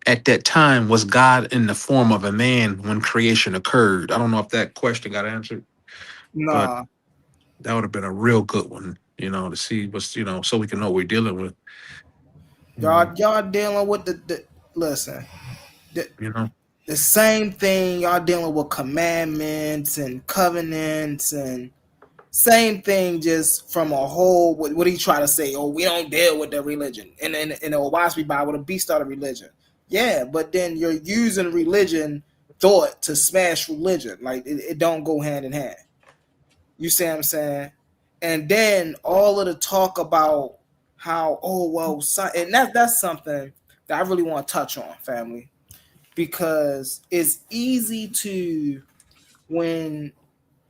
At that time, was God in the form of a man when creation occurred? I don't know if that question got answered. Nah. But that would have been a real good one, to see what's, so we can know what we're dealing with. Y'all dealing with the listen. The same thing y'all dealing with commandments and covenants and same thing, just from a whole. What do you try to say? Oh, we don't deal with the religion. And in the Owaski Bible, the beast started religion. Yeah, but then you're using religion thought to smash religion. Like it don't go hand in hand. You see what I'm saying? And then all of the talk about how and that's something that I really want to touch on, family. Because it's easy to, when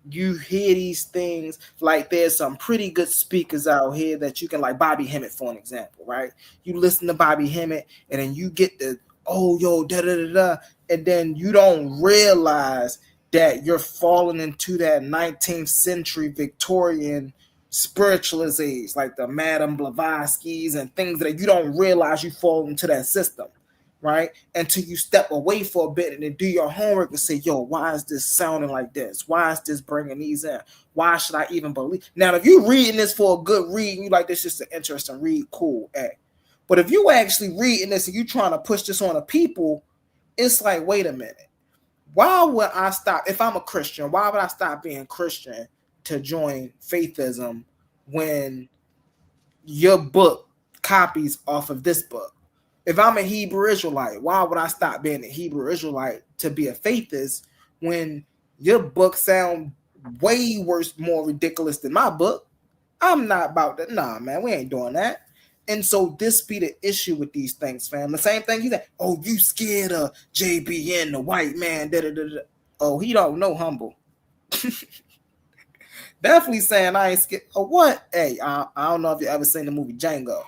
you hear these things, like there's some pretty good speakers out here that you can, like Bobby Hemmett, for an example, right? You listen to Bobby Hemmett and then you get the, and then you don't realize that you're falling into that 19th century Victorian spiritualist age, like the Madame Blavatsky's and things that you don't realize you fall into that system. Right? Until you step away for a bit and then do your homework and say, why is this sounding like this? Why is this bringing these in? Why should I even believe? Now, if you're reading this for a good read, you like this just an interesting read, cool. But if you actually reading this and you trying to push this on the people, it's like, wait a minute. Why would I stop? If I'm a Christian, why would I stop being Christian to join faithism when your book copies off of this book? If I'm a Hebrew Israelite, why would I stop being a Hebrew Israelite to be a faithist when your book sound way worse, more ridiculous than my book? I'm not about that. Nah, man, we ain't doing that. And so this be the issue with these things, fam. The same thing you said, you scared of JBN, the white man, da-da-da-da. Oh, he don't know Humble. Definitely saying I ain't scared. Oh, what? Hey, I don't know if you ever seen the movie Django.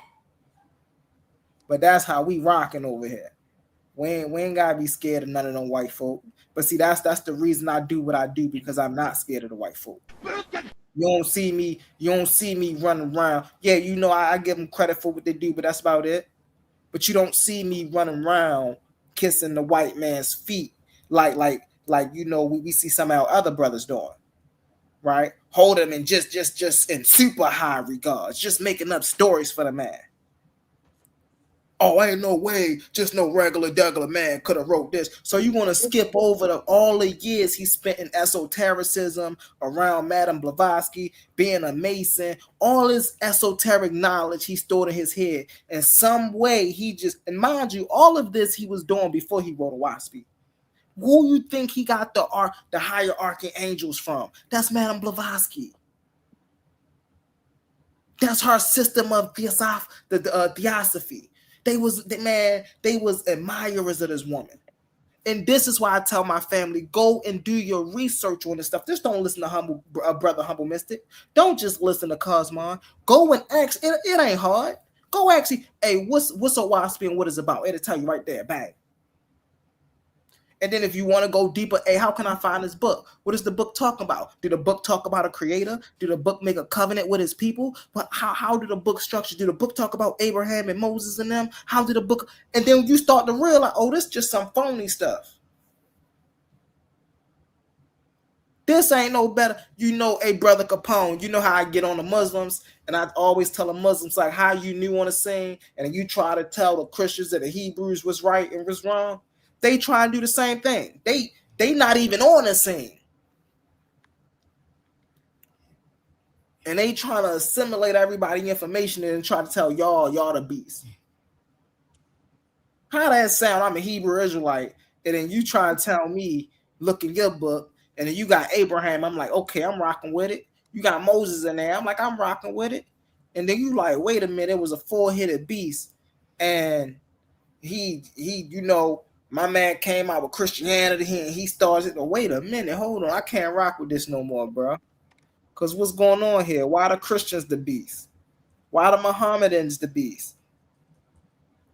But that's how we rocking over here. We ain't gotta be scared of none of them white folk. But see, that's the reason I do what I do, because I'm not scared of the white folk. You don't see me running around. Yeah, I give them credit for what they do, but that's about it. But you don't see me running around kissing the white man's feet like we see some of our other brothers doing. Right? Hold him in just in super high regards, just making up stories for the man. Oh, ain't no way, just no regular man could have wrote this. So you want to skip over all the years he spent in esotericism around Madame Blavatsky, being a Mason, all his esoteric knowledge he stored in his head. In some way, and mind you, all of this he was doing before he wrote Owaski. Who you think he got the higher archangels from? That's Madame Blavatsky. That's her system of theosophy. They was admirers of this woman. And this is why I tell my family, go and do your research on this stuff. Just don't listen to Brother Humble Mystic. Don't just listen to Cosmon. Go and ask. It ain't hard. Go actually, what's Owaski and what it's about? It'll tell you right there, bang. And then if you want to go deeper, how can I find this book? What does the book talk about? Did the book talk about a creator? Did the book make a covenant with his people? But how did the book structure? Did the book talk about Abraham and Moses and them? How did the book? And then you start to realize, this is just some phony stuff. This ain't no better. You know, hey, Brother Capone, you know how I get on the Muslims, and I always tell the Muslims, like, how you knew on the scene, and you try to tell the Christians that the Hebrews was right and was wrong. They try and do the same thing. They not even on the scene. And they trying to assimilate everybody information and try to tell y'all the beast. How that sound? I'm a Hebrew Israelite, and then you try to tell me, look in your book, and then you got Abraham. I'm like, okay, I'm rocking with it. You got Moses in there. I'm like, I'm rocking with it. And then you like, wait a minute, it was a four-headed beast, and he, you know, my man came out with Christianity, and he started. Wait a minute, hold on, I can't rock with this no more, bro. Because what's going on here? Why the Christians the beast? Why the Mohammedans the beast?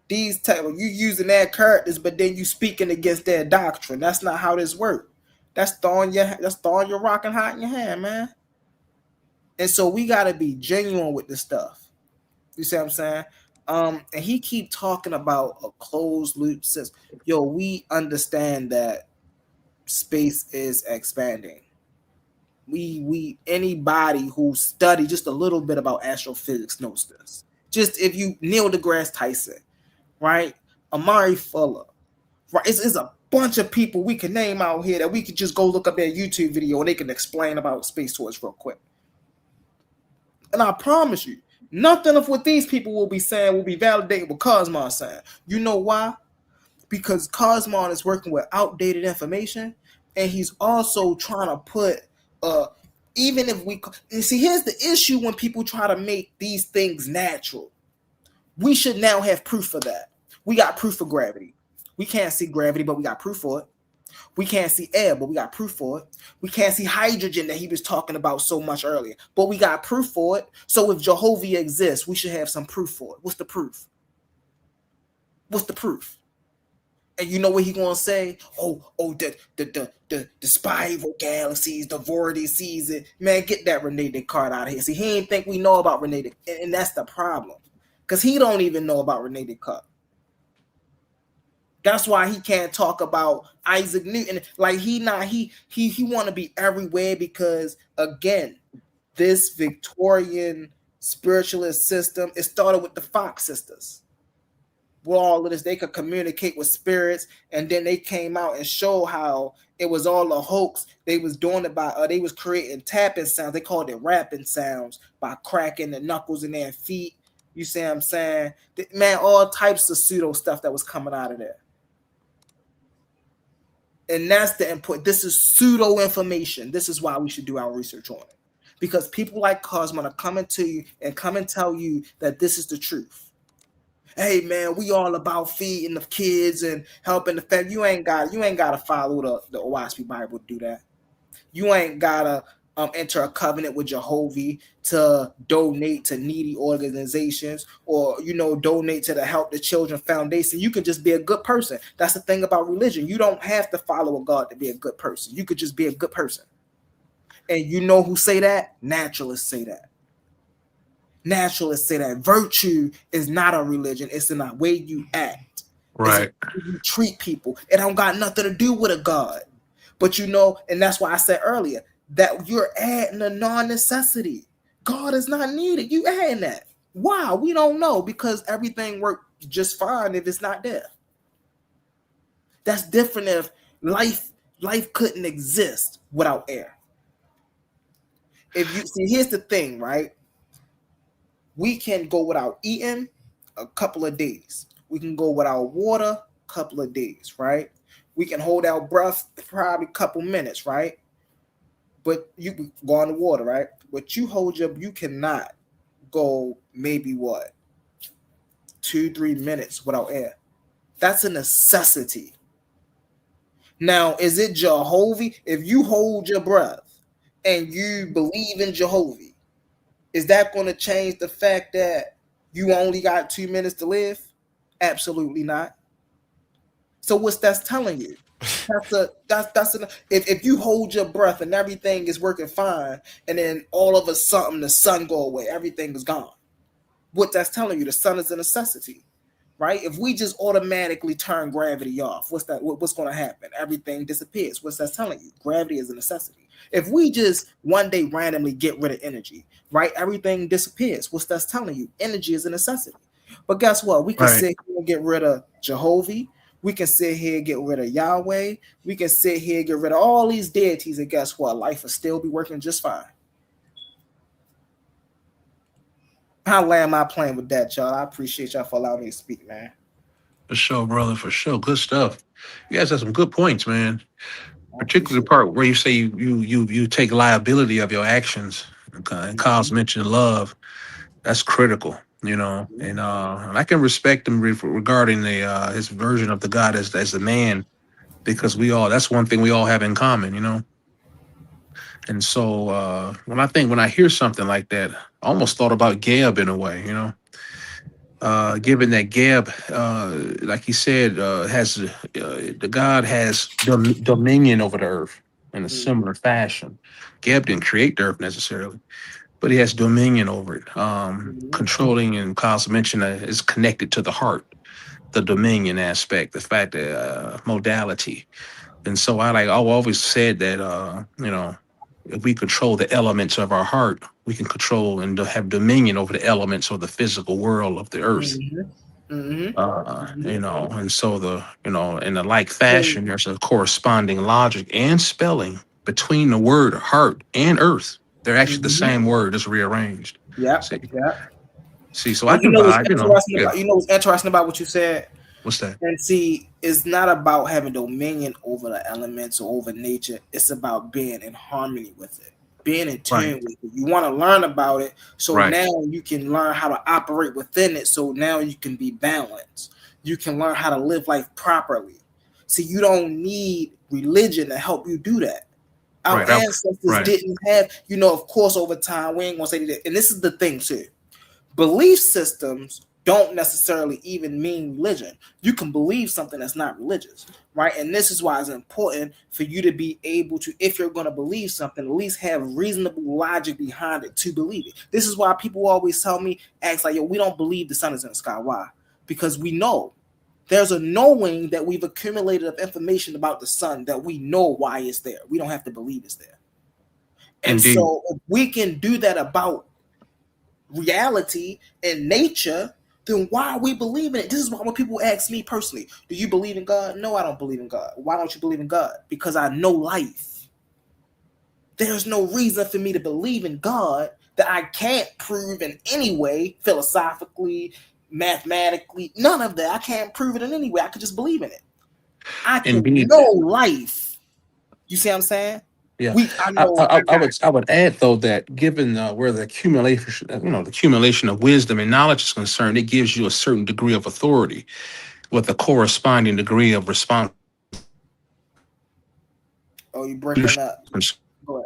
These type of, you using their characters, but then you speaking against their doctrine. That's not how this works. That's throwing your rocking hot in your hand, man. And so we gotta be genuine with this stuff. You see what I'm saying? And he keep talking about a closed loop system. Yo, we understand that space is expanding. We anybody who study just a little bit about astrophysics knows this. Just if you Neil deGrasse Tyson, right? Amari Fuller, right? It's a bunch of people we can name out here that we could just go look up their YouTube video and they can explain about space to us real quick. And I promise you, nothing of what these people will be saying will be validated with Cosmon saying. You know why? Because Cosmon is working with outdated information, and he's also trying to put even if we see, here's the issue when people try to make these things natural. We should now have proof for that. We got proof for gravity. We can't see gravity, but we got proof for it. We can't see air, but we got proof for it. We can't see hydrogen that he was talking about so much earlier, but we got proof for it. So if Jehovah exists, we should have some proof for it. What's the proof? What's the proof? And you know what he gonna say? The spiral galaxies, the vortices. Man, get that Rene Descartes out of here. See, he ain't think we know about Rene Descartes, and that's the problem, because he don't even know about Rene Descartes. That's why he can't talk about Isaac Newton. Like he want to be everywhere, because again, this Victorian spiritualist system, it started with the Fox sisters. With all of this, they could communicate with spirits, and then they came out and showed how it was all a hoax. They was doing it by they was creating tapping sounds. They called it rapping sounds by cracking the knuckles in their feet. You see what I'm saying? Man, all types of pseudo stuff that was coming out of there. And that's the input. This is pseudo information. This is why we should do our research on it, because people like Cosmon are coming to you and come and tell you that this is the truth. Hey man, we all about feeding the kids and helping the family. You ain't gotta follow the OSP Bible to do that. You ain't gotta enter a covenant with Jehovah to donate to needy organizations, or donate to the Help the Children Foundation. You can just be a good person. That's the thing about religion. You don't have to follow a God to be a good person. You could just be a good person. And you know who say that? Naturalists say that. Naturalists say that virtue is not a religion. It's in the way you act. Right. It's in the way you treat people. It don't got nothing to do with a God. But and that's why I said earlier that you're adding a non-necessity. God is not needed. You adding that. Why? We don't know, because everything worked just fine if it's not there. That's different if life couldn't exist without air. If you see, here's the thing, right? We can go without eating a couple of days. We can go without water a couple of days, right? We can hold our breath probably a couple minutes, right? But you can go on the water, right? But you cannot go maybe 2-3 minutes without air. That's a necessity. Now, is it Jehovah? If you hold your breath and you believe in Jehovah, is that going to change the fact that you only got 2 minutes to live? Absolutely not. So what's that's telling you? If you hold your breath and everything is working fine, and then all of a sudden the sun go away, everything is gone. What that's telling you, the sun is a necessity. right? If we just automatically turn gravity off, what's going to happen? Everything disappears. What's that telling you? Gravity is a necessity. If we just one day randomly get rid of energy, right? Everything disappears. What's that telling you? Energy is a necessity. But guess what? We can sit here and get rid of Jehovah. We can sit here and get rid of Yahweh. We can sit here and get rid of all these deities, and guess what? Life will still be working just fine. How land my plane with that, y'all? I appreciate y'all for allowing me to speak, man. For sure, brother. For sure. Good stuff. You guys have some good points, man. Particularly the part where you say you take liability of your actions. Okay. And Kyle's mentioned love. That's critical, you know. And I can respect him regarding the his version of the God as the man, because that's one thing we all have in common, you know. And so when I hear something like that, I almost thought about Gab in a way, you know. Given that Gab, like he said, the God has dominion over the earth in a similar fashion. Gab didn't create the earth necessarily, but he has dominion over it. Controlling, and Kyle's mentioned, is connected to the heart, the dominion aspect, the fact that modality. And so I've always said that, you know, if we control the elements of our heart, we can control and have dominion over the elements of the physical world of the earth. You know, and so in a like fashion, there's a corresponding logic and spelling between the word heart and earth. They're actually the same word, just rearranged. Yeah. See, so I can buy, you know. You know what's interesting about what you said? What's that? And see, it's not about having dominion over the elements or over nature. It's about being in harmony with it, being in tune with it. You want to learn about it, so now you can learn how to operate within it. So now you can be balanced. You can learn how to live life properly. See, you don't need religion to help you do that. Our ancestors didn't have, you know, of course, over time, we ain't gonna say that. And this is the thing too. Belief systems don't necessarily even mean religion. You can believe something that's not religious, right? And this is why it's important for you to be able to, if you're going to believe something, at least have reasonable logic behind it to believe it. This is why people always tell me, ask like, yo, we don't believe the sun is in the sky. Why? Because we know. There's a knowing that we've accumulated of information about the sun that we know why it's there. We don't have to believe it's there. And so if we can do that about reality and nature, then why are we believing it? This is why when people ask me personally, do you believe in God? No, I don't believe in God. Why don't you believe in God? Because I know life. There's no reason for me to believe in God that I can't prove in any way, philosophically, mathematically, none of that. I can't prove it in any way. I could just believe in it. I can know life. You see what I'm saying? Yeah, I would add though that given where the accumulation of wisdom and knowledge is concerned, it gives you a certain degree of authority with a corresponding degree of response. Oh, you breaking up? Go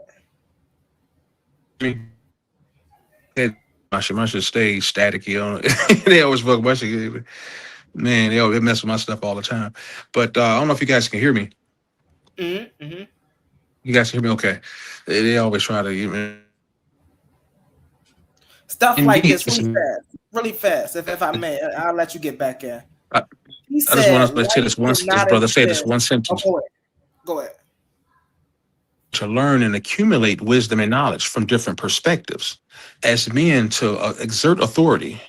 ahead. I should stay staticky on it. They always fuck my shit. Man, they mess with my stuff all the time. But I don't know if you guys can hear me. Mm-hmm. You guys hear me okay? They always try to even stuff like this really fast. If I may, I'll let you get back in. I just want to say this one sentence, brother. Say this one sentence. Oh, go ahead. To learn and accumulate wisdom and knowledge from different perspectives, as men to exert authority,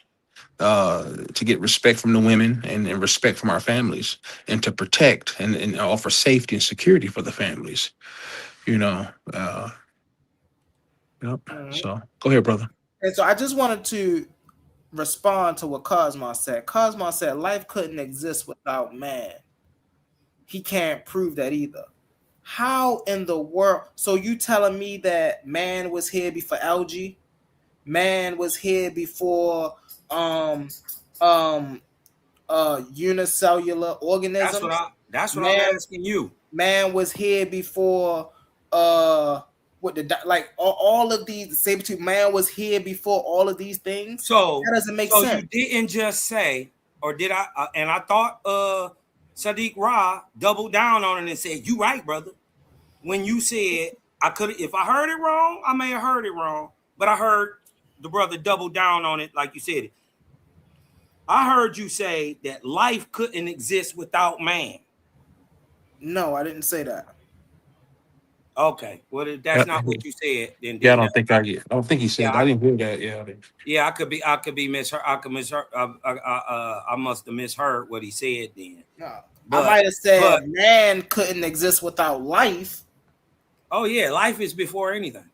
to get respect from the women and respect from our families, and to protect and offer safety and security for the families. You know, So go ahead, brother. And so I just wanted to respond to what Cosmos said. Cosmos said life couldn't exist without man. He can't prove that either. How in the world? So you telling me that man was here before algae? Man was here before unicellular organisms? That's what I'm asking you. Man was here before all of these saber-tooth man was here before all of these things. So that doesn't make sense. So you didn't just say, or did I? And I thought Sadiq Ra doubled down on it and said, "You right, brother." When you said I could, if I heard it wrong, I may have heard it wrong, but I heard the brother double down on it like you said it. I heard you say that life couldn't exist without man. No, I didn't say that. Okay, well, if that's not what you said, then Yeah, I that's don't think he said Yeah, that. I didn't hear that. Yeah. yeah, I could be misheard. I must have misheard what he said then. No, I But- might have said but- man couldn't exist without life. Oh yeah, life is before anything.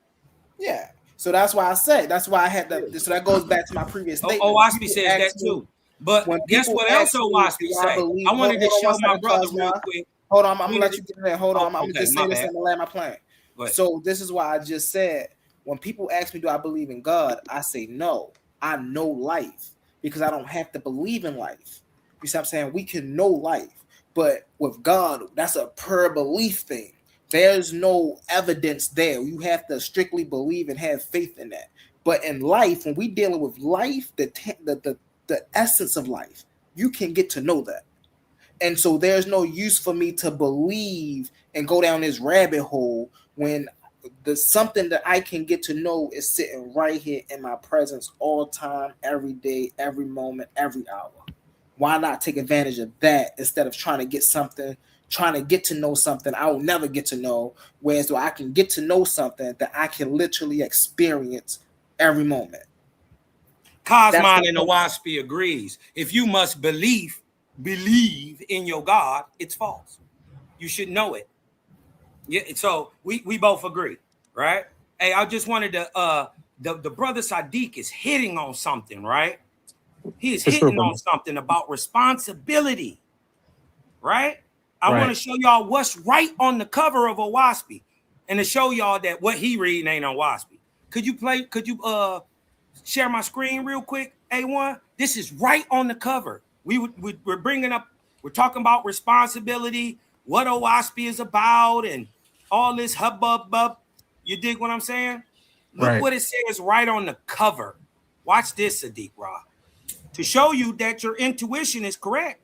Yeah. So that's why I said, that's why I had that. So that goes back to my previous statement. Owaspy People says ask that me- too. But when guess people what else ask me, Owaspy do say? believe- I wanted to hold on show one my second, brother Cosmo. real quick. Hold on, I'm gonna let you get in there. Hold on, I'm okay, gonna just my say this bad. and land my plane. Go ahead. So this is why I just said, when people ask me, do I believe in God? I say no. I know life because I don't have to believe in life. You see what I'm saying? We can know life, but with God, that's a per belief thing. There's no evidence there. You have to strictly believe and have faith in that. But in life, when we dealing with life, the essence of life, you can get to know that. And so there's no use for me to believe and go down this rabbit hole when the something that I can get to know is sitting right here in my presence all time, every day, every moment, every hour. Why not take advantage of that instead of trying to get to know something I will never get to know, whereas I can get to know something that I can literally experience every moment. Cosmon and Owaspy agrees. If you must believe in your God, it's false. You should know it. Yeah, so we both agree, right? Hey, I just wanted to the brother Sadiq is hitting on something, right? He is hitting on something about responsibility, right? I want to show y'all what's right on the cover of Owaspy and to show y'all that what he reading ain't on Owaspy. Could you share my screen real quick, A1? This is right on the cover. We're bringing up, we're talking about responsibility, what Owaspy is about, and all this hubbub. You dig what I'm saying? Look what it says right on the cover. Watch this, Sadiq Ra, to show you that your intuition is correct.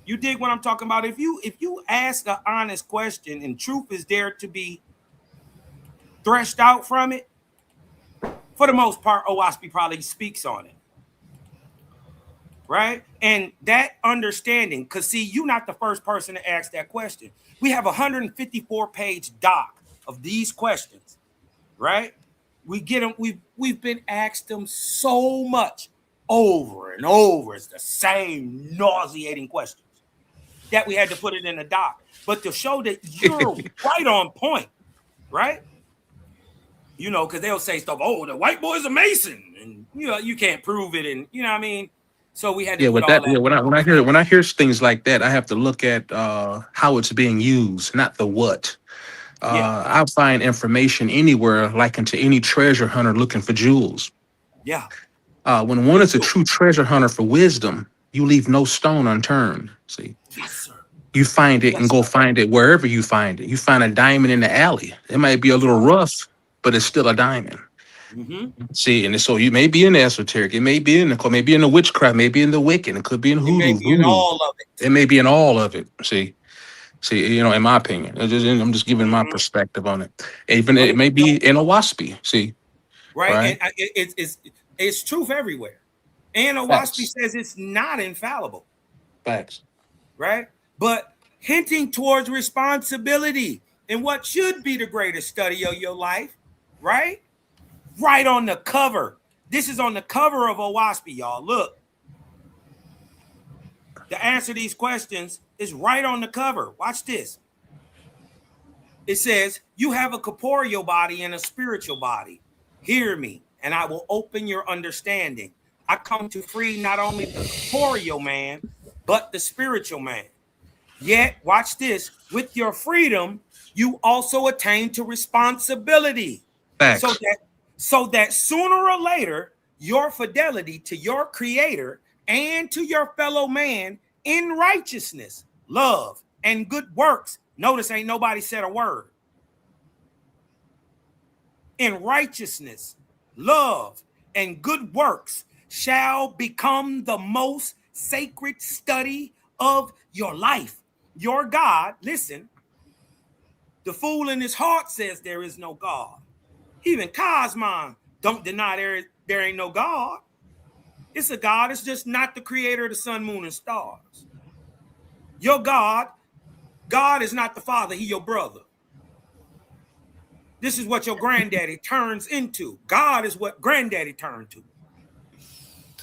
You dig what I'm talking about? If you ask an honest question and truth is there to be threshed out from it, for the most part, Owaspy probably speaks on it. Right? And that understanding, because see, you're not the first person to ask that question. We have a 154-page doc of these questions, right? We get them, we've been asked them so much over and over. It's the same nauseating questions that we had to put it in a doc. But to show that you're right on point, right? You know, because they'll say stuff, oh, the white boy's a Mason, and you know, you can't prove it, and you know what I mean? So we had to put all that. Yeah, when I hear things like that, I have to look at how it's being used, not the what. I find information anywhere like into any treasure hunter looking for jewels. Yeah. When one is a true treasure hunter for wisdom, you leave no stone unturned. See, yes, sir. You find it and go find it wherever you find it. You find a diamond in the alley. It might be a little rough, but it's still a diamond. Mm-hmm. See, and so you may be in the esoteric, it may be in the maybe in the witchcraft, maybe in the Wiccan, it could be in hoodoo. It may be in all of it. It may be in all of it. See, you know, in my opinion, I'm just giving my perspective on it. Even it may be in Owaspy. See, right? And it's truth everywhere. And Owaspy says it's not infallible. Facts. Right? But hinting towards responsibility in what should be the greatest study of your life, right? Right on the cover. This is on the cover of Owaspy, y'all. Look. The answer to these questions is right on the cover. Watch this. It says, you have a corporeal body and a spiritual body. Hear me, and I will open your understanding. I come to free not only the corporeal man, but the spiritual man. Yet, watch this, with your freedom, you also attain to responsibility. Facts. So that sooner or later, your fidelity to your creator and to your fellow man in righteousness, love, and good works. Notice ain't nobody said a word. In righteousness, love, and good works shall become the most sacred study of your life. Your God, listen, the fool in his heart says there is no God. Even Cosmon don't deny there ain't no God. It's a God. It's just not the creator of the sun, moon, and stars. Your God is not the father. He your brother. This is what your granddaddy turns into. God is what granddaddy turned to.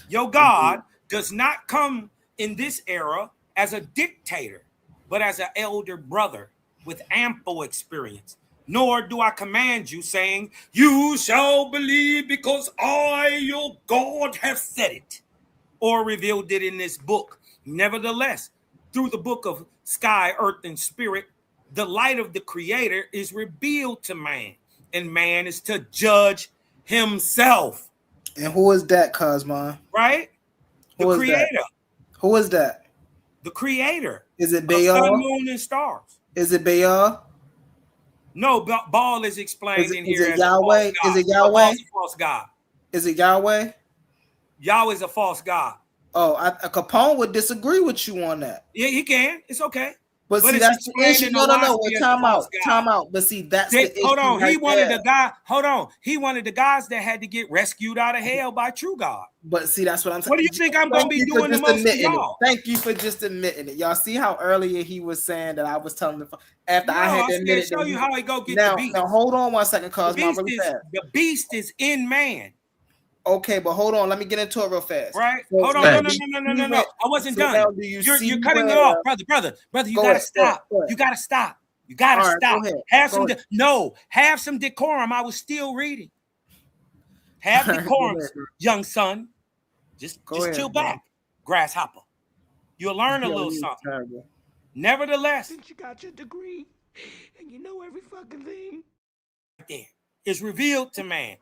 Your God does not come in this era as a dictator, but as an elder brother with ample experience. Nor do I command you, saying, you shall believe because I, your God, have said it, or revealed it in this book. Nevertheless, through the book of sky, earth, and spirit, the light of the creator is revealed to man, and man is to judge himself. And who is that, Cosmo? Right? The creator. Who is that? The creator. Is it Baal? Sun, moon, and stars. Is it Baal? No, Baal is explained in here. Is it Yahweh? Is it Yahweh? Baal's a false god. Is it Yahweh? Yahweh is a false god. Oh, Capone would disagree with you on that. Yeah, he can. It's okay. But see, that's the issue. No. Time out. But see, that's the issue. Hold on. Right He wanted there. the guy. Hold on. He wanted the guys that had to get rescued out of hell by true God. But see, that's what I'm saying. What do you think I'm going to be doing the most of y'all? Thank you for just admitting it. Y'all see how earlier he was saying that I was telling him after I had to admit it. Show you how he go get the beast. Now hold on 1 second, Cosmo. The beast is in man. Okay, but hold on. Let me get into it real fast. Right? Hold on. No. I wasn't done. You're cutting it off, brother. You gotta stop. You gotta stop. You gotta stop. Have some decorum. I was still reading. Have decorum, young son. Just chill back, grasshopper. You'll learn a little something. Terrible. Nevertheless, since you got your degree and you know every fucking thing, there is revealed to man.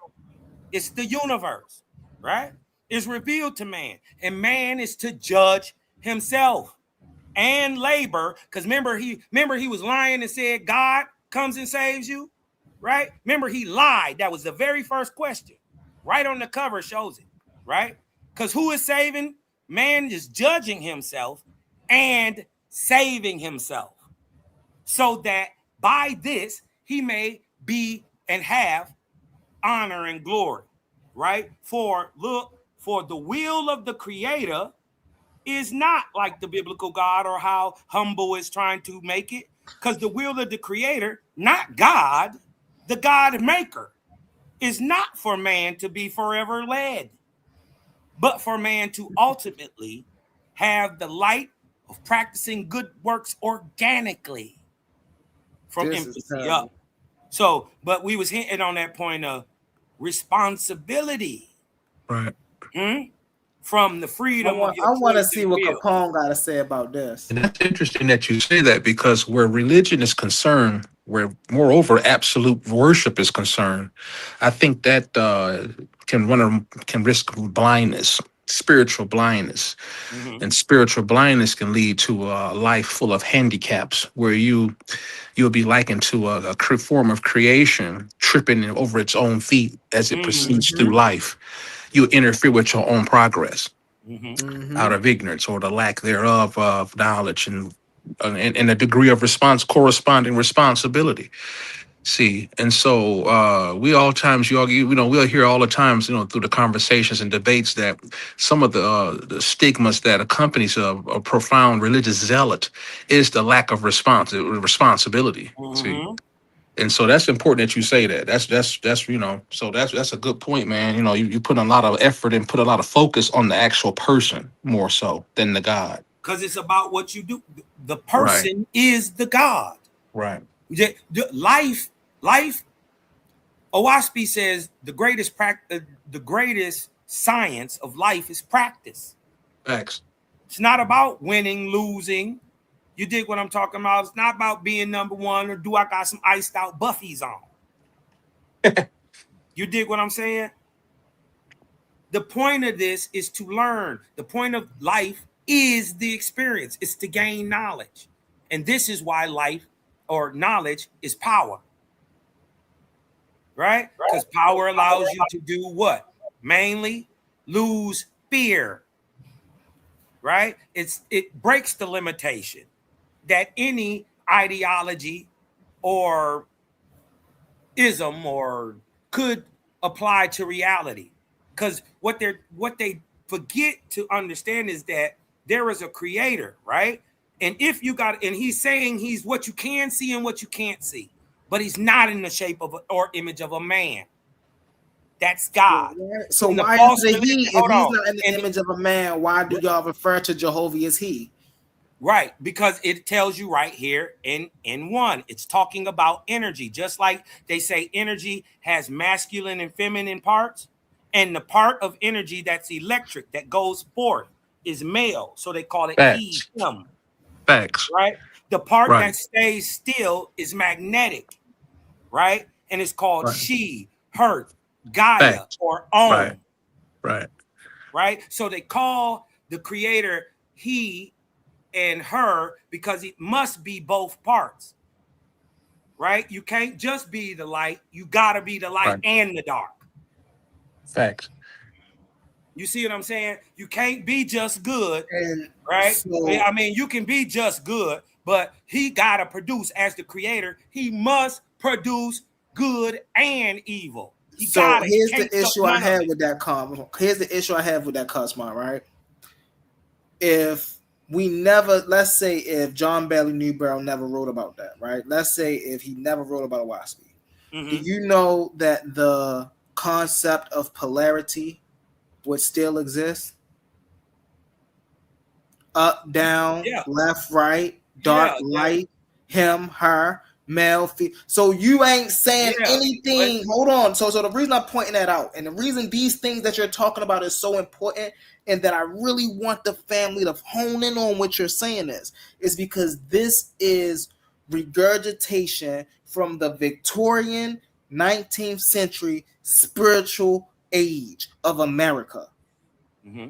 It's the universe, right? It's revealed to man, and man is to judge himself and labor. Because remember he was lying and said God comes and saves you, right? Remember he lied. That was the very first question. Right on the cover shows it, right? Because who is saving? Man is judging himself and saving himself, so that by this he may be and have honor and glory, right? For the will of the creator is not like the biblical God or how Humble is trying to make it, because the will of the creator, not God, the God maker, is not for man to be forever led, but for man to ultimately have the light of practicing good works organically from infancy up. So, but we was hinting on that point of responsibility, right? From the freedom. I want to see what Capone got to say about this. And that's interesting that you say that, because where religion is concerned, where moreover absolute worship is concerned, I think that can risk blindness, spiritual blindness, and spiritual blindness can lead to a life full of handicaps, where you'll be likened to a form of creation tripping over its own feet as it proceeds through life. You interfere with your own progress out of ignorance or the lack thereof of knowledge and a degree of corresponding responsibility. See, and so we'll hear all the times, through the conversations and debates, that some of the stigmas that accompanies a profound religious zealot is the lack of responsibility. See. And so that's important that you say that. That's a good point, man. You put a lot of effort and put a lot of focus on the actual person more so than the God. Because it's about what you do. The person is the God. Right. Life. Owaspi says the greatest science of life is practice. Facts. It's not about winning, losing. You dig what I'm talking about? It's not about being number one or do I got some iced out Buffy's on. You dig what I'm saying? The point of this is to learn. The point of life is the experience. It's to gain knowledge. And this is why life or knowledge is power. Right? Because power allows you to do what? Mainly lose fear. Right? It breaks the limitation that any ideology or ism or could apply to reality. Because what they forget to understand is that there is a creator, right? And if you got, and he's saying he's what you can see and what you can't see, but he's not in the shape of or image of a man. That's God. So In the why false is it he? religion- If he's hold on. not in the image of a man, why do y'all refer to Jehovah as he? Right, because it tells you right here in 1, it's talking about energy. Just like they say energy has masculine and feminine parts, and the part of energy that's electric that goes forth is male. So they call it he, Facts. him. Facts. Right? The part Right. that stays still is magnetic, right? And it's called Right. she, her, Gaia, Facts. or Om. Right. Right. Right? So they call the creator he and her because it must be both parts. Right? You can't just be the light, you gotta be the light Right. and the dark. Facts. You see what I'm saying? You can't be just good, And right? so- I mean, you can be just good, but he gotta produce as the creator. He must produce good and evil. He So gotta. He here's can't the suck issue I none of have it. with that comment. Here's the issue I have with that Cosmo, right? If we never, let's say if John Bailey Newbrow never wrote about that, right? Let's say if he never wrote about Owaski. Do you know that the concept of polarity would still exist? Up, down, Yeah. left, right, dark, light, him, her, male, female. So you ain't saying Yeah, anything. Hold on. So the reason I'm pointing that out, and the reason these things that you're talking about is so important, and that I really want the family to hone in on what you're saying is because this is regurgitation from the Victorian 19th century spiritual age of America.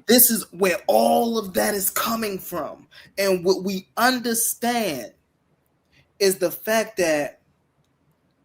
This is where all of that is coming from. And what we understand is the fact that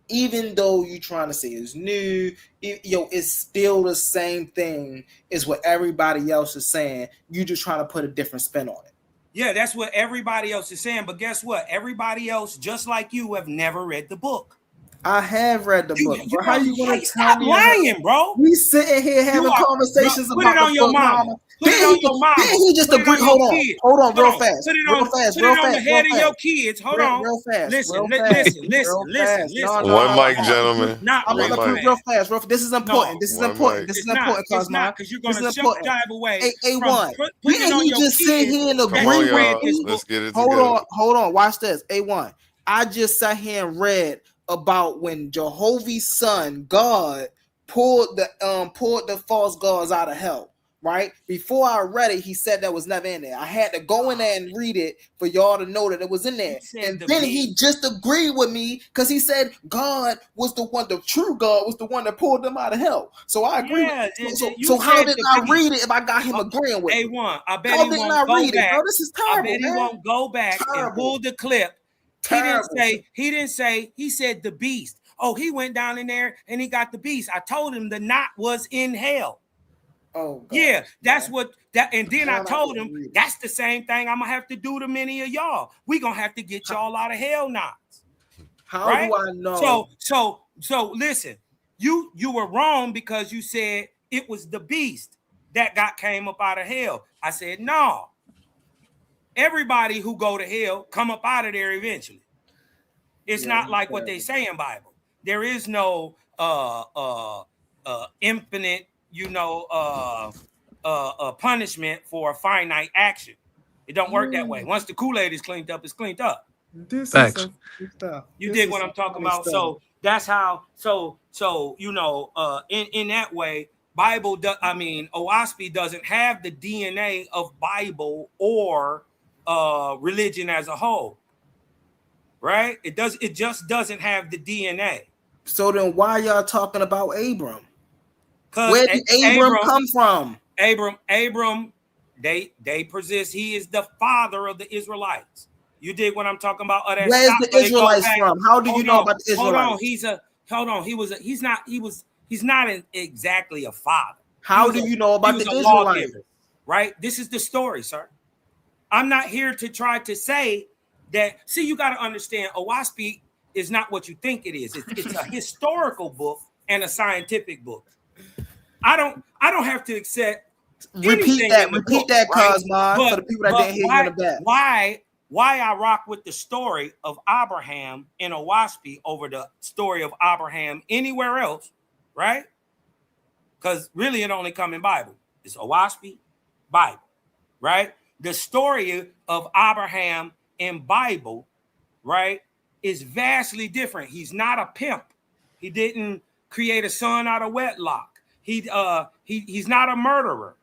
even though you're trying to say it's new, it's still the same thing as what everybody else is saying. You just trying to put a different spin on it. Yeah, that's what everybody else is saying. But guess what? Everybody else, just like you, have never read the book. I have read the book, bro. How you gonna tell stop me? lying, bro? We sitting here having conversations put about it on the your book, mama. Put it Didn't on he your just- mama. didn't he just Put it agree? on your Hold on, kid. hold on, real Hold on. fast, Put it real on, fast, put real it on the fast, head real of your fast. kids. Hold Real- on. real fast, Listen, real li- fast, listen, real listen, listen, fast. listen. No, One no, mic, no. gentlemen. Not I'm One gonna real mic. real fast. fast. This is important. This is One important. mic. This is It's not. important, It's Cosmo. not because you're This going to is jump important. dive away from A1. putting it Didn't on he your just sit kids here and that Come agree on, with y'all. me? Let's get it Hold together. on, hold on. Watch this. A1. I just sat here and read about when Jehovah's son God pulled the false gods out of hell. Right before I read it, he said that was never in there. I had to go in there and read it for y'all to know that it was in there. And then he just agreed with me because he said God was the one, the true God was the one that pulled them out of hell. So I agree. Yeah, So how did I read it if I got him agreeing with me? A1, I bet How he didn't won't I go read it, back. bro? This is terrible, I bet he man. won't go back and Terrible. pull the clip. Terrible. He didn't say, he said the beast. Oh, he went down in there and he got the beast. I told him the knot was in hell. Oh, God. Yeah, that's what that. And then I Why not told read him it? that's the same thing I'm gonna have to do to many of y'all. We gonna have to get y'all out of hell knots. How Right? do I know? So listen, you were wrong because you said it was the beast that came up out of hell. I said no. Everybody who go to hell come up out of there eventually. It's not like what they say in Bible. There is no infinite, punishment for a finite action. It don't work that way. Once the Kool-Aid is cleaned up, it's cleaned up. This Facts. is some funny stuff. You This dig is what some I'm talking funny about? stuff. So that's how. In that way, OWASP doesn't have the DNA of Bible or religion as a whole, right? It just doesn't have the DNA. So then why y'all talking about Abram? 'Cause Where did Abram come from? Abram, they persist. He is the father of the Israelites. You dig what I'm talking about? Where's the Israelites from? How do you know about the Israelites? He's not exactly a father. How do you know about the Israelites? lawgiver, right? This is the story, sir. I'm not here to try to say that. See, you got to understand, OWASP is not what you think it is. It's a historical book and a scientific book. I don't have to accept Repeat that, right? Cosmos, for the people that didn't hear you in the back. Why I rock with the story of Abraham in Owaspy over the story of Abraham anywhere else, right? Because really it only come in Bible. It's Owaspy, Bible, right? The story of Abraham in Bible, right, is vastly different. He's not a pimp. He didn't create a son out of wedlock. He's not a murderer.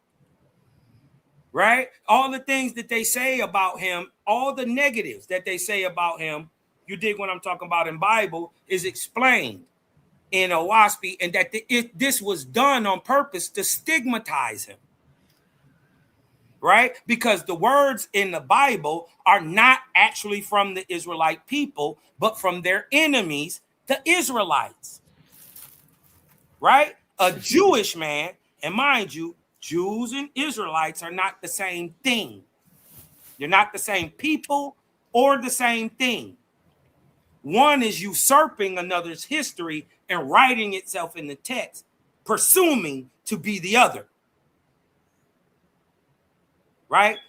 Right? All the things that they say about him, all the negatives that they say about him, you dig what I'm talking about in Bible, is explained in Owaspy, and that this was done on purpose to stigmatize him. Right? Because the words in the Bible are not actually from the Israelite people, but from their enemies, the Israelites. Right? A Jewish man, and mind you, Jews and Israelites are not the same thing. They're not the same people or the same thing. One is usurping another's history and writing itself in the text, presuming to be the other. Right?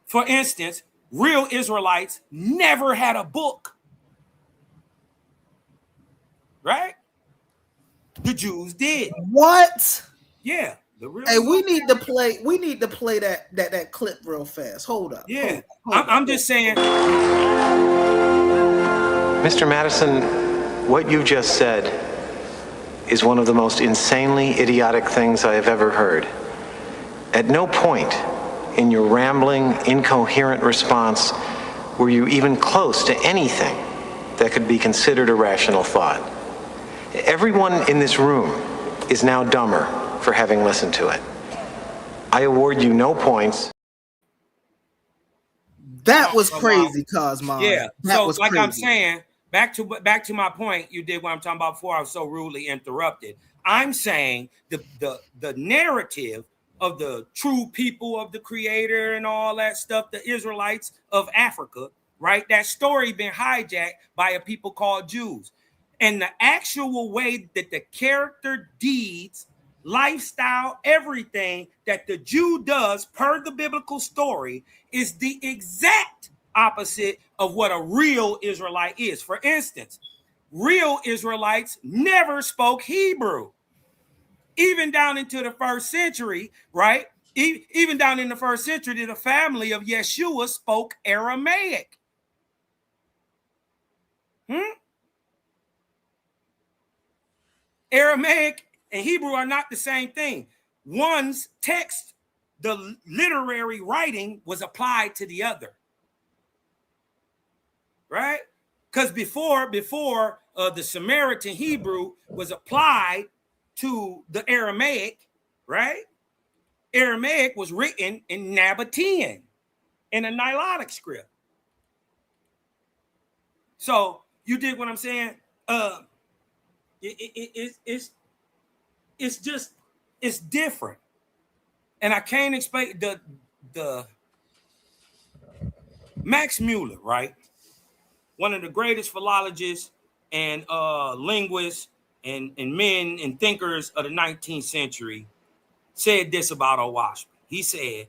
For instance, real Israelites never had a book. Right? The Jews did. What? Yeah. Hey, we need to play that clip real fast. Hold up. Yeah. I'm just saying. Mr. Madison, what you just said is one of the most insanely idiotic things I have ever heard. At no point in your rambling, incoherent response were you even close to anything that could be considered a rational thought. Everyone in this room is now dumber for having listened to it. I award you no points. That was crazy, Cosmos. Yeah. That so was like crazy. I'm saying, back to my point, you did what I'm talking about before I was so rudely interrupted. I'm saying the narrative of the true people of the Creator and all that stuff, the Israelites of Africa, right? That story been hijacked by a people called Jews. And the actual way that the character, deeds, lifestyle, everything that the Jew does per the biblical story is the exact opposite of what a real Israelite is. For instance, real Israelites never spoke Hebrew. Even down into the first century, right? Even down in the first century, the family of Yeshua spoke Aramaic. Aramaic and Hebrew are not the same thing. One's text, the literary writing, was applied to the other. Right? Because before the Samaritan Hebrew was applied to the Aramaic, right? Aramaic was written in Nabatean, in a Nilotic script. So you dig what I'm saying? It's different, and I can't explain the Max Muller, right? One of the greatest philologists and linguists and men and thinkers of the 19th century, said this about Owaspy. He said,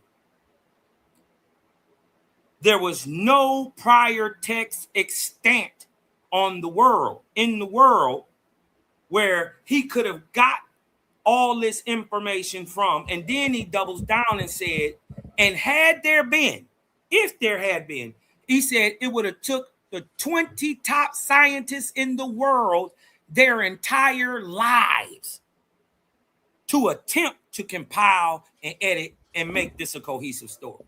there was no prior text extant in the world where he could have got all this information from. And then he doubles down and said, and if there had been, he said it would have took the 20 top scientists in the world their entire lives to attempt to compile and edit and make this a cohesive story.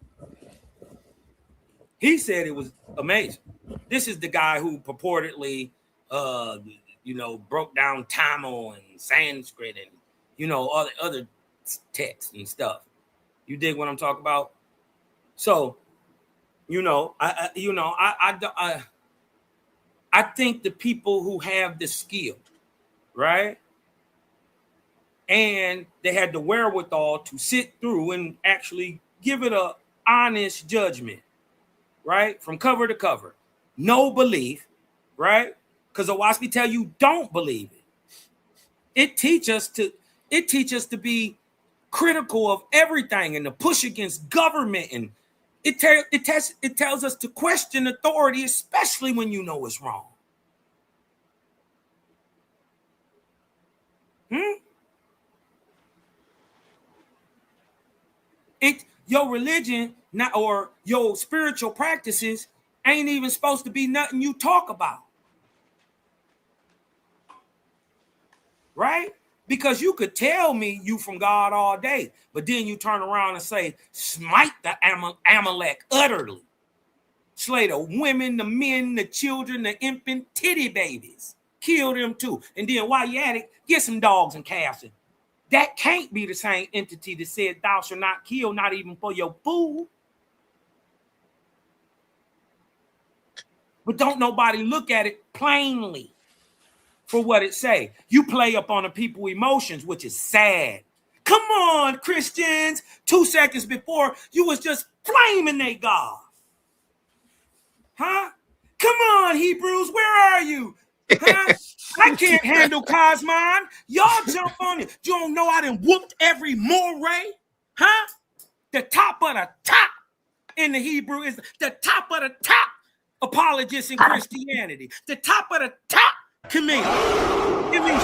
He said it was amazing. This is the guy who purportedly, broke down Tamil and Sanskrit and, other texts and stuff. You dig what I'm talking about? So, I think the people who have the skill, right, and they had the wherewithal to sit through and actually give it a honest judgment, right, from cover to cover, no belief, right, because Owaspy tell you don't believe it. It teaches us to be critical of everything and the push against government, and it tells us to question authority, especially when you know it's wrong. Your religion or your spiritual practices ain't even supposed to be nothing you talk about. Right? Because you could tell me you from God all day, but then you turn around and say, smite the Amalek utterly. Slay the women, the men, the children, the infant titty babies. Kill them too. And then while you're at it, get some dogs and calves. That can't be the same entity that said thou shalt not kill, not even for your food. But don't nobody look at it plainly for what it say. You play up on the people's emotions, which is sad. Come on, Christians. 2 seconds before, you was just flaming they God. Huh? Come on, Hebrews, where are you? Huh? I can't handle Cosmon. Y'all jump on it. You don't know I done whooped every moray? Huh? The top of the top in the Hebrew is the top of the top apologists in Christianity. The top of the top committee. It means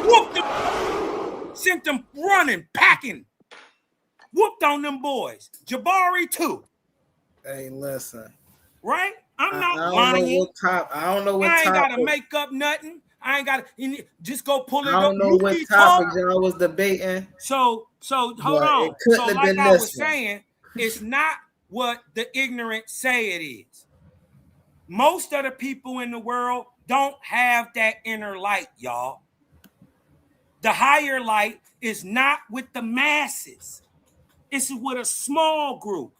whooped them, sent them running, packing, whooped on them boys. Jabari too. Hey, listen. Right? I'm not lying. I don't know what I ain't topic. gotta make up nothing. I ain't gotta just go pull it up. I don't know what topic y'all was debating. So hold on. So like I was saying, it's not what the ignorant say it is. Most of the people in the world don't have that inner light, y'all. The higher light is not with the masses. It's with a small group.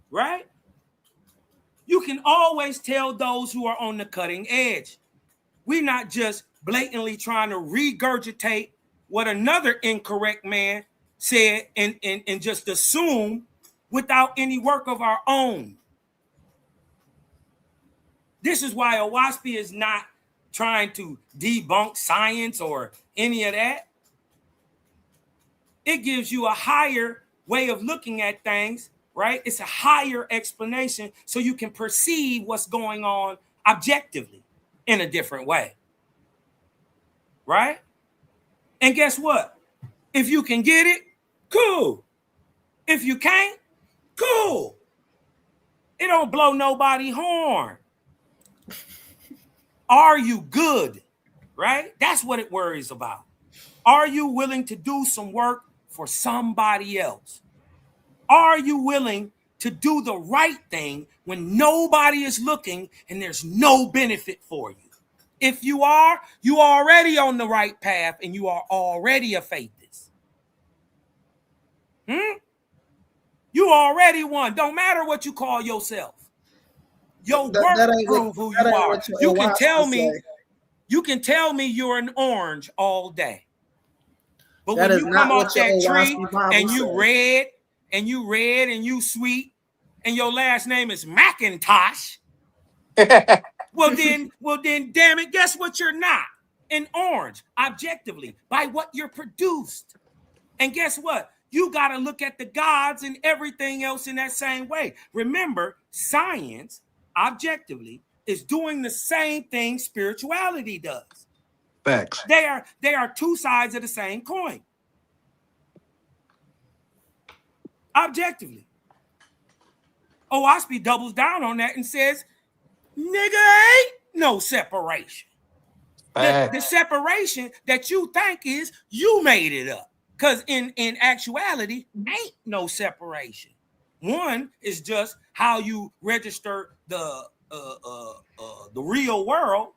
Right? You can always tell those who are on the cutting edge. We're not just blatantly trying to regurgitate what another incorrect man said and just assume without any work of our own. This is why Owaspy is not trying to debunk science or any of that. It gives you a higher way of looking at things, right? It's a higher explanation so you can perceive what's going on objectively in a different way, right? And guess what? If you can get it, cool. If you can't, cool. It don't blow nobody horn. Are you good, right? That's what it worries about. Are you willing to do some work for somebody else? Are you willing to do the right thing when nobody is looking and there's no benefit for you? If you are, you are already on the right path and you are already a faithist. You already won. Don't matter what you call yourself. Your work prove who you are. You can tell me, you're an orange all day. But when you come off that tree and you red and you sweet and your last name is Macintosh, well then, damn it, guess what you're not? An orange, objectively, by what you're produced. And guess what? You got to look at the gods and everything else in that same way. Remember, science, objectively, is doing the same thing spirituality does. Facts. They are two sides of the same coin. Objectively. Owaspy doubles down on that and says, nigga, ain't no separation. The separation that you think is, you made it up. Because in actuality, ain't no separation. One is just how you register the real world,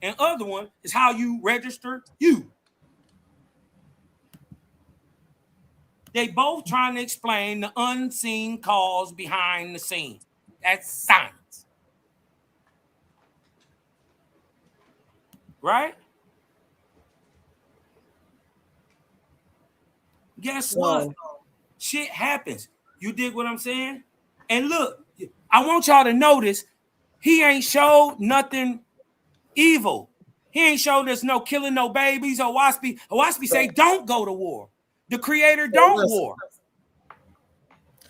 and other one is how you register you. They both trying to explain the unseen cause behind the scene. That's science. Right? Guess what? Shit happens. You dig what I'm saying? And look, I want y'all to notice he ain't showed nothing evil. He ain't showed us no killing no babies. Owaspy say don't go to war. The Creator So don't listen. war.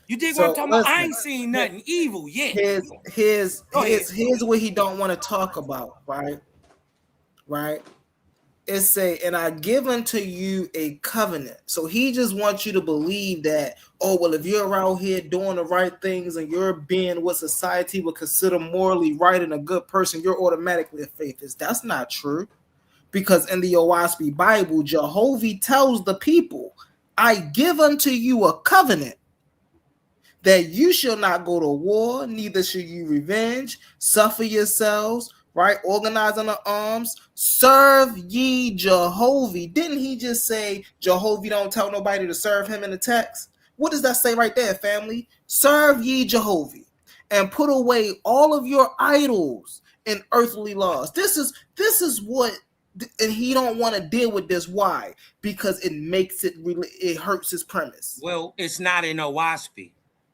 You dig what So I'm talking about? I listen. ain't seen nothing evil yet. Here's Go ahead. what he don't want to talk about, right? Right? It say, and I give unto you a covenant. So he just wants you to believe that, oh, well, if you're out here doing the right things and you're being what society would consider morally right and a good person, you're automatically a faithist. That's not true. Because in the Owaspy Bible, Jehovah tells the people, I give unto you a covenant that you shall not go to war, neither shall you revenge, suffer yourselves, right? Organize under arms, serve ye Jehovah. Didn't he just say Jehovah don't tell nobody to serve him in the text? What does that say right there, family? Serve ye Jehovah and put away all of your idols and earthly laws. This is what, and he don't want to deal with this. Why? Because it hurts his premise. Well, it's not in Owaspy.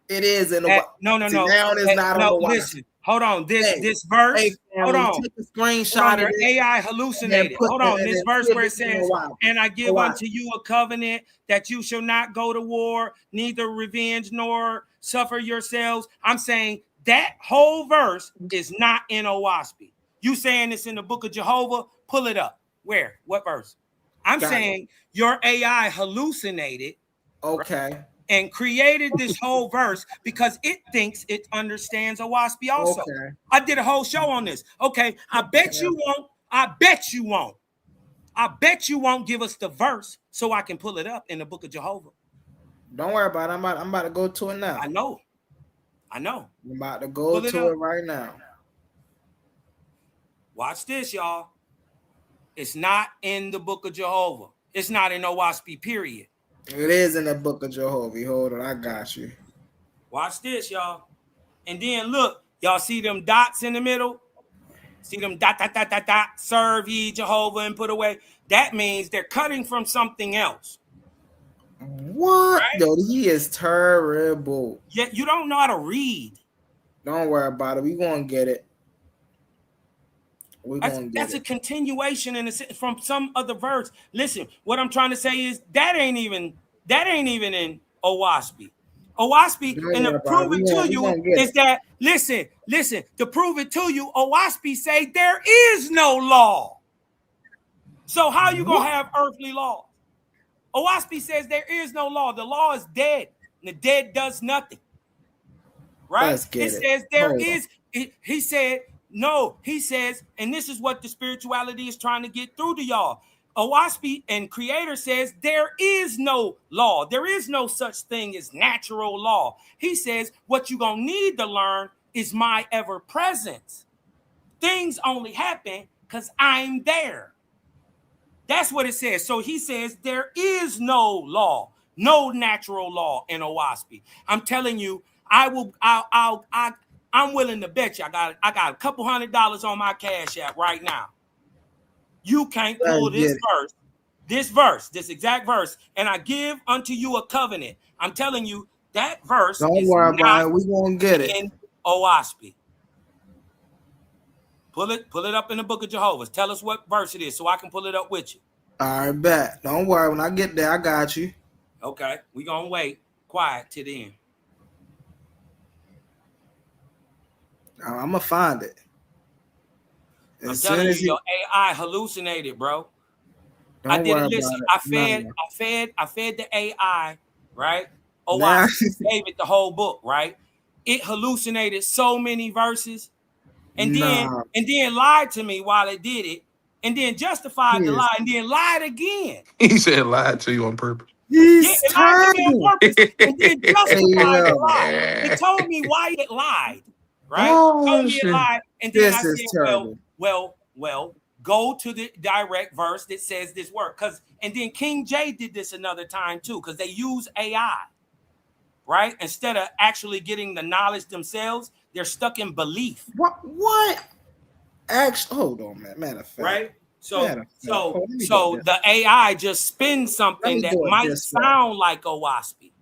It is in no. Now it's not no, on the listen. Hold on. This verse. Hold on. Take a screenshot of it. AI hallucinated. Hold on. This verse where it says, and I give unto you a covenant that you shall not go to war, neither revenge nor suffer yourselves. I'm saying that whole verse is not in Owaspy. You saying it's in the book of Jehovah? Pull it up. Where? What verse? I'm saying your AI hallucinated. Okay. Right? And created this whole verse because it thinks it understands Owaspy also. Okay. I did a whole show on this. Okay, I bet you won't. I bet you won't. I bet you won't give us the verse so I can pull it up in the book of Jehovah. Don't worry about it. I'm about to go to it now. I know. I'm about to go to it right now. Watch this, y'all. It's not in the book of Jehovah. It's not in Owaspy, period. It is in the book of Jehovah. Hold on, I got you. Watch this, y'all. And then look, y'all see them dots in the middle? See them dot. Serve ye Jehovah and put away. That means they're cutting from something else. What? Right? Yo, he is terrible. Yeah, you don't know how to read. Don't worry about it. We gonna get it. That's a continuation from some other verse. Listen, what I'm trying to say is that ain't even in Owaspy. Owaspy, and to prove it to you is that listen. To prove it to you, Owaspy say there is no law. So how you gonna have earthly law? Owaspy says there is no law. The law is dead, and the dead does nothing. Right? It says there is. He said. No, he says, and this is what the spirituality is trying to get through to y'all. Owaspy and Creator says there is no law. There is no such thing as natural law. He says what you're going to need to learn is my ever presence. Things only happen because I'm there. That's what it says. So he says there is no law, no natural law in Owaspy. I'm telling you, I'm willing to bet you I got a couple $100 on my Cash App right now. You can't pull this exact verse, and I give unto you a covenant. I'm telling you that verse. Don't worry about it. We gonna get it in Owaspy. Pull it up in the book of Jehovah. Tell us what verse it is, so I can pull it up with you. All right, bet. Don't worry. When I get there, I got you. Okay, we gonna wait quiet till the end. I'm gonna find it. I'm telling you, your AI hallucinated, bro. I didn't listen. I fed the AI, right? Oh, I gave it the whole book, right? It hallucinated so many verses, and then lied to me while it did it, and then justified the lie, and then lied again. He said lied to you on purpose. He's lied to me on purpose, and then justified the lie. It told me why it lied. Right? Told me it lied, and then I said, well, go to the direct verse that says this word. And then King J did this another time too, because they use AI, right? Instead of actually getting the knowledge themselves, they're stuck in belief. What? Actually, hold on, man. Matter of fact. Right? So the AI just spins something that might sound like Owaspy.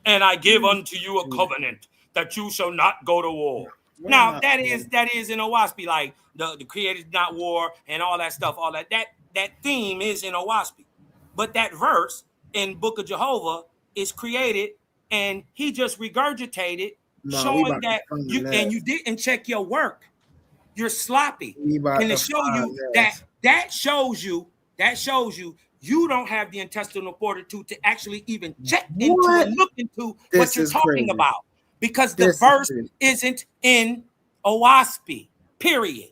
And I give unto you a covenant that you shall not go to war. Now that is in Owaspy, like the Creator is not war and all that stuff, all that theme is in Owaspy. But that verse in Book of Jehovah is created, and he just regurgitated, showing that you didn't check your work. You're sloppy. And to show you that shows you you don't have the intestinal fortitude to actually even check into and look into what you're talking about, because the verse isn't in Oahspe, period.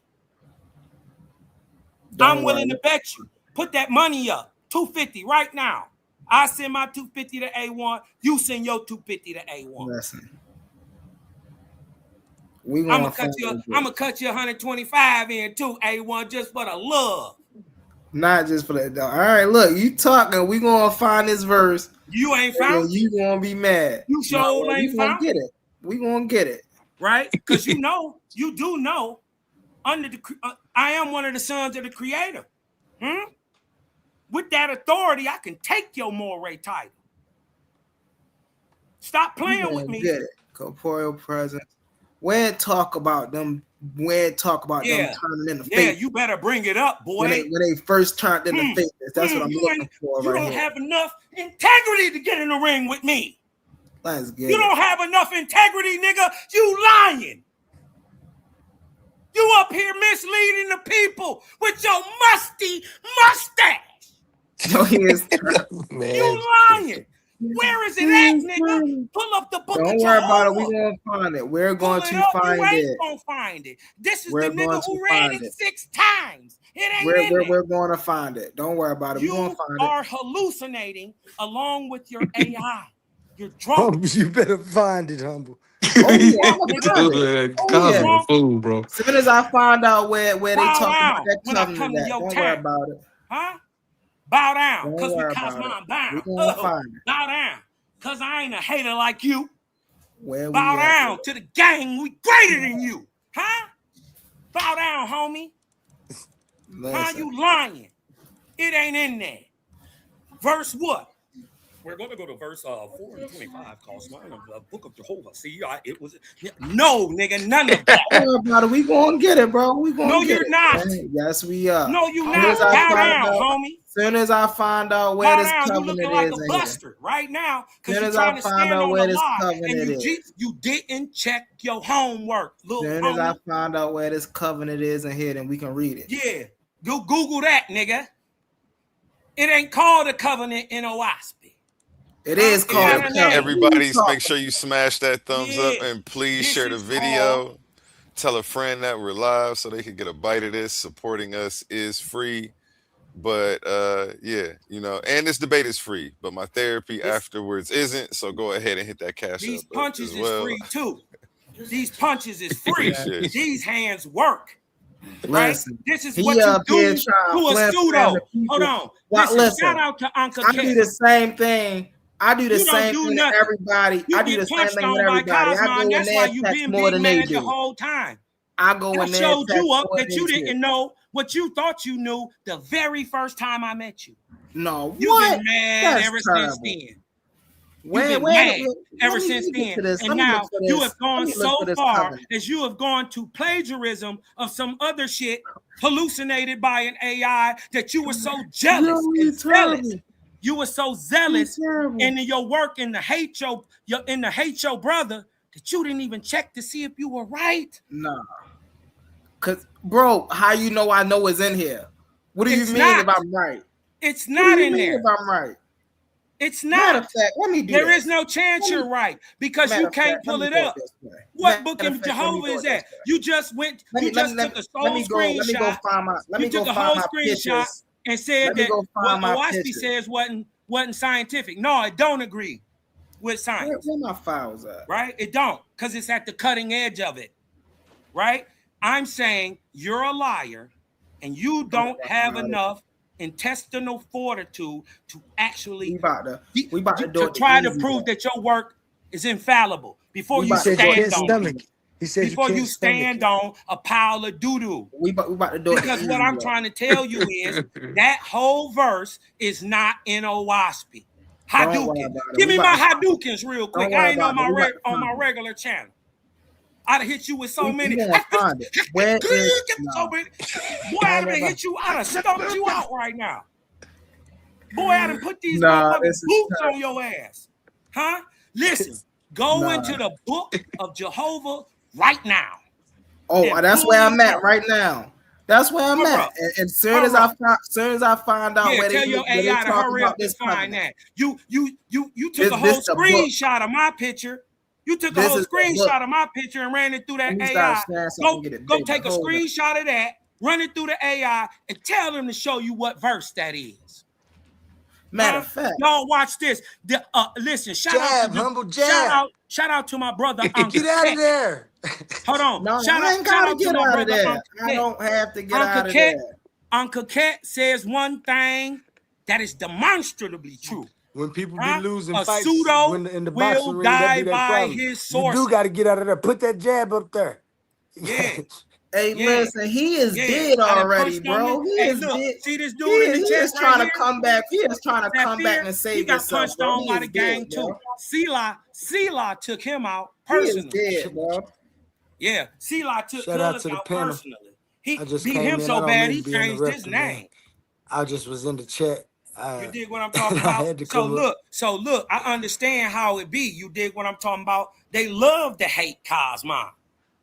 I'm willing to bet you. Put that money up, $250 right now. I send my $250 to A1. You send your $250 to A1. Listen. I'm gonna cut you 125 in too, A1, just for the love. Not just for that. All right, look, you talking. We gonna find this verse. You ain't found. You gonna be mad. You sure ain't found. Get it. We gonna get it. Right? Because you do know. Under the, I am one of the sons of the Creator. With that authority, I can take your moray title. Stop playing with me. Get it. Corporeal presence. When talk about them them turning into faith. Yeah, you better bring it up, boy. When they first turned into faith. That's what I'm looking for. You don't have enough integrity to get in the ring with me. Let's get You don't have enough integrity, nigga. You lying. You up here misleading the people with your musty mustache. You lying. Where is it at, nigga? Pull up the book. Don't worry about it. We're going to find it. We're going to find it. You ain't going to find it. This is the nigga who read it 6 times. It ain't We're going to find it. Don't worry about it. We're going to find it. You are hallucinating along with your AI. You're drunk. You better find it, Humble. Fool, bro. As soon as I find out where they talk about that covenant, don't worry about it. Huh? Bow down, because mine bound. Bow down, because I ain't a hater like you. Bow down to the gang. We greater than you. Huh? Bow down, homie. How you lying? It ain't in there. Verse what? We're going to go to verse 4 and 25, cause mine of the Book of Jehovah. See, it was no, nigga, none of that. Don't worry about it. We gonna get it, bro. We gonna. No, you're not. Yes, we are. No, you not. Bow down, homie. As soon as I find out where this covenant is, like a buster right now, because you're trying to stand on the lie, and you didn't check your homework. As soon as I find out where this covenant is in here, then we can read it. Yeah, go Google that, nigga. It ain't called a covenant in Oahspe. It is called. Everybody, make sure you smash that thumbs up and please share the video. Tell a friend that we're live so they can get a bite of this. Supporting us is free. But yeah, and this debate is free, but my therapy afterwards isn't. So go ahead and hit that cash. These punches is free too. These punches is free. These hands work. Right? Listen, this is what you do to a pseudo. Hold on. Listen, shout out to Uncle I do the same thing. I do the same thing to everybody. I do the same thing with everybody. I go in there and text more than they do. The whole time. I go in there. Showed you up that you didn't know what you thought you knew the very first time I met you. No, you've been mad ever since then. You've been mad ever since then, and now you have gone so far as you have gone to plagiarism of some other shit hallucinated by an AI that you were so jealous and zealous. You were so zealous in your work and to hate your brother that you didn't even check to see if you were right. Nah. Cause bro, how you know I know it's in here? What do you mean if I'm right? It's not in there. If I'm right. It's not. Matter of fact, let me do There is no chance you're right because you can't pull it up. What Book of Jehovah is that? You just went. You just took a whole screenshot. Let me go find my screenshot and said that what Oahspe says wasn't scientific. No, it don't agree with science. Where my files at? Right? It don't, because it's at the cutting edge of it. Right? I'm saying you're a liar and you don't have enough intestinal fortitude to actually try to prove that your work is infallible before you stand on it. Before you stand on a pile of doo-doo. We about to do it. Because what I'm trying to tell you is that whole verse is not in Oahspe. Hadouken. Give me my Hadoukens real quick. I ain't on my regular channel. I'd have hit you with so many. Boy, I'd have hit you. I'd have stumped you out right now. Boy, I done put these Nah, motherfucking this is boots tough. on your ass. Huh? Listen, go into the book of Jehovah right now. Oh, that's where I'm at right now. That's where I'm at. And soon as I find out where tell they your where they AI to talk hurry about up and this find covenant. that. You took a whole This the book. screenshot of my picture. You took a This whole is the book. screenshot of my picture and ran it through that Let me AI. start sharing something, get it Go bigger. take a Hold up. screenshot of that, run it through the AI, and tell them to show you what verse that is. Matter of fact, y'all watch this. Listen, shout out to my brother. Uncle Get out Cat. of there. Hold on. No, shout I out, ain't gotta shout out get to my out of brother. there. Uncle I Cat. don't have to get Uncle out of Cat, there. Uncle Cat says one thing that is demonstrably true. When people be losing A fights pseudo in the boxing will ring, that die be their by problem. his You sources. do got to get out of there. Put that jab up there. Yeah. Hey, listen, he is dead I done already, punched on bro. this. He Hey, is look, dead. see this He dude in the is chest trying right to here? come back. He is trying to come back and He save got himself, punched bro. on He by is the gang dead, too. bro. Sela took him out He is personally. dead, bro. Yeah, Sela took Shout out Cuz to the out panel. personally. He I just beat came him in. I so don't bad mean he to be changed his interrupting, man. name. I just was in the chat. You dig what I'm talking I about? had to So come up. look, I understand how it be. You dig what I'm talking about? They love to hate Cosmo,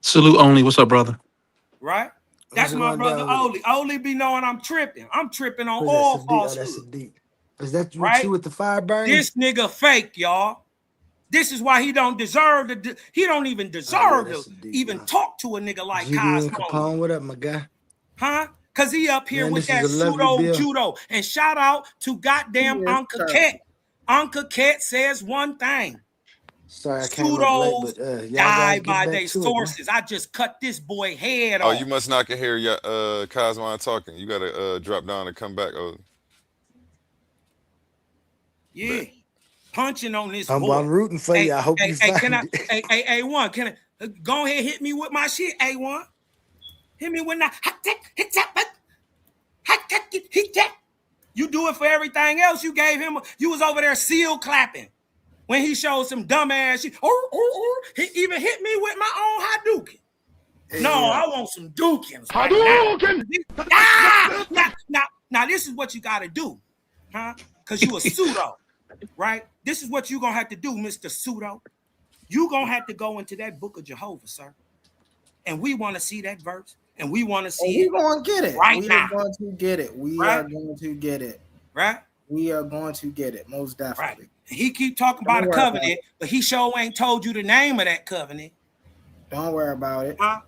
Salute only. What's up, brother? right? That's What's my going brother down with it? Oli. Oli be knowing I'm tripping. I'm tripping on Who's that? all Sadiq? Oh, that's falsehoods. Sadiq. Is that Right? you with the fire burning? This nigga fake, y'all. This is why he don't deserve to. He don't even deserve that's to a deep even one. talk to a nigga like GD and Cosmo. Capone, what up, my guy? Huh? Cause he up here Man, with this that is a lovely pseudo bill. judo. And shout out to goddamn He is Uncle tough. Cat. Uncle Cat says one thing. Sorry, I came up late, Pseudos but y'all die guys get by back their to it, man. sources. I just cut this boy head Oh, off. you must not can hear your Cosmo talking. You gotta drop down and come back. Oh, Yeah. Punching on this I'm boy. rooting for you. I hope you Hey, find can I? it. Hey, A1, can I go ahead hit me with my shit, A1? Hit me with that. Hit that. You do it for everything else. You gave him. You was over there seal clapping when he showed some dumbass shit. He even hit me with my own Hadouken. No, I want some Dukins. Hadouken. Now, this is what you got to do, huh? Because you a pseudo, right? This is what you gonna have to do, Mr. Pseudo. You gonna have to go into that book of Jehovah, sir. And we want to see that verse, and we want to see We're going to get it. right We now. are going to get it. We Right? are going to get it. Right? We are going to get it, most definitely. And he keep talking about Don't a worry about covenant, but he sure ain't told you the name of that covenant. Don't worry about it. Huh?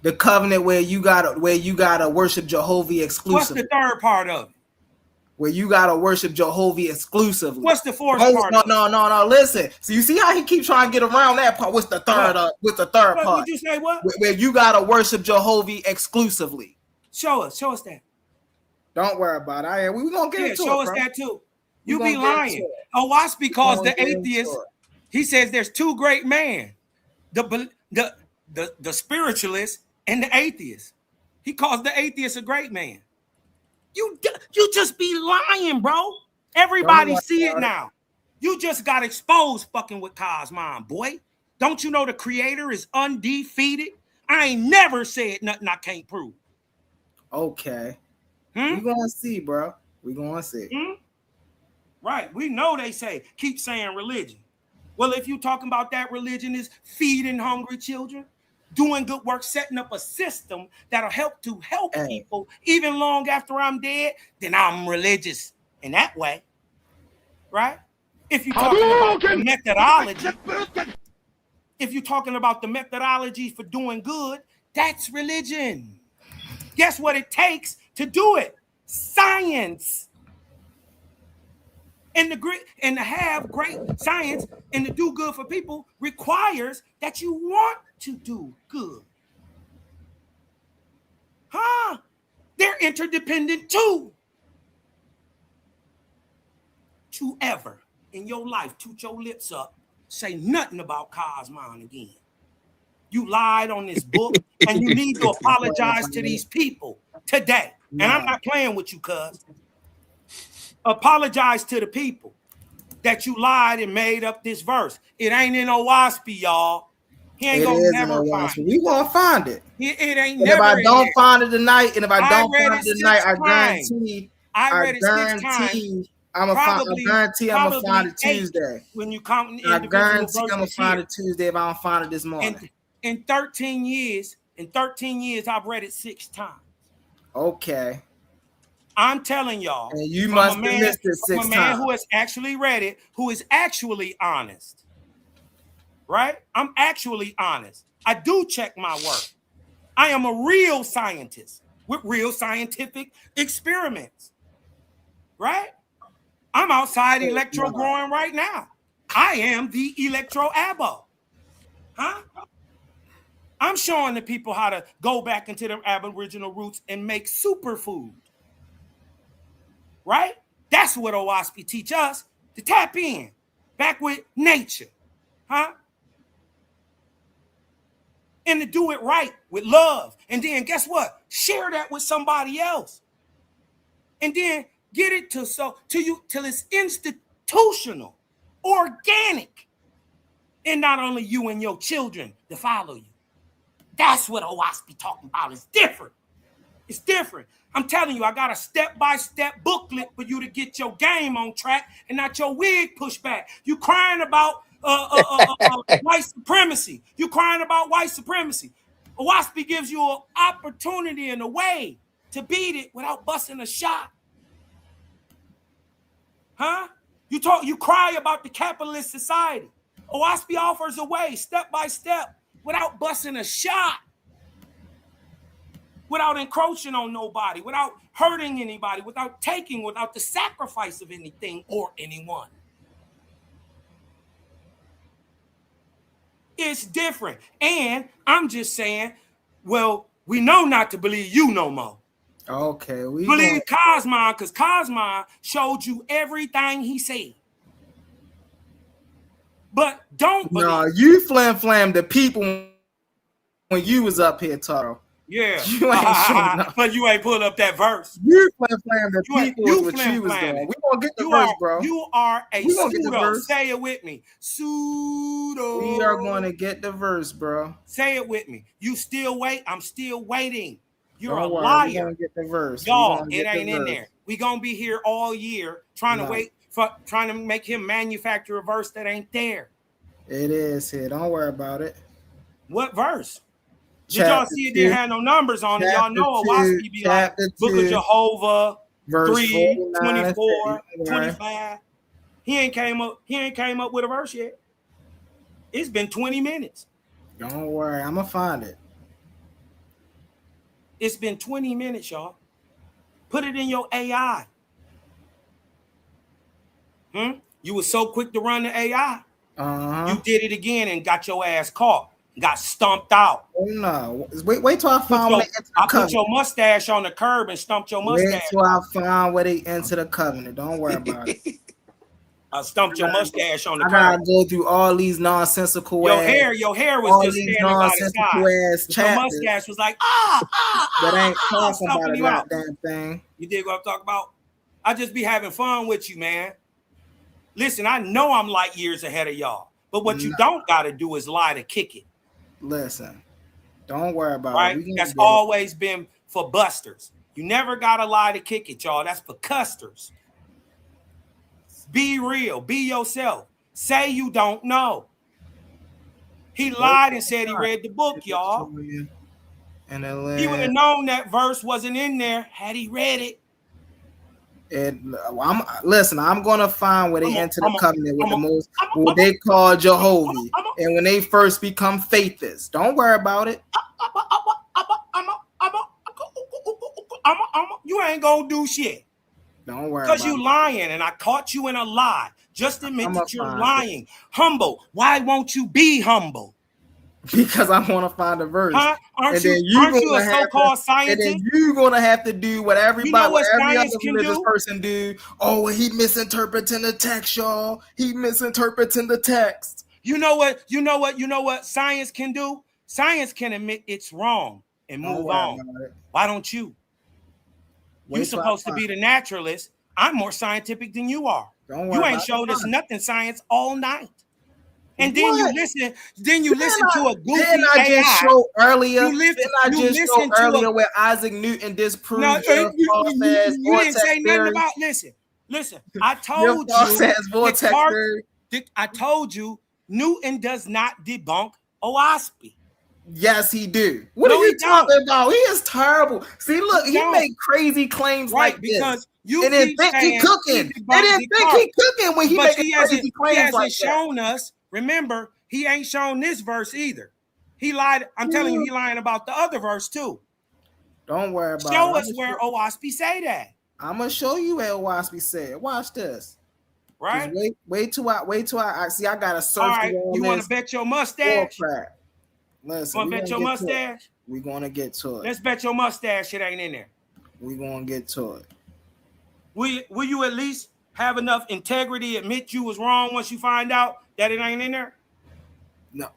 The covenant where you gotta worship Jehovah What's exclusively. the third part of it? Where you gotta worship Jehovah exclusively. What's the fourth Oh, part? No. Listen. So you see how he keeps trying to get around that part? What's the third? What's the third part? Would you say what? Where you gotta worship Jehovah exclusively. Show us that. Don't worry about it. We gonna get into it. Show us bro. that too. We You gonna be get into lying. it. Oh, watch because We the gonna get into atheist. it. He says there's two great men, the spiritualist and the atheist. He calls the atheist a great man. You just be lying, bro. Everybody Don't see worry it about it. now. You just got exposed fucking with Cosmon, boy. Don't you know the creator is undefeated? I ain't never said nothing I can't prove. Okay. We gonna see, bro. We gonna see. Right. We know they say, keep saying religion. Well, if you talking about that religion is feeding hungry children, doing good work, setting up a system that'll help people even long after I'm dead, then I'm religious in that way. Right? If you're talking about the methodology, for doing good, that's religion. Guess what it takes to do it? Science. And to have great science and to do good for people requires that you want to do good. Huh? They're interdependent too. To ever in your life toot your lips up, say nothing about Cosmon again. You lied on this book, and you need to apologize to these people today. And I'm not playing with you, cuz. Apologize to the people that you lied and made up this verse. It ain't in Owaspy, y'all. He ain't gonna never find it. We gonna find it. It ain't And never. if I in don't there. find it tonight, I read it 6 times. I read it 6 times. I'm gonna guarantee I'm gonna find it 8 Tuesday. When you count I individual guarantee I'm gonna verses find here. it Tuesday if I don't find it this morning. In 13 years, I've read it 6 times. Okay. I'm telling y'all. And you from must a have man, missed it from 6 a man times. who has actually read it, who is actually honest. Right? I'm actually honest. I do check my work. I am a real scientist with real scientific experiments. Right? I'm outside electro growing right now. I am the electro abo. Huh? I'm showing the people how to go back into their aboriginal roots and make superfood. Right? That's what OWASP teach us, to tap in back with nature. Huh? And to do it right with love. And then guess what? Share that with somebody else. And then get it to you till it's institutional, organic. And not only you and your children to follow you. That's what OWASP talking about. It's different. It's different. I'm telling you, I got a step-by-step booklet for you to get your game on track and not your wig pushed back. You crying about white supremacy. You crying about white supremacy. OWASP gives you an opportunity and a way to beat it without busting a shot. Huh? You cry about the capitalist society. OWASP offers a way, step by step, without busting a shot. Without encroaching on nobody, without hurting anybody, without the sacrifice of anything or anyone. It's different. And I'm just saying, well, we know not to believe you no more. Okay. We believe Cosmo, because Cosmo showed you everything he said. But don't believe. No, you flam the people when you was up here, Taro. Yeah, you ain't but you ain't pull up that verse. You flam the people with what you was doing. We gonna get the verse, bro. You are a pseudo. Say it with me. Pseudo. We are gonna get the verse, bro. Say it with me. You still wait. I'm still waiting. You're Don't a worry, liar. we gonna get the verse. Y'all, it ain't in there. We gonna be here all year trying to make him manufacture a verse that ain't there. It is here. Don't worry about it. What verse? Did y'all see it didn't have no numbers on it? Y'all know OWASP be like Book of Jehovah, verse 3, 24, 25. He ain't came up with a verse yet. It's been 20 minutes. Don't worry, I'm gonna find it. It's been 20 minutes, y'all. Put it in your AI. You were so quick to run the AI. You did it again and got your ass caught. Got stumped out. Oh no! Wait till I find where they enter the covenant. Put your mustache on the curb and stumped your mustache. Wait till I find where they enter the covenant. Don't worry about it. I stumped your mustache on the curb. I gotta go through all these nonsensical. Your hair was just standing by the side. Your mustache was like That ain't talking about a goddamn thing. You dig what I'm talking about? I just be having fun with you, man. Listen, I know I'm light years ahead of y'all, but what you don't got to do is lie to kick it. Listen, don't worry about it. Right? That's always been for busters. You never got to lie to kick it, y'all. That's for custers. Be real. Be yourself. Say you don't know. He lied and said he read the book, y'all. And he would have known that verse wasn't in there had he read it. I'm gonna find where they enter the covenant with the most, what they call Jehovah, and when they first become faithists. Don't worry about it. You ain't gonna do shit. Don't worry, because you lying, and I caught you in a lie. Just admit that you're lying. Humble. Why won't you be humble? Because I want to find a verse. Huh? Aren't you a so-called scientist? And then you're gonna have to do what everybody, what every other religious person do. Oh, he misinterpreting the text, y'all. He misinterpreting the text. You know what science can do? Science can admit it's wrong and move on. Why don't you? You're supposed to be the naturalist. I'm more scientific than you are. You ain't showed us nothing science all night. And then you listen to a goofy I just showed earlier. Earlier where Isaac Newton disproved you didn't say nothing about. Listen, Listen, I Your told false you. ass vortex Descartes- theory. I told you Newton does not debunk Oahspe. Yes, he do. What No, are you he don't. talking about? He is terrible. See, look, he don't. made crazy claims Right, like because this. you And then keep think he saying cooking. he They didn't think he Descartes. cooking when he But making he crazy hasn't claims like that. shown us. Remember, he ain't shown this verse either. He lied. I'm telling you, he lying about the other verse too. Don't worry about Show it. us where Oahspe say that. I'm gonna show you where Oahspe said. Watch this. Right? Just wait till I see. I gotta surf. All right. through all You want this to bet your mustache? bullcrap. Listen, Want we to bet gonna your get to it. mustache? We gonna get to it. Let's bet your mustache shit ain't in there. We gonna get to it. Will you at least have enough integrity, admit you was wrong once you find out that it ain't in there?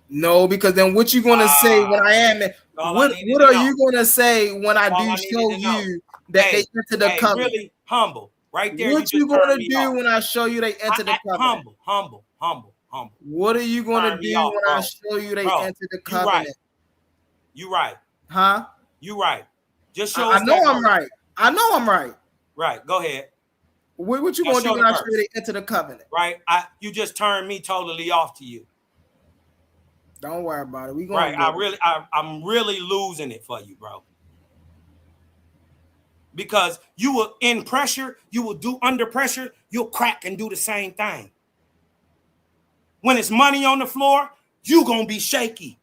No, because then what you gonna say when I am? What are you gonna say when I do show you that they enter the covenant? Really humble, right there. What you gonna do when I show you they enter the covenant? Humble. What are you gonna Turn me do off, when bro. I show you they Bro, enter the you covenant? You right. Huh? You right. Just show I us. know that I'm verse. right. I know I'm right. Right. Go ahead. What you Now gonna do show when the I show verse. you they enter the covenant? Right. You just turned me totally off to you. Don't worry about it. We gonna Right. I'm really losing it for you, bro. Because you will in pressure, you will do under pressure, you'll crack and do the same thing. When it's money on the floor, you gonna be shaky.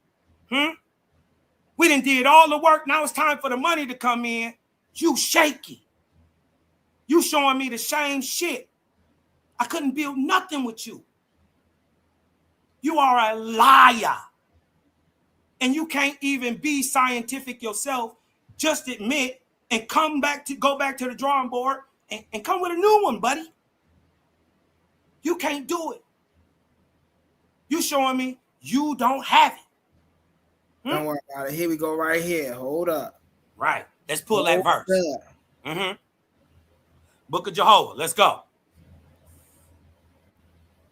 We done did all the work. Now it's time for the money to come in. You shaky. You showing me the same shit. I couldn't build nothing with you. You are a liar. And you can't even be scientific yourself. Just admit and go back to the drawing board and come with a new one, buddy. You can't do it. You showing me you don't have it. Don't worry about it. Here we go right here. Hold up. Right. Let's pull that Hold verse. up. Book of Jehovah. Let's go.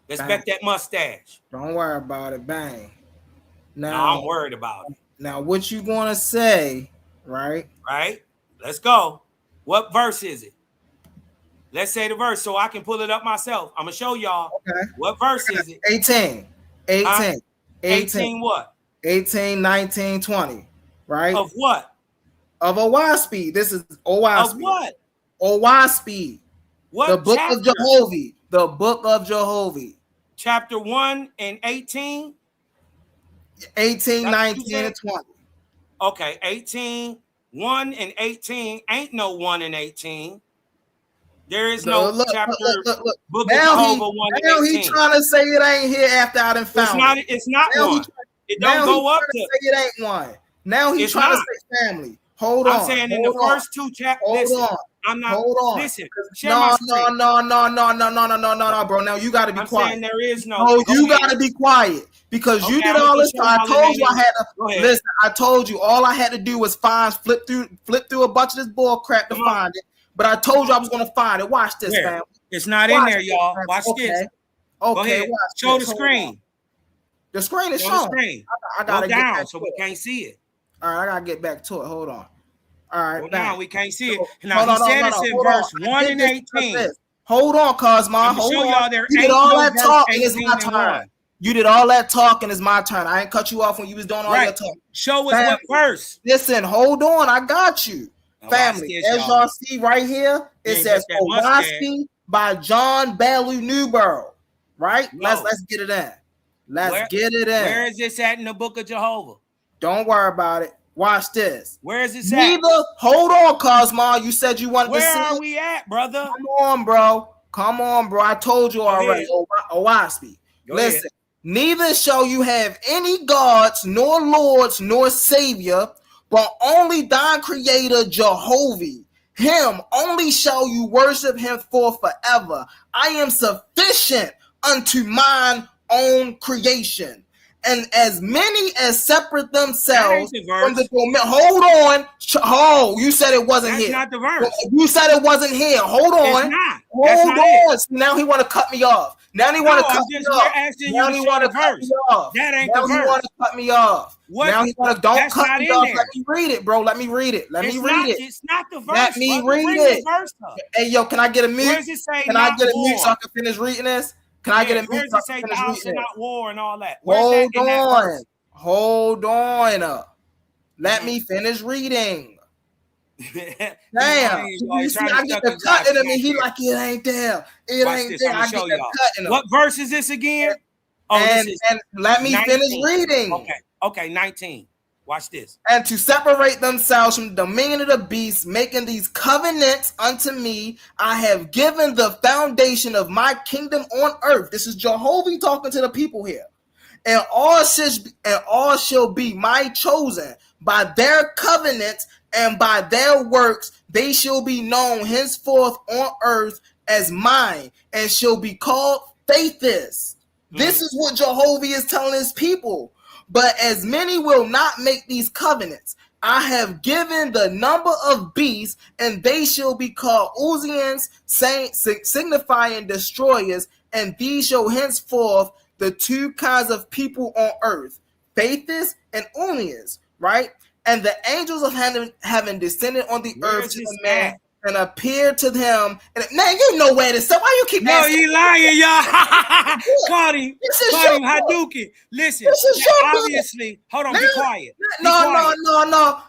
Let's Bang. bet that mustache. Don't worry about it. Bang. No, Now I'm worried about it. Now what you gonna say, right? Right? Let's go. What verse is it? Let's say the verse so I can pull it up myself. I'm gonna show y'all. Okay. What verse is it? 18. 18. 18 what? 18, 19, 20. Right? Of what? Of Oahspe. This is Oahspe. Of what? Oahspe. What The book chapter? of Jehovah. The book of Jehovah. Chapter 1 and 18? 18, That's what you 19, said? and 20. Okay, 18, 1 and 18. Ain't no 1 and 18. There is no Look, chapter look. book Now of he, Jehovah 1 now and he 18. trying to say it ain't here after I done found it. It's not Now he one. It don't now go he up trying to. say it ain't one. Now he's It's trying not. to say family. Hold on. I'm saying in the hold on. first two chapters. Hold Listen, on. I'm not. Hold on. Listen, share my No, screen. no, bro. Now you got to be I'm quiet. saying there is no. No, Go you ahead. got to be quiet because you Okay, did I'm all just this. showing I y'all that told you I ain't had Go to ahead. listen. I told you all I had to do was flip through a bunch of this bull crap to Come on. find it. But I told you I was gonna find it. Watch this, Where? fam. It's not in Watch there, this, y'all. fam. Watch Okay. this. Okay, Go ahead. watch Show the this. Hold screen. on. The screen is Show the shown. screen. I gotta Go get down back so to we it. can't see it. All right, I gotta get back to it. Hold on. All right, Go back. down. We can't see it. So- Now no, he said no, it's in hold verse on. I 1 did and this 18. because this. Hold on, Cosmo. I'm Hold show on. y'all there You ain't did all no that verse talking. It's 18 my and turn. 1. You did all that talking. It's my turn. I ain't cut you off when you was doing all your Right. talking. Show us Family. what verse. Listen, hold on. I got you. Now watch Family, this, as y'all. y'all see right here, You it ain't says bet that mustache. Oahspe by John Bellew Newborough. Right? No. Let's get it in. Let's Where- get it in. Where is this at in the book of Jehovah? Don't worry about it. Watch this. Where is this at? Neither. Hold on, Cosmo. You said you wanted Where to see. are we at, brother? Come on, bro. Come on, bro. I told you already. Oahspe. Go Listen. ahead. Neither shall you have any gods, nor lords, nor savior, but only thy creator Jehovah. Him only shall you worship him for forever. I am sufficient unto mine own creation, and as many as separate themselves That ain't the verse. from the domain. Hold on. You said it wasn't That's here. not the verse. You said it wasn't here. Hold on. It's not. That's Hold not on. it. So now he want to cut me off. Now he want to cut me off. Now he want to cut me off. That ain't now the he verse. want to cut me off. What? Now he want to don't That's cut not me in off. there. Let me read it, bro. Let me read it. Let me read it. It's not the verse. Let me brother. read Bring it. the verse up. Hey, yo, can I get a mute? Where does it say Can I not get a mute so I war? can finish reading this? Can I get a Where mute so I does it can say finish thou reading shalt this? not war and all that? Where's that in that verse? Hold on. Let me finish reading. Damn. You see, I get the cutting of me. He like, it ain't there. It Watch ain't this. there. I'm I gonna get show the y'all. cutting of What verse is this again? Oh, and, this is and let me 19. finish reading. Okay, 19. Watch this. And to separate themselves from the dominion of the beast, making these covenants unto me, I have given the foundation of my kingdom on earth. This is Jehovah talking to the people here. And all shall be my chosen. By their covenants and by their works, they shall be known henceforth on earth as mine, and shall be called faithful. This is what Jehovah is telling his people. But as many will not make these covenants, I have given the number of beasts, and they shall be called Uzians, signifying destroyers, and these shall henceforth the two kinds of people on earth, Faithis and Unians, right? And the angels of heaven having descended on the earth to the man and appeared to him. And man, you know where it is. So why you keep No, asking? you lying, y'all. Caught him. Caught him, Hadouken. Listen, obviously, hold on, be quiet. No.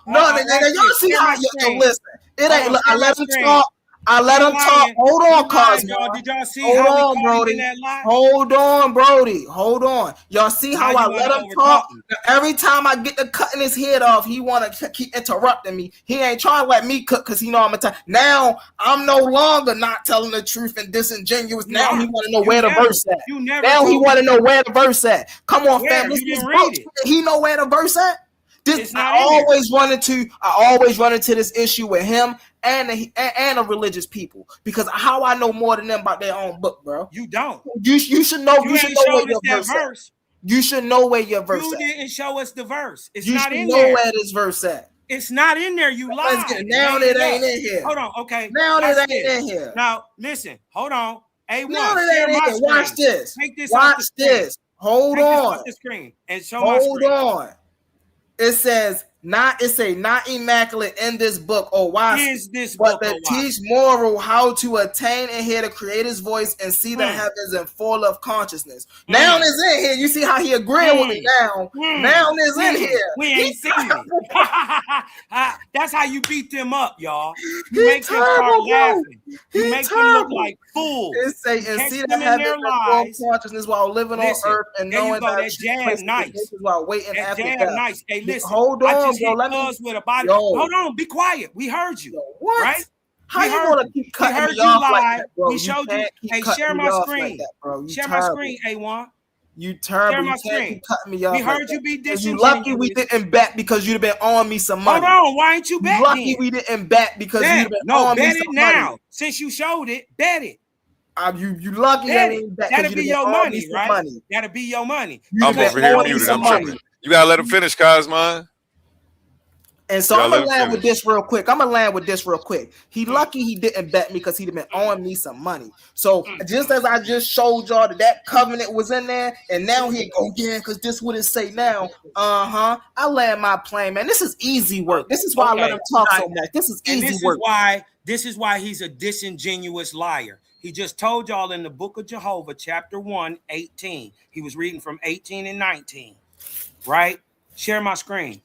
Y'all see how you listen. It ain't. I let him talk. I let him talk. Hold on, Cosmo. Did y'all see Hold how on, he caught him Brody. in that lie? Hold on, Brody. Hold on. Y'all see how Now I you let wanna him talk? Every time I get to cutting his head off, he want to keep interrupting me. He ain't trying to let me cook because he know I'm a time. Now I'm no longer not telling the truth and disingenuous. Now he want to know where the verse at. Now he want to know where the verse at. Come on, fam. You This didn't book. read it. He know where the verse at. I always run into this issue with him and the religious people, because how I know more than them about their own book, bro. You don't. You should know. You should know where your that verse. You should know where your verse. You at. didn't show us the verse. It's you not should in know there. where this verse at. It's not in there. You lied. Now it ain't in here. Hold on. Okay. Now Watch it ain't this. in here. Now listen. Hold on. A1. Now it Share ain't my in here. Watch screen. this. Take this off the Watch screen. this. Hold Take this on. off the screen and show my Hold screen. on. It says not immaculate in this book, or why is this but book, to O why? teach moral how to attain and hear the Creator's voice and see the heavens and full of consciousness. Now it's in here. You see how he agreeing with me now. Now it's in here. We ain't seen it. That's how you beat them up, y'all. You make them start laughing. You make them look like fools. It say and Catch see them the in heavens their and full of lies. consciousness while living Listen, on earth and there you knowing go, that that jab nice. while waiting That after jab death. nice. Hey, listen. Hold I on, just bro. hit Let me. Cuz with a body. Yo. Hold on, be quiet. We heard you. What? Right? How We you heard gonna you. keep cutting We heard me you off lie. like that, bro? We showed you. can't keep Hey, cutting share me my off screen. like that, bro. You Share terrible. my screen, A1. You terrible. Share You my can't screen. keep cutting me off. We like heard you that. be And you disingenuous. lucky we didn't bet because you'd have been owing me some money. Hold on, why ain't you bet Lucky then? we didn't bet because you'd Bet. have been No, owing me bet some it now. money. Since you showed it, bet it. You lucky Bet that it. ain't bet That'll because be you'd have your been owing me money, some right? money. That'll be your money. You'd have I'm over been here owing me muted. some I'm tripping. money. You gotta let him finish, Cosmo. And so Yeah, I'm let gonna him land with finish. this real quick. He lucky he didn't bet me because he'd have been owing me some money. So just as I just showed y'all that covenant was in there, and now he go, yeah, because this would it say now. I land my plane, man. This is easy work. This is why I let him talk so much. This is And easy work. This is why he's a disingenuous liar. He just told y'all in the book of Jehovah, chapter 1, 18. He was reading from 18 and 19. Right? Share my screen.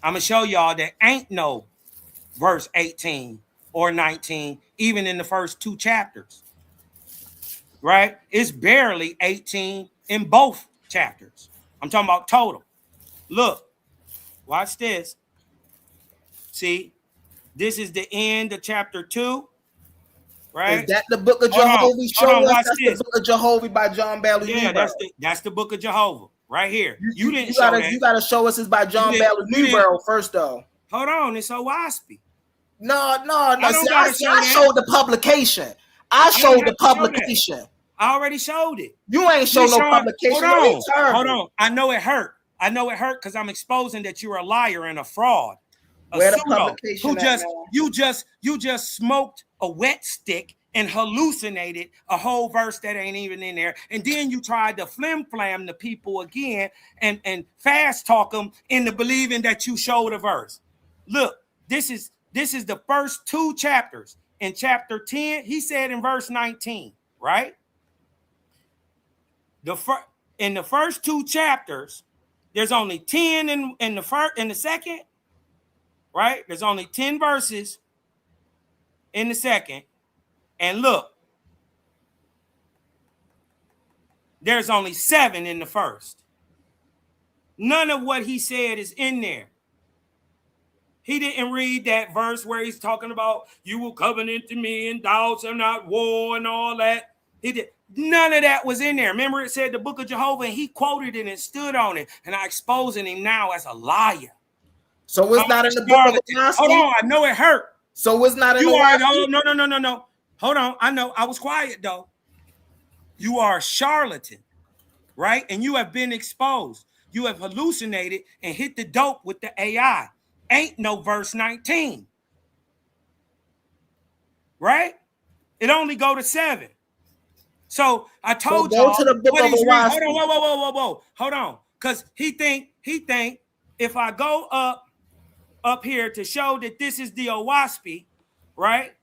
I'm going to show y'all there ain't no verse 18 or 19, even in the first two chapters. Right? It's barely 18 in both chapters. I'm talking about total. Look, watch this. See, this is the end of chapter 2. Right? Is that the book of Jehovah? Show us that's the book of Jehovah by John Bailey. Yeah, that's the book of Jehovah right here. You didn't show gotta, that. You got to show us it's by John Bailey Newborough first, though. Hold on, it's OWASP. No. I See, I showed the publication. I showed the publication. I already showed it. You ain't show no publication. Hold on. I know it hurt. Because I'm exposing that you're a liar and a fraud. Where the publication you just smoked a wet stick and hallucinated a whole verse that ain't even in there, and then you tried to flim-flam the people again and fast talk them into believing that you showed a verse. Look, this is the first 2 chapters. In chapter 10, he said in verse 19, right? In the first 2 chapters, there's only 10 in the second, right? There's only 10 verses in the second. And look, there's only 7 in the first. None of what he said is in there. He didn't read that verse where he's talking about you will covenant to me and thou shalt not war and all that. He did. None of that was in there. Remember, it said the book of Jehovah, and he quoted it and stood on it. And I'm exposing him now as a liar. So it's not in the book of Owaski? Hold on, I know it hurt. So it's not in the Owaski? No. Hold on, I know. I was quiet, though. You are a charlatan, right? And you have been exposed. You have hallucinated and hit the dope with the AI. Ain't no verse 19. Right? It only go to 7. So I told y'all to the book of Owaski. Whoa. Hold on. Because he think if I go up here to show that this is the Owaski, right?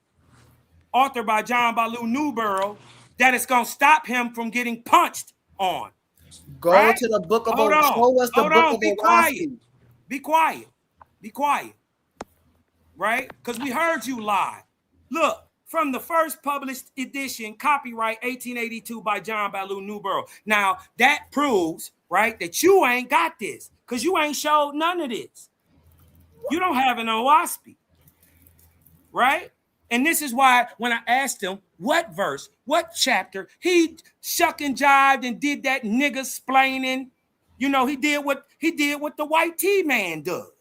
Authored by John Baloo Newborough, that it's gonna stop him from getting punched on. Go to the book of Owaski. Show us the book of Owaski. Be quiet. Right? Because we heard you lie. Look, from the first published edition, copyright 1882 by John Baloo Newborough. Now, that proves, right, that you ain't got this because you ain't showed none of this. You don't have an Owaski, right? And this is why when I asked him what verse, what chapter, he shuck and jived and did that nigga splaining. You know, he did what the white T man does.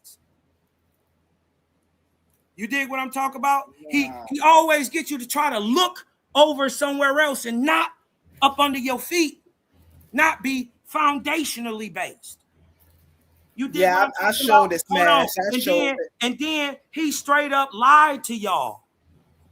You dig what I'm talking about? Yeah. He always gets you to try to look over somewhere else and not up under your feet, not be foundationally based. You dig? Yeah, I showed this, man. And then he straight up lied to y'all.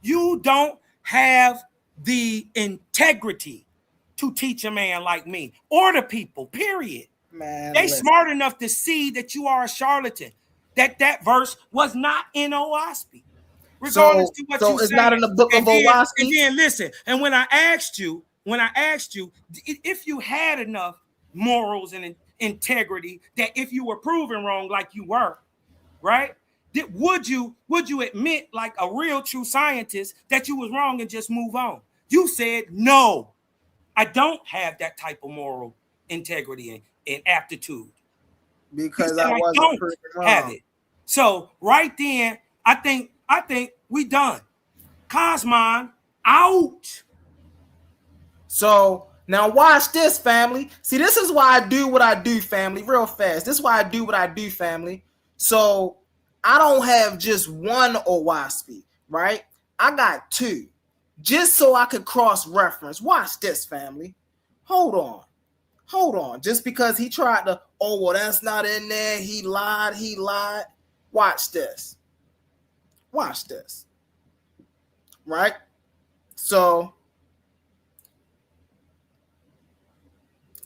You don't have the integrity to teach a man like me or the people, period. Man, they smart enough to see that you are a charlatan. That verse was not in Owaski. Regardless to what you it's say. Not in the book of Owaski. And then listen, and when I asked you if you had enough morals and integrity that if you were proven wrong like you were, right? Would you admit like a real true scientist that you was wrong and just move on? You said no. I don't have that type of moral integrity and aptitude. Because I wasn't don't have it. So right then, I think we done. Cosmon out. So now watch this, family. See, this is why I do what I do, family, real fast. This is why I do what I do, family. So I don't have just one Owaski, right? I got 2. Just so I could cross-reference. Watch this, family. Hold on. Just because he tried to, well, that's not in there. He lied. Watch this. Right? So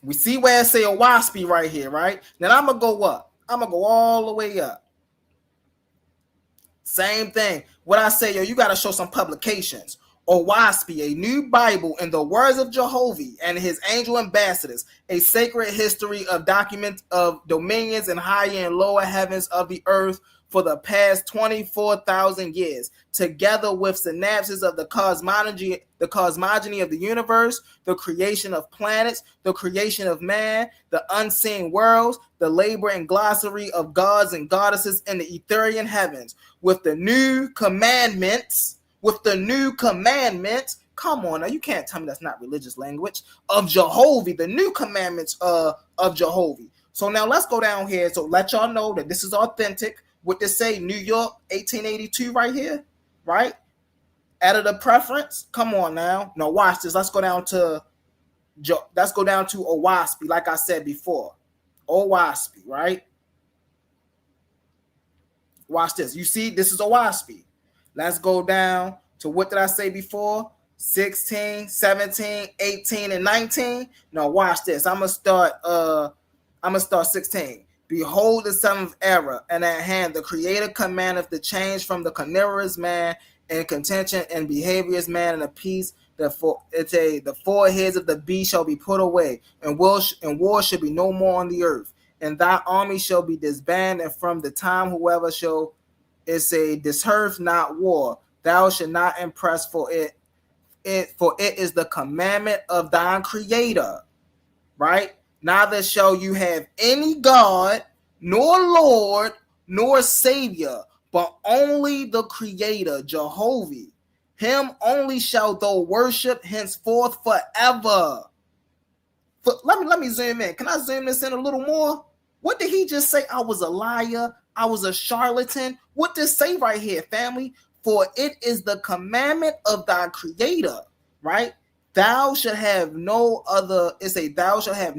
we see where it say Owaski right here, right? Then I'm going to go up. I'm going to go all the way up. Same thing. What I say, you got to show some publications. Owaski, a new Bible in the words of Jehovah and his angel ambassadors, a sacred history of documents of dominions and higher and lower heavens of the earth for the past 24,000 years, together with synapses of the cosmogony of the universe, the creation of planets, the creation of man, the unseen worlds, the labor and glossary of gods and goddesses in the Etherian heavens, with the new commandments. Come on now, you can't tell me that's not religious language of Jehovah, the new commandments of Jehovah. So now let's go down here. So let y'all know that this is authentic. What they say, New York, 1882 right here, right? Editor preference. Come on now. Now watch this. Let's go down to Let's go down to Owaspi, like I said before. Owaspi, right? Watch this. You see, this is Owaspi. Let's go down to what did I say before? 16, 17, 18, and 19. Now watch this. I'm gonna start 16. Behold the son of error, and at hand the creator commandeth the change from the carnivorous man and contention and behaviorous man and a peace. Therefore, the foreheads of the beast shall be put away, and war shall be no more on the earth. And thy army shall be disbanded, and from the time whoever shall dishearth not war, thou shalt not impress for it is the commandment of thine creator, right? Neither shall you have any God, nor Lord, nor Savior, but only the Creator, Jehovah. Him only shalt thou worship henceforth forever. Let me zoom in. Can I zoom this in a little more? What did he just say? I was a liar. I was a charlatan. What does it say right here, family? For it is the commandment of thy Creator, right? Thou shalt have no other. Thou shalt have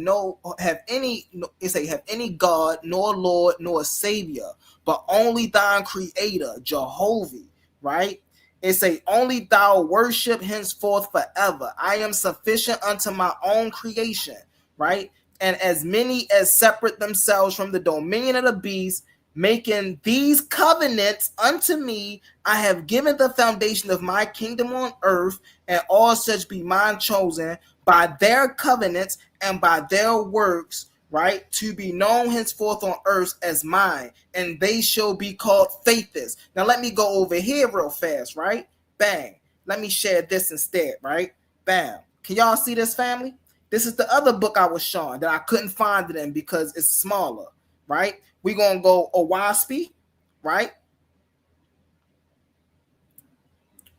any God, nor Lord, nor Savior, but only thine Creator, Jehovah, right? It say only thou worship henceforth forever. I am sufficient unto my own creation, right? And as many as separate themselves from the dominion of the beast, making these covenants unto me, I have given the foundation of my kingdom on earth, and all such be mine chosen by their covenants and by their works, right, to be known henceforth on earth as mine, and they shall be called faithers. Now let me go over here real fast, right? Bang. Let me share this instead, right? Bam. Can y'all see this, family? This is the other book I was showing that I couldn't find it in because it's smaller, right? We're going to go Owaspi, right?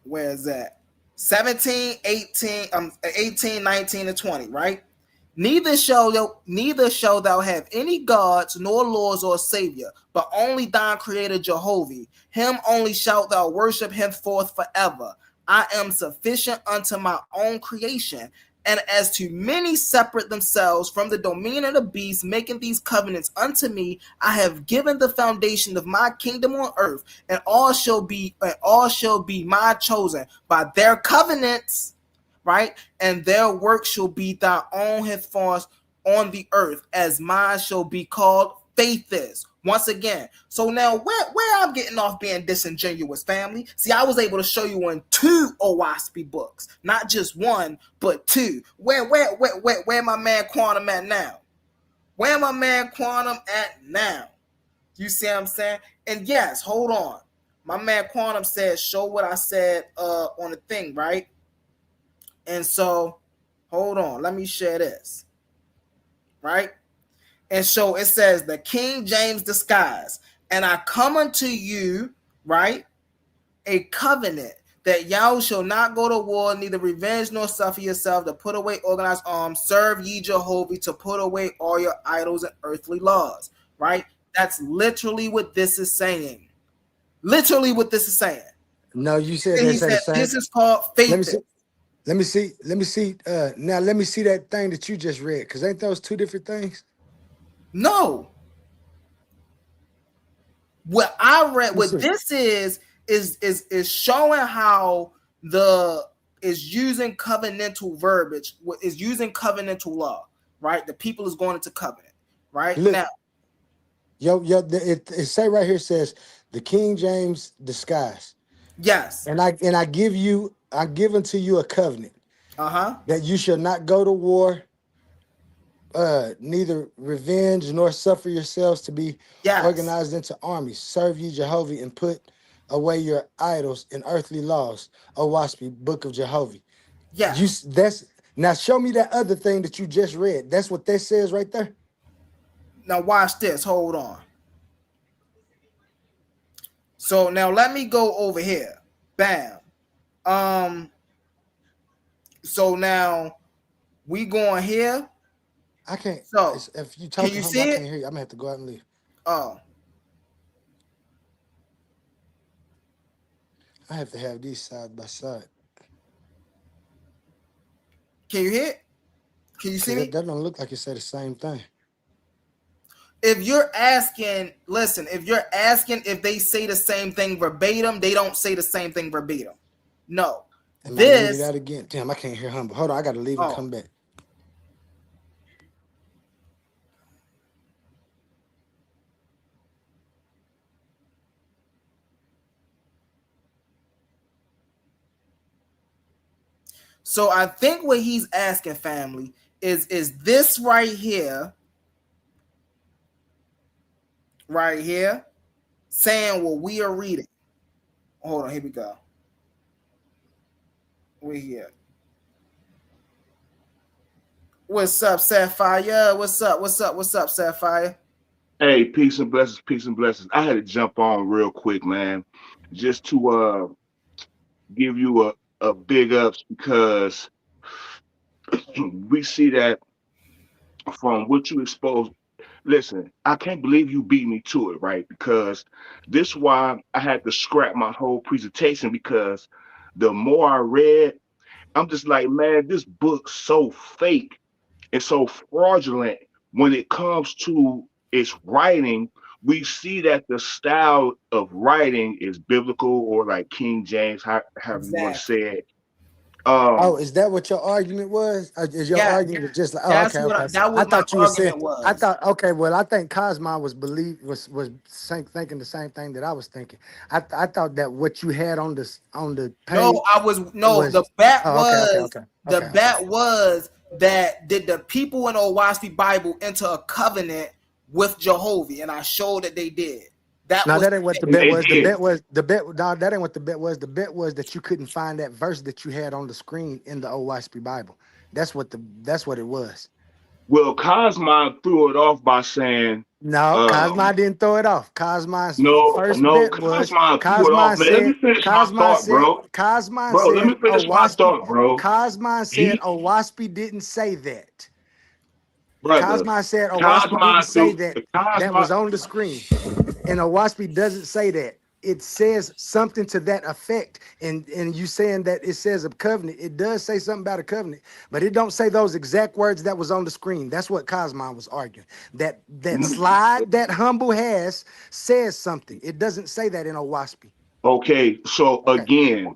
Where is that? 17, 18, 19, and 20, right? Neither shall thou have any gods, nor lords or savior, but only thine creator Jehovah. Him only shalt thou worship henceforth forever. I am sufficient unto my own creation. And as to many separate themselves from the dominion of the beast, making these covenants unto me, I have given the foundation of my kingdom on earth, and all shall be my chosen by their covenants, right? And their work shall be thy own henceforth on the earth, as mine shall be called faithers. Once again, so now where I'm getting off being disingenuous, family. See, I was able to show you in 2 Owaspi books, not just 1, but 2. Where my man Quantum at now? Where my man Quantum at now? You see what I'm saying? And yes, hold on. My man Quantum said, show what I said on the thing, right? And so, hold on. Let me share this, right? And so it says the King James disguise, and I come unto you, right, a covenant that y'all shall not go to war, neither revenge nor suffer yourself to put away organized arms, serve ye Jehovah to put away all your idols and earthly laws, right? That's literally what this is saying. Literally what this is saying. No, you said he said this is called faith. Let me see. Now let me see that thing that you just read, because ain't those 2 different things? No. What I read, what this is showing how is using covenantal verbiage, is using covenantal law, right? The people is going into covenant, right? Look, now. It say right here, says the King James disguise. Yes. And I give unto you a covenant. That you shall not go to war, neither revenge nor suffer yourselves to be organized into armies. Serve ye Jehovah and put away your idols and earthly laws. Owaspi, book of Jehovah. Yeah. Now show me that other thing that you just read. That's what that says right there. Now watch this. Hold on. So now let me go over here. Bam. So now we going here. I can't. So if you talk, can you see it? I can't hear you. I'm gonna have to go out and leave. Oh. I have to have these side by side. Can you hear it? Can you see me? That don't look like it said the same thing. If you're asking, listen, if you're asking if they say the same thing verbatim, they don't say the same thing verbatim. No. Am I muted that again? Damn, I can't hear Humble. Hold on, I got to leave and come back. So I think what he's asking, family, is this right here, saying what we are reading. Hold on, here we go. We're here. What's up, Sapphire? What's up, Sapphire? Hey, peace and blessings. I had to jump on real quick, man, just to give you a big ups, because we see that from what you exposed. Listen, I can't believe you beat me to it, right? Because this is why I had to scrap my whole presentation, because the more I read, I'm just like, man, this book's so fake and so fraudulent when it comes to its writing. We see that the style of writing is biblical, or like King James, however you want to say it. Is that what your argument was? Is your argument just like, that was I thought you were saying, was. I thought, okay, well, I think Cosmo was thinking the same thing that I was thinking. I thought that what you had on the page. The bet was that did the people in the Owaski Bible enter a covenant with Jehovah, and I showed that they did. That ain't what the bet was. That ain't what the bet was. The bet was that you couldn't find that verse that you had on the screen in the Owaski Bible. That's what it was. Well, Cosmo threw it off by saying no. Cosmo didn't throw it off. Cosmo's first bet was Cosmo said, let me finish my thought, bro. Let me finish my thought, bro. Cosmo said Owaski didn't say that. Cosmo said Owaski didn't say that. That was on the screen. And Owaski doesn't say that. It says something to that effect. And you saying that it says a covenant. It does say something about a covenant, but it don't say those exact words that was on the screen. That's what Cosmo was arguing. That slide that Humble has says something. It doesn't say that in Owaski. Okay, so again,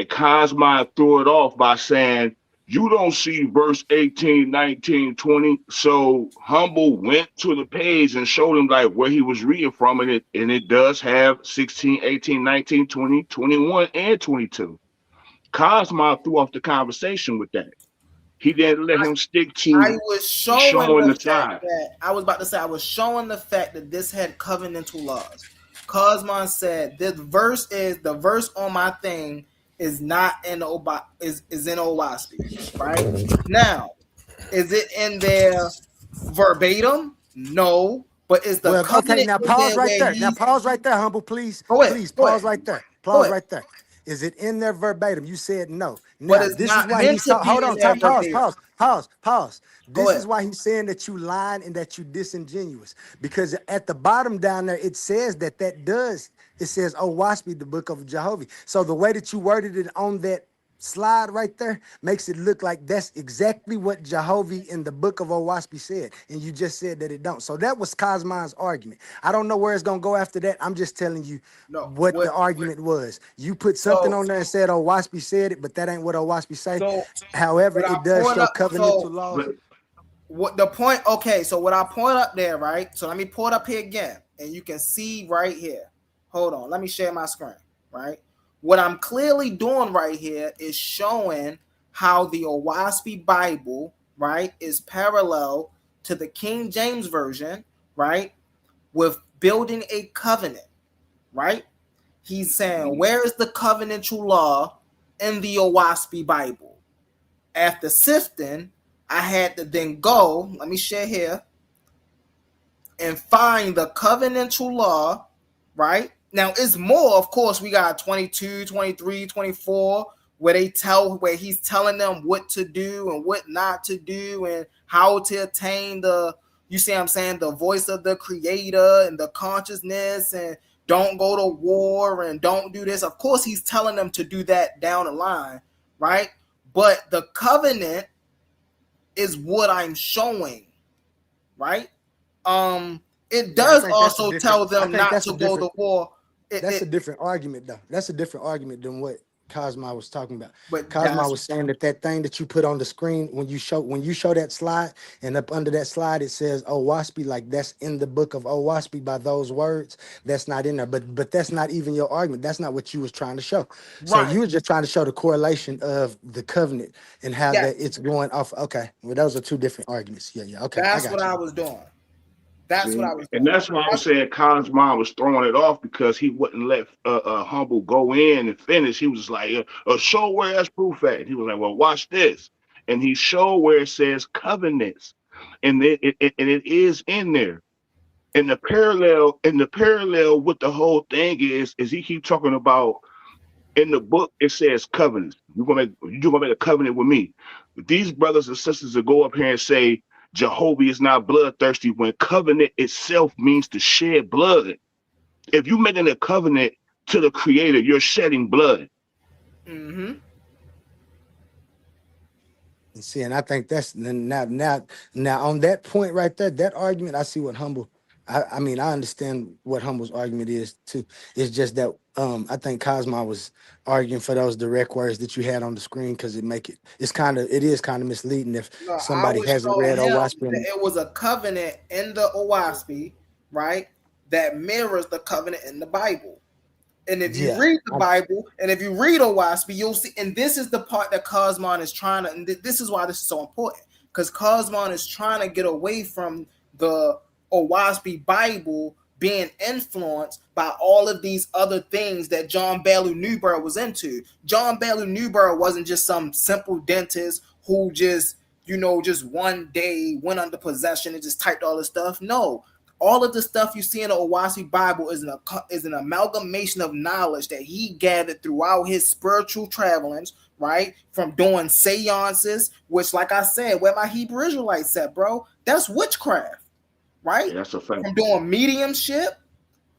Cosmo threw it off by saying, you don't see verse 18, 19, 20. So Humble went to the page and showed him like where he was reading from, and it does have 16, 18, 19, 20, 21, and 22. Cosmo threw off the conversation with that. He didn't let him stick to showing the side. I was about to say, I was showing the fact that this had covenantal laws. Cosmo said this verse is the verse on my thing is not in is in Owaski, right? Now, is it in there verbatim? No, but is the okay? Now pause right there. Now pause right there, Humble, please. Please pause right there. Pause right there. Is it in there verbatim? You said no. Now, this is why he's hold on. Pause. This is why he's saying that you lying and that you disingenuous, because at the bottom down there it says that does. It says Owaski, the book of Jehovah. So the way that you worded it on that slide right there makes it look like that's exactly what Jehovah in the book of Owaski said, and you just said that it don't. So that was Cosmo's argument. I don't know where it's gonna go after that. I'm just telling you what the argument was. You put something on there and said Owaski said it, but that ain't what Owaski said. However, it does show covenantal laws. What the point? Okay, so what I point up there, right? So let me pull it up here again, and you can see right here. Hold on, let me share my screen, right? What I'm clearly doing right here is showing how the Owaski Bible, right, is parallel to the King James Version, right, with building a covenant, right? He's saying, where is the covenantal law in the Owaski Bible? After sifting, I had to then go, let me share here, and find the covenantal law, right? Now, it's more, of course, we got 22, 23, 24, where he's telling them what to do and what not to do and how to attain the voice of the creator and the consciousness, and don't go to war and don't do this. Of course, he's telling them to do that down the line, right? But the covenant is what I'm showing, right? It does also tell them not to go to war. That's a different argument, though. That's a different argument than what Cosmo was talking about. But Cosmo was saying that thing that you put on the screen when you show that slide, and up under that slide it says Owaspy, like that's in the book of Owaspy by those words. That's not in there. But that's not even your argument. That's not what you was trying to show. So you were just trying to show the correlation of the covenant and how that it's going off. Okay, well, those are two different arguments. Yeah. Okay, that's what I was doing. That's what I was doing. And that's why I'm saying Colin's mom was throwing it off, because he wouldn't let Humble go in and finish. He was just like, show where that's proof at. He was like, well, watch this. And he showed where it says covenants. And it is in there. And the parallel with the whole thing is he keep talking about, in the book it says covenants. You're gonna make a covenant with me. These brothers and sisters that go up here and say Jehovah is not bloodthirsty, when covenant itself means to shed blood. If you're making a covenant to the Creator, you're shedding blood. Mm-hmm. See, and I think that's now on that point right there, that argument, I see what Humble. I mean, I understand what Humble's argument is too. It's just that I think Cosmo was arguing for those direct words that you had on the screen, because it is kind of misleading if somebody hasn't read Owaspy. It was a covenant in the Owaspy, right? That mirrors the covenant in the Bible. And if you read the Bible and if you read Owaspy, you'll see. And this is the part that Cosmon is trying to. And this is why this is so important, because Cosmon is trying to get away from the Owaspy Bible being influenced by all of these other things that John Belu Newborough was into. John Belu Newborough wasn't just some simple dentist who just one day went under possession and just typed all this stuff. No, all of the stuff you see in the Owaspy Bible is an amalgamation of knowledge that he gathered throughout his spiritual travelings, right? From doing seances, which, like I said, where my Hebrew Israelites said, bro, that's witchcraft. Right? Yeah, that's a fact. From doing mediumship,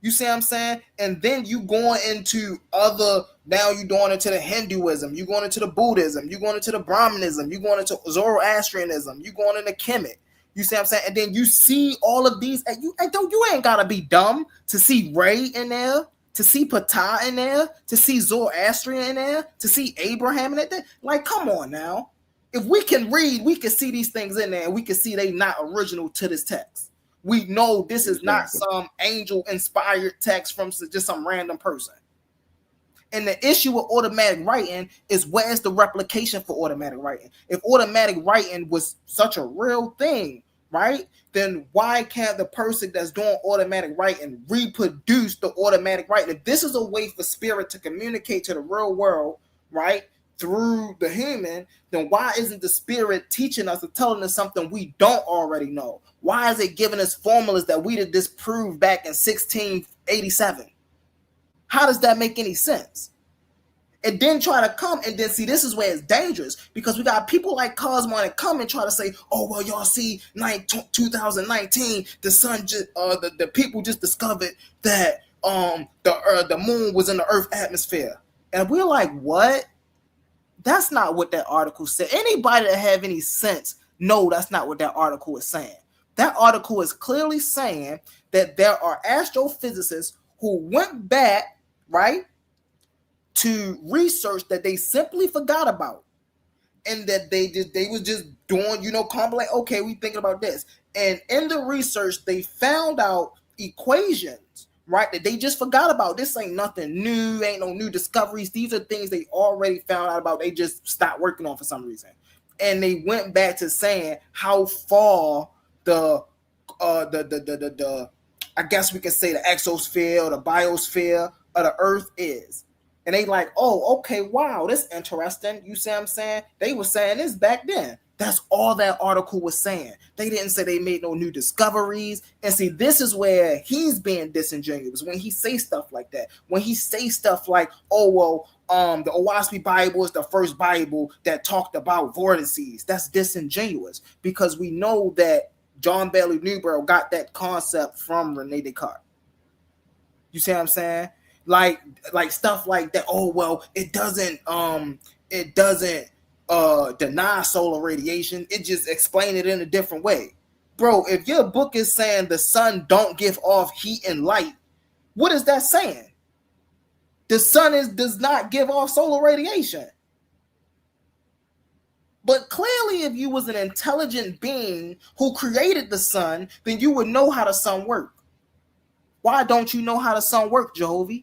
you see what I'm saying? And then you going into now you're going into the Hinduism, you're going into the Buddhism, you're going into the Brahmanism, you're going into Zoroastrianism, you're going into Kemet. You see what I'm saying? And then you see all of these, and you ain't gotta be dumb to see Ray in there, to see Ptah in there, to see Zoroastrian in there, to see Abraham in there. Like, come on now. If we can read, we can see these things in there, and we can see they not original to this text. We know this is not some angel-inspired text from just some random person. And the issue with automatic writing is, where's the replication for automatic writing? If automatic writing was such a real thing, right, then why can't the person that's doing automatic writing reproduce the automatic writing? If this is a way for spirit to communicate to the real world, right, through the human, then why isn't the spirit teaching us or telling us something we don't already know? Why is it giving us formulas that we did disprove back in 1687? How does that make any sense? And then try to come and then see, this is where it's dangerous, because we got people like Cosmo that come and try to say, oh, well, y'all see 2019, the sun just the people just discovered that the moon was in the earth atmosphere. And we're like, what? That's not what that article said. Anybody that have any sense, no, that's not what that article is saying. That article is clearly saying that there are astrophysicists who went back, right, to research that they simply forgot about, and that they was just doing, kind of like, okay, we thinking about this. And in the research, they found out equations, right, that they just forgot about. This ain't nothing new, ain't no new discoveries. These are things they already found out about. They just stopped working on for some reason. And they went back to saying how far the I guess we can say the exosphere or the biosphere of the earth is. And they like, oh, okay, wow, that's interesting. You see what I'm saying? They were saying this back then. That's all that article was saying. They didn't say they made no new discoveries. And see, this is where he's being disingenuous when he say stuff like that. When he say stuff like, oh, well, the Owaspy Bible is the first Bible that talked about vortices. That's disingenuous, because we know that John Belu Newborough got that concept from Rene Descartes. You see what I'm saying? Like stuff like that. Oh, well, it doesn't deny solar radiation. It just explain it in a different way. Bro, if your book is saying the sun don't give off heat and light, what is that saying? The sun does not give off solar radiation. But clearly, if you was an intelligent being who created the sun, then you would know how the sun works. Why don't you know how the sun works, Jehovah?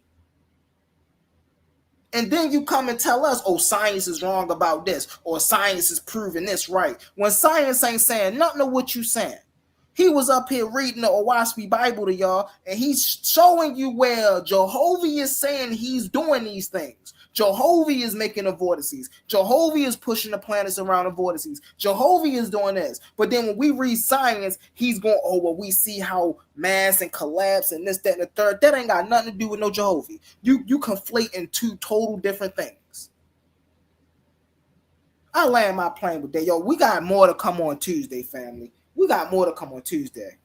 And then you come and tell us, oh, science is wrong about this, or science is proving this right. When science ain't saying nothing of what you saying. He was up here reading the Owaski Bible to y'all, and he's showing you where Jehovah is saying he's doing these things. Jehovah is making the vortices. Jehovah is pushing the planets around the vortices. Jehovah is doing this. But then when we read science, he's going, oh, well, we see how mass and collapse and this, that, and the third. That ain't got nothing to do with no Jehovah. You conflating two total different things. I land my plane with that. Yo, we got more to come on Tuesday, family. We got more to come on Tuesday.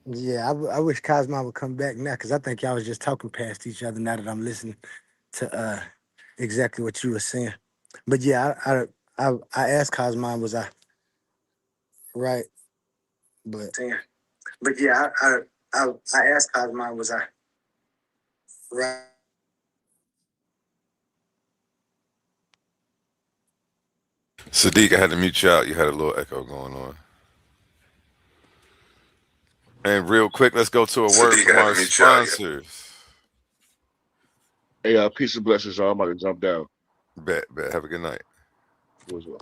Yeah, I wish Cosmo would come back now, because I think y'all was just talking past each other now that I'm listening to exactly what you were saying. But yeah, I asked Cosmo, was I right? But yeah, I asked Cosmo, was I right? Sadiq, I had to mute you out. You had a little echo going on. And real quick, let's go to a word from our sponsors. Hey, peace and blessings, y'all. I'm about to jump down. Bet. Have a good night. You as well.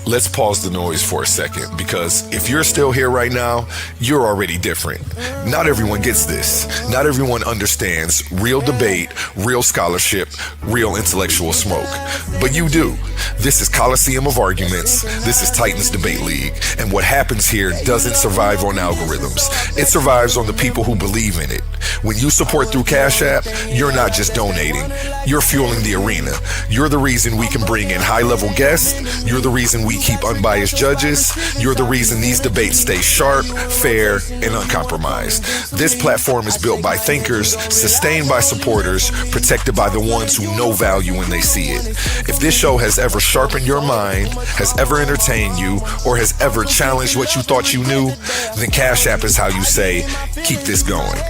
Let's pause the noise for a second, because if you're still here right now, you're already different. Not everyone gets this. Not everyone understands real debate, real scholarship, real intellectual smoke. But you do. This is Coliseum of Arguments. This is Titans Debate League. And what happens here doesn't survive on algorithms. It survives on the people who believe in it. When you support through Cash App, you're not just donating. You're fueling the arena. You're the reason we can bring in high-level guests. You're the reason we keep unbiased judges. You're the reason these debates stay sharp, fair, and uncompromised. This platform is built by thinkers, sustained by supporters, protected by the ones who know value when they see it. If this show has ever sharpened your mind, has ever entertained you, or has ever challenged what you thought you knew, then Cash App is how you say, keep this going.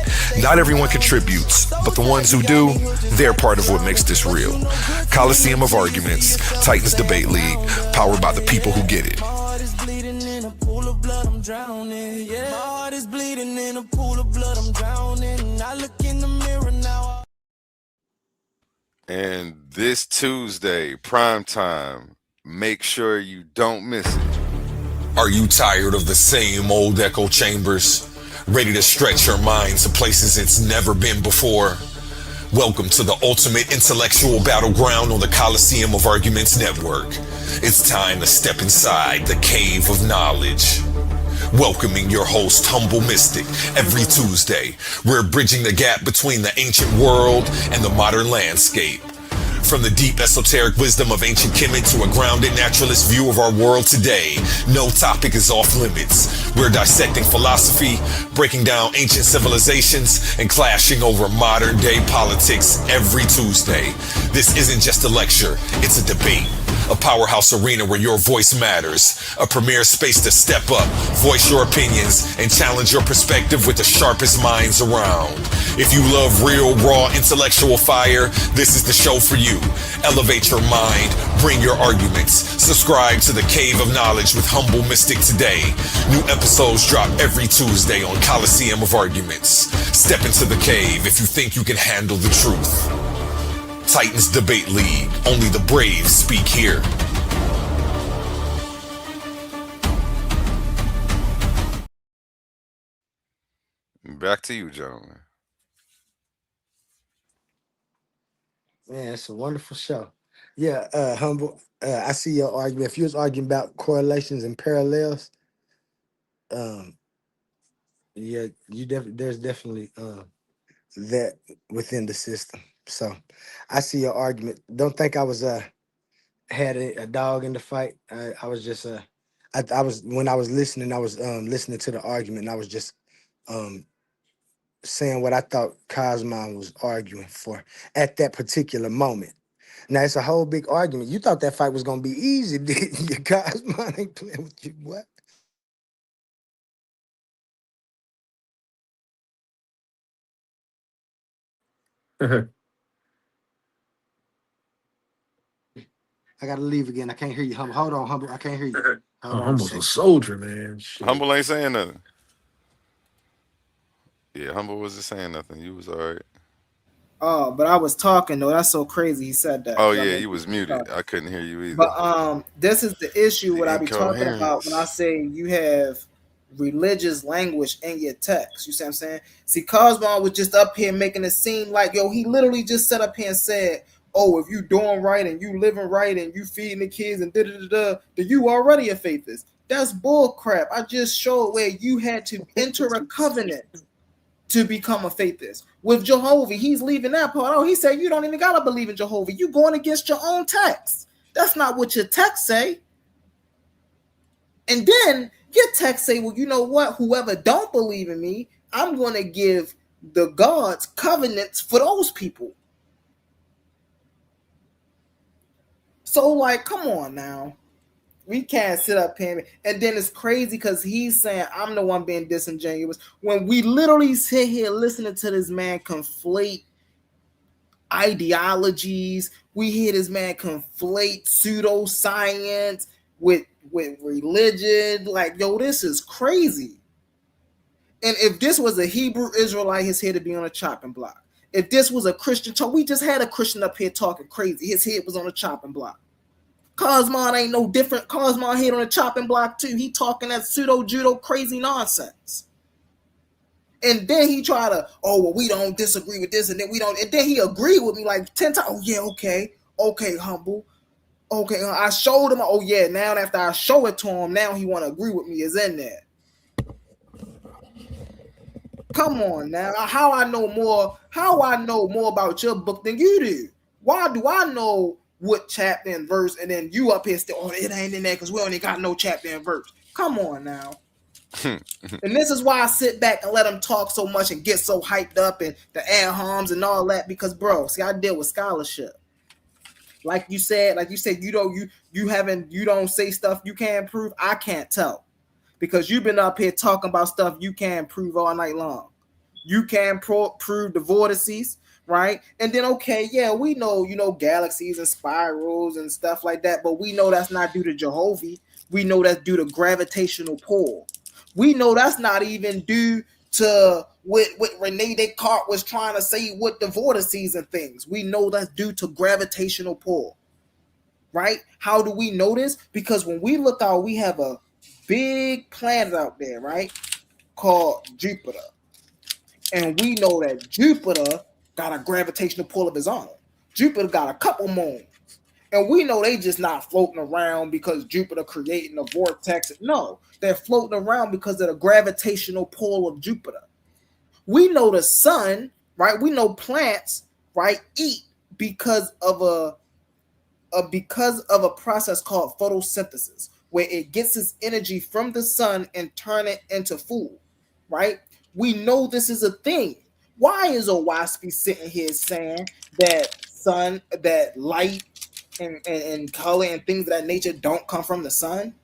Not everyone contributes, but the ones who do, they're part of what makes this real. Coliseum of Arguments, Titans Debate League, powered by the people who get it. My heart is bleeding in a pool of blood, I'm drowning. Yeah, my heart is bleeding in a pool of blood, I'm drowning. I look in the mirror now. And this Tuesday, prime time, make sure you don't miss it. Are you tired of the same old echo chambers? Ready to stretch your mind to places it's never been before? Welcome to the ultimate intellectual battleground on the Coliseum of Arguments Network. It's time to step inside the cave of knowledge. Welcoming your host, Humble Mystic, every Tuesday. We're bridging the gap between the ancient world and the modern landscape. From the deep esoteric wisdom of ancient Kemet to a grounded naturalist view of our world today, no topic is off limits. We're dissecting philosophy, breaking down ancient civilizations, and clashing over modern day politics every Tuesday. This isn't just a lecture, it's a debate. A powerhouse arena where your voice matters. A premier space to step up, voice your opinions, and challenge your perspective with the sharpest minds around. If you love real, raw, intellectual fire, this is the show for you. Elevate your mind, bring your arguments. Subscribe to the Cave of Knowledge with Humble Mystic today. New episodes drop every Tuesday on Coliseum of Arguments. Step into the cave if you think you can handle the truth. Titans Debate League. Only the brave speak here. Back to you, gentlemen. Man, it's a wonderful show. Yeah, Humble. I see your argument. If you was arguing about correlations and parallels, yeah, there's definitely that within the system. So I see your argument. Don't think I was had a dog in the fight. I was just I was when I was listening, I was listening to the argument, and I was just saying what I thought Cosmon was arguing for at that particular moment. Now it's a whole big argument. You thought that fight was gonna be easy, didn't you? Cosmon ain't playing with you, what? I gotta leave again. I can't hear you, Humble. Hold on, Humble. I can't hear you. Humble's a soldier, man. Shit. Humble ain't saying nothing. Yeah, Humble wasn't saying nothing. You was all right. Oh, but I was talking though. That's so crazy. He said that. Oh yeah, you was muted. I couldn't hear you either. But this is the issue. What I be talking about when I say you have religious language in your text. You see what I'm saying? See, Cosmo was just up here making it seem like, yo, he literally just sat up here and said, oh, if you doing right and you living right and you feeding the kids and then you already a faithist. That's bull crap. I just showed where you had to enter a covenant to become a faithist. With Jehovah, he's leaving that part. Oh, he said you don't even gotta believe in Jehovah. You going against your own text. That's not what your text say. And then your text say, well, you know what? Whoever don't believe in me, I'm going to give the gods covenants for those people. So, like, come on now. We can't sit up here. And then it's crazy because he's saying I'm the one being disingenuous when we literally sit here listening to this man conflate ideologies. We hear this man conflate pseudoscience with religion. Like, yo, this is crazy. And if this was a Hebrew Israelite, his head to be on a chopping block. If this was a Christian talk, we just had a Christian up here talking crazy. His head was on a chopping block. Cosmon ain't no different. Cosmon head on a chopping block too. He talking that pseudo judo crazy nonsense. And then he try to, oh, well, we don't disagree with this, and then we don't, and then he agreed with me like 10 times. Oh yeah, okay, Humble. Okay, I showed him. Oh yeah, now after I show it to him, now he want to agree with me is in there. Come on now. How I know more about your book than you do? Why do I know what chapter and verse, and then you up here still, oh, it ain't in there because we only got no chapter and verse. Come on now. And this is why I sit back and let him talk so much and get so hyped up and the air harms and all that, because bro, see, I deal with scholarship. Like you said, you don't say stuff you can't prove. I can't tell because you've been up here talking about stuff you can't prove all night long. You can prove the vortices, right? And then, okay, yeah, we know, galaxies and spirals and stuff like that, but we know that's not due to Jehovah. We know that's due to gravitational pull. We know that's not even due to what Rene Descartes was trying to say with the vortices and things. We know that's due to gravitational pull, right? How do we know this? Because when we look out, we have a big planet out there, right, called Jupiter. And we know that Jupiter got a gravitational pull of his own. Jupiter got a couple moons. And we know they just not floating around because Jupiter creating a vortex. No, they're floating around because of the gravitational pull of Jupiter. We know the sun, right? We know plants, right, eat because of a process called photosynthesis, where it gets its energy from the sun and turn it into food, right? We know this is a thing. Why is Owaski sitting here saying that light and color and things of that nature don't come from the sun?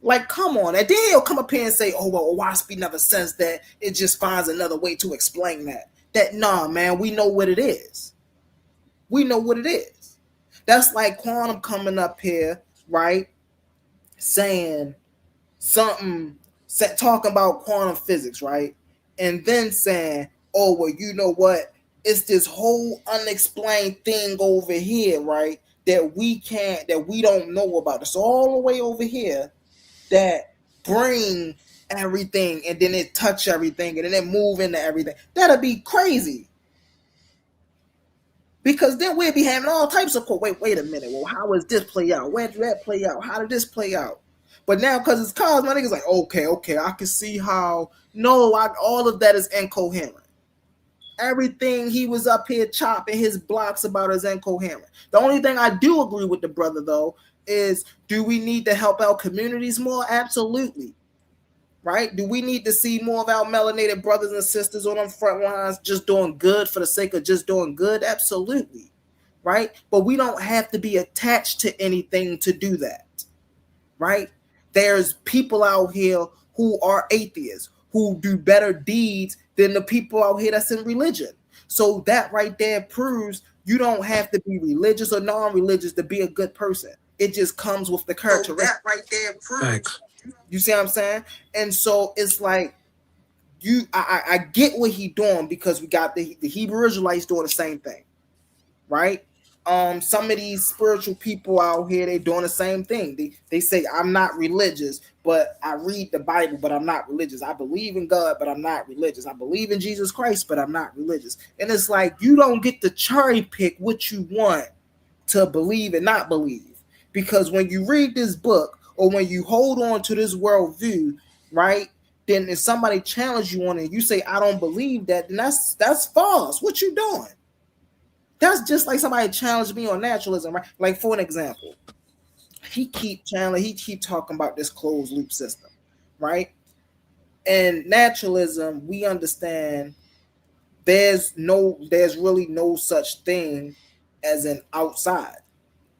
Like, come on. And then he'll come up here and say, oh, well, Owaski never says that. It just finds another way to explain that. Nah, man, we know what it is. We know what it is. That's like Quantum coming up here, right, saying something, talking about quantum physics, right? And then saying, oh, well, you know what? It's this whole unexplained thing over here, right? That we don't know about. It's all the way over here that bring everything and then it touch everything and then it move into everything. That'd be crazy. Because then we'd be having all types of wait a minute. Well, how does this play out? Where did that play out? How did this play out? But now, because it's Cosmo, my niggas like, okay, I can see how. No, all of that is incoherent. Everything he was up here chopping his blocks about is incoherent. The only thing I do agree with the brother, though, is do we need to help out communities more? Absolutely. right? Do we need to see more of our melanated brothers and sisters on the front lines just doing good for the sake of just doing good? Absolutely, right? But we don't have to be attached to anything to do that, right? There's people out here who are atheists, who do better deeds than the people out here that's in religion. So that right there proves you don't have to be religious or non-religious to be a good person. It just comes with the characteristics. So that right there proves. Thanks. You see what I'm saying? And so it's like I get what he doing, because we got the Hebrew Israelites doing the same thing, right? Some of these spiritual people out here, they doing the same thing. They say, I'm not religious, but I read the Bible, but I'm not religious. I believe in God, but I'm not religious. I believe in Jesus Christ, but I'm not religious. And it's like, you don't get to cherry pick what you want to believe and not believe. Because when you read this book, or when you hold on to this worldview, right, then if somebody challenges you on it, you say, I don't believe that, then that's false. What you doing? That's just like somebody challenged me on naturalism, right? Like, for an example, he keep talking about this closed loop system, right? And naturalism, we understand there's really no such thing as an outside,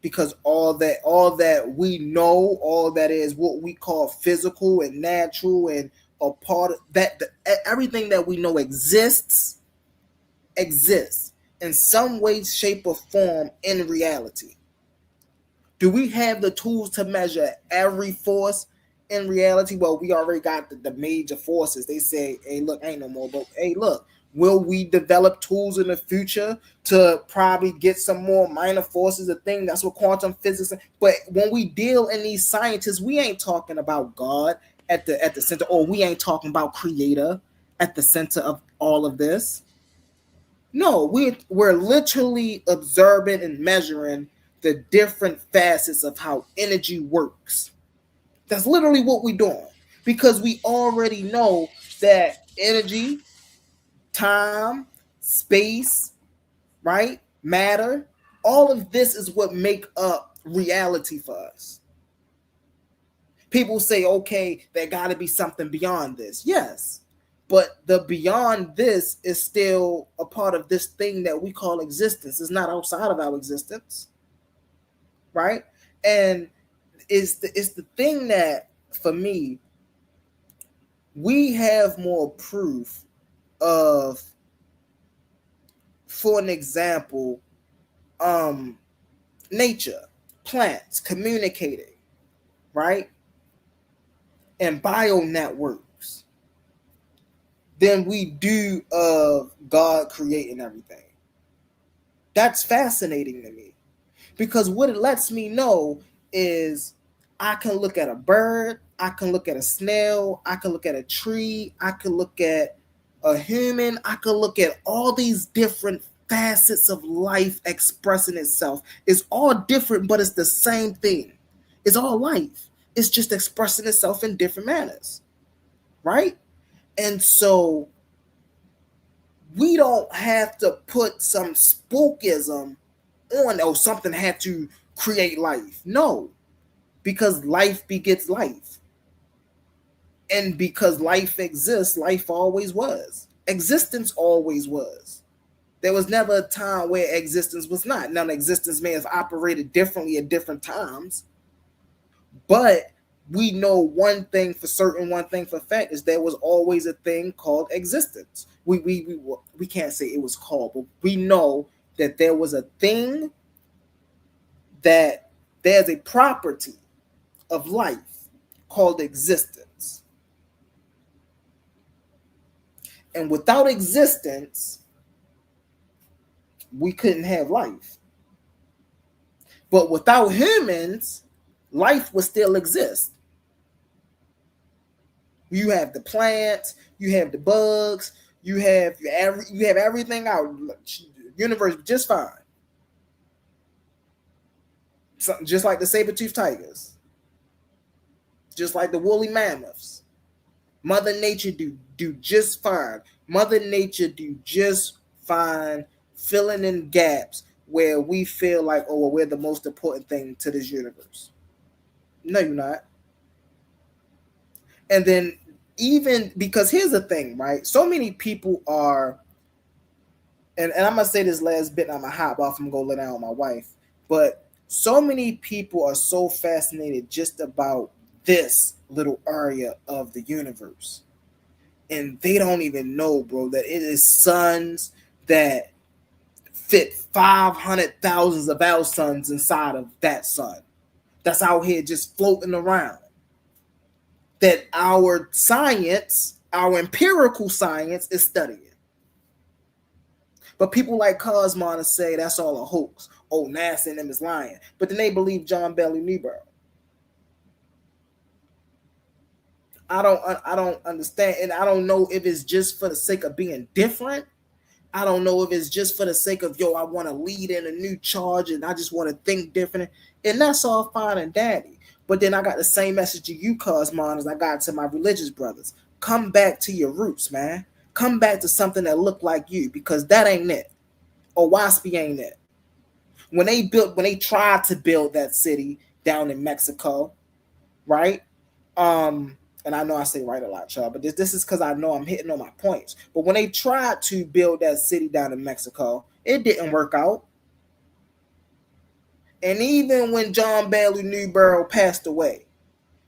because all that we know, all that is what we call physical and natural and a part of that, everything that we know exists in some way, shape, or form in reality. Do we have the tools to measure every force in reality? Well, we already got the major forces. They say, hey, look, ain't no more, but hey, look, will we develop tools in the future to probably get some more minor forces? A thing that's what quantum physics. But when we deal in these scientists, we ain't talking about God at the center, or we ain't talking about Creator at the center of all of this. No, we're literally observing and measuring the different facets of how energy works. That's literally what we're doing, because we already know that energy, time, space, right, matter, all of this is what make up reality for us. People say, okay, there got to be something beyond this. Yes. But the beyond this is still a part of this thing that we call existence. It's not outside of our existence, right? And it's the thing that, for me, we have more proof of, for an example, nature, plants communicating, right? And bio networks than we do of God creating everything. That's fascinating to me, because what it lets me know is I can look at a bird, I can look at a snail, I can look at a tree, I can look at a human, I can look at all these different facets of life expressing itself. It's all different, but it's the same thing. It's all life. It's just expressing itself in different manners, right? And so we don't have to put some spookism on, or something had to create life. No, because life begets life. And because life exists, life always was. Existence always was. There was never a time where existence was not. Now, existence may have operated differently at different times, but we know one thing for certain, one thing for fact, is there was always a thing called existence. We can't say it was called, but we know that there was a thing, that there's a property of life called existence. And without existence, we couldn't have life. But without humans, life would still exist. You have the plants, you have the bugs, you have everything out. Universe just fine. Something just like the saber-toothed tigers, just like the woolly mammoths. Mother Nature do just fine. Mother Nature do just fine, filling in gaps where we feel like, oh, well, we're the most important thing to this universe. No, you're not. And then even because here's the thing, right? So many people are, and I'm gonna say this last bit, and I'm gonna hop off and go lay down with my wife, but so many people are so fascinated just about this little area of the universe. And they don't even know, bro, that it is suns that fit 500,000 of our suns inside of that sun. That's out here just floating around. That our science, our empirical science, is studying. But people like Cosmon say that's all a hoax. Oh, NASA and them is lying. But then they believe John Bailey Newborough. I don't understand, and I don't know if it's just for the sake of being different. I don't know if it's just for the sake of, I want to lead in a new charge and I just want to think different. And that's all fine and dandy. But then I got the same message to you, Cosmon, as I got to my religious brothers. Come back to your roots, man. Come back to something that look like you, because that ain't it. Owaspy ain't it. When they tried to build that city down in Mexico, right? And I know I say right a lot, y'all, but this is because I know I'm hitting on my points. But when they tried to build that city down in Mexico, it didn't work out. And even when John Bailey Newborough passed away,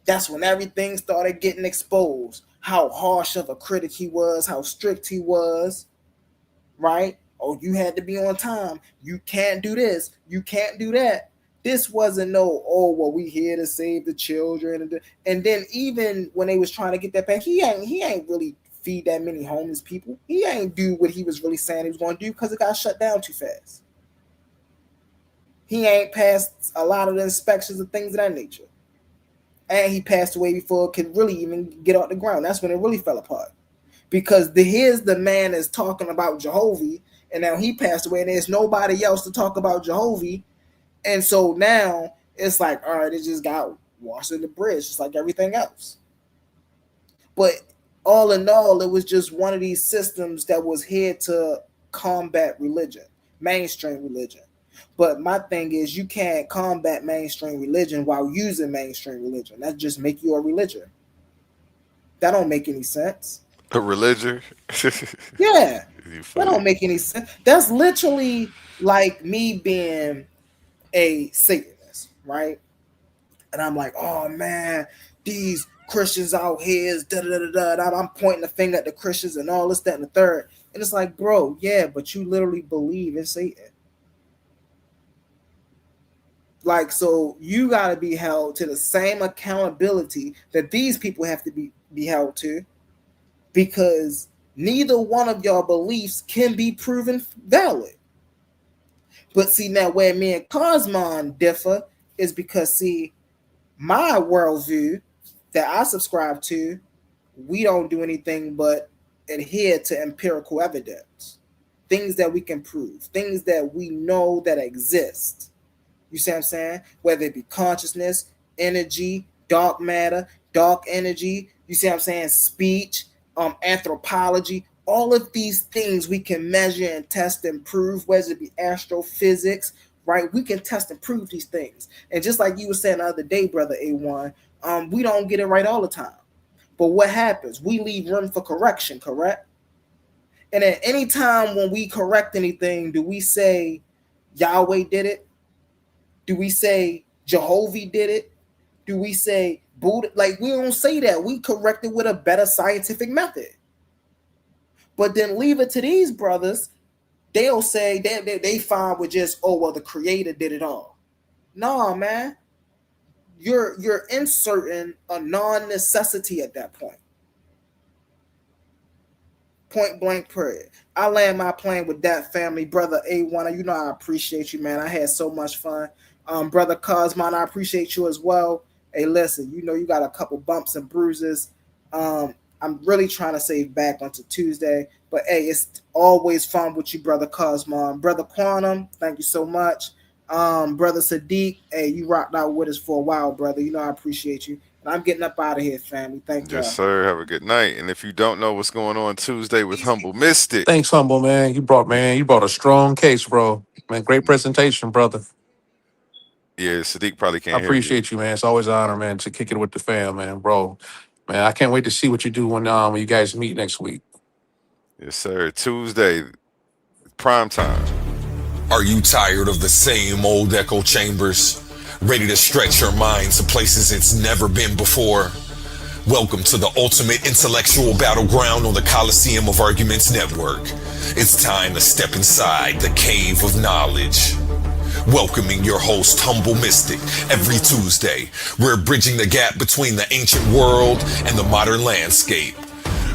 that's when everything started getting exposed. How harsh of a critic he was, how strict he was, right? Oh, you had to be on time. You can't do this. You can't do that. This wasn't we here to save the children. And then even when they was trying to get that back, he ain't really feed that many homeless people. He ain't do what he was really saying he was going to do because it got shut down too fast. He ain't passed a lot of the inspections and things of that nature. And he passed away before it could really even get off the ground. That's when it really fell apart. Because here's the man that's talking about Jehovah, and now he passed away, and there's nobody else to talk about Jehovah. And so now it's like, all right, it just got washed in the bridge, just like everything else. But all in all, it was just one of these systems that was here to combat religion, mainstream religion. But my thing is, you can't combat mainstream religion while using mainstream religion. That just make you a religion. That don't make any sense. A religion? Yeah, that don't make any sense. That's literally like me being a Satanist, right? And I'm like, oh man, these Christians out here is da-da-da-da-da. I'm pointing the finger at the Christians and all this, that, and the third. And it's like, bro, yeah, but you literally believe in Satan. Like, so you got to be held to the same accountability that these people have to be held to, because neither one of your beliefs can be proven valid. But see, now where me and Cosmon differ is because, see, my worldview that I subscribe to, we don't do anything but adhere to empirical evidence, things that we can prove, things that we know that exist. You see what I'm saying? Whether it be consciousness, energy, dark matter, dark energy, you see what I'm saying? Speech, anthropology, all of these things we can measure and test and prove, whether it be astrophysics, right? We can test and prove these things. And just like you were saying the other day, Brother A1, we don't get it right all the time. But what happens? We leave room for correction, correct? And at any time when we correct anything, do we say Yahweh did it? Do we say Jehovah did it? Do we say Buddha? Like, we don't say that. We correct it with a better scientific method. But then leave it to these brothers. They'll say they fine with just, the creator did it all. No, man. You're inserting a non-necessity at that point. Point blank period. I land my plane with that, family. Brother A1, you know I appreciate you, man. I had so much fun. Brother Cosmon, I appreciate you as well. Hey, listen, you know you got a couple bumps and bruises. I'm really trying to save back onto Tuesday. But, hey, it's always fun with you, Brother Cosmon. Brother Quantum, thank you so much. Brother Sadiq, hey, you rocked out with us for a while, brother. You know I appreciate you. And I'm getting up out of here, family. Thank you. Yes, sir. Have a good night. And if you don't know what's going on Tuesday with Humble Mystic. Thanks, Humble, man. You brought a strong case, bro. Man, great presentation, brother. Yeah, Sadiq probably can't I appreciate you, man. It's always an honor, man, to kick it with the fam, man, bro. Man, I can't wait to see what you do when you guys meet next week. Yes, sir. Tuesday, prime time. Are you tired of the same old echo chambers? Ready to stretch your mind to places it's never been before? Welcome to the ultimate intellectual battleground on the Coliseum of Arguments Network. It's time to step inside the cave of knowledge. Welcoming your host, Humble Mystic, every Tuesday. We're bridging the gap between the ancient world and the modern landscape.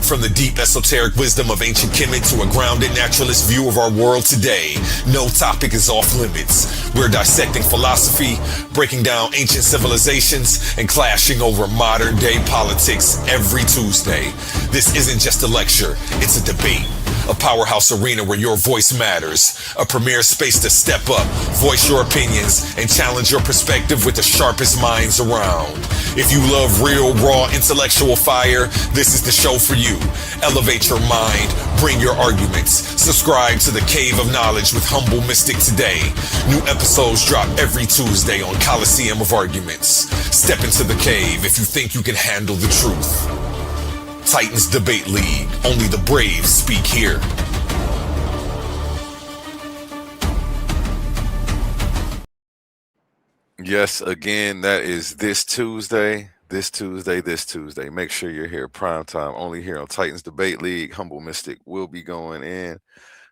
From the deep esoteric wisdom of ancient Kemet to a grounded naturalist view of our world today, no topic is off limits. We're dissecting philosophy, breaking down ancient civilizations, and clashing over modern day politics every Tuesday. This isn't just a lecture, it's a debate. A powerhouse arena where your voice matters. A premier space to step up, voice your opinions, and challenge your perspective with the sharpest minds around. If you love real, raw, intellectual fire, this is the show for you. Elevate your mind, bring your arguments. Subscribe to the Cave of Knowledge with Humble Mystic today. New episodes drop every Tuesday on Coliseum of Arguments. Step into the cave if you think you can handle the truth. Titans Debate League. Only the brave speak here. Yes, again, that is this Tuesday. Make sure you're here prime time, only here on Titans Debate League. Humble Mystic will be going in.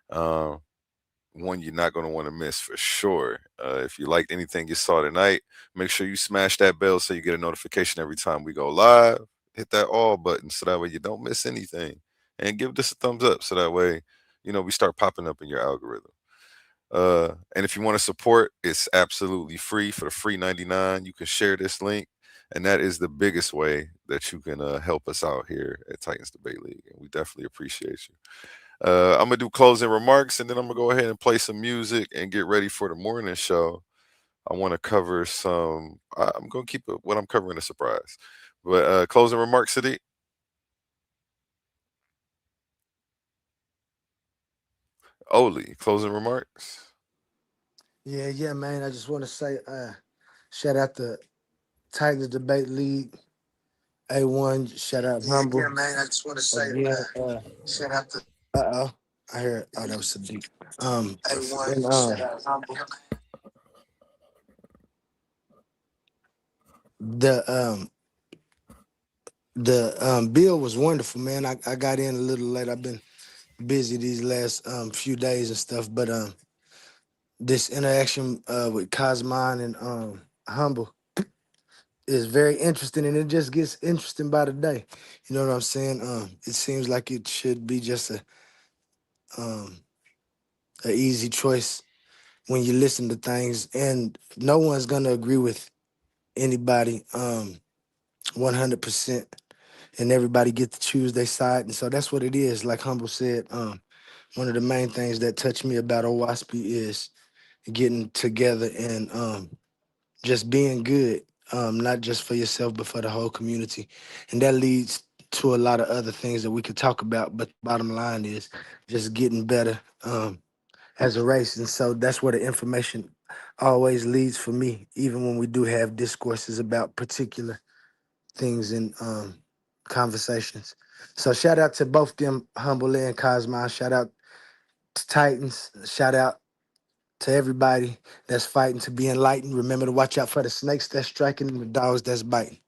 One you're not going to want to miss for sure. If you liked anything you saw tonight, make sure you smash that bell so you get a notification every time we go live. Hit that all button so that way you don't miss anything. And give this a thumbs up so that way, we start popping up in your algorithm. And if you want to support, it's absolutely free for the free 99. You can share this link, and that is the biggest way that you can help us out here at Titans Debate League. And we definitely appreciate you. I'm going to do closing remarks, and then I'm going to go ahead and play some music and get ready for the morning show. I want to cover some, I'm going to keep what I'm covering a surprise. But closing remarks, Sadiq? Oli, closing remarks? Yeah, man. I just want to say, shout out to Titans Debate League, A1. Shout out Humble. Yeah, man. I just want to say, shout out to. I heard. Oh, that was Sadiq. A1. And, Shout out Humble. The bill was wonderful, man. I got in a little late. I've been busy these last few days and stuff, but this interaction with Cosmine and Humble is very interesting, and it just gets interesting by the day. You know what I'm saying? It seems like it should be just a easy choice when you listen to things, and no one's gonna agree with anybody 100%. And everybody get to choose their side. And so that's what it is. Like Humble said, one of the main things that touched me about OWASP is getting together and just being good, not just for yourself, but for the whole community. And that leads to a lot of other things that we could talk about. But the bottom line is just getting better as a race. And so that's where the information always leads for me, even when we do have discourses about particular things in conversations. So shout out to both them, Humble and Cosmine. Shout out to Titans. Shout out to everybody that's fighting to be enlightened. Remember to watch out for the snakes that's striking and the dogs that's biting.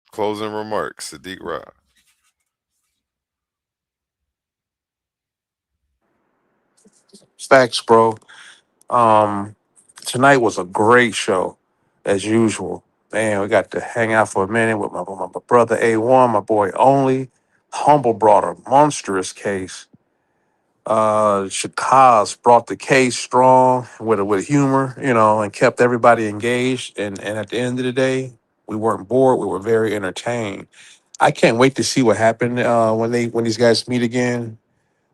Closing remarks, Sadiq Ra. Facts, bro. Tonight was a great show, as usual. Man, we got to hang out for a minute with my brother A1, my boy Only. Humble brought a monstrous case. Shakaz brought the case strong with humor, and kept everybody engaged. And at the end of the day, we weren't bored. We were very entertained. I can't wait to see what happened when these guys meet again.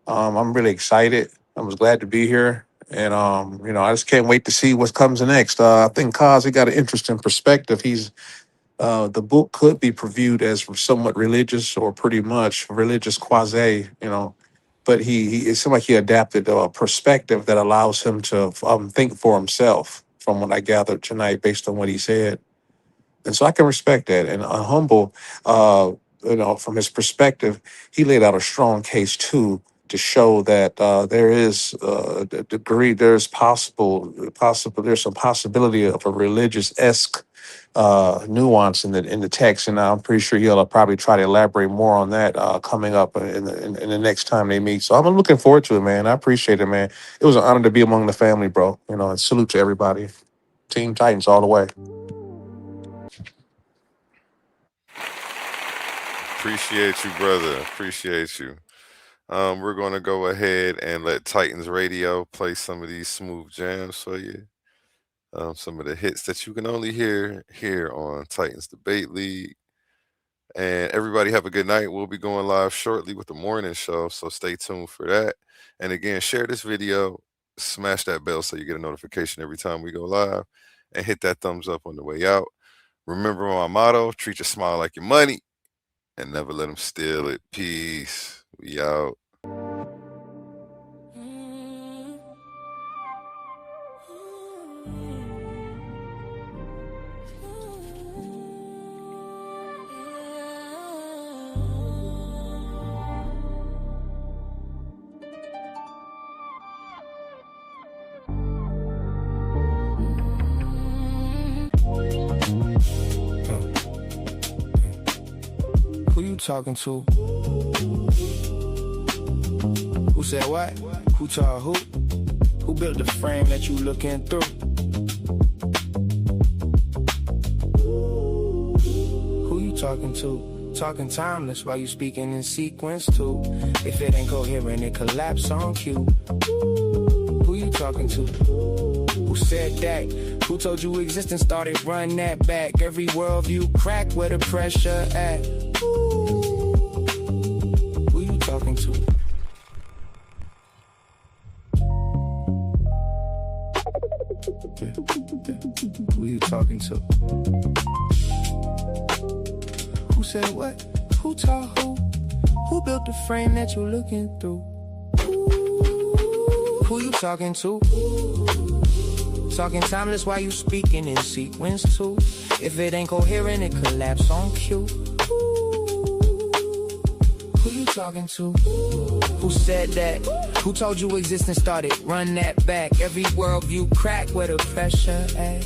I'm really excited. I was glad to be here. And, I just can't wait to see what comes next. I think Kaz, he got an interesting perspective. The book could be viewed as somewhat religious or pretty much religious quasi, but it seemed like he adapted a perspective that allows him to think for himself, from what I gathered tonight based on what he said. And so I can respect that. And Humble, from his perspective, he laid out a strong case too to show that there is a degree, there's some possibility of a religious-esque nuance in the text, and I'm pretty sure he'll probably try to elaborate more on that coming up in the next time they meet. So I'm looking forward to it, man. I appreciate it, man. It was an honor to be among the family, bro. And salute to everybody. Team Titans all the way. Appreciate you, brother. Appreciate you. We're going to go ahead and let Titans Radio play some of these smooth jams for you. Some of the hits that you can only hear here on Titans Debate League. And everybody have a good night. We'll be going live shortly with the morning show, so stay tuned for that. And again, share this video, smash that bell so you get a notification every time we go live, and hit that thumbs up on the way out. Remember my motto, treat your smile like your money, and never let them steal it. Peace. We out. Who you talking to? Who said what? Who told who? Who built the frame that you looking through? Who you talking to? Talking timeless while you speaking in sequence too. If it ain't coherent, it collapse on cue. Who you talking to? Who said that? Who told you existence started? Run that back. Every worldview crack where the pressure at. Who you talking to? Who you talking to? Who said what? Who taught who? Who built the frame that you looking through? Who you talking to? Talking timeless while you speaking in sequence too. If it ain't coherent, it collapse on cue. Who you talking to? Who said that? Who told you existence started? Run that back. Every worldview crack where the pressure at.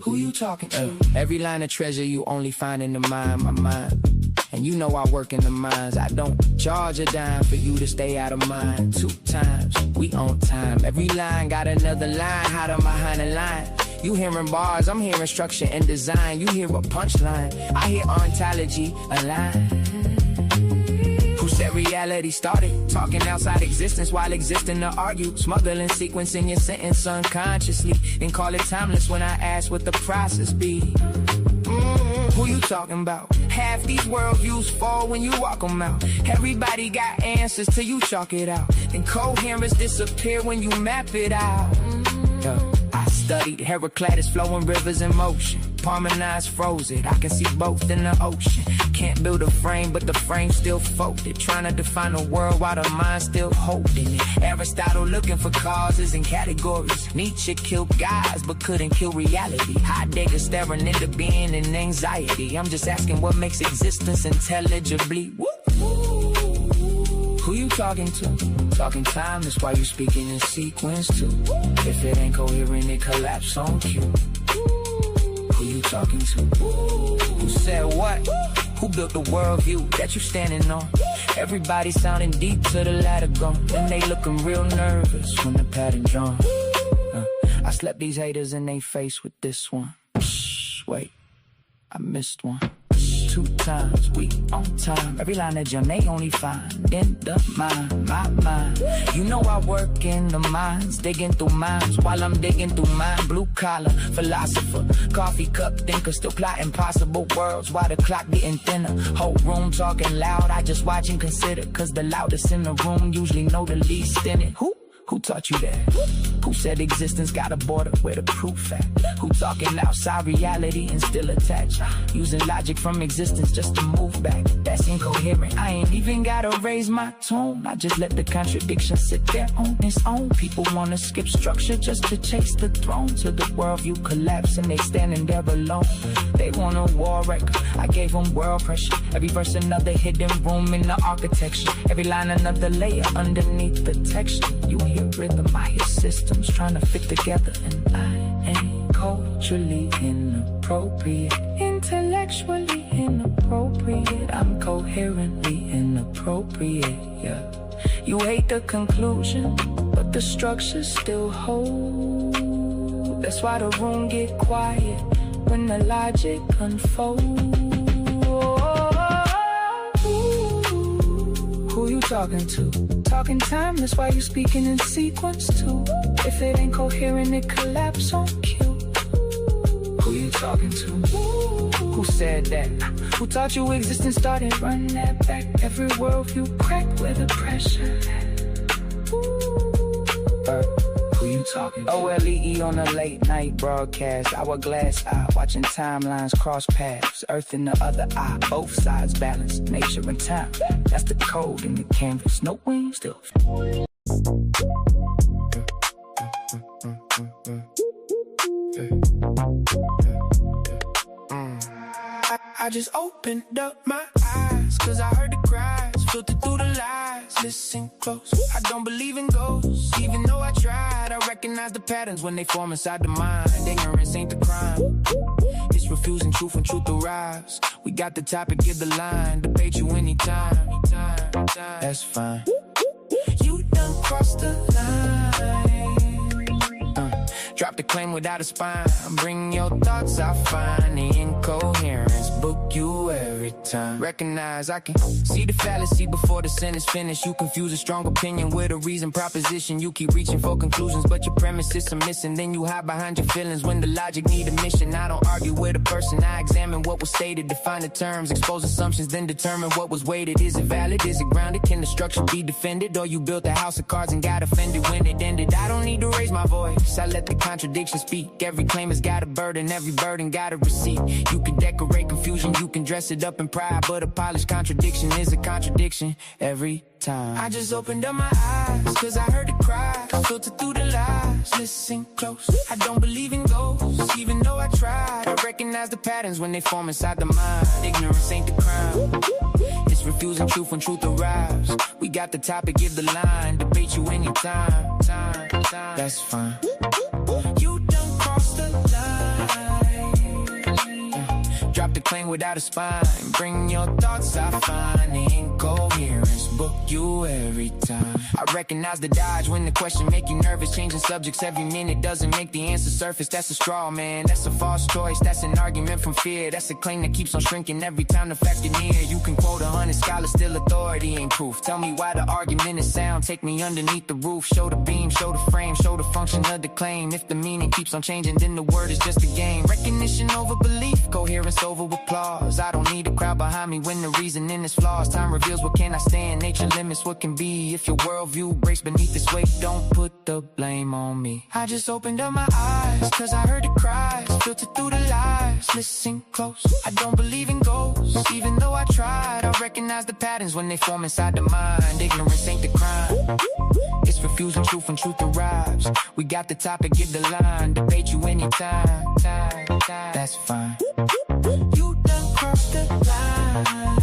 Who you talking to? Every line of treasure you only find in the mind, my mind. And you know I work in the mines. I don't charge a dime for you to stay out of mine. 2 times, we on time. Every line got another line, hiding behind the line. You hearing bars, I'm hearing structure and design. You hear a punchline, I hear ontology align. Who said reality started? Talking outside existence while existing to argue. Smuggling sequence in your sentence unconsciously. Then call it timeless when I ask what the process be. Who you talking about? Half these worldviews fall when you walk them out. Everybody got answers till you chalk it out. Then coherence disappear when you map it out. I studied Heraclitus flowing rivers in motion. Parmenides froze it, I can see both in the ocean. Can't build a frame, but the frame still folded. Trying to define the world while the mind still holding it. Aristotle looking for causes and categories. Nietzsche killed guys, but couldn't kill reality. Heidegger staring into being and anxiety. I'm just asking what makes existence intelligibly. Who you talking to? Talking timeless while you speaking in sequence too. If it ain't coherent, it collapse on cue. Who you talking to? Who said what? Who built the worldview that you standing on? Everybody sounding deep to the ladder gone. And they looking real nervous when the pattern drawn. I slept these haters in they face with this one. Wait, I missed one. 2 times, we on time. Every line of gem they only find in the mind, my mind. You know I work in the mines, digging through minds while I'm digging through mine. Blue collar, philosopher, coffee cup thinker, still plotting possible worlds while the clock getting thinner. Whole room talking loud, I just watch and consider. Cause the loudest in the room usually know the least in it. Who taught you that? Who said existence got a border where the proof at? Who talking outside reality and still attached? Using logic from existence just to move back. That's incoherent. I ain't even gotta raise my tone. I just let the contradiction sit there on its own. People wanna skip structure just to chase the throne. To the worldview collapse and they standing there alone. They want a war record. I gave them world pressure. Every verse another hidden room in the architecture. Every line another layer underneath the texture. You hear rhythm, I hear systems trying to fit together. And I ain't culturally inappropriate, intellectually inappropriate. I'm coherently inappropriate, yeah. You hate the conclusion, but the structure still holds. That's why the room get quiet when the logic unfolds. Who you talking to? Talking time, that's why you speaking in sequence too. If it ain't coherent, it collapse on cue. Who you talking to? Who said that? Who taught you existence started? Run that back. Every worldview crack where the pressure at. Who you talking to? OLEE on a late night broadcast. Hourglass eye, watching timelines cross paths. Earth in the other eye, both sides balance. Nature and time, that's the code in the canvas. No wings, still. I just opened up my eyes, cause I heard the cries, filtered through the lies. Listen close, I don't believe in ghosts, even though I tried. I recognize the patterns when they form inside the mind. Ignorance ain't the crime, it's refusing truth when truth arrives. We got the topic, give the line, debate you anytime. That's fine. You done crossed the line. Drop the claim without a spine. Bring your thoughts, I find the incoherence. Book you every time. Recognize I can see the fallacy before the sentence finished. You confuse a strong opinion with a reason proposition. You keep reaching for conclusions, but your premises are missing. Then you hide behind your feelings when the logic need a mission. I don't argue with a person, I examine what was stated, define the terms, expose assumptions, then determine what was weighted. Is it valid? Is it grounded? Can the structure be defended? Or you built a house of cards and got offended when it ended? I don't need to raise my voice, I let the contradiction speak. Every claim has got a burden, every burden got a receipt. You can decorate confusion, you can dress it up in pride, but a polished contradiction is a contradiction every time. I just opened up my eyes, cause I heard the cry, filtered through the lies. Listen close, I don't believe in ghosts, even though I tried. I recognize the patterns when they form inside the mind. Ignorance ain't the crime, it's refusing truth when truth arrives. We got the topic, give the line, debate you anytime. That's fine. You done crossed the line. Drop the claim without a spine. Bring your thoughts, I find the incoherence. Book you every time. I recognize the dodge when the question make you nervous. Changing subjects every minute doesn't make the answer surface. That's a straw man, that's a false choice. That's an argument from fear. That's a claim that keeps on shrinking every time the facts get near. You can quote 100 scholars, still authority ain't proof. Tell me why the argument is sound. Take me underneath the roof. Show the beam, show the frame, show the function of the claim. If the meaning keeps on changing, then the word is just a game. Recognition over belief, coherence over applause. I don't need a crowd behind me when the reasoning is flaws. Time reveals what can I stand, nature limits what can be. If your worldview breaks beneath this weight, don't put the blame on me. I just opened up my eyes, cause I heard the cries, filtered through the lies. Listen close, I don't believe in ghosts, even though I tried. I recognize the patterns when they form inside the mind. Ignorance ain't the crime, it's refusing truth when truth arrives. We got the topic, give the line, debate you anytime. That's fine. You done crossed the line.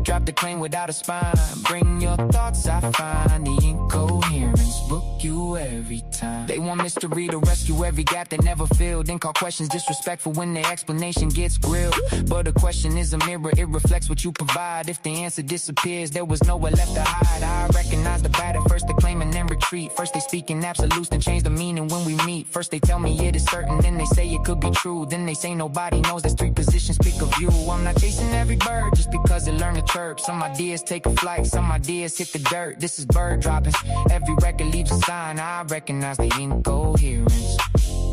Drop the claim without a spine. Bring your thoughts, I find the incoherence. Book you every time. They want mystery to rescue every gap they never filled. Then call questions disrespectful when their explanation gets grilled. But a question is a mirror, it reflects what you provide. If the answer disappears, there was nowhere left to hide. I recognize the pattern, first they claim and then retreat. First they speak in absolutes, then change the meaning when we meet. First they tell me it is certain, then they say it could be true. Then they say nobody knows, there's 3 positions, pick a view. I'm not chasing every bird just because it learned to chirp. Some ideas take a flight, some ideas hit the dirt. This is bird droppings, every record leaves a sign. I recognize the incoherence.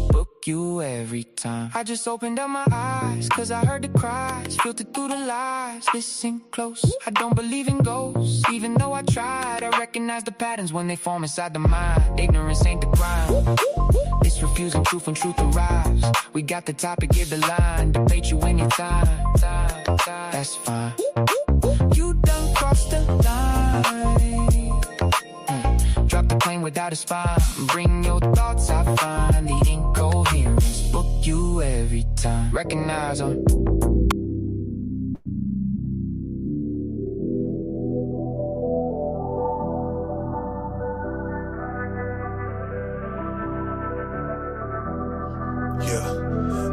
Book book you every time. I just opened up my eyes, cause I heard the cries, filtered through the lies. Listen close, I don't believe in ghosts. Even though I tried, I recognize the patterns when they form inside the mind. Ignorance ain't the crime, it's refusing truth when truth arrives. We got the topic, give the line, debate you anytime. That's fine. You done crossed the line. Drop the plane without a spine. Bring your thoughts, I find the incoherence. Book you every time. Recognize them.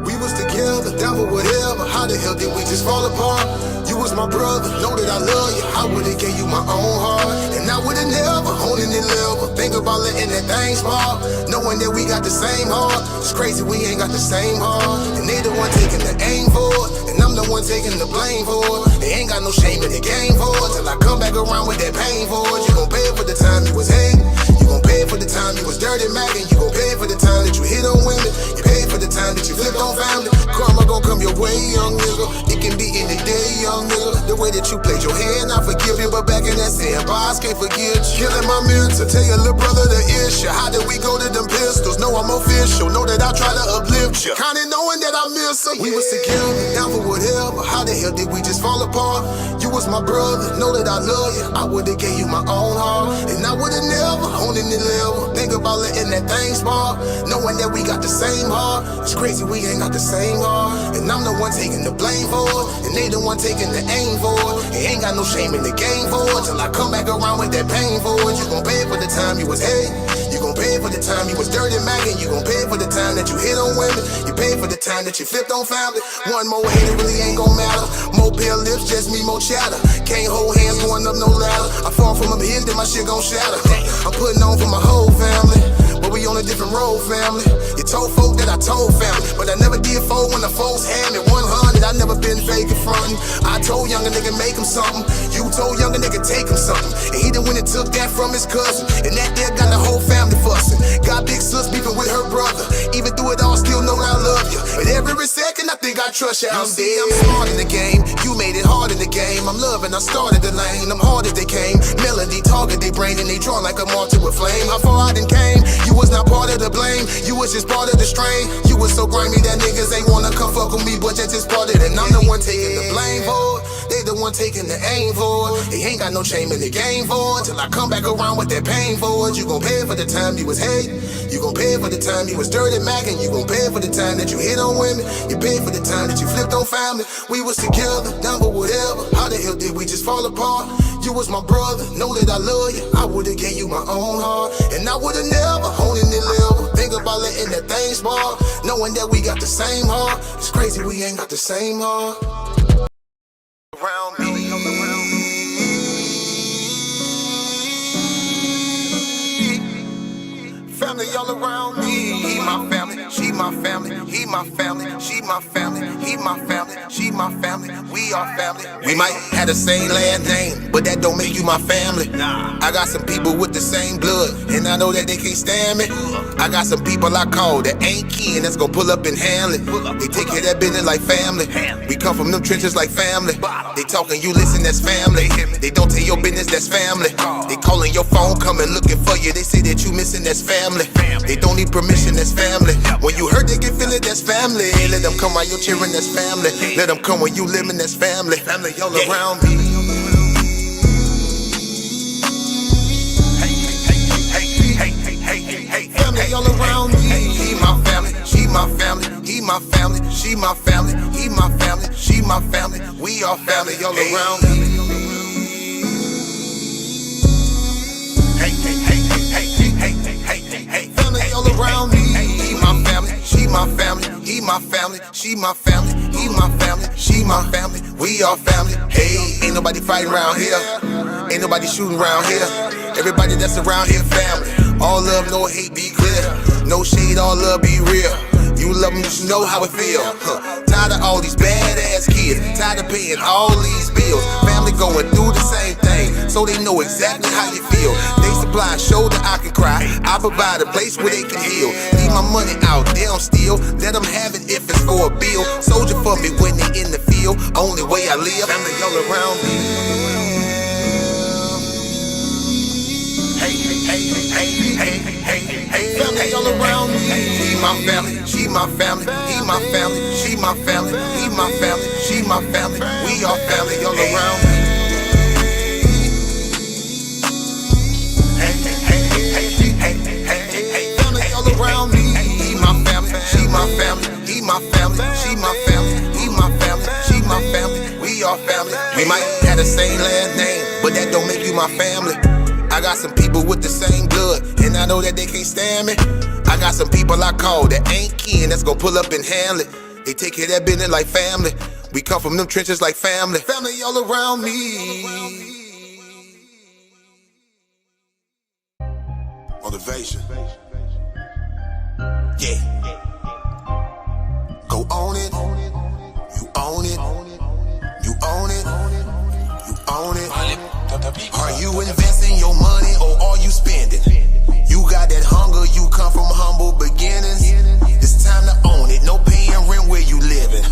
We was together, down for whatever. How the hell did we just fall apart? You was my brother, know that I love you. I would've gave you my own heart, and I would've never holding it level. Think about letting that thing spark, knowing that we got the same heart. It's crazy we ain't got the same heart, and they the one taking the aim for it, and I'm the one taking the blame for it. They ain't got no shame in the game for it, till I come back around with that pain for it. You gon' pay it for the time you was hating, you gon' pay it for the time you was dirty macking, you gon' pay it for the time that you hit on women, you pay it for the time that you flipped on family. Karma gon' come your way, young nigga. It can be any day, young nigga. The way that you played your hand, I forgive you, but back in that sandbox, can't forget you. Killing my mentor, tell your little brother the issue. How did we go to them pistols? Know I'm official, know that I try to uplift you. Kinda knowing that I miss her. We was together, down for whatever. How the hell did we just fall apart? You was my brother, know that I love you. I would've gave you my own heart, and I would've never owned any level. Think about letting that thing spark, knowing that we got the same heart. It's crazy we ain't got the same heart, and I'm the one taking the blame for it, and they the one taking the aim for it. They ain't got no shame in the game for it, till I come back around with that pain for it. You gon' pay for the time you was hating, you gon' pay for the time you was dirty macking, you gon' pay for the time that you hit on women, you pay for the time that you flipped on family. One more hater really ain't gon' matter, more pale lips, just me, more chatter. Can't hold hands going up no ladder, I fall from up here, then my shit gon' shatter. I'm putting on for my whole family, but we on a different road, family. You told folk that I told family, but I never did fold when the folks had me 100. I never been fake in frontin'. I told younger nigga make him something, you told younger nigga take him something, and he done went and took that from his cousin, and that there got the whole family fussing. Got big sis beefing with her brother, even through it all still know that I love you, but every second I think I trust you. I'm smart in the game, you made it hard in the game. I'm loving, I started the lane, I'm hard as they came. Melody target they brain and they draw like a martyr with flame. How far I done came, you was not part of the blame, you was just part of the strain. You was so grimy that niggas ain't wanna come fuck with me, but that's just part of it. And I'm the one taking the blame for it, they the one taking the aim for it. They ain't got no shame in the game for it, till I come back around with that pain for it. You gon' pay for the time you was hating, you gon' pay for the time you was dirty macking, you gon' pay for the time that you hit on women, you pay for the time that you flipped on family. We was together, down for whatever. How the hell did we just fall apart? You was my brother, know that I love you. I would've gave you my own heart, and I would've never owned any level. Think about letting that thing spark, knowing that we got the same heart. It's crazy we ain't got the same heart. Around me, family all around me. He my family, she my family. He my family, she my family. He my family, she my family. We are family. We might have the same last name, but that don't make you my family. I got some people with the same blood, and I know that they can't stand me. I got some people I call that ain't kin, that's gonna pull up and handle it. They take care of that business like family. We come from them trenches like family. They talking, you listen, that's family. They don't tell your business, that's family. They calling your phone, coming looking for you. They say that you missing, that's family. They don't need permission, that's family. When you hurt, they can feel it, that's family. Let them come while you're cheering, that's family. Let them come when you living, that's family. Family all around me. Family all around me. He my family, she my family. He my family, she my family. He my family, she my family. We are family all around me. Family all around me. He my family, she my family. He my family, she my family. He my family, she my family. We are family. Hey, ain't nobody fighting around here. Ain't nobody shooting around here. Everybody that's around here, family. All love, no hate, be clear. No shade, all love, be real. You love them, you should know how it feel. Tired of all these badass kids. Tired of paying all these bills. Family going through the same thing, so they know exactly how you feel. They supply a shoulder I can cry, I provide a place where they can heal. Leave my money out, they don't steal, let them have it if it's for a bill. Soldier for me when they in the field, only way I live, family all around me. Hey, hey, hey, hey, hey, hey, family all around me. She my family, she my family, he my family, she my family, he my family, she my family. We are family all around me. Hey, hey, hey, hey, hey, hey, hey, family all around me. He my family, she my family, he my family, she my family, he my family, she my family. We are family. We might have the same last name, but that don't make you my family. I got some people with the same blood, and I know that they can't stand me. I got some people I call that ain't kin, that's gon' pull up and handle it. They take care of that business like family. We come from them trenches like family. Family all around me. Motivation. Yeah. Go own it. You own it. You own it. You own it. Are you investing your money or are you spending? You got that hunger, you come from humble beginnings. It's time to own it, no paying rent where you living.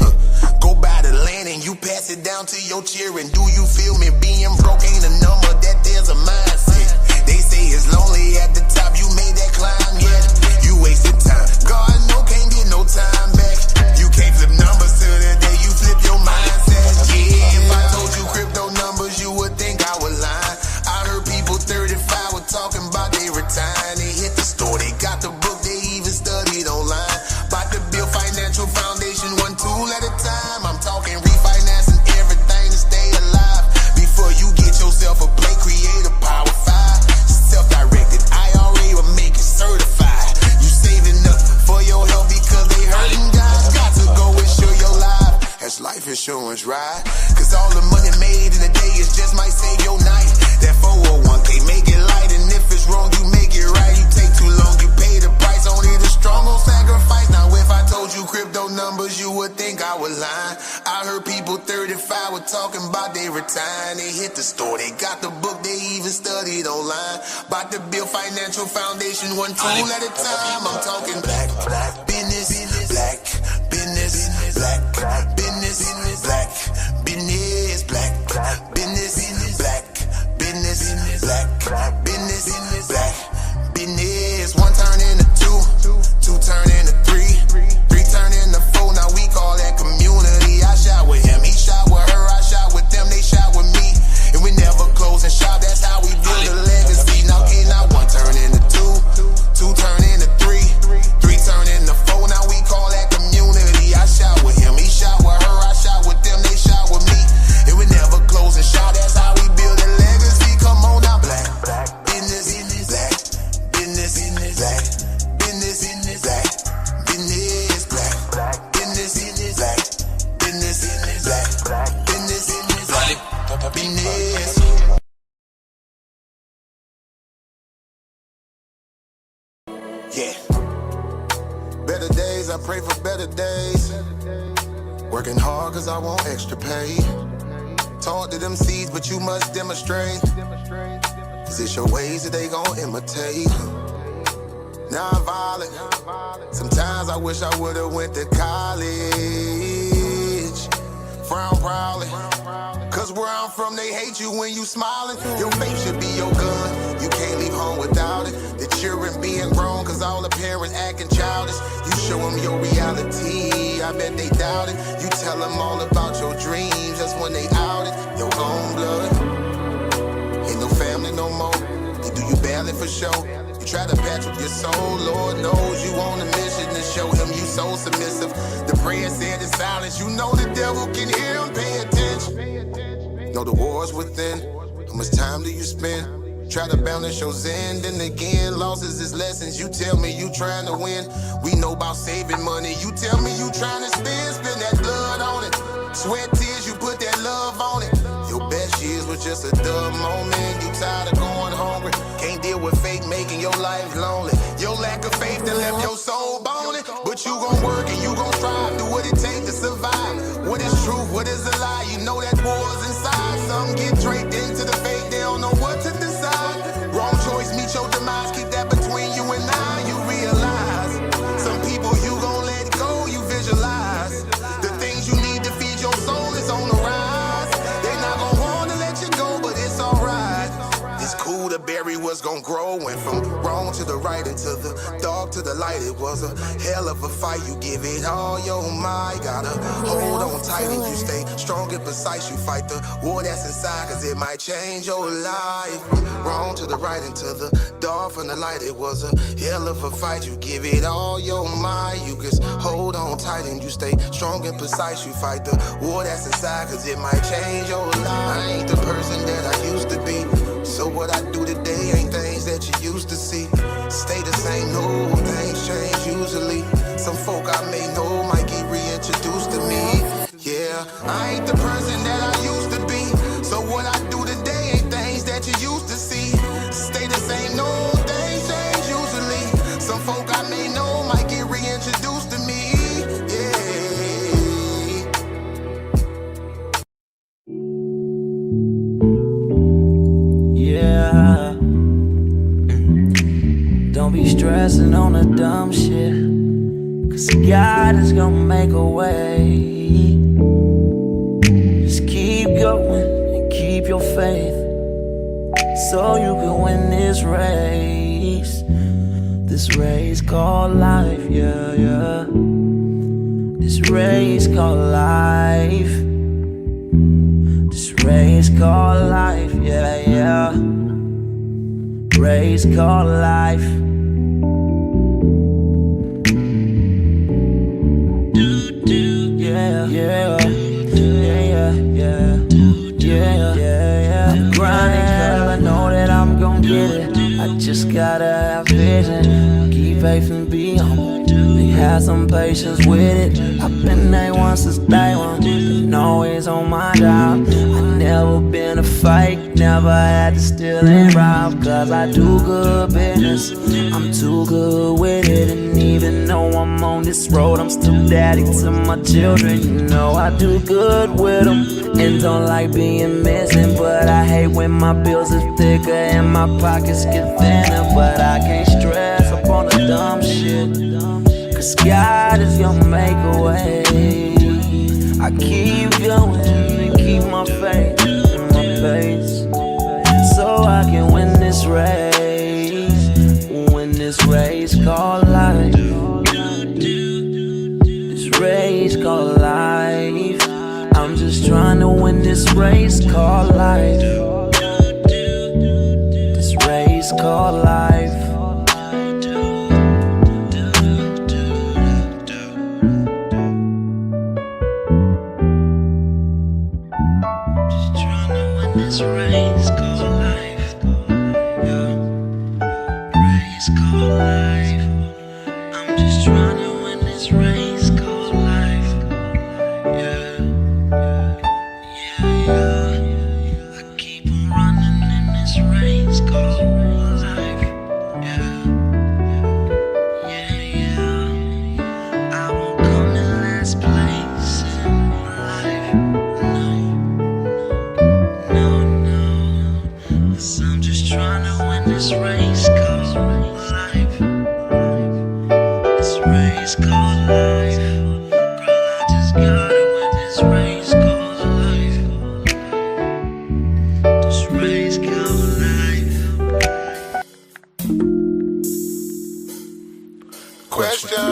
Go buy the land and you pass it down to your children. Do you feel me? Being broke ain't a number, that there's a mindset. They say it's lonely at the top, you made that climb yet. You wasted time, God no can't get no time back. You can't flip numbers till the day you flip your mindset. Yeah, if I told you crypto numbers, you would think I was lying. I heard people 35 were talking about they retiring. They hit the store, they got the book, they even studied online. About to build financial foundation, one tool at a time. I'm talking refinancing everything to stay alive. Before you get yourself a play, create a Power 5. Self-directed IRA will make it certified. You saving up for your health because they hurting guys. Got to go insure your life. That's life insurance, right? Cause all the money made in a day is just might save your night. That 401k make it light, and if it's wrong, you make it right. You take too long, you pay the price. Only the strong gon' sacrifice. Now if I told you crypto numbers, you would think I was lying. I heard people 35 were talking about they retiring. They hit the store, they got the book, they even studied online. About to build financial foundation, one tool at a time. I'm talking black business, black business, black business, black business, black business, black business, black business, black business. One turn into two turn into three turn into four. Now we call that community. I shot with him, he shot with her, I shot with them, they shot with me, and we never close and shop. That's how we build a legacy. Now one turn into two turn into three turn into four. Now we call that community. I shot with him, he shot with her, I shot with them, they shot with me, and we never close and shop. That's how we build a legacy. Come on now, black business, black business, black business, black business, black business, black business, black business, black business. Yeah. Better days, I pray for better days. Working hard cause I want extra pay. Talk to them seeds, but you must demonstrate. Cause it's your ways that they gon' imitate. Non-violent. Sometimes I wish I would've went to college. Frown proudly. Cause where I'm from, they hate you when you smiling. Your faith should be your gun. You can't leave home without it. The children being grown cause all the parents acting childish. You show them your reality, I bet they doubt it. You tell them all about your dreams, that's when they out it. Your own blood. Ain't no family no more. They do you badly for show. You try to patch up your soul, Lord knows you on a mission to show him you so submissive. The prayer said in silence, you know the devil can hear him, pay attention. Know the war's within, how much time do you spend? Try to balance your zen, then again, losses is lessons. You tell me you trying to win, we know about saving money. You tell me you trying to spend that blood on it. Sweat, tears, you put that love on it. Your best years was just a dumb moment. You tired of going hungry. Can't deal with fate making your life lonely. Your lack of faith that left your soul bony. But you gon' work and you gon' strive. Do what it takes to survive. What is truth? What is a lie? You know that war's inside. Some get draped into the fake. They don't know what to decide. Wrong choice, meet your demise. Keep that between you and I. You realize some people you gon' let go. You visualize the things you need to feed your soul is on the rise. They not gon' wanna let you go, but it's alright. It's cool to bury what's gon' grow. Went from wrong to the right and to the dark to the light. It was a hell of a fight. You give it all your might. Gotta hold on tight and you stay strong and precise. You fight the war that's inside, cause it might change your life. From wrong to the right and to the dark from the light. It was a hell of a fight. You give it all your might. You just hold on tight and you stay strong and precise. You fight the war that's inside, cause it might change your life. I ain't the person that I used to be. So what I do today ain't things that you used to see. Stay the same, no, things change usually. Some folk I may know might get reintroduced to me. Yeah, I ain't the person that I used to be. So what I do today ain't things that you used to see. Stay the same, no, things change usually. Some folk I may know might get reintroduced to me. Yeah. Don't be stressing on the dumb shit, cause God is gonna make a way. Just keep going and keep your faith, so you can win this race. This race called life, yeah, yeah. This race called life. This race called life, yeah, yeah. Race called life. Yeah, yeah, yeah, yeah, yeah, yeah. I'm grinding 'cause I know that I'm gon' get it. I just gotta have vision, keep faith and be humble. Have some patience with it. I've been A1 since day one, been always on my job. I never been a fake, never had to steal and rob. Cause I do good business, I'm too good with it. And even though I'm on this road, I'm still daddy to my children. You know I do good with them, and don't like being missing. But I hate when my bills are thicker and my pockets get thinner. But I can't stress up on the dumb shit, cause God is gonna make a way. I keep going and keep my faith and my pace, so I can win this race. Win this race called life. This race called life. I'm just trying to win this race called life. This race called life. This race called life, yeah. Race called life. I'm just trying to win this race called life, yeah. Yeah, yeah. I keep on running in this race called life, yeah. Yeah, yeah. I won't come in last place in life, no. I'm just trying to win this race called life. This race called life. Girl, I just gotta win this race called life. This race called life. Questions.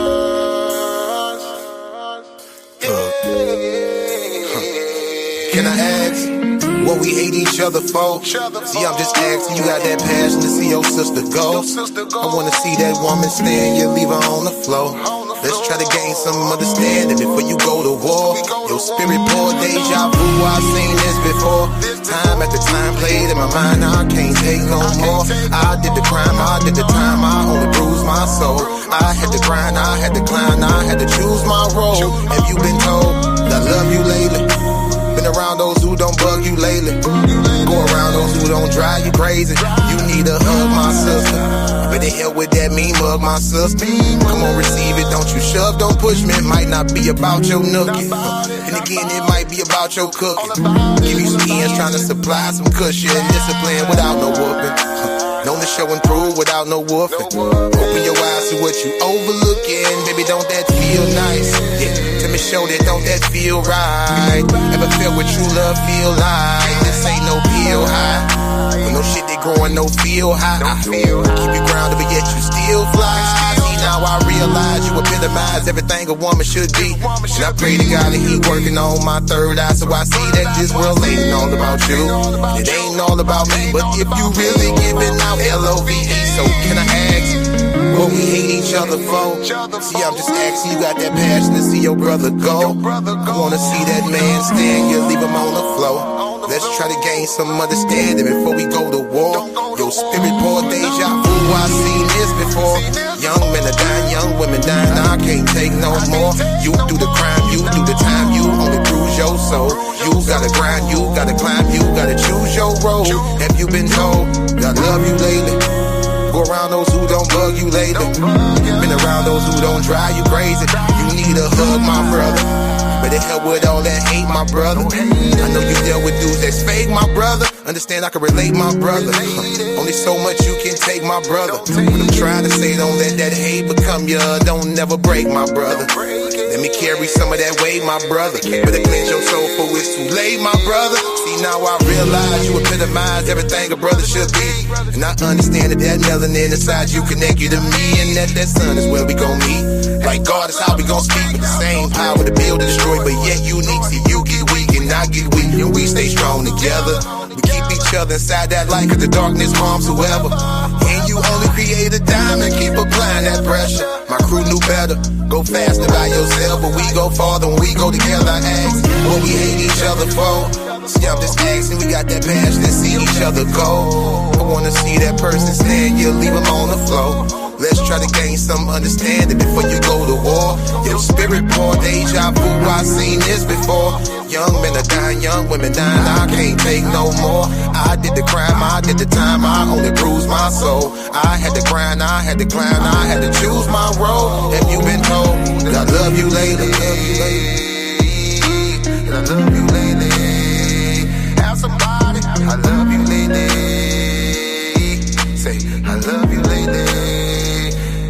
Can I ask what we hate each other for? See, I'm just asking, you got that passion to see your sister go. I wanna see that woman stand, you leave her on the floor. Let's try to gain some understanding before you go to war. Your spirit pour deja vu, I've seen this before. Time after time played in my mind, I can't take no more. I did the crime, I did the time, I only bruised my soul. I had to grind, I had to climb, I had to choose my role. Have you been told that I love you lately? Been around those who don't bug you lately. Go around those who don't drive you crazy. You need a hug, my sister. Better hell with that mean mug, my sister. Come on, receive it, don't you shove, don't push me. It might not be about your nookie. And again, it might be about your cooking. Give you some ends, trying to supply some cushion. Discipline without no whooping. Known to show and prove without no woofing. Open your eyes to what you overlooking. Baby, don't that feel nice? Yeah, tell me, show that, don't that feel right? Ever feel what true love feel like? This ain't no pill high. With no shit that growing, no feel high. Keep you grounded, but yet you still fly. See, now I realize you epitomize everything a woman should be. And I pray to God that he working on my third eye, so I see that this world ain't all about you. It ain't all about me, but if you really giving out LOVE, so can I ask what we hate each other for? See, I'm just asking, you got that passion to see your brother go. I wanna see that man stand, you leave him on the floor. Let's try to gain some understanding before we go to war. Your spirit pour deja vu, I've seen this before. Young men are dying, young women dying, I can't take no more. You do the crime, you do the time, you only bruise your soul. You gotta grind, you gotta climb, you gotta choose your road. Have you been told that I love you lately? Go around those who don't bug you lately. Been around those who don't drive you crazy. You need a hug, my brother. But the hell with all that hate, my brother. I know you dealt with dudes that's fake, my brother. Understand I can relate, my brother. Only so much you can take, my brother. What I'm trying to say, don't let that hate become you. Don't never break, my brother. Let me carry some of that weight, my brother. Better cleanse your soul for it's too late, my brother. See, now I realize you epitomize everything a brother should be. And I understand that that melanin inside you connect you to me. And that sun is where we gon' meet. Like God is how we gon' speak. With the same power to build and destroy, but yet unique. See, you get weak and I get weak, and we stay strong together. We keep each other inside that light, cause the darkness harms whoever. And you only create a diamond, keep applying that pressure. My crew knew better, go faster by yourself, but we go farther when we go together. I ask what we hate each other for. See, I'm just asking, we got that passion to see each other go. I wanna see that person stand, you leave them on the floor. Let's try to gain some understanding before you go to war. Your spirit pour deja vu, I've seen this before. Young men are dying, young women dying, I can't take no more. I did the crime, I did the time, I only bruised my soul. I had to grind, I had to climb, I had to choose my road. Have you been told that I love you lately? That I love you lately. Have somebody, I love you lately. Say, I love you lately.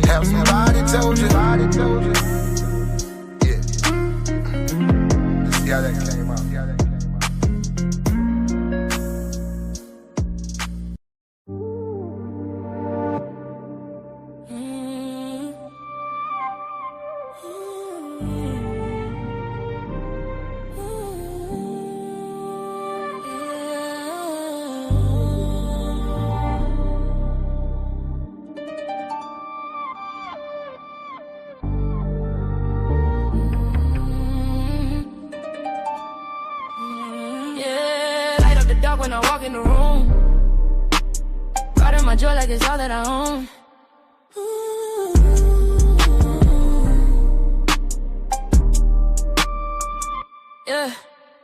Have somebody told you. Yeah. Let's see how that came out. When I walk in the room, proud of my joy like it's all that I own. Yeah,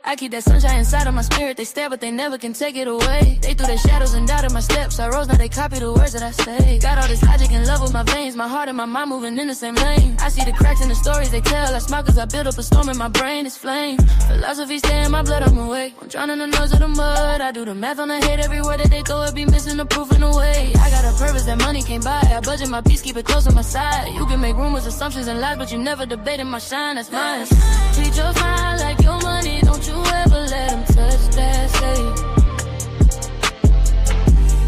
I keep that sunshine inside of my spirit. They stare, but they never can take it away. They threw their shadows and doubted my steps. I rose, now they copy the words that I say. Got all this logic and love with my veins. My heart and my mind moving in the same lane. I see the cracks in the stories they tell. I smile cause I build up a storm in my brain. It's flame. Philosophy stay in my blood, I'm awake. I'm drowning in the noise of the mud. I do the math on the hate. Every word that they throw, it be missing the proof in a way. I got a purpose that money can't buy. I budget my peace, keep it close on my side. You can make rumors, assumptions, and lies, but you never debated my shine. That's mine. Treat your smile like your money. Don't you ever let them touch that, say.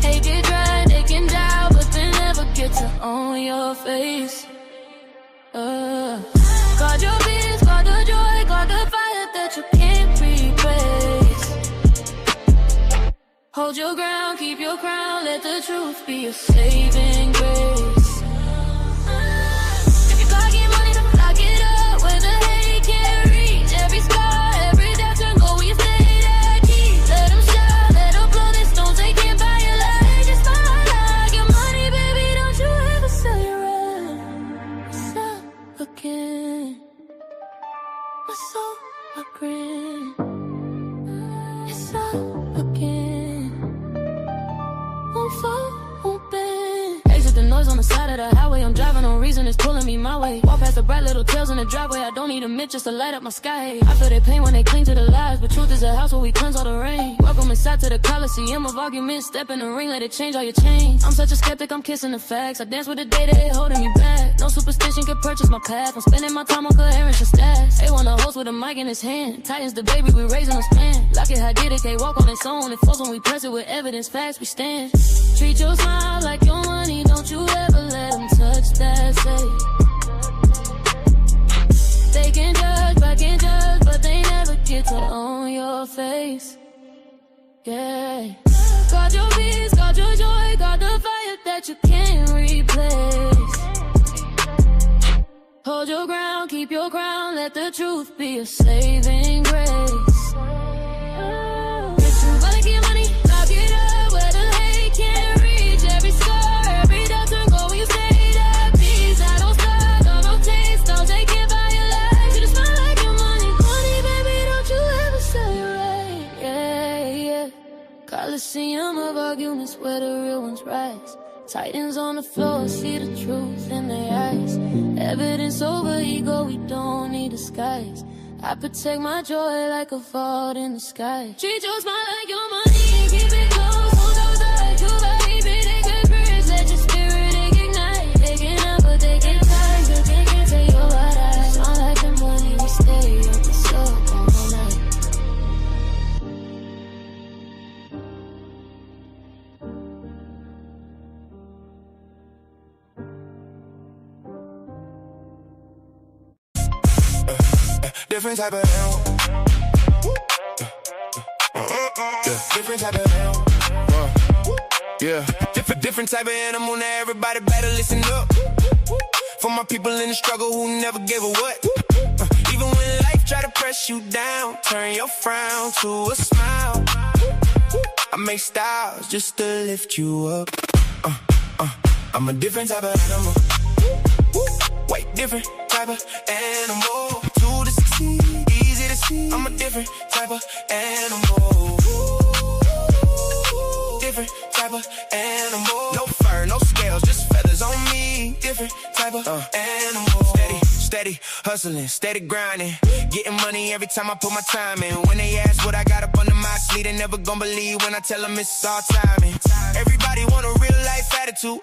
Hey, get dry, they can die, but they never get to own your face. Guard your peace, guard the joy, guard the fire that you can't replace. Hold your ground, keep your crown, let the truth be your saving grace. If you gotta get money, don't lock it up where the hate can't reach. Every scar, every doubt turn gold when you stay that key. Let them shine, let them blow their stones, they can't buy your life. Just like your money, baby, don't you ever sell your right. What's up again? My soul, my grin. It's up again. side of the highway. I'm driving, no reason it's pulling me my way. Walk past the bright little tails in the driveway. I don't need a mitch just to light up my sky. I feel their pain when they cling to the lies, but truth is a house where we cleanse all the rain. Welcome inside to the Coliseum of arguments. Step in the ring, let it change all your chains. I'm such a skeptic, I'm kissing the facts. I dance with the data, it holding me back. No superstition can purchase my path. I'm spending my time on coherence and stats. They want a host with a mic in his hand. Titans the baby, we raising them span. Like it, how did it, can't walk on its own. It falls when we press it with evidence, facts we stand. Treat your smile like your money, don't you ever let them touch that, say. They can judge, but they never get to own your face. Yeah. Guard your peace, guard your joy, guard the fire that you can't replace. Hold your ground, keep your crown, let the truth be your saving grace. If you wanna get money, lock it up where the hate can't reach. Every scar, every doctor, go when you stay that peace. I don't stop, don't rotate, don't take it by your life. You just smile like your money, money, baby, don't you ever say right. Yeah, yeah. Coliseum of arguments where the real ones rise. Titans on the floor, see the truth in their eyes. Evidence over ego, we don't need disguise. I protect my joy like a vault in the sky. Treat your smile like your money, keep it close, hold those eyes. You vibe it, they could bridge, let your spirit ignite. They can up, but they get tired, but they can't take your white eyes. Smile like the money, we stay up the sun all night. Different type of animal. Different type of animal. Yeah. Different type of animal. Now everybody better listen up. For my people in the struggle who never gave a what. Even when life try to press you down, turn your frown to a smile. I make styles just to lift you up. I'm a different type of animal. White different type of animal. To succeed, easy to see. I'm a different type of animal. Different type of animal. No fur, no scales, just feathers on me. Different type of animal. Steady hustling, steady grinding. Getting money every time I put my time in. When they ask what I got up under my sleeve, they never gon' believe when I tell them it's all timing. Everybody want a real life attitude.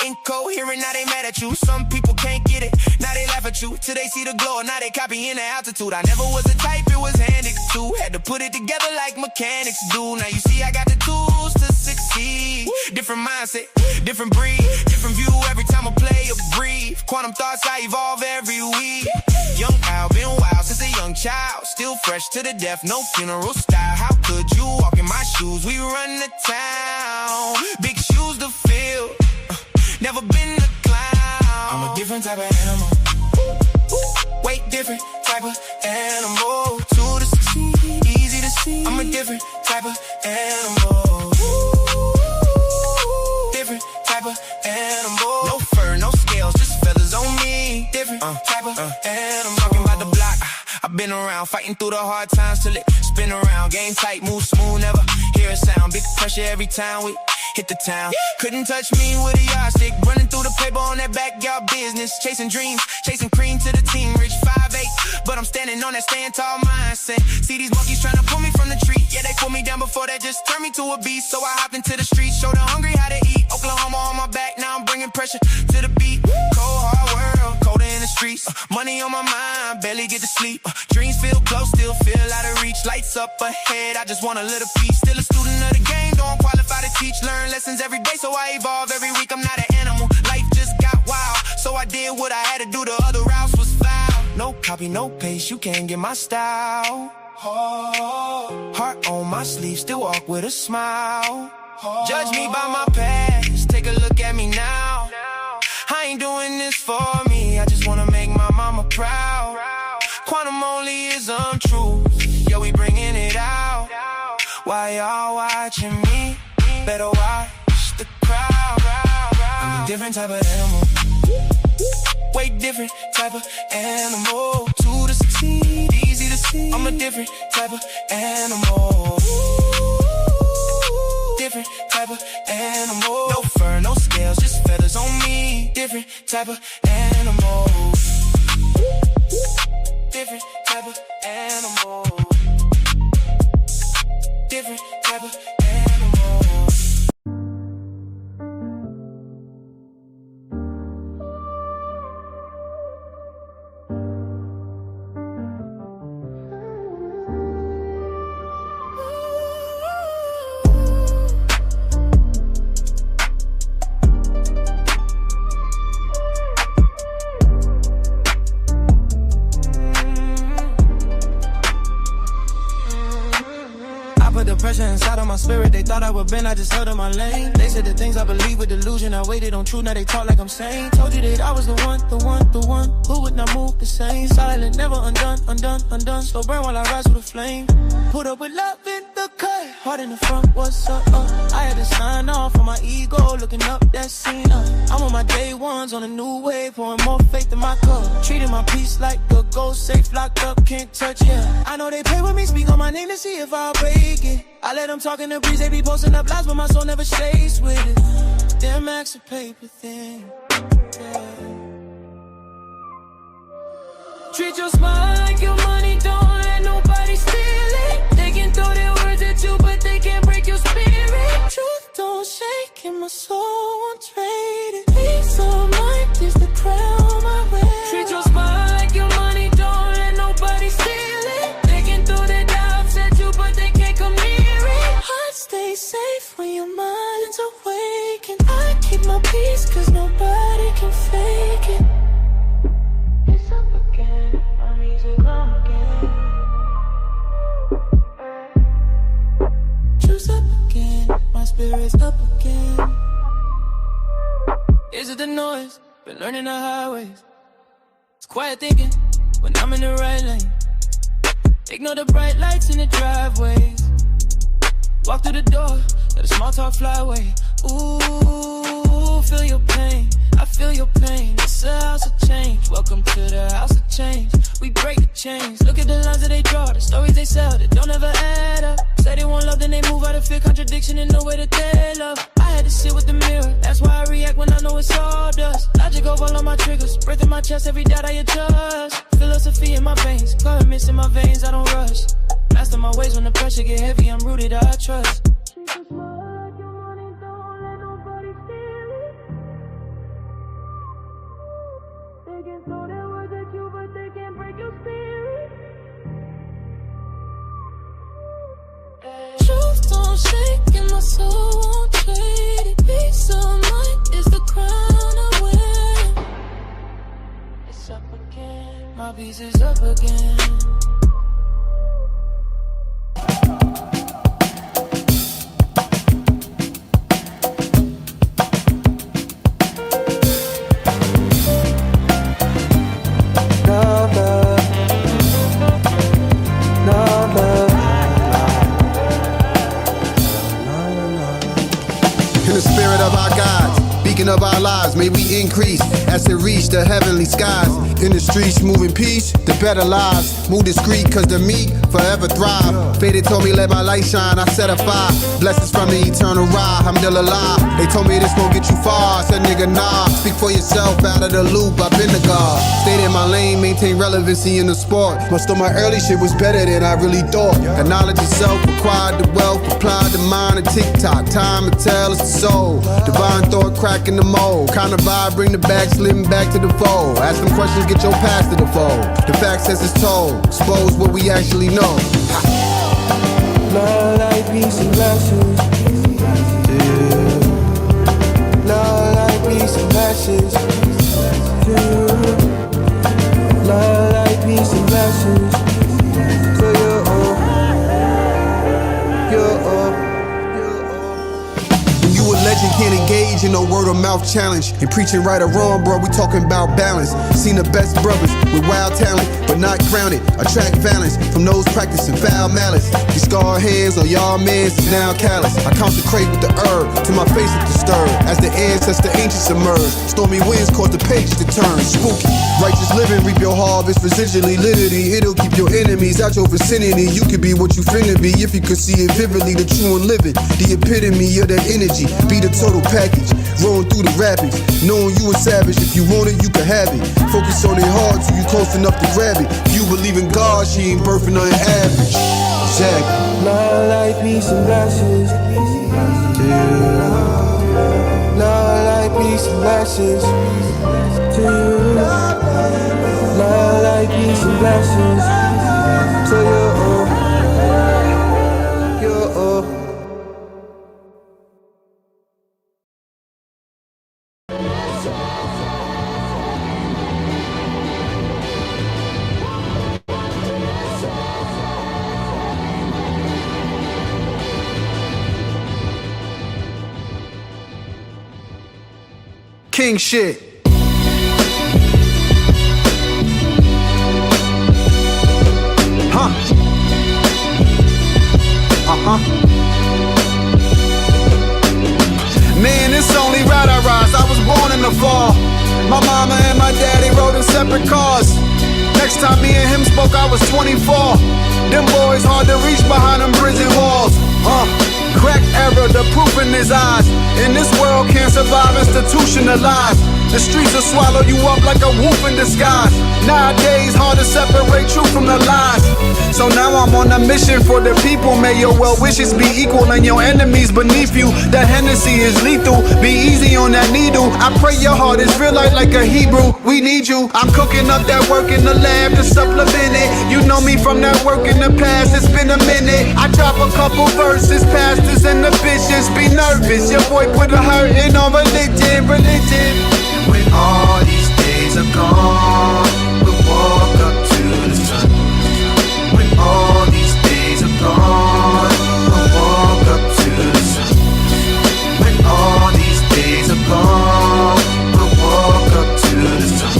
Incoherent, now they mad at you. Some people can't get it, now they laugh at you. Till they see the glow, now they copying the altitude. I never was the type, it was handed to. Had to put it together like mechanics do. Now you see I got the tools to succeed. Different mindset, different breed, different view every time I play or breathe. Quantum thoughts, I evolve every week. Young Al, been wild since a young child. Still fresh to the death, no funeral style. How could you walk in my shoes? We run the town, big shoes to fill. Never been a clown. I'm a different type of animal. Wait, different type of animal. To the succeed, easy to see. I'm a different type of animal. Different type of animal. No fur, no scales, just feathers on me. Different type of animal. Talking about the block, I've been around, fighting through the hard times till it spin around. Game tight, move smooth, never hear a sound. Big pressure every time we hit the town. Couldn't touch me with a yardstick. Running through the paper on that backyard business. Chasing dreams, chasing cream to the team. Rich 5'8", but I'm standing on that stand tall mindset. See these monkeys trying to pull me from the tree. Yeah, they pulled me down before that, just turned me to a beast. So I hopped into the streets, showed the hungry how to eat. Oklahoma on my back, now I'm bringing pressure to the beat. Cold hard world, colder in the streets. Money on my mind, barely get to sleep. Dreams feel close, still feel out of reach. Lights up ahead, I just want a little piece. Still a student of the game, don't qualify to teach. Learn lessons every day, so I evolve every week. I'm not an animal, life just got wild. So I did what I had to do, the other routes was foul. No copy, no paste, you can't get my style. Heart on my sleeve, still walk with a smile. Judge me by my past, take a look at me now. I ain't doing this for me, I just wanna make my mama proud. Quantum only is untruth, yeah, we bringing it out. Why y'all watching me? Better watch the crowd. I'm a different type of animal. Way different type of animal. To the succeed, easy to see. I'm a different type of animal. Different type of animal. No fur, no scales, just feathers on me. different type of animal. Different type of animal. Different type of animal. Pressure inside of my spirit, they thought I would bend, I just held in my lane. They said the things I believe were delusion, I waited on truth, now they talk like I'm sane. Told you that I was the one who would not move the same. Silent, never undone. Slow burn while I rise with a flame. Put up with love in the cut, heart in the front, what's up? I had to sign off on my ego, looking up that scene. I'm on my day ones on a new wave, pouring more faith in my cup. Treating my peace like a ghost safe, locked up, can't touch, yeah. I know they play with me, speak on my name to see if I'll break it. I let them talk in the breeze, they be posting up lies, but my soul never stays with it. Them acts a paper thing, yeah. Treat your smile like your money, don't let nobody steal it. They can throw their words at you, but they can't break your spirit. Truth don't shake and my soul won't trade it. Peace of mind is the crown I wear. Treat your smile like your money, don't let nobody steal it. They can throw their doubts at you, but they can't come near it. Heart stay safe when your mind's awake, and I keep my peace cause nobody can fake it. It's up again, my music on again. Choose up again, my spirit's up again. Is it the noise? Been learning the highways. It's quiet thinking when I'm in the right lane. Ignore the bright lights in the driveways. Walk through the door, let the small talk fly away. Ooh, feel your pain, I feel your pain. It's a house of change, welcome to the house of change. We break the chains, look at the lines that they draw, the stories they sell that don't ever add up. Say they want love, then they move out of fear, contradiction in the way that they love. I had to sit with the mirror, that's why I react when I know it's all dust. Logic over all my triggers, breath in my chest, every doubt I adjust. Philosophy in my veins, currents in my veins, I don't rush. Master my ways when the pressure get heavy, I'm rooted, I trust. Truth don't shake and my soul won't trade it. Peace of mind is the crown I wear. It's up again, my peace is up again. Of our lives, may we increase as it reach the heavenly skies. In the streets, moving peace, the better lives. Move discreet, cause the meek forever thrive. Faded told me let my light shine, I set a fire. Blessings from the eternal ride, I'm still alive. They told me this gon' get you far, I said nigga nah. Speak for yourself, out of the loop, I've been the God. Stayed in my lane, maintain relevancy in the sport. Most of my early shit was better than I really thought. The knowledge itself required the wealth, applied the mind and TikTok. Time to tell, it's the soul. Divine thought cracking the mold. Kind of vibe, bring the back, slim back to the fold. Ask them questions, get your past to the fold. The facts as it's told, expose what we actually know. Love, light, peace, and blessings to you. Love, light, peace, and blessings to you. Love, light, peace, and blessings to you. You a legend, can't engage in no word of mouth challenge. And preaching right or wrong, bro, we talking about balance. Seen the best brothers with wild talent, but not grounded. Attract violence from those practicing foul malice. These scarred hands on y'all mans is now callous. I consecrate with the herb till my face is disturbed. As the ancestor ancients emerge, stormy winds cause the page to turn spooky. Righteous living, reap your harvest, residually literally. It'll keep your enemies out your vicinity. You could be what you finna be if you could see it vividly. The true and living, the epitome of that energy. Be the total package. rolling through the rapids. Knowing you a savage, if you want it, you can have it. Focus on it hard till you close enough to grab it. If you believe in God, she ain't birthing nothing average. Exactly. Love like peace and blessings to you. Love like peace and blessings to you. Love like peace and blessings to you. King shit. Huh. Man, it's only right I rise. I was born in the fall. My mama and my daddy rode in separate cars. Next time me and him spoke, I was 24. Them boys hard to reach behind them prison walls. Crack error, the proof in his eyes. In this world can't survive institutionalized. The streets will swallow you up like a wolf in disguise. Nowadays, hard to separate truth from the lies. So now I'm on a mission for the people. May your well wishes be equal and your enemies beneath you. The Hennessy is lethal, be easy on that needle. I pray your heart is real like a Hebrew. We need you. I'm cooking up that work in the lab to supplement it. You know me from that work in the past, it's been a minute. I drop a couple verses, pastors and the bishops be nervous. Your boy put a hurt in on religion. When all these days are gone, we'll walk up to the sun. When all these days are gone, we'll walk up to the sun. When all these days are gone, we'll walk up to the sun.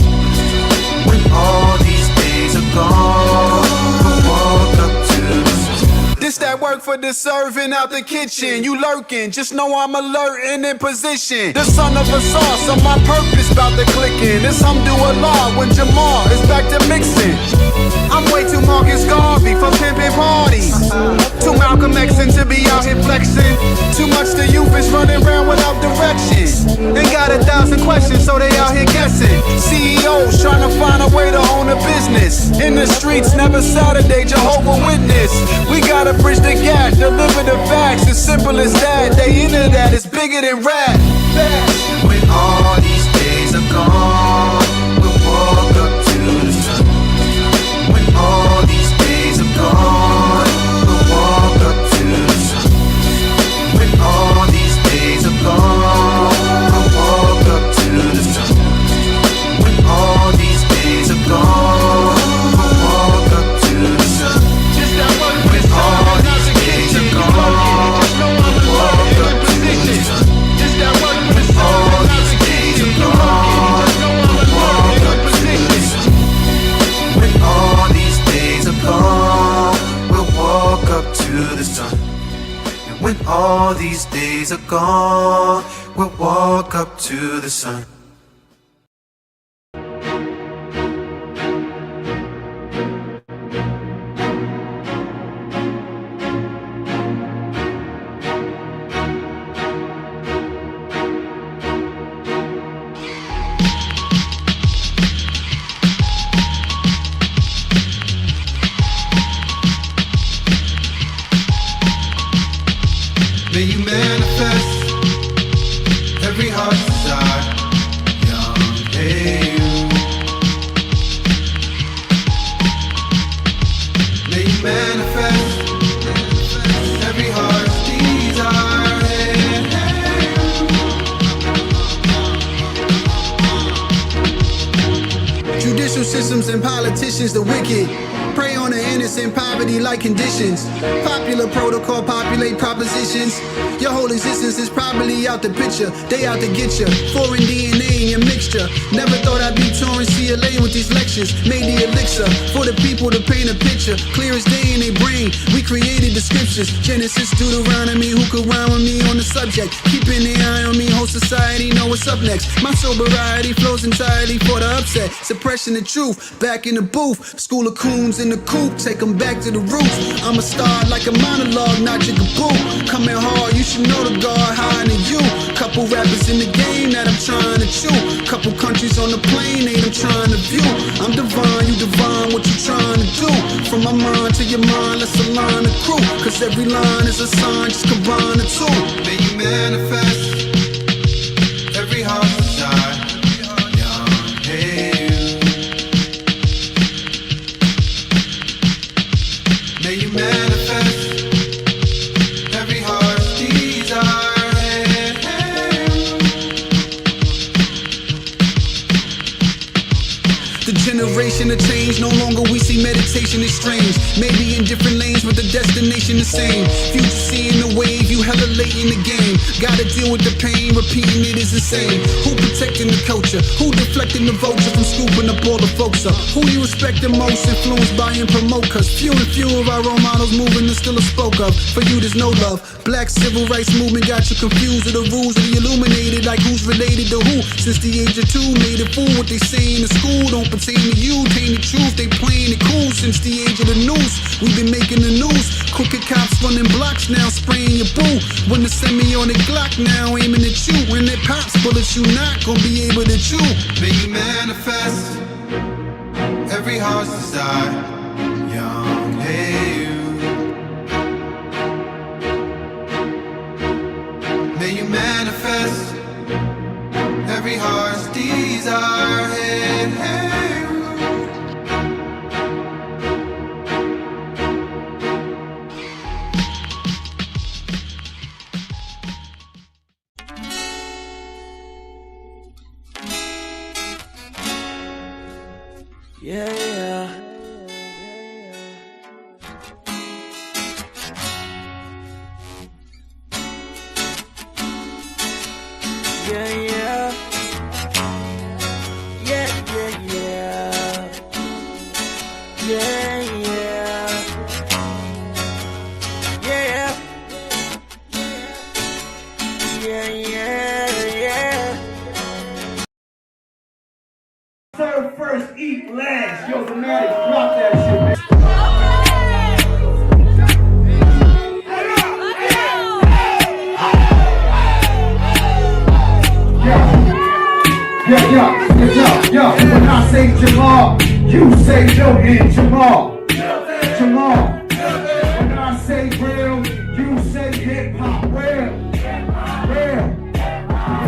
When all these days are gone, we'll walk up to the sun. This that work for the serving out the kitchen. You lurking, just know I'm alert and in position. The son of a sauce, on my purpose, bout to click in. This Hamdulillah when Jamal is back to mixing. I'm way too Marcus Garvey for pimping parties. Too Malcolm Xing to be out here flexing. Too much the youth is running around without direction. Ain't got 1,000 questions, so they out here guessing. CEOs trying to find a way to own a business. In the streets, never Saturday, Jehovah Witness. We gotta bridge the gap, deliver the facts. As simple as that, they into that, it's bigger than rap. When all these days are gone, we'll walk up to the sun. When all these days are gone, we'll walk up to the sun. When all these days are gone, we'll walk up to the sun. When all these days are gone, we'll walk up to the sun. When all these days are gone, we'll walk up to the sun. When all these days are gone, we'll walk up to the sun. When all these days are gone, we'll walk up to the sun. And when all these days are gone, we'll walk up to the sun. May you manifest every heart's desire. Young you. May you manifest every heart's desire. Judicial systems and politicians, the wicked. Prey on the innocent, poverty like conditions. Popular protocol, populate propositions. Your whole existence is probably out the picture. They out to get you. Foreign DNA in your mixture. Never thought I'd be touring, see UCLA with these lectures. Made the elixir for the people to paint a picture. Clear as day in their brain, we created the scriptures. Genesis, Deuteronomy, who could rhyme with me on the subject? Keeping the eye on me, whole society know what's up next. My sobriety flows entirely for the upset. Suppression the truth, back in the booth. School of coons in the coop, take them back to the roots. I'm a star like a monologue, not Jigaboo. Coming hard, you should know the guard higher than you. Couple rappers in the game that I'm trying to chew. Couple countries on the plane, ain't I'm trying to view. I'm divine, you divine, what you trying to do? From my mind to your mind, let's align the crew. Cause every line is a sign, just combine the two. May you manifest every heart's desire. May you manifest every heart's desire. The generation of change, no longer we see meditation is strange. Maybe in different lanes, but the destination the same. Future seeing the wave, you hella late in the game. Gotta deal with the pain, repeating it is insane. Who protecting the culture? Who deflecting the vulture from scooping up all the folks up? Who you respect the most, influenced by and promote? Cause few and few of our role models moving and still a spoke of. For you there's no love. Black civil rights movement got you confused with the rules of the illuminated. Like who's related to who? Since the age of 2, made it fool what they saying in school. Don't pertain to you, taint the truth. They playing it cool since the age of the news. We've been making the news. Crooked cops running blocks now, spraying your boo. When the semi-on the Glock now aiming at you. When it pops bullets, you not gonna be able to chew. May you manifest every heart's desire. Young, hey you. May you manifest every heart's desire. Hey, hey. Yeah, yeah. Yeah, yeah. Yeah, yeah, yeah. Yeah, yeah. Yeah. Yeah, yeah, yeah. Serve first, eat last. Yo, Fanatics, drop that shit, man. Yo, when I say Jamal, you say Milton Jamal. Jamal. When I say real, you say hip hop real. Real.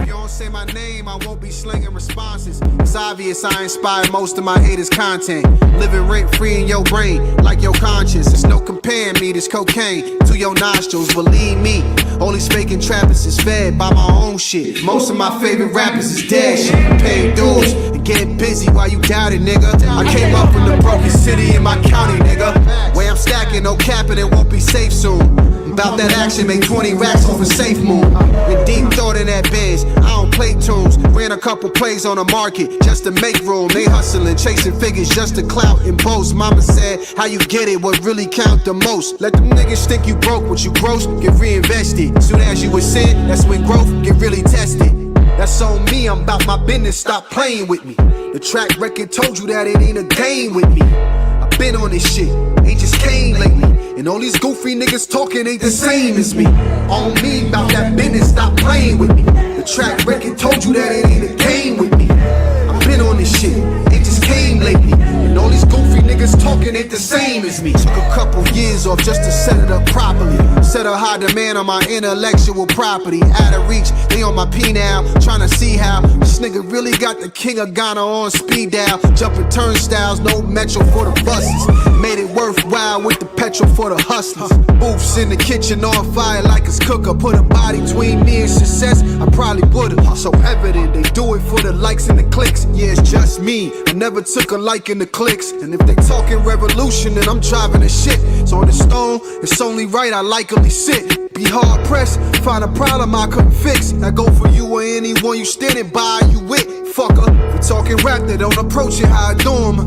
If you don't say my name, I won't be slinging responses. It's obvious I inspire most of my haters' content. Living rent free in your brain, like your conscience. There's no comparing me, this cocaine to your nostrils. Believe me, only speaking trappers is fed by my own shit. Most of my favorite rappers is dead shit. Paying dues and getting busy while you doubt it, nigga. I came up from the broken city in my county, nigga. Where I'm stacking, no capping, it won't be safe soon. About that action, make 20 racks off a safe move. And deep thought in that Benz, I don't play tunes. Ran a couple plays on the market just to make room. They hustling, chasing figures just to clout and boast. Mama said, how you get it, what really count the most. Let them niggas think you broke, what you gross, get reinvested. Soon as you ascend, that's when growth get really tested. That's on me, I'm about my business, stop playing with me. The track record told you that it ain't a game with me. I've been on this shit, ain't just came lately. And all these goofy niggas talking ain't the same as me. On me, about that business, stop playing with me. The track record told you that it ain't a game with me. I've been on this shit, ain't just came lately. And all these goofy niggas talking ain't the same as me. Took a couple years off just to set it up properly. Set a high demand on my intellectual property. Out of reach, they on my P now, trying to see how this nigga really got the king of Ghana on speed dial. Jumping turnstiles, no metro for the buses. Made it worthwhile with the petrol for the hustlers. Booths in the kitchen on fire like it's cooker. Put a body between me and success, I probably would've. So evident, they do it for the likes and the clicks. Yeah, it's just me, I never took a like in the clicks. And if they talking revolution, then I'm driving the shit. So on the stone, it's only right I likely sit. Be hard pressed, find a problem I couldn't fix. I go for you or anyone you standing by, you with. Fucker, we talk talking rap, they don't approach it how I do 'em.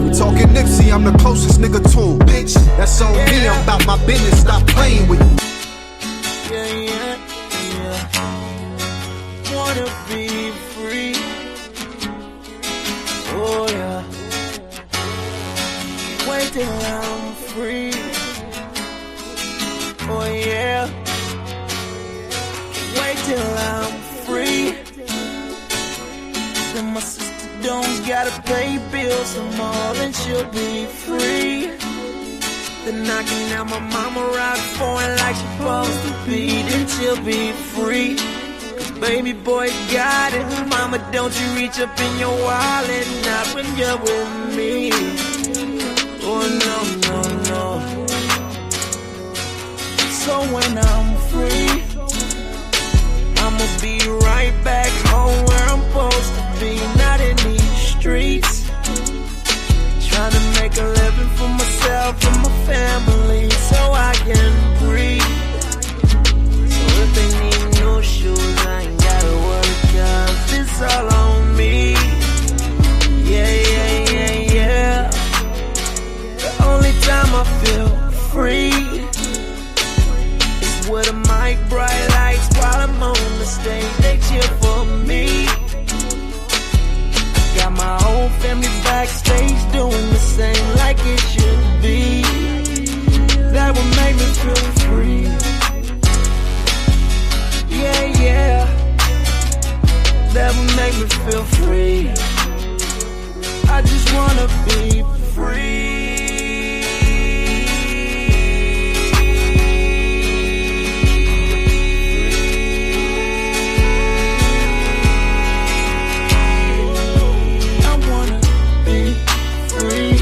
We talking Nipsey, I'm the closest nigga to him, bitch. That's on me, I'm about my business, stop playing with you. Wanna be free. Oh yeah. Wait till I'm free. Oh yeah. Wait till I'm free. Then my sister don't gotta pay bills no more, then she'll be free. Then I can have my mama ride foreign like she's supposed to be, then she'll be free. Baby boy got it. Mama, don't you reach up in your wallet, not when you're with me. Oh no, no, no. So when I'm free, I'ma be right back home where I'm supposed to be, not in these streets. Trying to make a living for myself and my family so I can breathe. So if they need new shoes, I ain't gotta worry, 'cause it's all on me. Yeah, yeah, yeah, yeah. The only time I feel free is with a mic, bright lights while I'm on the stage. They cheer for me. I got my whole family backstage doing the same like it should be. That would make me feel free. Yeah, yeah, that would make me feel free. I just wanna be free. I wanna be free.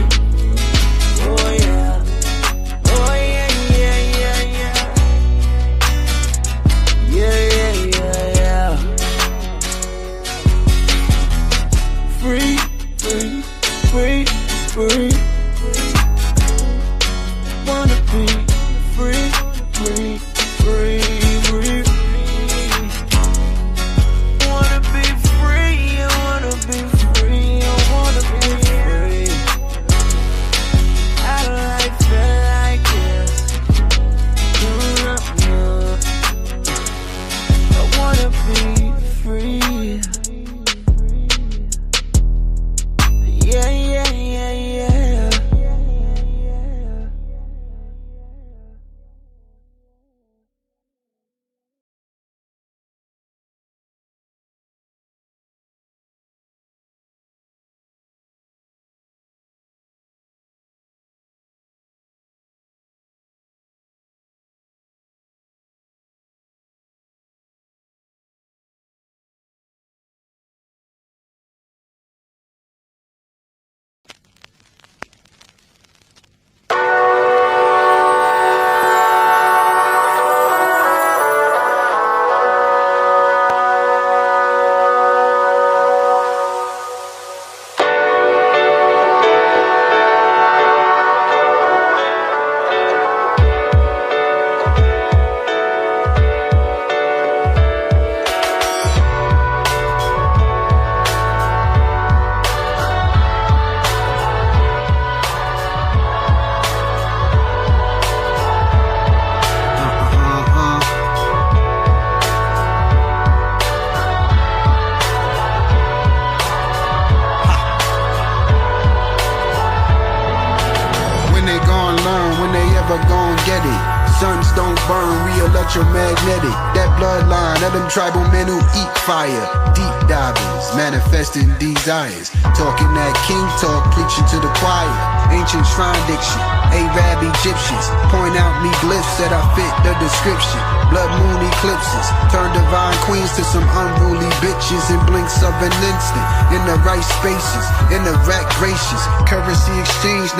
Oh yeah, oh yeah, yeah, yeah, yeah. Yeah, yeah, yeah, yeah. Free, free, free, free. Wanna be free, free, free, free. Wanna be free, I wanna be free, I wanna be free. I don't like feel like this. I wanna be free. Yeah, yeah, yeah, yeah. Suns don't burn, we electromagnetic. That bloodline of them tribal men who eat fire. Deep divers, manifesting desires. Talking that king talk, preaching to the choir. Ancient shrine diction, Arab Egyptians. Point out me glyphs that I fit the description. Blood moon eclipses, turn divine queens to some unruly bitches in blinks of an instant. In the right spaces, in the rat gracious. Currency exchange now.